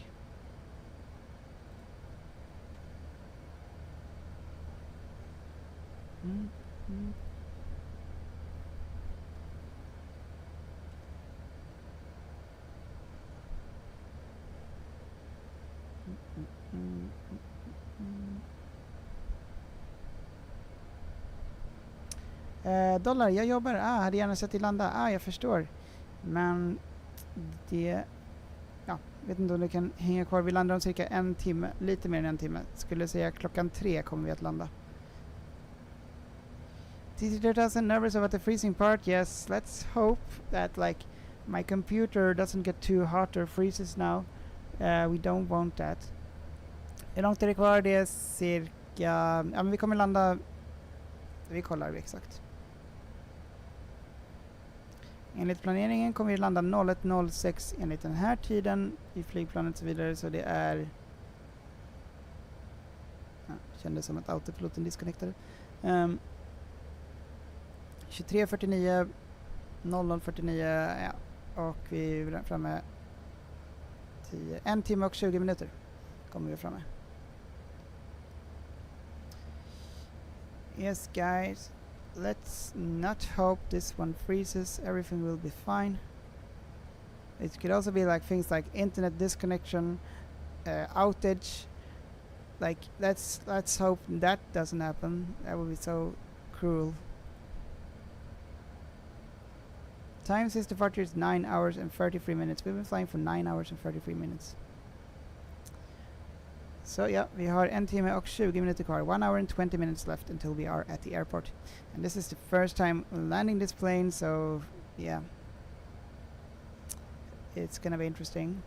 Dollar, jag jobbar. Hade gärna sett dig landa. Jag förstår. Men det... Ja, vet inte om du kan hänga kvar. Vi landar om cirka 1 timme. Lite mer än 1 timme. Skulle säga klockan 3 kommer vi att landa. TC3000 nervous about the freezing part? Yes, let's hope that like my computer doesn't get too hot or freezes now. We don't want that. Hur långt är det kvar? Det är cirka... Ja, men vi kommer landa... Vi kollar exakt. Enligt planeringen kommer vi landa 01.06 enligt den här tiden i flygplanet och så vidare, så det är... Ja, kändes som att autopiloten disconnectade. 23.49, 00.49, ja, och vi är framme 1 timme och 20 minuter kommer vi framme. Yes, guys, let's not hope this one freezes. Everything will be fine. It could also be like things like internet disconnection, outage. Like let's hope that doesn't happen. That would be so cruel. Time since departure is 9 hours and 33 minutes. We've been flying for 9 hours and 33 minutes. Så ja, vi har 1 timme och 20 minuter kvar. 1 hour and 20 minutes left until we are at the airport. And this is the first time landing this plane, so yeah. It's gonna be interesting.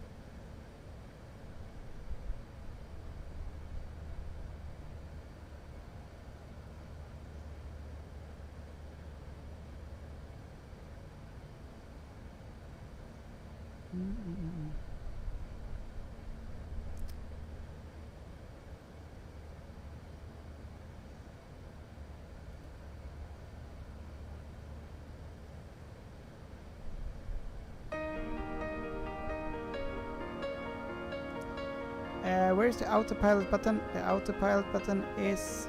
Where's the autopilot button? The autopilot button is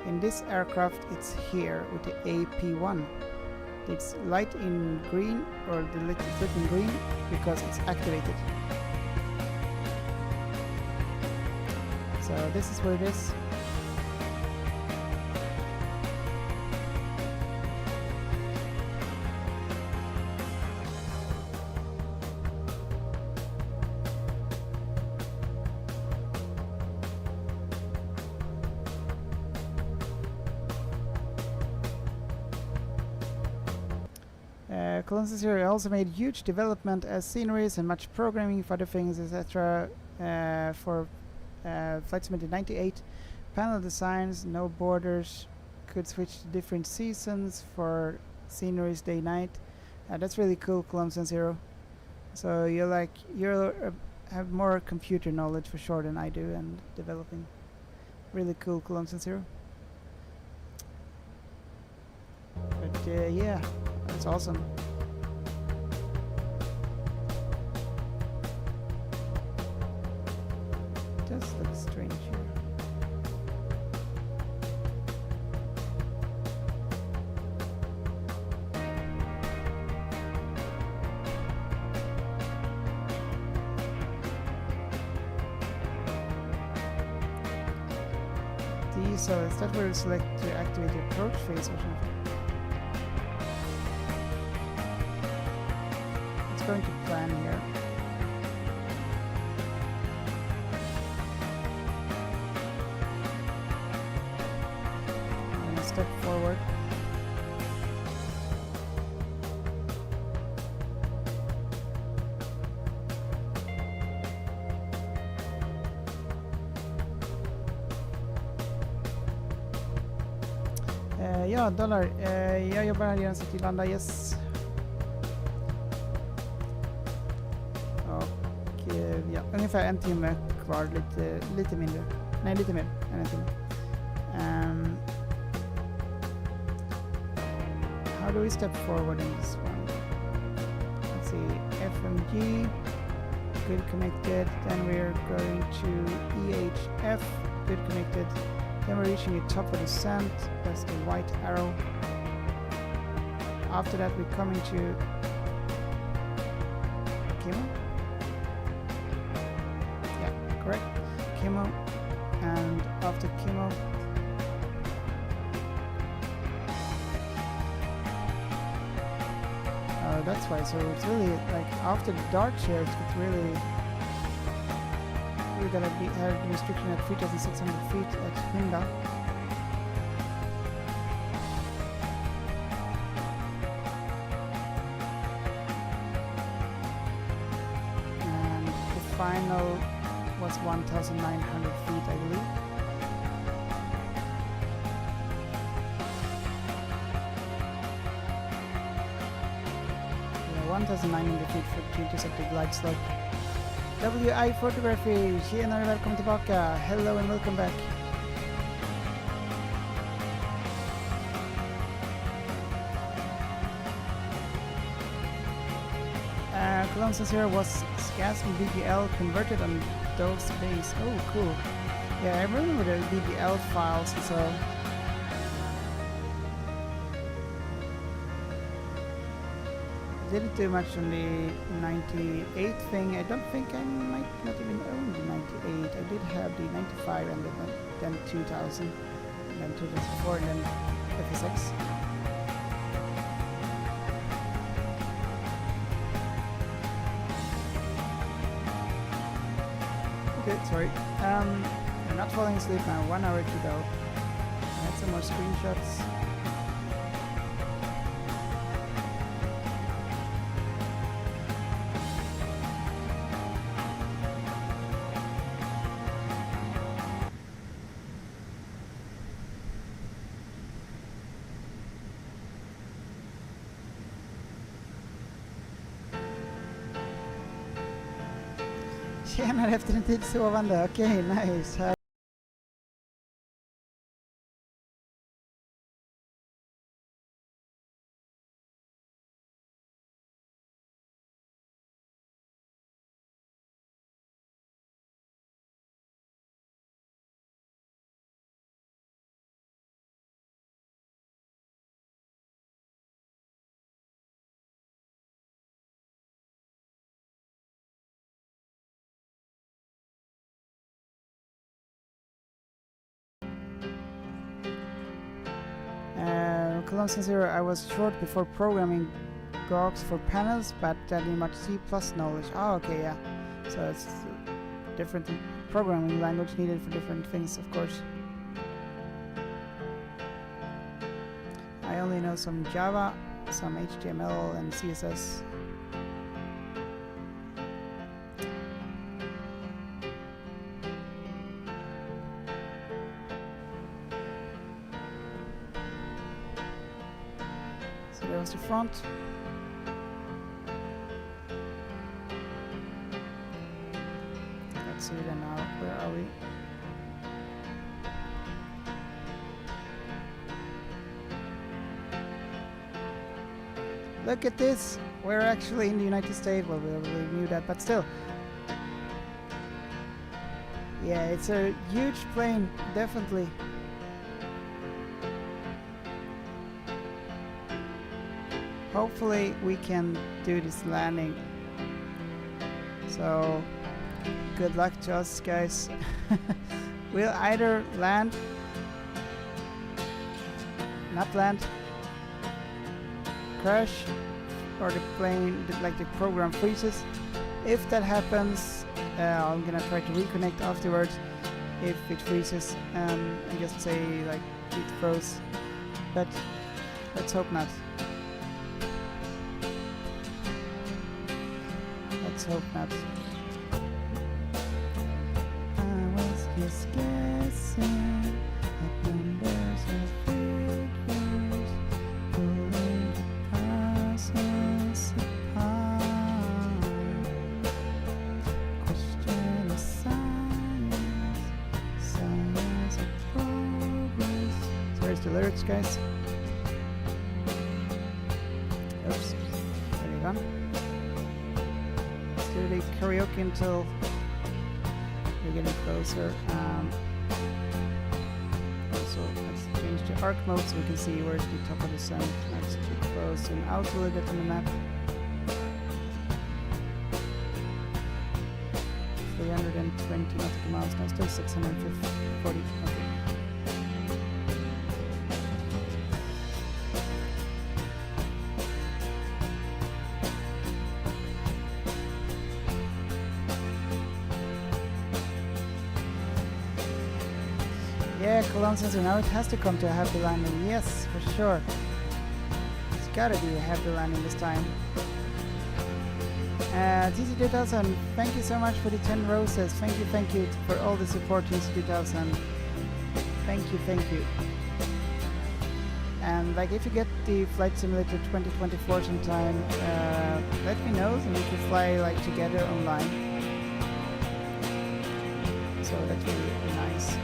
in this aircraft. It's here with the AP1. It's light in green, or the lit in green, because it's activated. So this is where it is. Colossus here also made huge development as sceneries and much programming for other things, etc. For Flight Simulator 98, panel designs, no borders, could switch to different seasons for sceneries day-night. That's really cool, Colossus Zero. So you have more computer knowledge for sure than I do, and developing. Really cool, Colossus Zero. But yeah, that's awesome. Does look strange here. Is that where you select to activate the approach phase or something? It's going to plan here. And step forward. Ja, dollar. Jag jobbar här i City Landa, yes. Och ja, ungefär 1 timme kvar, lite mindre. Nej, lite mer än 1 timme. How do we step forward in this one? Let's see, FMG, good connected. Then we're going to EHF, good connected. Then we're reaching the top of the descent, that's the white arrow. After that we're coming to Kimo. Yeah, correct. Kimo. And after Kimo, that's why, so it's really like after the dart shares, it's really we're gonna have the restriction at 3,600 feet at Hinda. And the final was 1,900 feet, I believe. Yeah, 1,900 feet for the intercepted glide slope. WI Photography, tjenare, välkommen tillbaka. Hello and welcome back. Colossus here was SCAS and BBL converted on those days. Oh, cool. Yeah, I remember the BBL files, so didn't do much on the 98 thing. I don't think I might not even own the 98. I did have the 95 and then 2000, and then 2004, and then FSX. good, sorry. I'm not falling asleep now, 1 hour to go. I had some more screenshots. Tjänar efter en tid sovande, okej, nice. Cologne 0, I was short before programming GOGs for panels, but adding much C+ knowledge. Oh, okay, yeah. So it's different programming language needed for different things, of course. I only know some Java, some HTML and CSS. There's the front. Let's see then now, where are we? Look at this! We're actually in the United States. Well, we already knew that, but still. Yeah, it's a huge plane, definitely. Hopefully we can do this landing. So good luck to us, guys. We'll either land, not land, crash, or the plane, like the program freezes. If that happens, I'm gonna try to reconnect afterwards. If it freezes, and just say like it froze, but let's hope not. Let's hope not. I was just guessing at numbers of figures, pulling the puzzles apart. Question of science, science of progress. So where's the lyrics, guys? Oops. There you go. Do the karaoke until we're getting closer. Also, let's change to arc mode so we can see where's the top of the sun. Let's get close, zoom out a little bit on the map. 320 nautical miles, now still 640. Okay. Yeah, Cologne sensor, now it has to come to a happy landing. Yes, for sure. It's gotta be a happy landing this time. TC2000, thank you so much for the 10 roses. Thank you for all the support, TC2000. Thank you. And like, if you get the Flight Simulator 2024 sometime, let me know, and we can fly like together online. So that's really nice.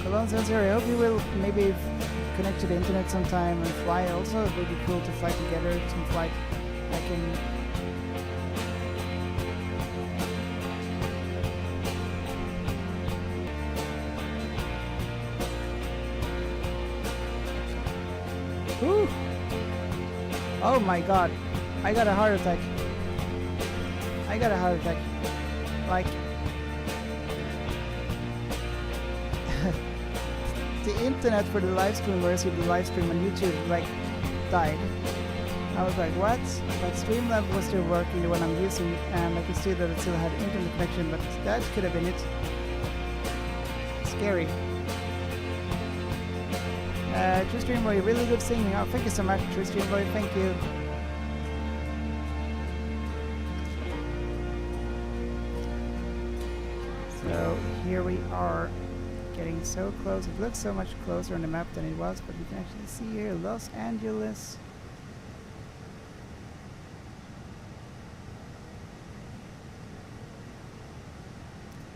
Cologne sensor, I hope you will maybe connect to the internet sometime and fly also. It would be cool to fly together, some flight. I can... Whew. Oh my god, I got a heart attack. Like... the internet for the live stream, where I see the live stream on YouTube, like, died. I was like, what? But Streamlab was still working, the one I'm using, and I could see that it still had internet connection, but that could have been it. Scary. True Stream Boy, really good singing. Oh, thank you so much, True Stream Boy, thank you. So here we are, getting so close. It looks so much closer on the map than it was, but you can actually see here Los Angeles.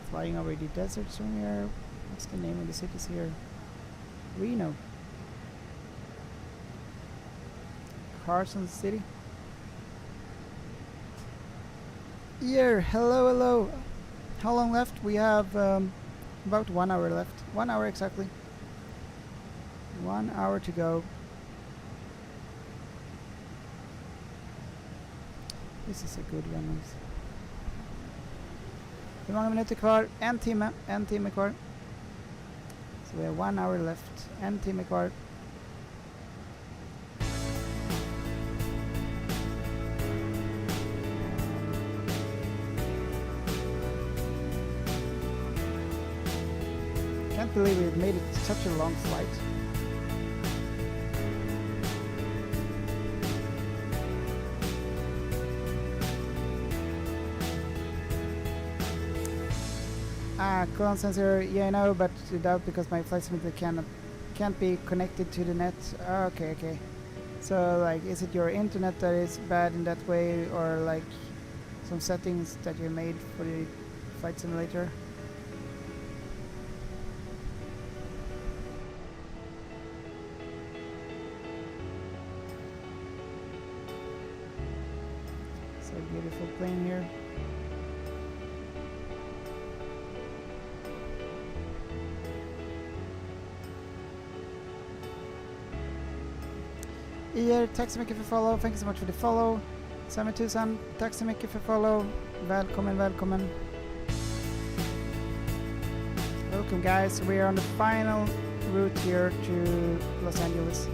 Flying over the deserts from here. What's the name of the cities here? Reno. Carson City. Here, hello, hello. How long left? We have about 1 hour left. 1 hour exactly. 1 hour to go. This is a good one. Hur många minuter kvar? En timme kvar. Så vi har 1 hour left. En timme kvar. Can't believe we've made it such a long flight. Clone sensor, yeah I know, but doubt because my flight simulator can't be connected to the net. Okay. So like, is it your internet that is bad in that way, or like some settings that you made for the flight simulator? So beautiful plane here. Tack så mycket för follow, thank you so much for the follow. Sammy Tusan, tack så mycket för follow. Välkommen. Welcome guys, we are on the final route here to Los Angeles.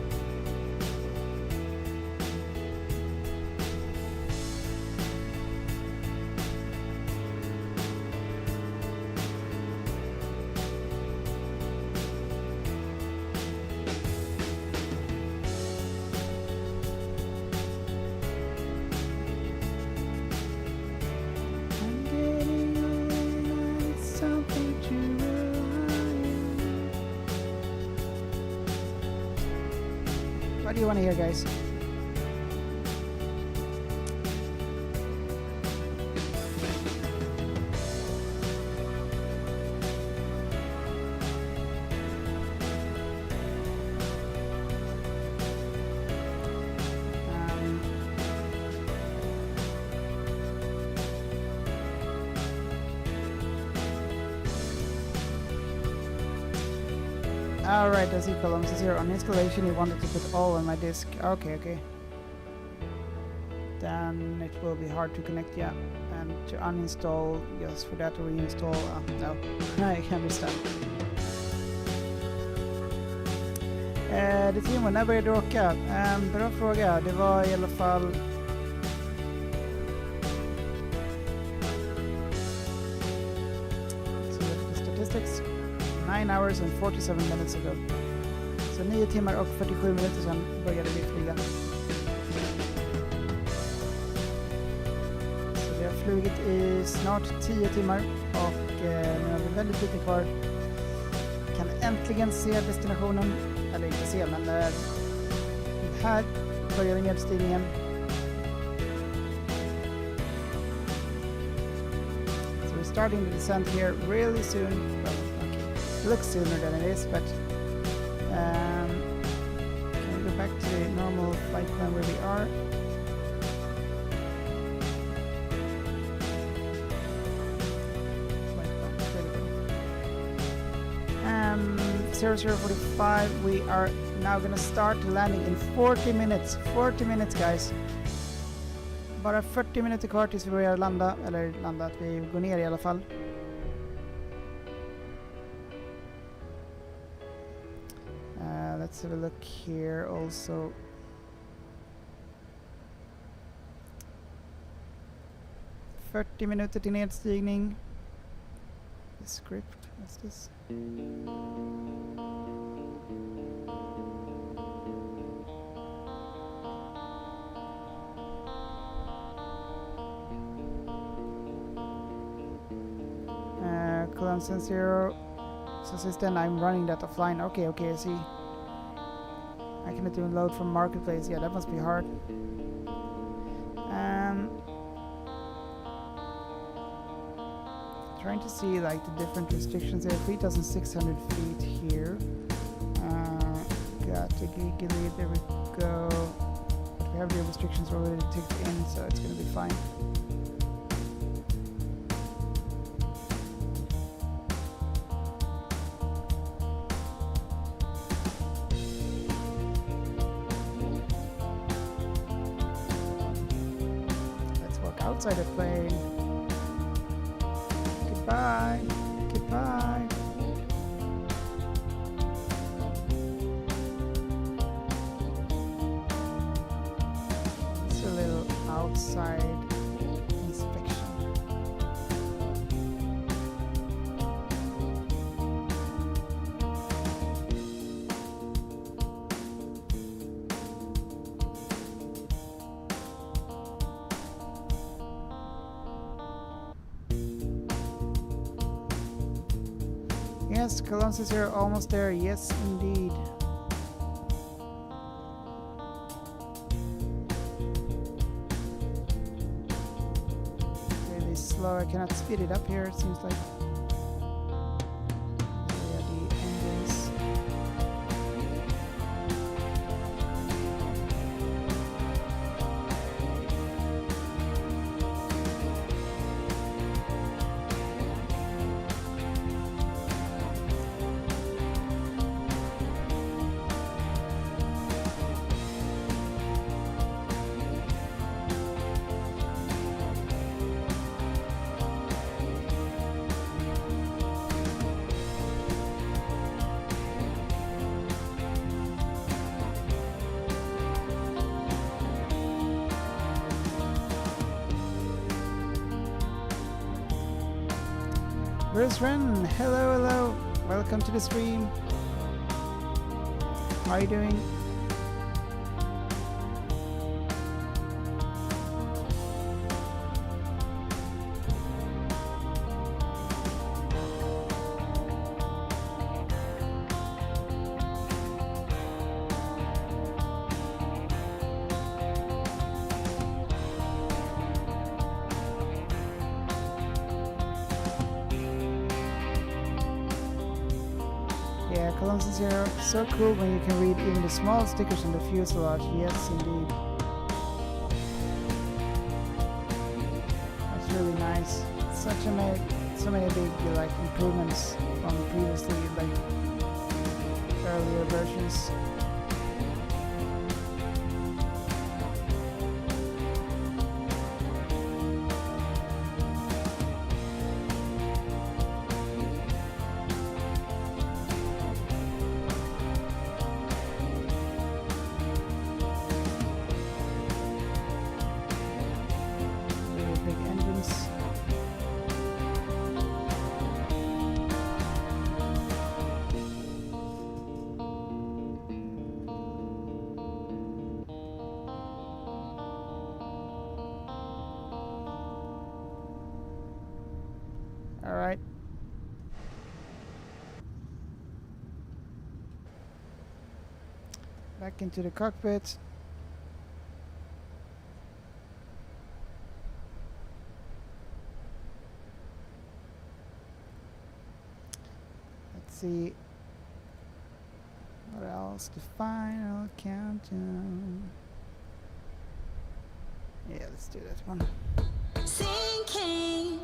What do you want to hear, guys? Alright, I see columns is here. On installation you wanted to put all on my disk. Okay. Then it will be hard to connect, yeah. And to uninstall, just for that to reinstall, no, I can't understand. Det Timo, när började du åka? Bra fråga, det var i alla fall... So the statistics, 9 hours and 47 minutes ago. Så 9 timmar och 47 minuter sedan började vi flyga. Så vi har flugit i snart 10 timmar och nu har vi väldigt lite kvar. Kan äntligen se destinationen, eller inte se, men här börjar nedstigningen. So we're starting the descent here really soon. Well, okay. It looks sooner than it is, but can we go back to the normal flight plan where we are? 0045, we are now gonna start landing in 40 minutes. 40 minutes guys. Bara 40 minuter kvar tills vi börjar landa, eller landa, att vi går ner i alla fall. Let's have a look here also. 40 minuter till nedstigning. The script, what's this? Column 0. So since then I'm running that offline. Okay, I see. I cannot even load from marketplace. Yeah, that must be hard. Trying to see like the different restrictions there. 3,600 feet here. Got to giggly. There we go. But we have the restrictions already ticked in, so it's gonna be fine. Outside the plane. Goodbye. Goodbye. It's a little outside inspection. Yes, Cologne says you're almost there. Yes, indeed. Really slow. I cannot speed it up here, it seems like. Yeah, the engines. Where's Ren? Hello, hello. Welcome to the stream. How are you doing? Zero. So cool when you can read even the small stickers on the fuselage. Yes, indeed. That's really nice. Such so many big like improvements from previously like earlier versions. Alright. Back into the cockpit. Let's see. What else? The final countdown. Yeah, let's do that one. Sinking.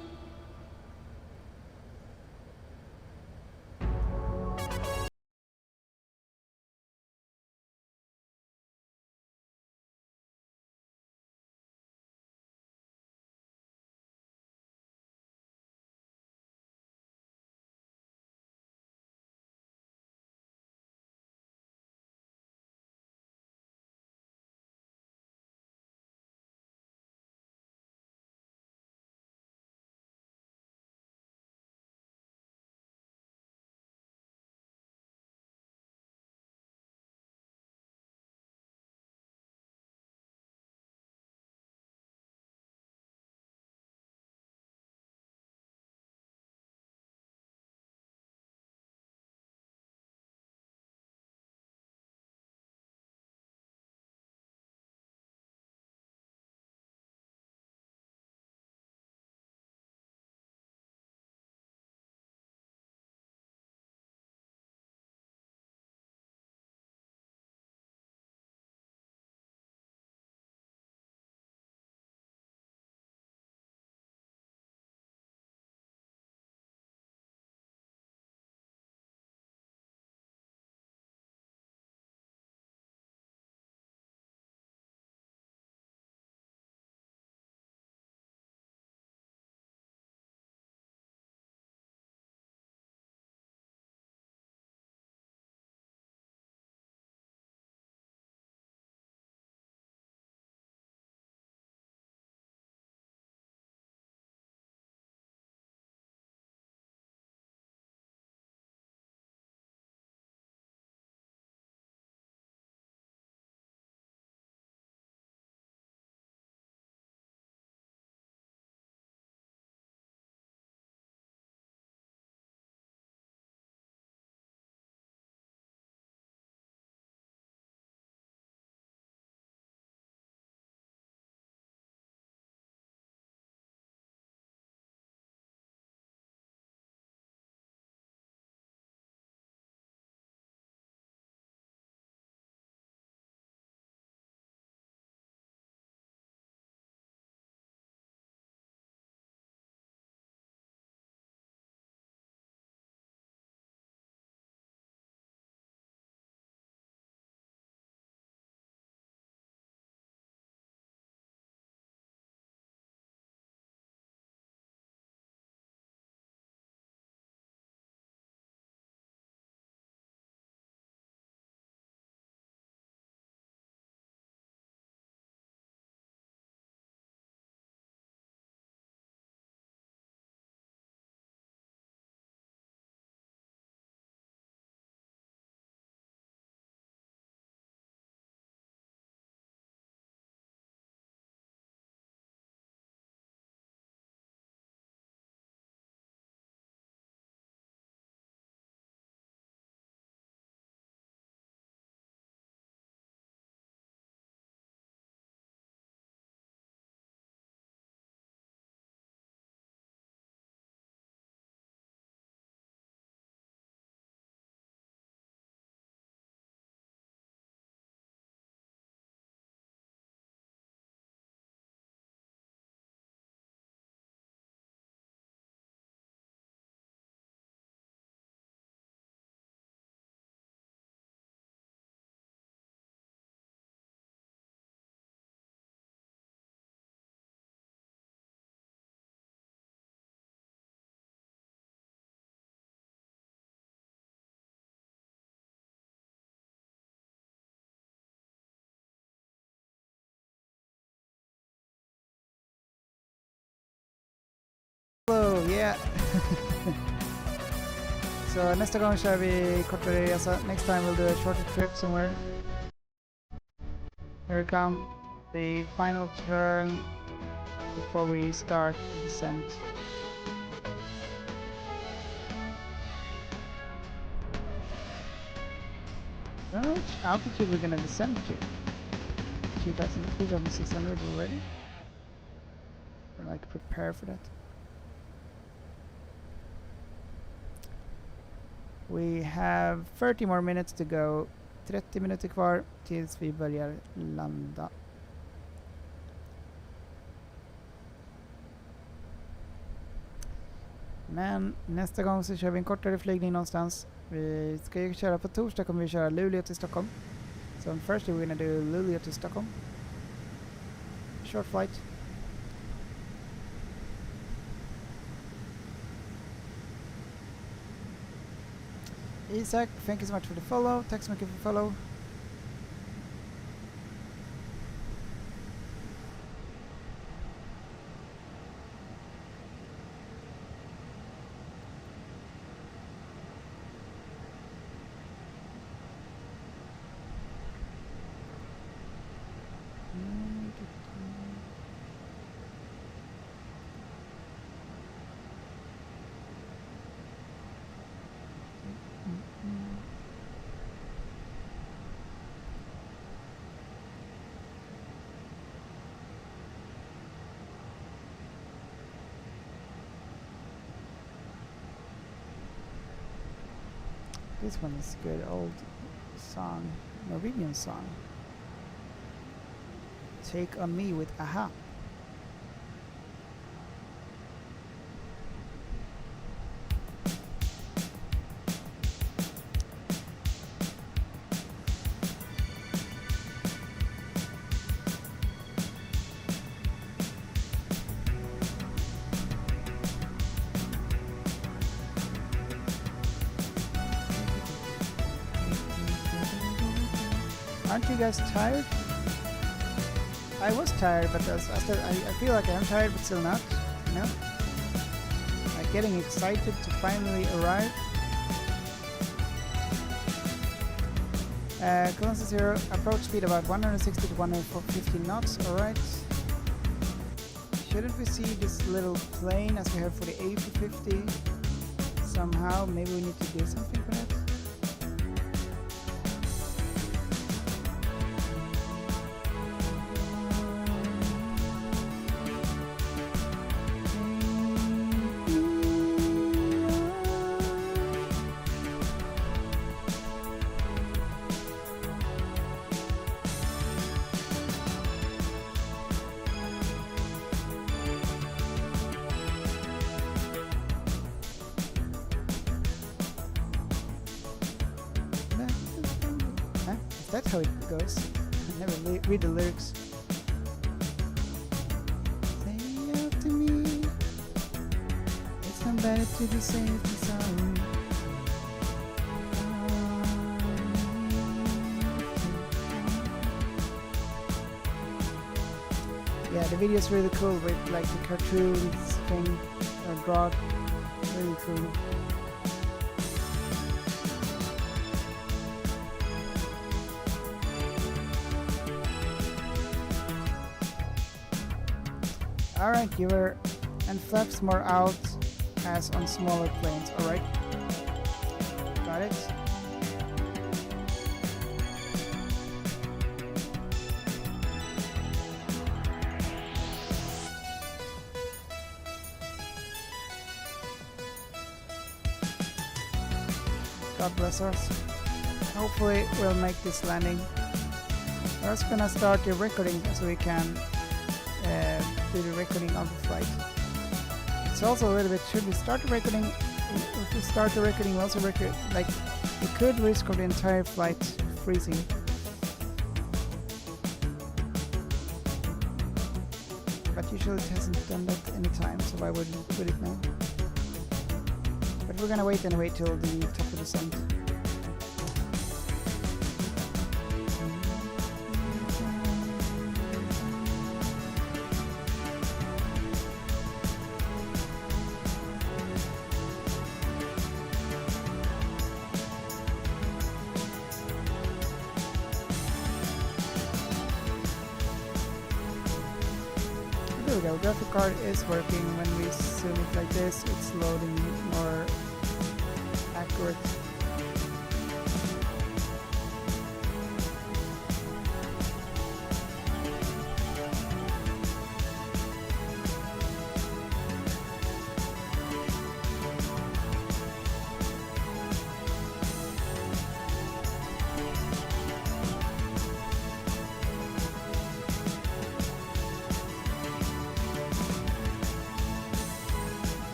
Så nästa gång kör vi kortare resa. Next time we'll do a shorter trip somewhere. Here we come. The final turn before we start the descent. I don't know which altitude we're gonna descend to. 2,600 already. We're like prepare for that. We have 30 more minutes to go. 30 minuter kvar tills vi börjar landa. Men nästa gång så kör vi en kortare flygning någonstans. Vi ska ju köra på torsdag, kommer vi köra Luleå till Stockholm. So on Thursday we're gonna do Luleå to Stockholm. Short flight. Isaac, thank you so much for the follow. Tack så mycket för follow. This one is a good old song, Norwegian song. Take on Me with Aha. Aren't you guys tired? I was tired, but I feel like I'm tired, but still not. You know, like getting excited to finally arrive. Close to 0. Approach speed about 160 to 150 knots. All right. Shouldn't we see this little plane as we have for the A350? Somehow, maybe we need to do something for that. That's how it goes. I never read the lyrics. Say out to me, it's not better to be safe than sorry. Yeah, the video is really cool with like the cartoons thing or draw. Really cool. Alright, giver and flaps more out as on smaller planes, alright? Got it? God bless us. Hopefully we'll make this landing. We're also gonna start the recording so we can do the recording of the flight. It's also a little bit, should we start the recording? If we start the recording, we also record, like, we could risk of the entire flight freezing. But usually it hasn't done that any time, so why wouldn't we put it now? But we're gonna wait anyway till the top of the descent. we go. Graphic card is working. When we zoom it like this, it's loading more accurate.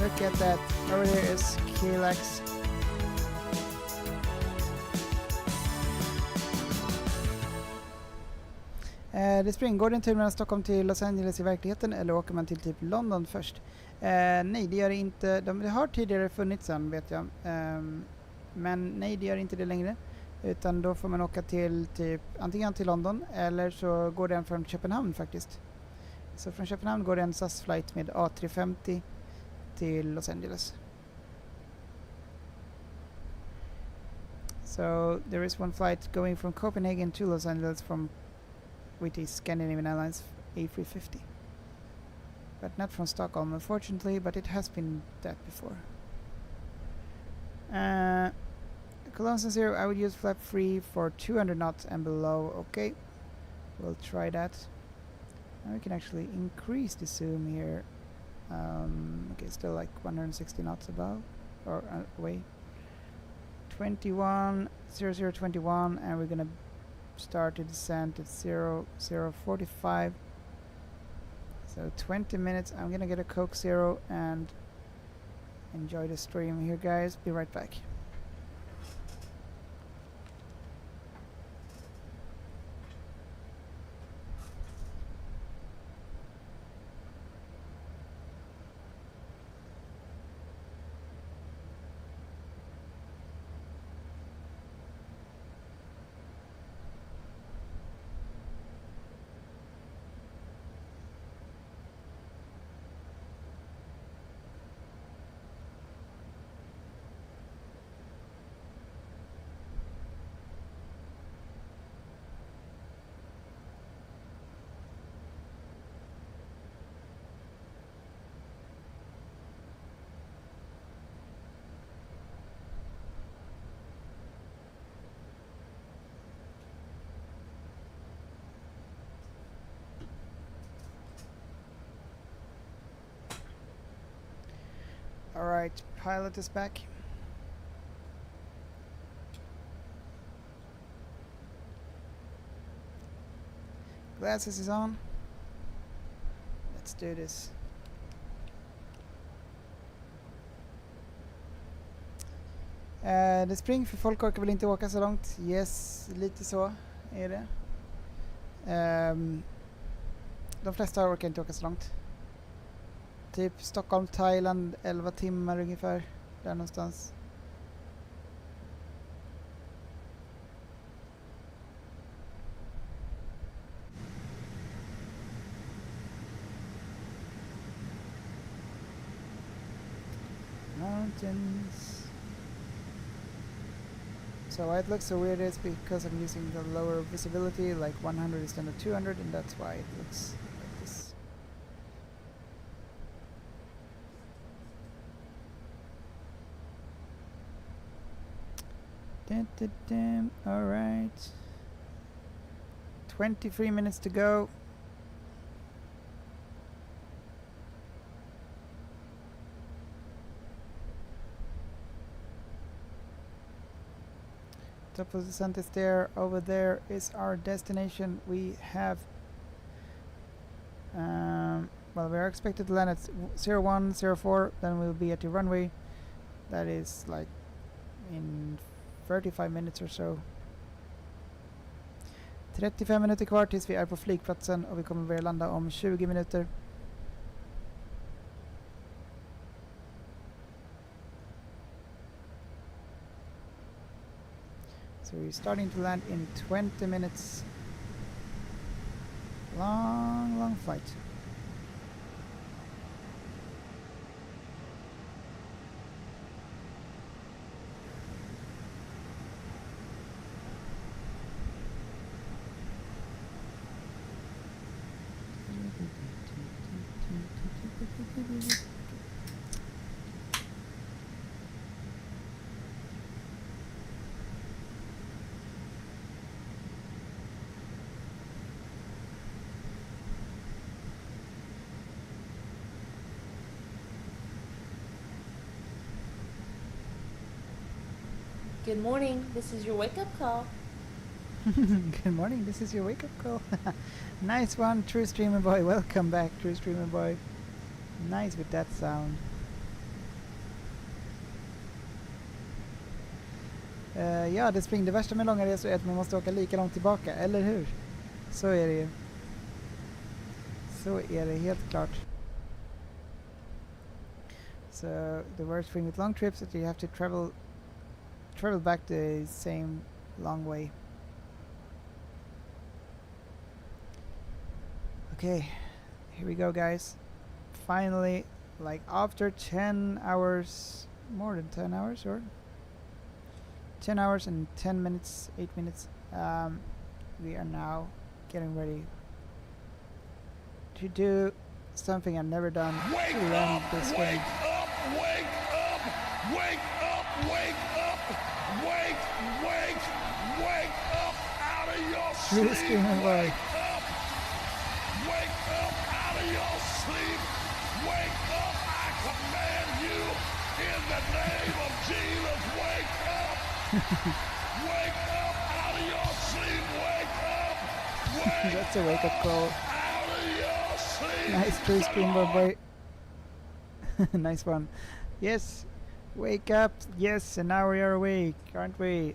Look at that. Over there is Kelax. Det spring. Går det en tur mellan Stockholm till Los Angeles i verkligheten eller åker man till typ London först? Nej, det gör det inte. Det har tidigare funnits sen, vet jag. Men nej, det gör inte det längre. Utan då får man åka till typ antingen till London eller så går den från Köpenhamn faktiskt. Så från Köpenhamn går det en SAS-flight med A350 till Los Angeles. So there is one flight going from Copenhagen to Los Angeles from with the Scandinavian Airlines A350. But not from Stockholm, unfortunately, but it has been that before. Cologne Zero, I would use flap free for 200 knots and below. Okay, we'll try that. Now we can actually increase the zoom here. Okay, still like 160 knots above or away. 21 and we're gonna start the descent at 0045. So 20 minutes. I'm gonna get a Coke Zero and enjoy the stream here, guys. Be right back. Alright, pilot is back. Glasses is on. Let's do this. Det spring för folk orkar väl inte åka så långt. Yes, lite så är det. De flesta orkar inte åka så långt. Typ Stockholm, Thailand, 11 timmar ungefär. Där någonstans. Mountains. So why it looks so weird is because I'm using the lower visibility, like 100 instead of 200, and that's why it looks like this. All right. 23 minutes to go. Top of the descent is there. Over there is our destination. We have well, we are expected to land at 0104, then we'll be at the runway. That is like in 35 minutes or so. 35 minuter kvar tills vi är på flygplatsen och vi kommer börja landa om 20 minuter. So we're starting to land in 20 minutes. Long flight. Good morning. This is your wake-up call. Good morning, this is your wake-up call. Nice one, True Streamer Boy. Welcome back, True Streamer Boy. Nice with that sound. Ja, det springer. Det värsta med långa resor är att man måste åka lika långt tillbaka, eller hur? Så är det ju. Så är det helt klart. So the worst thing with long trips is that you have to travel back the same long way. Okay, here we go, guys. Finally, like after 10 hours, more than 10 hours, or 10 hours and 10 minutes, 8 minutes, we are now getting ready to do something I've never done to land this way. Wake up! Wake up! Wake up! Wake up out of your True sleep! Streamer Boy. Wake up out of your sleep! Wake up! I command you in the name of Jesus! Wake up! Wake up out of your sleep! Wake up! Wake That's a wake-up call. out of your sleep! Nice True Streamer Boy. Nice one. Yes, wake up. Yes, and now we are awake, aren't we?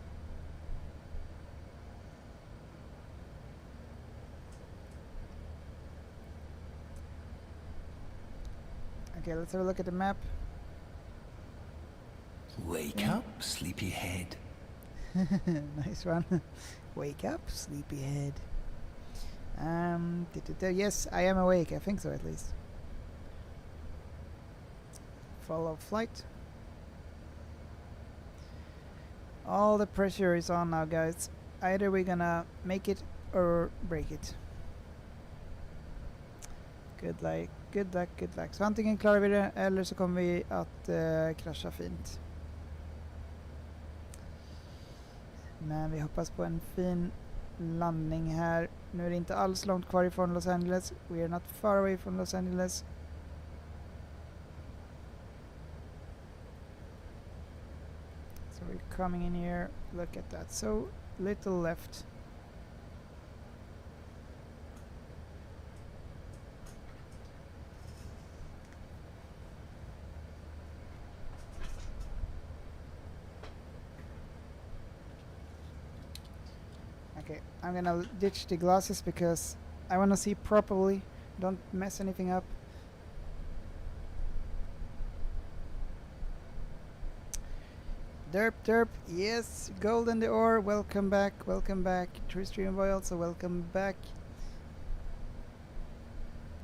Okay, let's have a look at the map. Wake up, sleepyhead. Nice one. Wake up, sleepyhead. Yes, I am awake. I think so, at least. Follow flight. All the pressure is on now, guys. Either we're gonna make it or break it. Good luck, good luck, good luck. Så antingen klarar vi det eller så kommer vi att krascha fint. Men vi hoppas på en fin landning här. Nu är det inte alls långt kvar ifrån Los Angeles. We are not far away from Los Angeles. So we're coming in here. Look at that. So little left. Okay, I'm gonna ditch the glasses because I wanna see properly. Don't mess anything up. Derp derp, yes, gold in the ore, welcome back, True Stream Boy also, welcome back.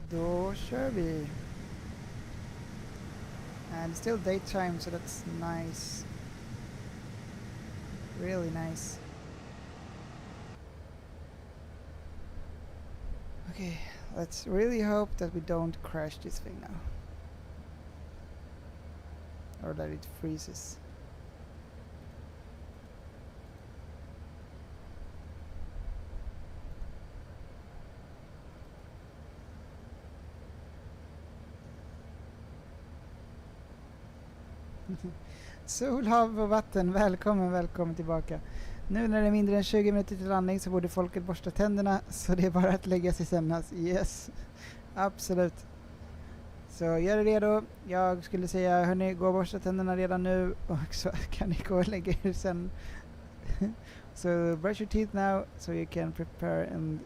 Då kör vi. And still daytime, so that's nice. Really nice. Okay, let's really hope that we don't crash this thing now. Or that it freezes. Sol, hav och vatten, välkommen tillbaka. Nu när det är mindre än 20 minuter till landning så borde folket borsta tänderna, så det är bara att lägga sig sömnas. Yes, absolut. Så gör det redo. Jag skulle säga, hörni, gå och borsta tänderna redan nu och så kan ni gå och lägga er sen. So brush your teeth now so you can prepare and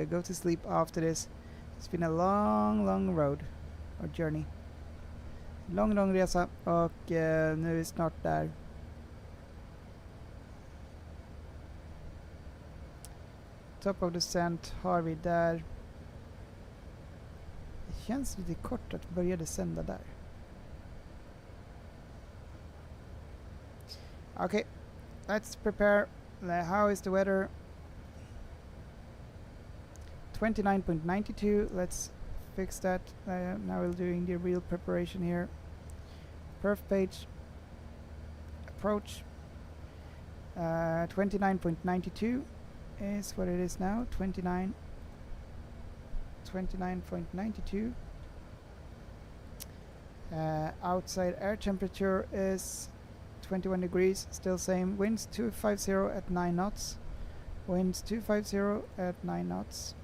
go to sleep after this. It's been a long road or journey. Lång resa och nu är vi snart där. Top of descent har vi där. Det känns lite kort att börja descenda där. Okay, let's prepare. How is the weather? 29.92. Let's fix that. Now we're doing the real preparation here. Perf page. Approach. 29.92 is what it is now. 29.92. Outside air temperature is 21 degrees, still same. Winds 250 at 9 knots. Winds 250 at 9 knots.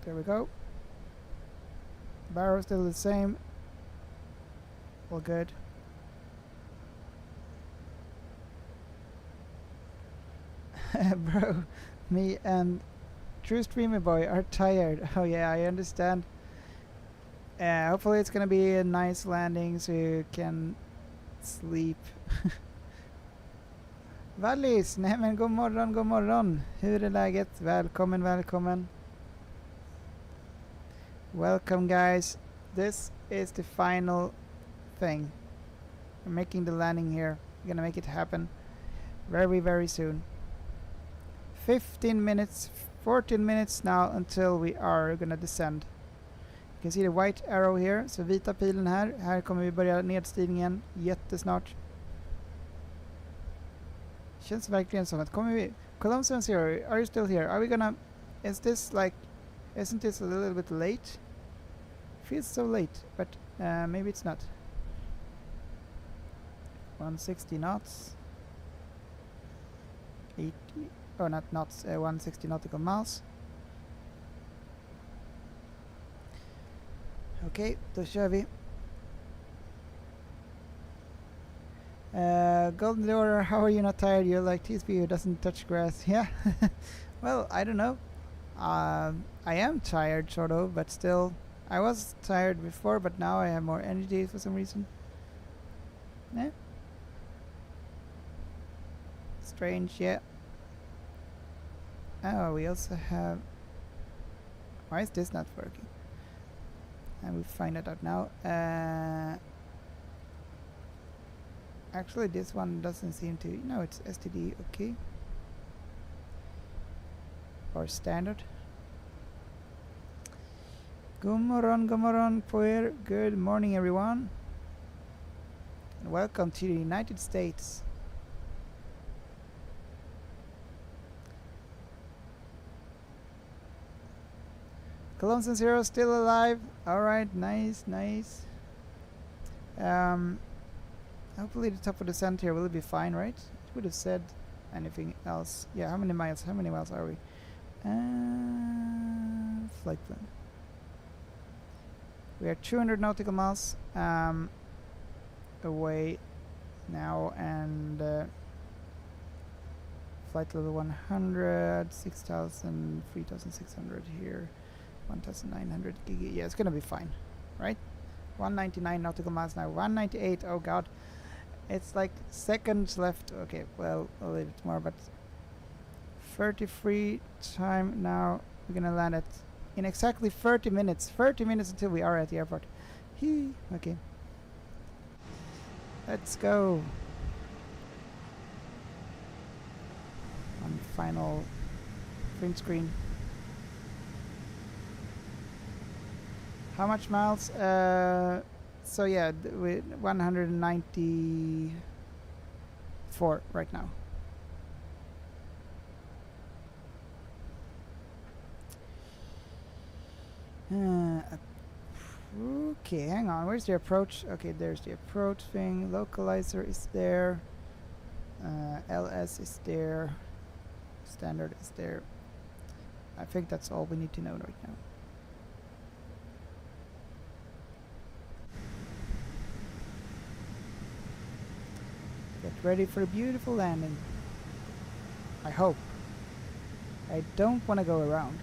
There we go. Barrow still the same. All good. Bro, me and True Streamer Boy are tired. Oh yeah, I understand. Hopefully it's gonna be a nice landing so you can sleep. Wallis, nej men god morgon, god morgon. Hur är läget? Välkommen, välkommen. Welcome guys. This is the final thing. We're making the landing here. We're gonna make it happen very, very soon. 15 minutes, 14 minutes now until we are gonna descend. You can see the white arrow here. Så vita pilen här. Här kommer vi börja nedstigningen jättesnart. Känns verkligen som att kommer vi... Columbus 0, are you still here? Are we gonna... Is this like... Isn't this a little bit late? Feels so late, but maybe it's not. 160 knots. 80... Oh, not knots. 160 nautical miles. Okej, då kör vi. Golden Door, how are you not tired? You're like TSP who doesn't touch grass. Yeah. Well, I don't know. I am tired, sort of, but still. I was tired before, but now I have more energy for some reason. Yeah. Strange, yeah. Oh, we also have... Why is this not working? And we'll find it out now. Actually, this one doesn't seem to... No, it's STD, okay. Or standard. God morgon på er. Good morning everyone. And welcome to the United States. Columbus 0 still alive. Alright, nice, nice. Hopefully the top of the descent here will be fine, right? It would have said anything else. Yeah, how many miles are we? Flight plan. We are 200 nautical miles away now, and flight level 100, 6,000, 3,600 here, 1,900 gig. Yeah, it's gonna be fine, right? 199 nautical miles now, 198. Oh god, it's like seconds left. Okay, well, a little bit more, but 33 time now. We're gonna land at in exactly 30 minutes. 30 minutes until we are at the airport. Hee. Okay. Let's go. On final print screen. How much miles? So yeah, with 194 right now. Okay, hang on. Where's the approach? Okay, there's the approach thing. Localizer is there. LS is there. Standard is there. I think that's all we need to know right now. Get ready for a beautiful landing. I hope. I don't want to go around.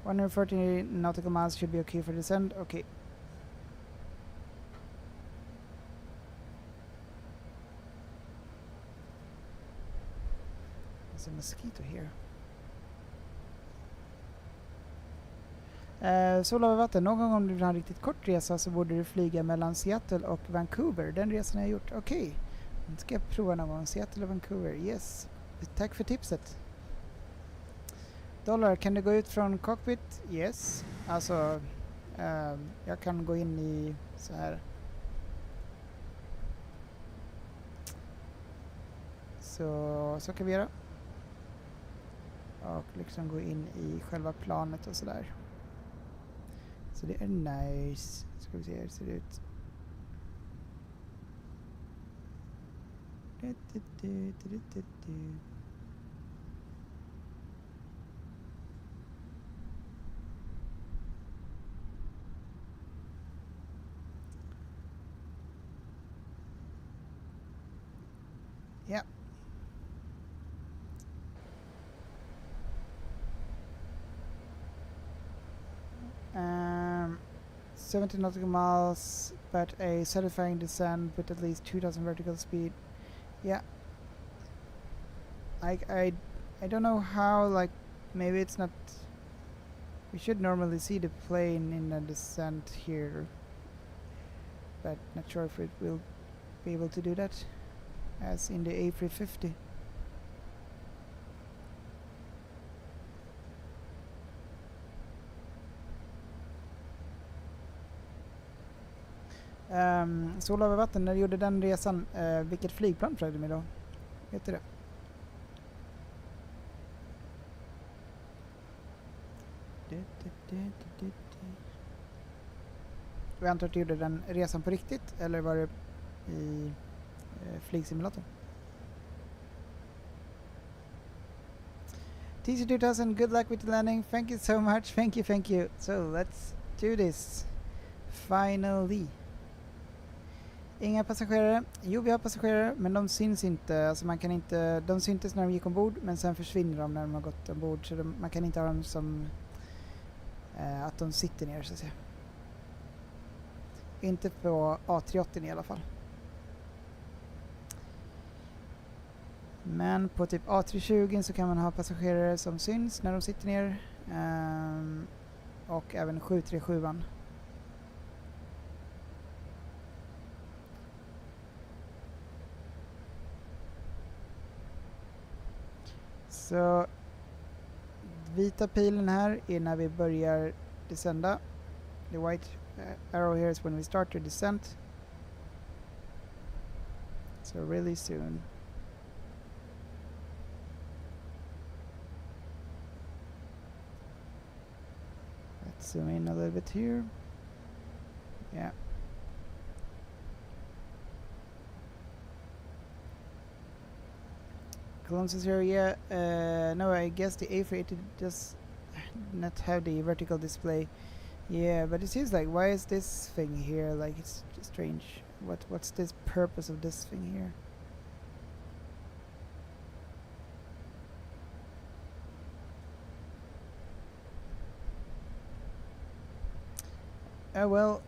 140 nautical miles should be okay for descent. Okay. There's a mosquito here. Sol över vatten. Någon gång om du vill ha en riktigt kort resa så borde du flyga mellan Seattle och Vancouver. Den resan har jag gjort. Okej. Nu ska jag prova någon gång. Seattle och Vancouver. Yes. Tack för tipset. Dollar, kan du gå ut från cockpit? Yes. Alltså, jag kan gå in i så här. Så kan vi göra. och liksom gå in i själva planet och sådär. Så det är nice. Ska vi se hur det ser ut. Ja. 70 nautical miles, but a satisfying descent with at least 2,000 vertical speed. Yeah. I don't know how, like, maybe it's not... We should normally see the plane in a descent here, but not sure if it will be able to do that, as in the A350. Sol över vatten, när du gjorde den resan, vilket flygplan flög du med då? Vet du det? Jag antar att du gjorde den resan på riktigt, eller var det i flygsimulatorn? TC2000, good luck with the landing. Thank you so much. Thank you. So let's do this. Finally. Inga passagerare. Jo, vi har passagerare, men de syns inte. Alltså man kan inte, de syntes när de gick ombord, men sen försvinner de när de har gått ombord. Så man kan inte ha dem som att de sitter ner, så att säga. Inte på A380 i alla fall. Men på typ A320 så kan man ha passagerare som syns när de sitter ner. Och även 737an. Så vita pilen här är när vi börjar descenda. The white arrow here is when we start to descent. So really soon. Let's zoom in a little bit here. Yeah. Cologne says here, yeah, no, I guess the A380 does not have the vertical display. Yeah, but it seems like, why is this thing here? Like, it's strange. What's this purpose of this thing here? Oh well.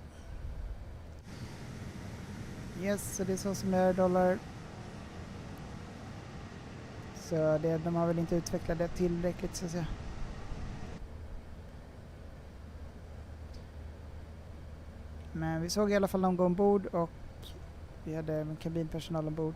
Yes, so this was $1 så de har väl inte utvecklat det tillräckligt, så att säga. Men vi såg i alla fall dem gå ombord och vi hade kabinpersonal ombord.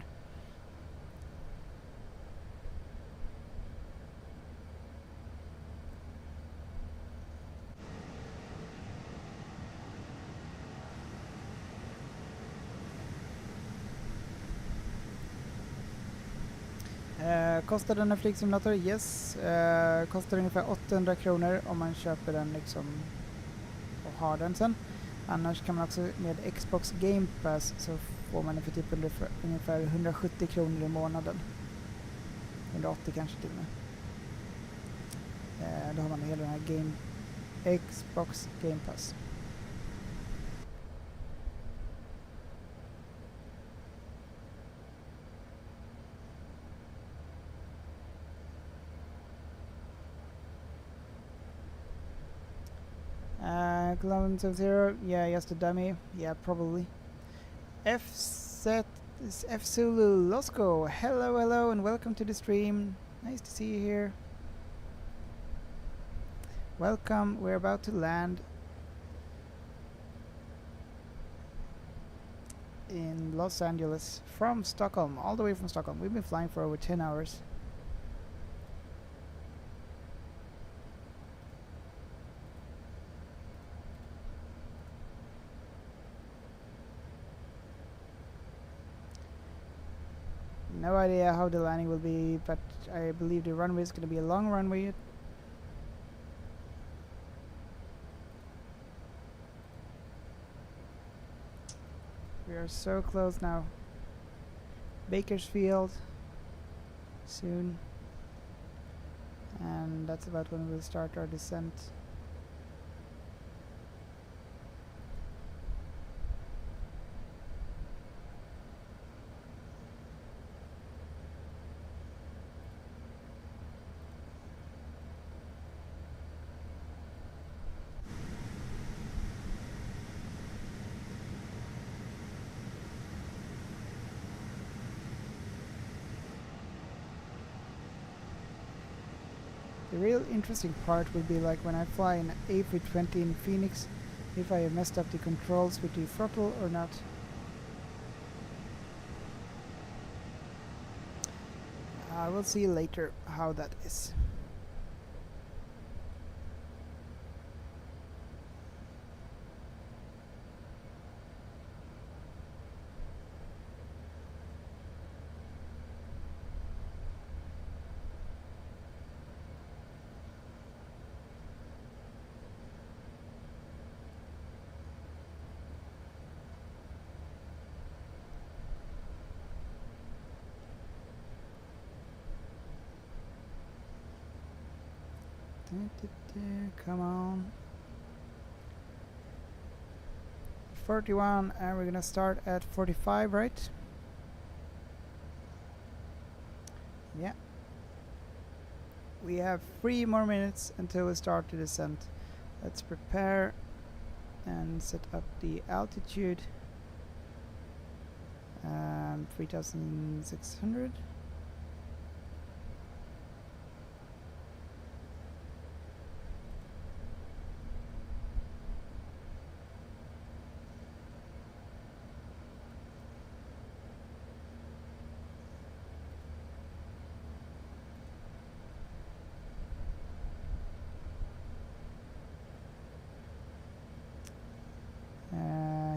Kostar den en flygsimulator? Yes. Kostar ungefär 800 kronor om man köper den liksom och har den sen. Annars kan man också med Xbox Game Pass så får man den för typ ungefär 170 kronor i månaden. 180 kanske till och med. Då har man hela den här Xbox Game Pass. Kilometers of zero, yeah, just a dummy, yeah, probably. F Zulu Losco, hello, and welcome to the stream. Nice to see you here. Welcome, we're about to land in Los Angeles from Stockholm, all the way from Stockholm. We've been flying for over 10 hours. No idea how the landing will be, but I believe the runway is going to be a long runway. We are so close now. Bakersfield soon, and that's about when we'll start our descent. The real interesting part will be like when I fly an A320 in Phoenix, if I have messed up the controls with the throttle or not. I will see later how that is. Come on. 41, and we're gonna start at 45, right? Yeah. We have 3 more minutes until we start the descent. Let's prepare and set up the altitude. 3,600.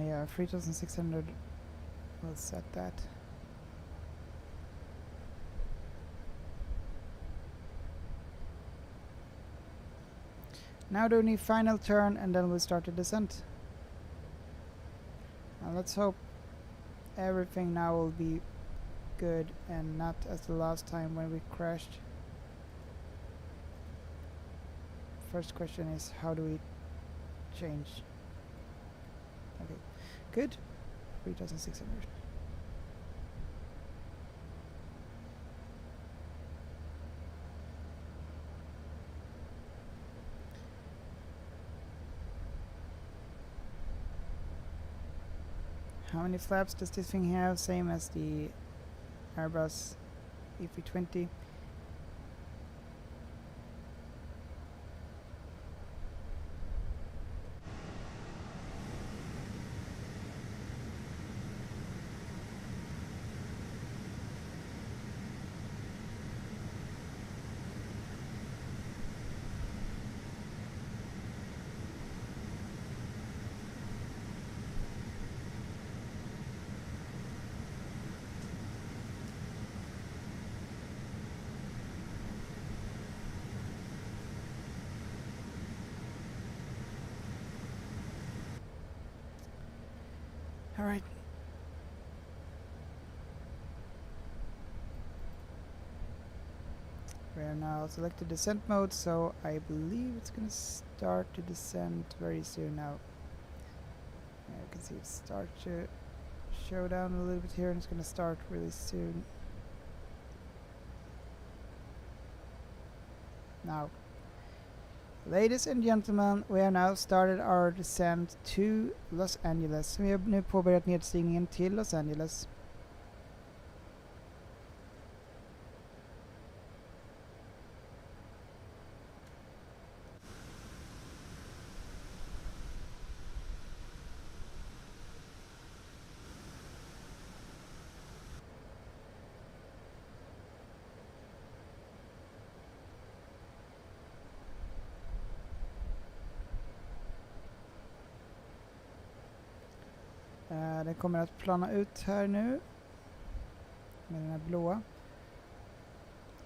Yeah, 3,600. We'll set that. Now do the final turn, and then we'll start the descent. Now let's hope everything now will be good and not as the last time when we crashed. First question is, how do we change? Okay, good. 3,600. How many flaps does this thing have? Same as the Airbus A320. All right. We are now selected descent mode, so I believe it's going to start to descend very soon now. Yeah, you can see it start to show down a little bit here, and it's going to start really soon. Now, ladies and gentlemen, we have now started our descent to Los Angeles. Vi har nu påbörjat nedstigningen till Los Angeles. Det kommer att plana ut här nu. med den här blåa.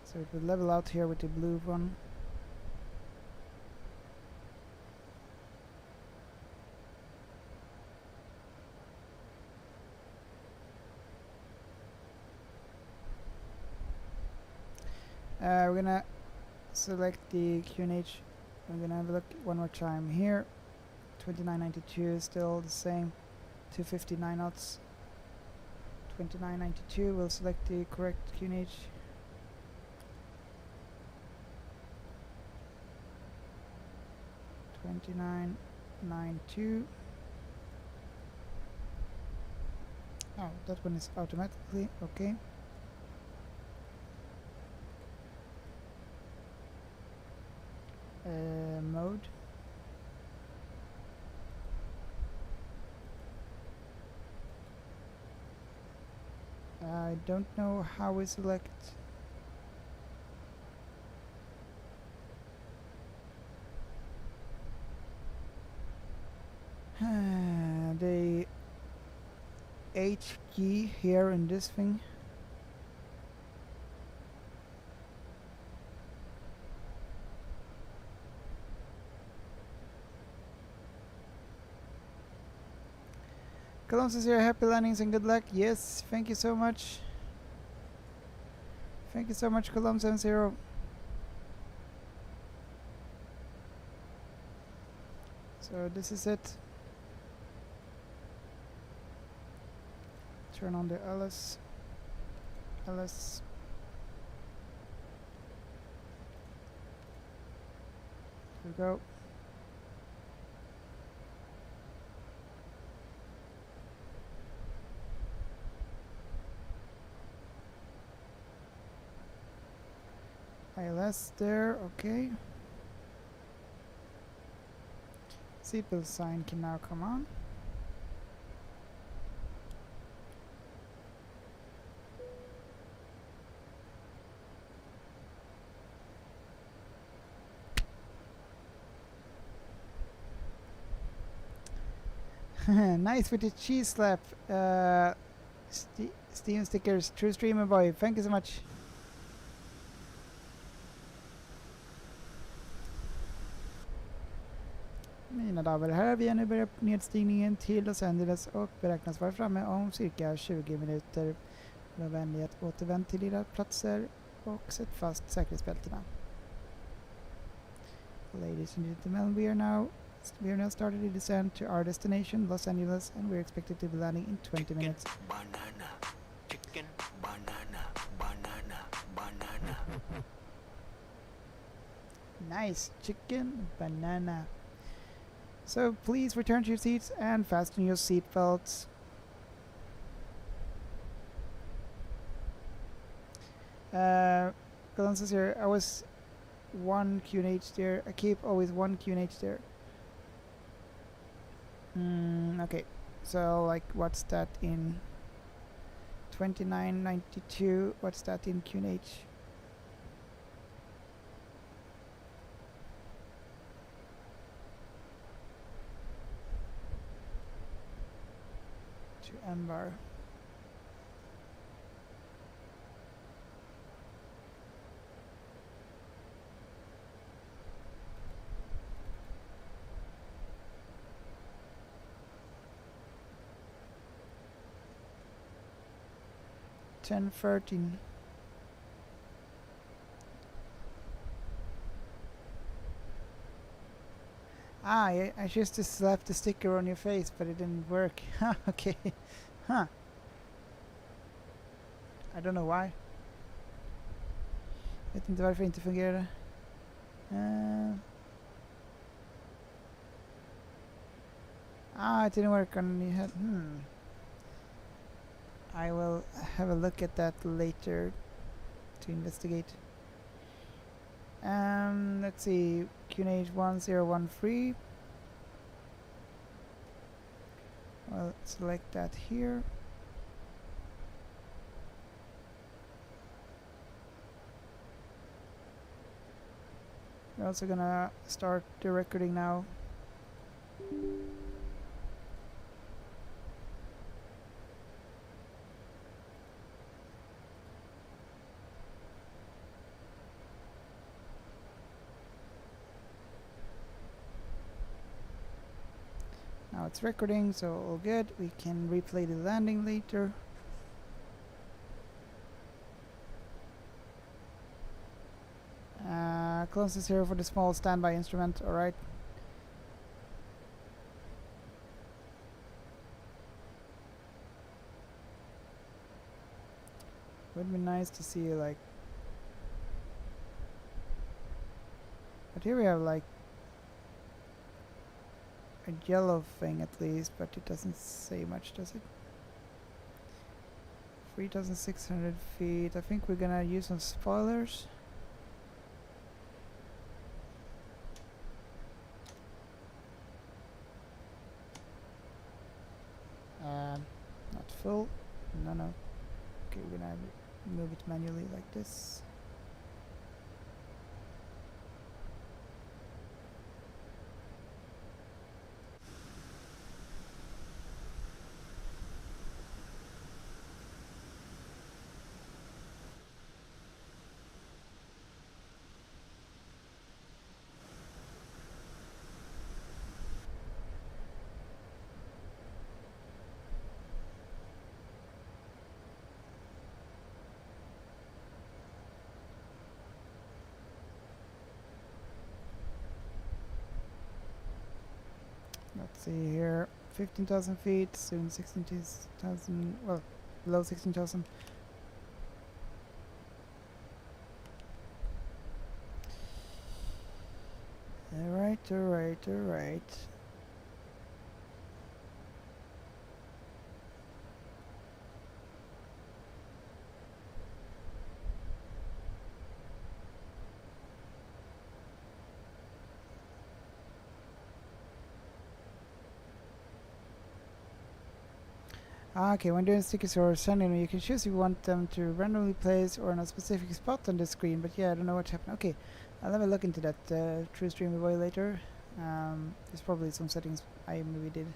So it will level out here with the blue one. We're gonna select the QNH. We're gonna have a look one more time here. 2992 is still the same. 259 knots. 2992. We'll select the correct QNH. $29.92. Oh, that one is automatically okay. Mode. I don't know how we select. The H key here in this thing. Colon says here, happy landings and good luck. Yes, thank you so much. Thank you so much, Colon 70. So this is it. Turn on the LS. LS. Here we go. ILS there, okay. Seatbelt sign can now come on. Nice with the cheese slap. Steam stickers, true streamer boy. Thank you so much. Mina damer och herrar, vi har nu börjat nedstigningen till Los Angeles och beräknas vara framme om cirka 20 minuter. Var vänliga att återvända till era platser och sätt fast säkerhetsbältena. Ladies and gentlemen, we are now started the descent to our destination, Los Angeles, and we're expected to be landing in 20 minutes. Banana. Chicken, banana, banana, banana. Nice. Chicken, banana. So please return to your seats and fasten your seat belts. Colin says here, I was 1 QNH there. I keep always 1 QNH there. Okay, so like what's that in 2992? What's that in QNH? To M-bar. $10.13. Ah, I just slapped the sticker on your face, but it didn't work. Okay. Huh. I don't know why. Vet inte varför det inte fungerade. It didn't work on your head. I will have a look at that later to investigate. Let's see, QNH 1013. Well, select that here. We're also gonna start the recording now. it's recording, so all good. We can replay the landing later. Closest here for the small standby instrument, alright. Would be nice to see like, but here we have like a yellow thing at least, but it doesn't say much, does it? 3,600 feet. I think we're gonna use some spoilers. Not full. No. Okay, we're gonna move it manually like this. Let's see here, 15,000 feet, soon 16,000, well, below 16,000. Alright. Okay, when doing stickers or sending them, you can choose if you want them to randomly place or on a specific spot on the screen, but yeah, I don't know what happened. Okay, I'll have a look into that true stream way later. There's probably some settings I maybe did.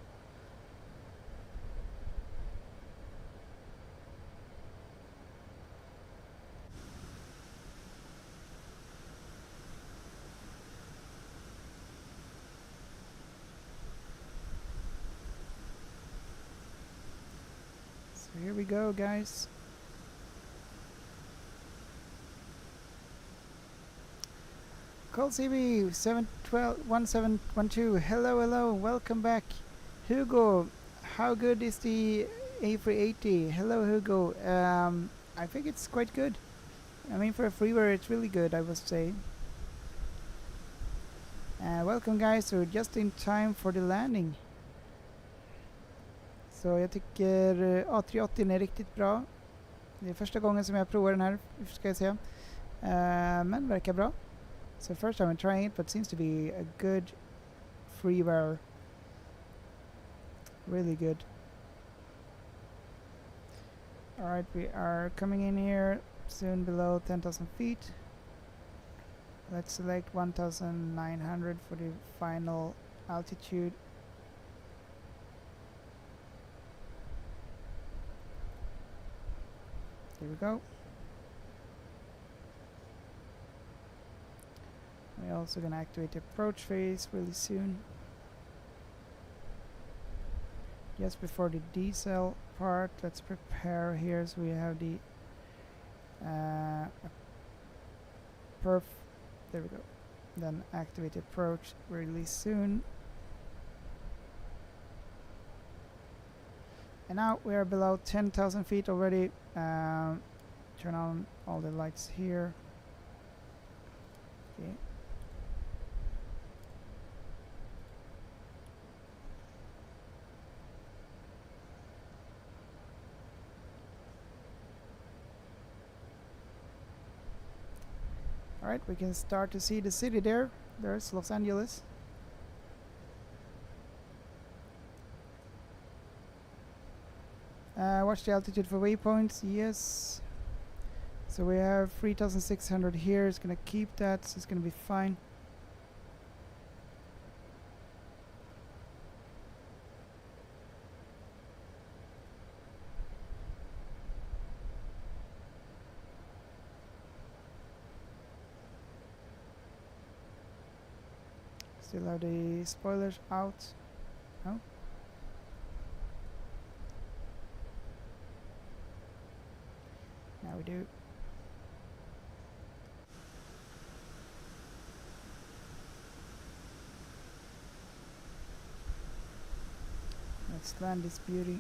Here we go, guys. Call CB 7121712. Hello, welcome back. Hugo, how good is the A380? Hello, Hugo. I think it's quite good. I mean, for a freeware, it's really good, I would say. Welcome, guys. So just in time for the landing. Så jag tycker A380 är riktigt bra. Det är första gången som jag provar den här, ska jag säga. Men verkar bra. So first time I'm trying it, but seems to be a good freeware. Really good. Alright, we are coming in here, soon below 10,000 feet. Let's select 1,900 for the final altitude. Here we go. We're also going to activate the approach phase really soon. Just before the decel part, let's prepare here so we have the perf. There we go. Then activate the approach really soon. And now we are below 10,000 feet already. Turn on all the lights here. Okay. Alright, we can start to see the city there. There's Los Angeles. Watch the altitude for waypoints, yes. So we have 3,600 here, it's gonna keep that, so it's gonna be fine. Still have the spoilers out. No? Now we do. Let's land this beauty.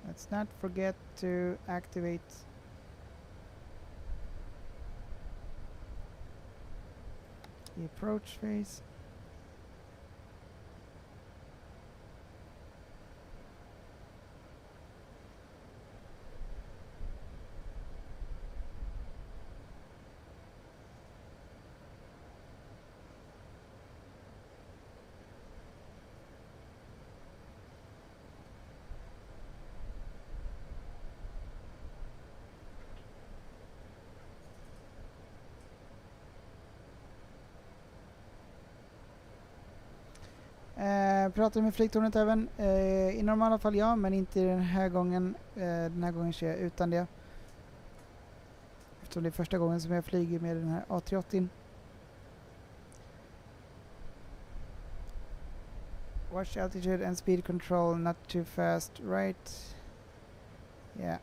Let's not forget to activate the approach phase. Pratar med flygtornet även. I normala fall ja, men inte den här gången. Den här gången kör jag utan det. Eftersom det är första gången som jag flyger med den här A380. Watch altitude and speed control, not too fast, right? Yeah.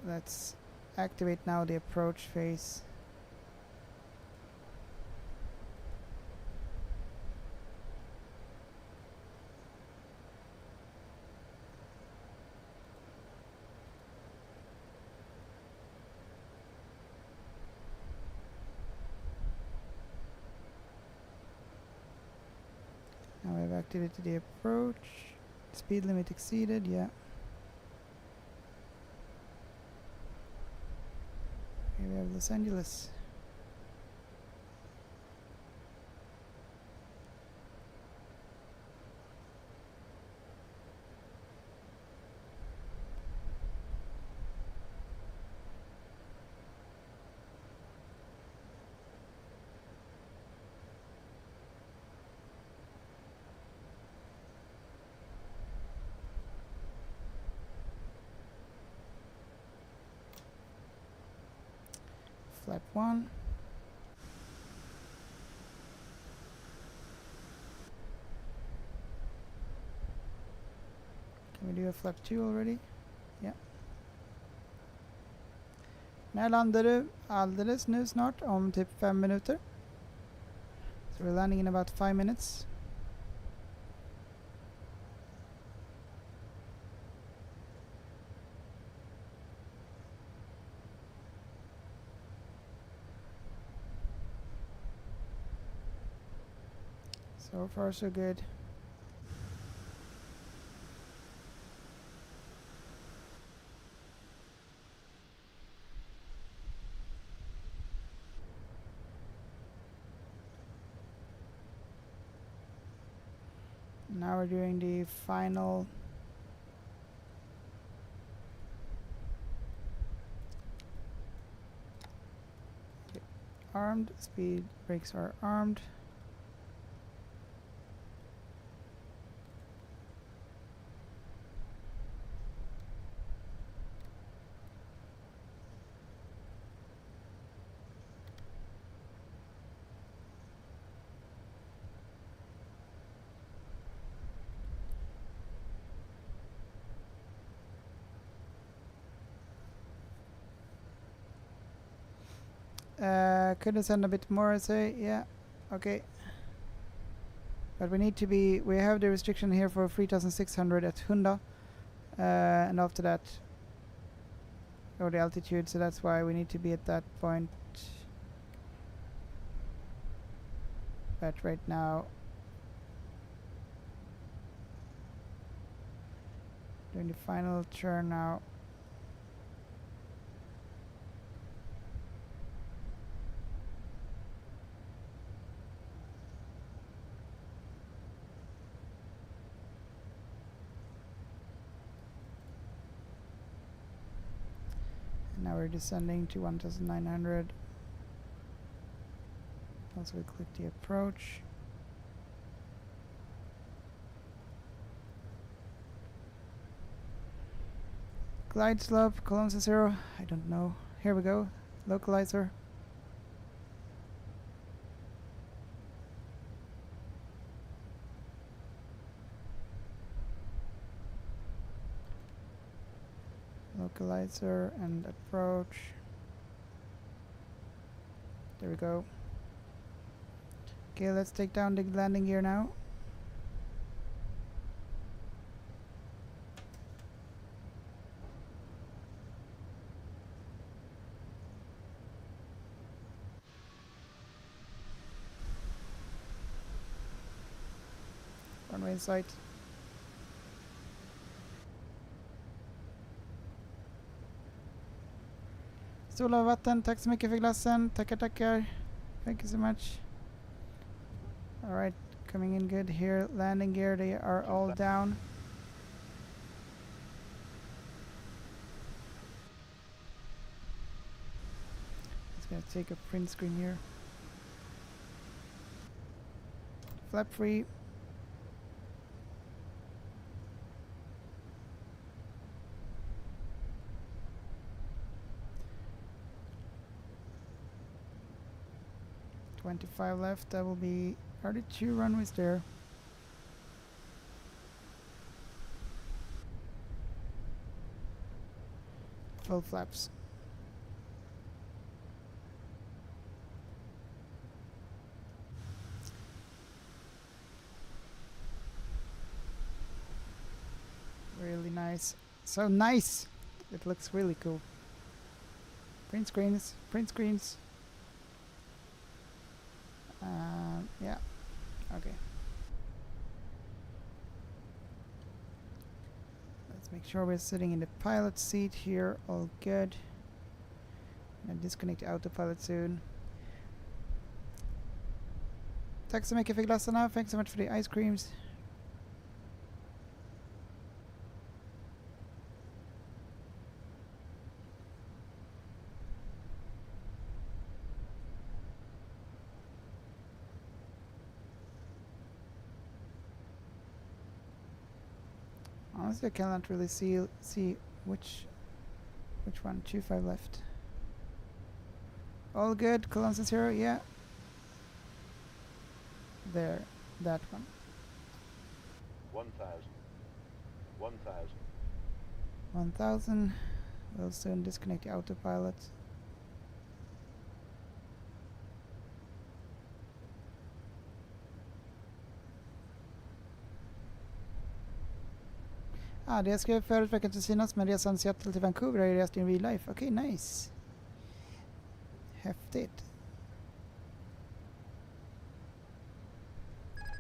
Let's activate now the approach phase. Now I've activated the approach. Speed limit exceeded, yeah. Here we have Los Angeles. Flap 1. Can we do a flap 2 already? Yeah. När landar du? Alldeles nu snart, om typ 5 minuter. So we're landing in about 5 minutes. So far so good. Now we're doing the final armed. Speed brakes are armed. Could have sent a bit more, I say, yeah, okay. But we need to be, we have the restriction here for 3600 at Hunda, and after that, or the altitude, so that's why we need to be at that point. But right now, doing the final turn now. Now we're descending to 1900. Also we click the approach. Glide slope, columns 0. I don't know. Here we go. Localizer. Localizer and approach. There we go. Okay, let's take down the landing gear now. Runway in sight. Stolar och vatten, tack så mycket för glassen. Tackar, tackar. Thank you so much. Alright, coming in good here. Landing gear, they are all down. It's gonna take a print screen here. Flap free. $25 left. That will be 32 runways there. Full flaps. Really nice. So nice! It looks really cool. Print screens. Print screens. Yeah, okay. Let's make sure we're sitting in the pilot seat here, all good. And disconnect the autopilot soon. Tack så mycket för glassarna, thanks so much for the ice creams. Honestly, I cannot really see which one. 25 left. All good. Columns is 0. Yeah. There. That one. 1,000. 1,000. 1,000. We'll soon disconnect the autopilot. Det jag skrev förut verkar inte synas, men resan Seattle till Vancouver har jag rest in real life. Okej, nice. Häftigt.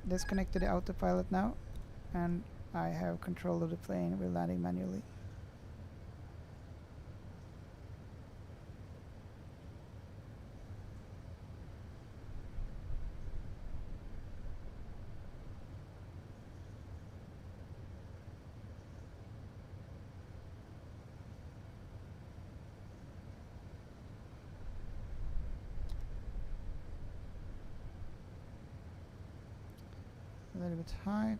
Disconnected the autopilot now, and I have control of the plane. We're landing manually. A little bit high.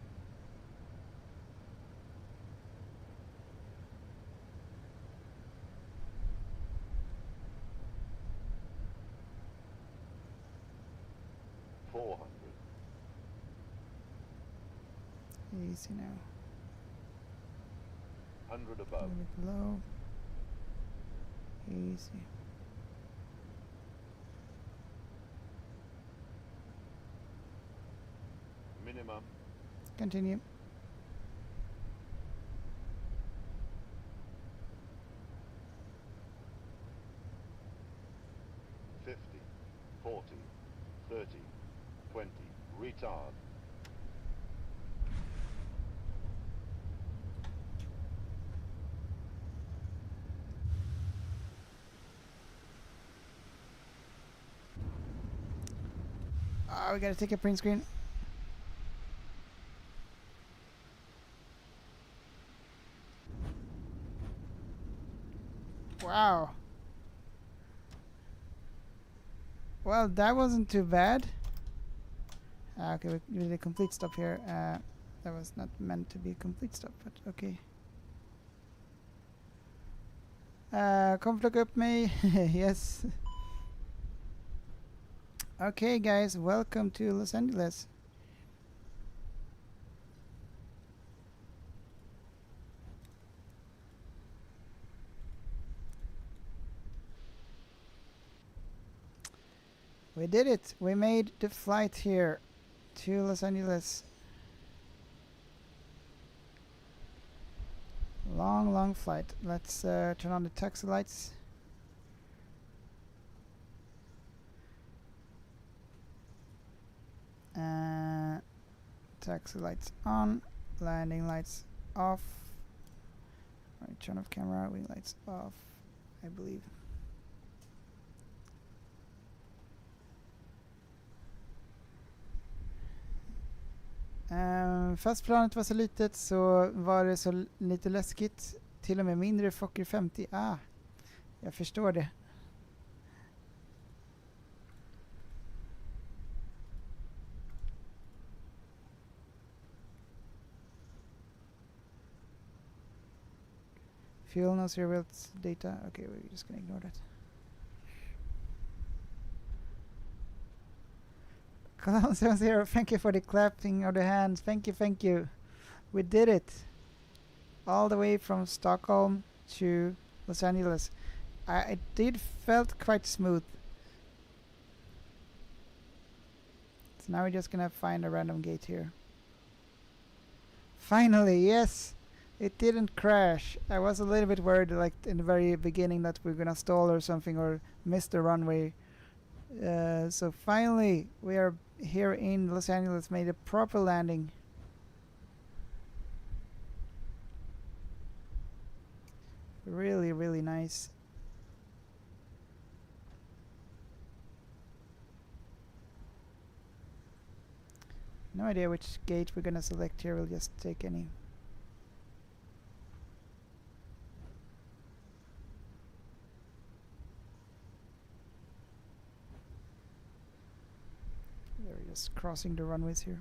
Easy now. 100 A above. little bit low. Easy. Minimum. Continue. $50, $40, $30, $20. Retard. We gotta take a print screen. Wow. Well, that wasn't too bad. Okay, we did a complete stop here. That was not meant to be a complete stop, but okay. Kom plocka upp mig. Yes. Okay guys, welcome to Los Angeles. We did it. We made the flight here to Los Angeles. Long flight. Let's turn on the taxi lights. Taxi lights on. Landing lights off. Alright, turn off camera. Wing lights off, I believe. Fast planet var så litet så var det så lite läskigt. Till och med mindre Fokker 50. Jag förstår det. Fuel no serial data. Okay, we're just gonna ignore that. Column 70, thank you for the clapping of the hands. Thank you. We did it. All the way from Stockholm to Los Angeles. It did felt quite smooth. So now we're just gonna find a random gate here. Finally, yes! It didn't crash. I was a little bit worried like in the very beginning that we're gonna stall or something or miss the runway. So finally we are here in Los Angeles, made a proper landing. Really nice. No idea which gate we're gonna select here, we'll just take any. We're just crossing the runways here.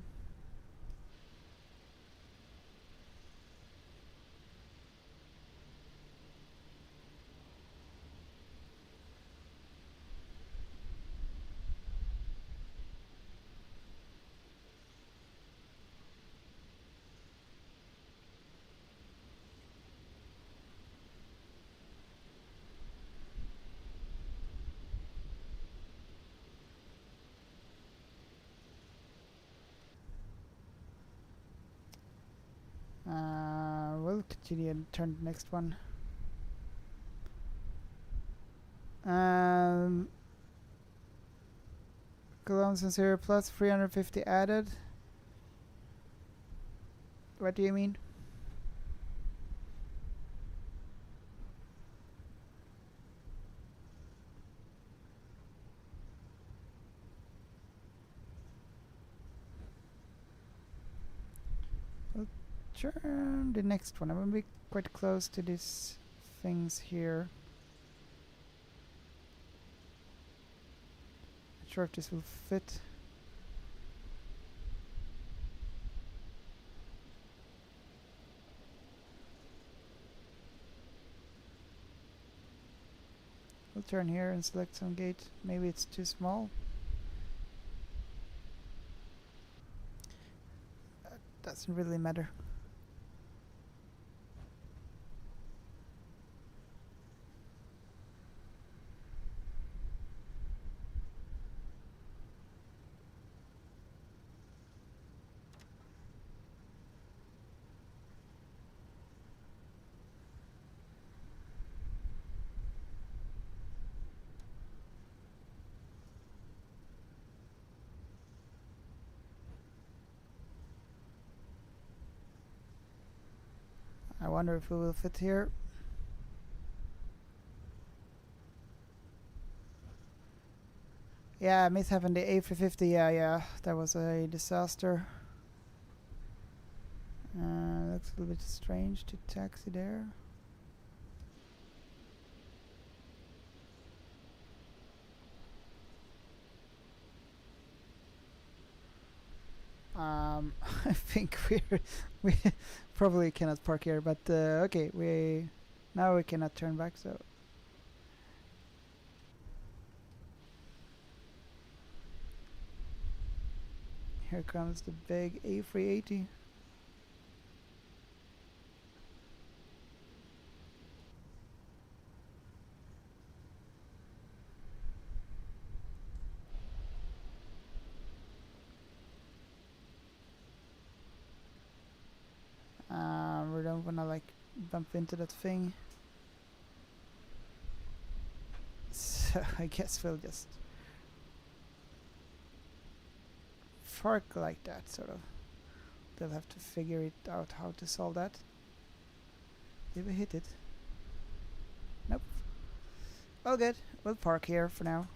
We'll continue and turn the next one. Columns and 0 plus 350 added. What do you mean? Turn the next one. I'm gonna be quite close to these things here. Not sure if this will fit. We'll turn here and select some gate. Maybe it's too small. That doesn't really matter. I wonder if it will fit here. Yeah, mishap in the A350. Yeah, that was a disaster. Looks a little bit strange to taxi there. I think we probably cannot park here, but okay, now we cannot turn back, so Here comes the big A380. We don't wanna like bump into that thing. So I guess we'll just park like that, sort of. They'll have to figure it out how to solve that. Did we hit it? Nope. All good. We'll park here for now.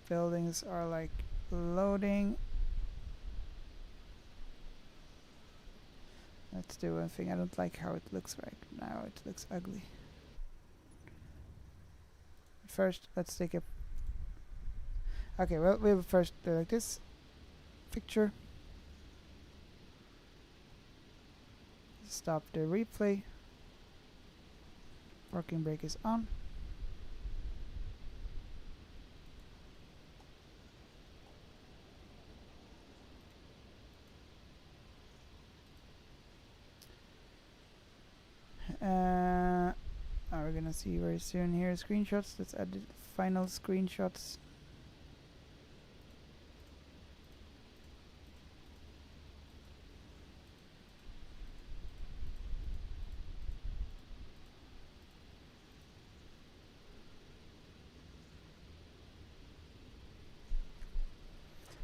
Buildings are like loading. Let's do one thing. I don't like how it looks right now. It looks ugly. First, let's take a... Okay, well, we'll first do like this. Picture. Stop the replay. Parking brake is on. We're gonna see very soon here screenshots. Let's add the final screenshots.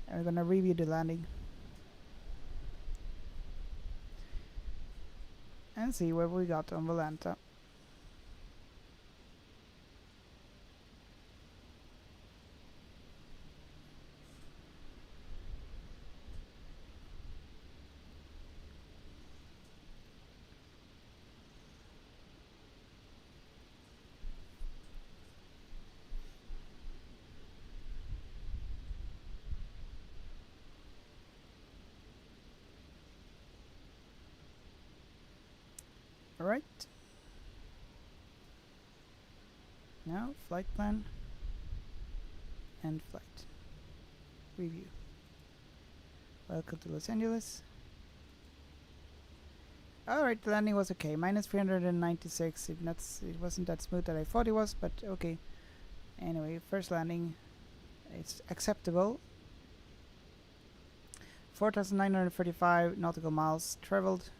And we're gonna review the landing and see what we got on Volanta. Alright. Now, flight plan and flight. Review. Welcome to Los Angeles. Alright, the landing was okay. Minus 396. It wasn't that smooth that I thought it was, but okay. Anyway, first landing. It's acceptable. 4,935 nautical miles traveled.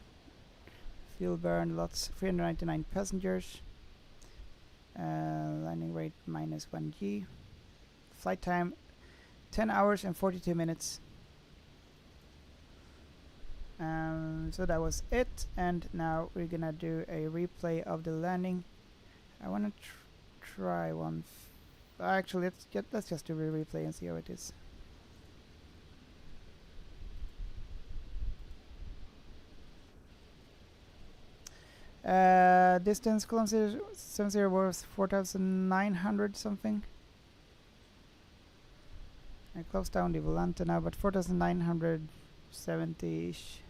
Fuel burn lots, 399 passengers. Landing rate minus 1G. Flight time 10 hours and 42 minutes. So that was it, and now we're gonna do a replay of the landing. I wanna try one. Actually, let's just do a replay and see how it is. Distance kilometers 70 was 4,900 something. I closed down the Volanta now, but 4,970-ish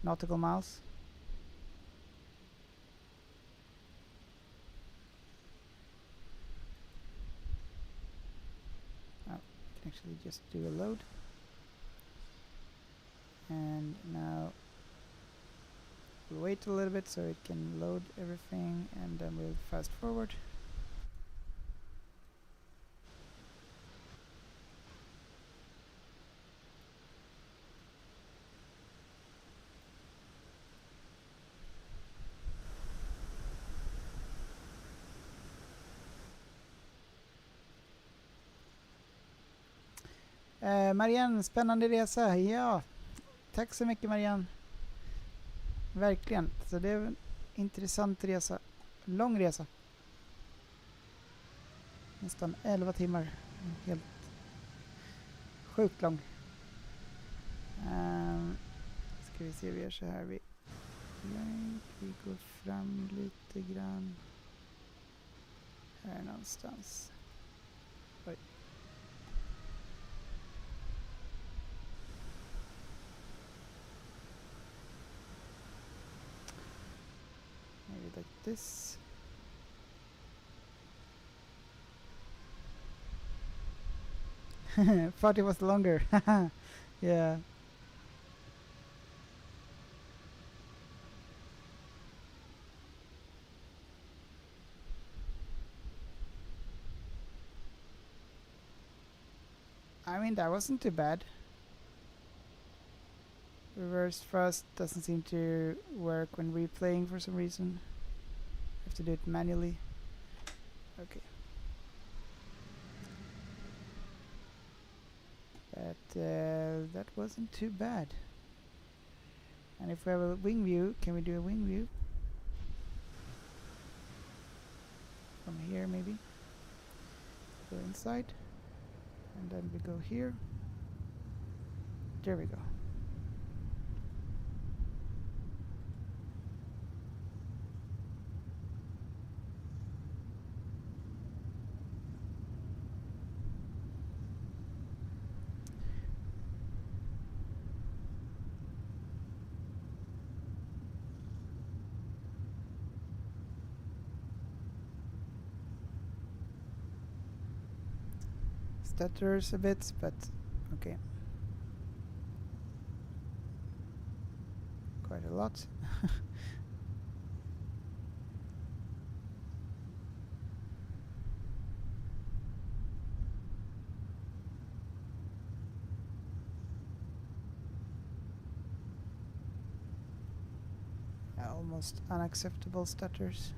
nautical miles. Oh, actually just do a load. And now we'll wait a little bit so it can load everything, and then we'll fast forward. Marianne, spännande resa. Ja, tack så mycket Marianne. Verkligen. Så det är en intressant resa. Lång resa. Nästan 11 timmar. Helt sjukt lång. Ska vi se, vi gör så här. Vi går fram lite grann. Här någonstans. Oj. Maybe like this. Thought it was longer. Yeah. I mean, that wasn't too bad. Reverse thrust doesn't seem to work when replaying for some reason. Have to do it manually. Okay. But that wasn't too bad. And if we have a wing view, can we do a wing view? From here maybe. Go inside. And then we go here. There we go. Stutters a bit, but okay. Quite a lot. Almost unacceptable stutters.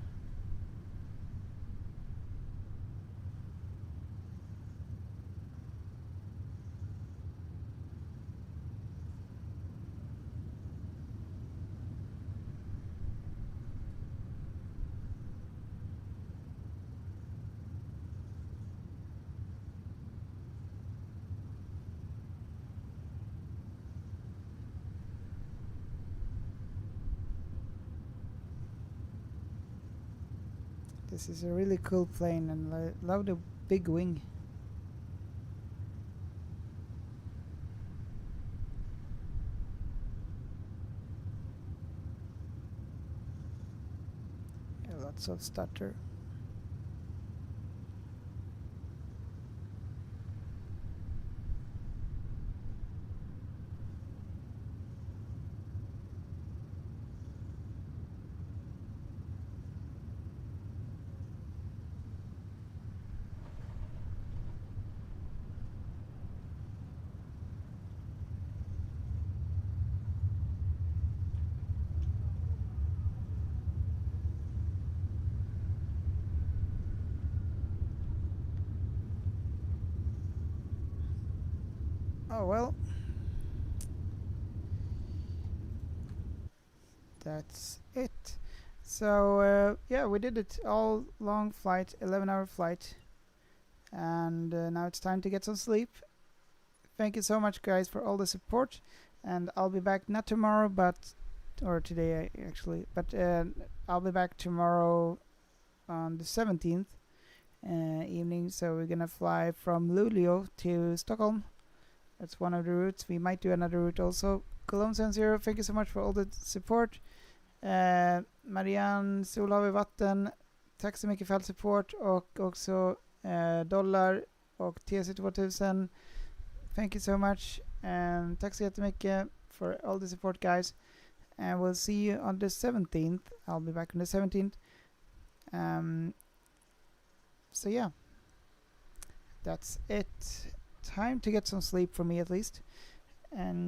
This is a really cool plane, and I love the big wing. Yeah, lots of stutter. Oh well, that's it. So yeah, we did it all long flight, 11-hour flight, and now it's time to get some sleep. Thank you so much, guys, for all the support, and I'll be back not tomorrow, or today actually, but I'll be back tomorrow on the 17th evening. So we're gonna fly from Luleå to Stockholm. That's one of the routes. We might do another route also. Cologne 70, thank you so much for all the support. Marianne, Solhav i vatten, tack så mycket för all support, och också Dollar och TC2000. Thank you so much, and tack så jättemycket for all the support, guys. And we'll see you on the 17th. I'll be back on the 17th. So yeah, that's it. Time to get some sleep for me at least, and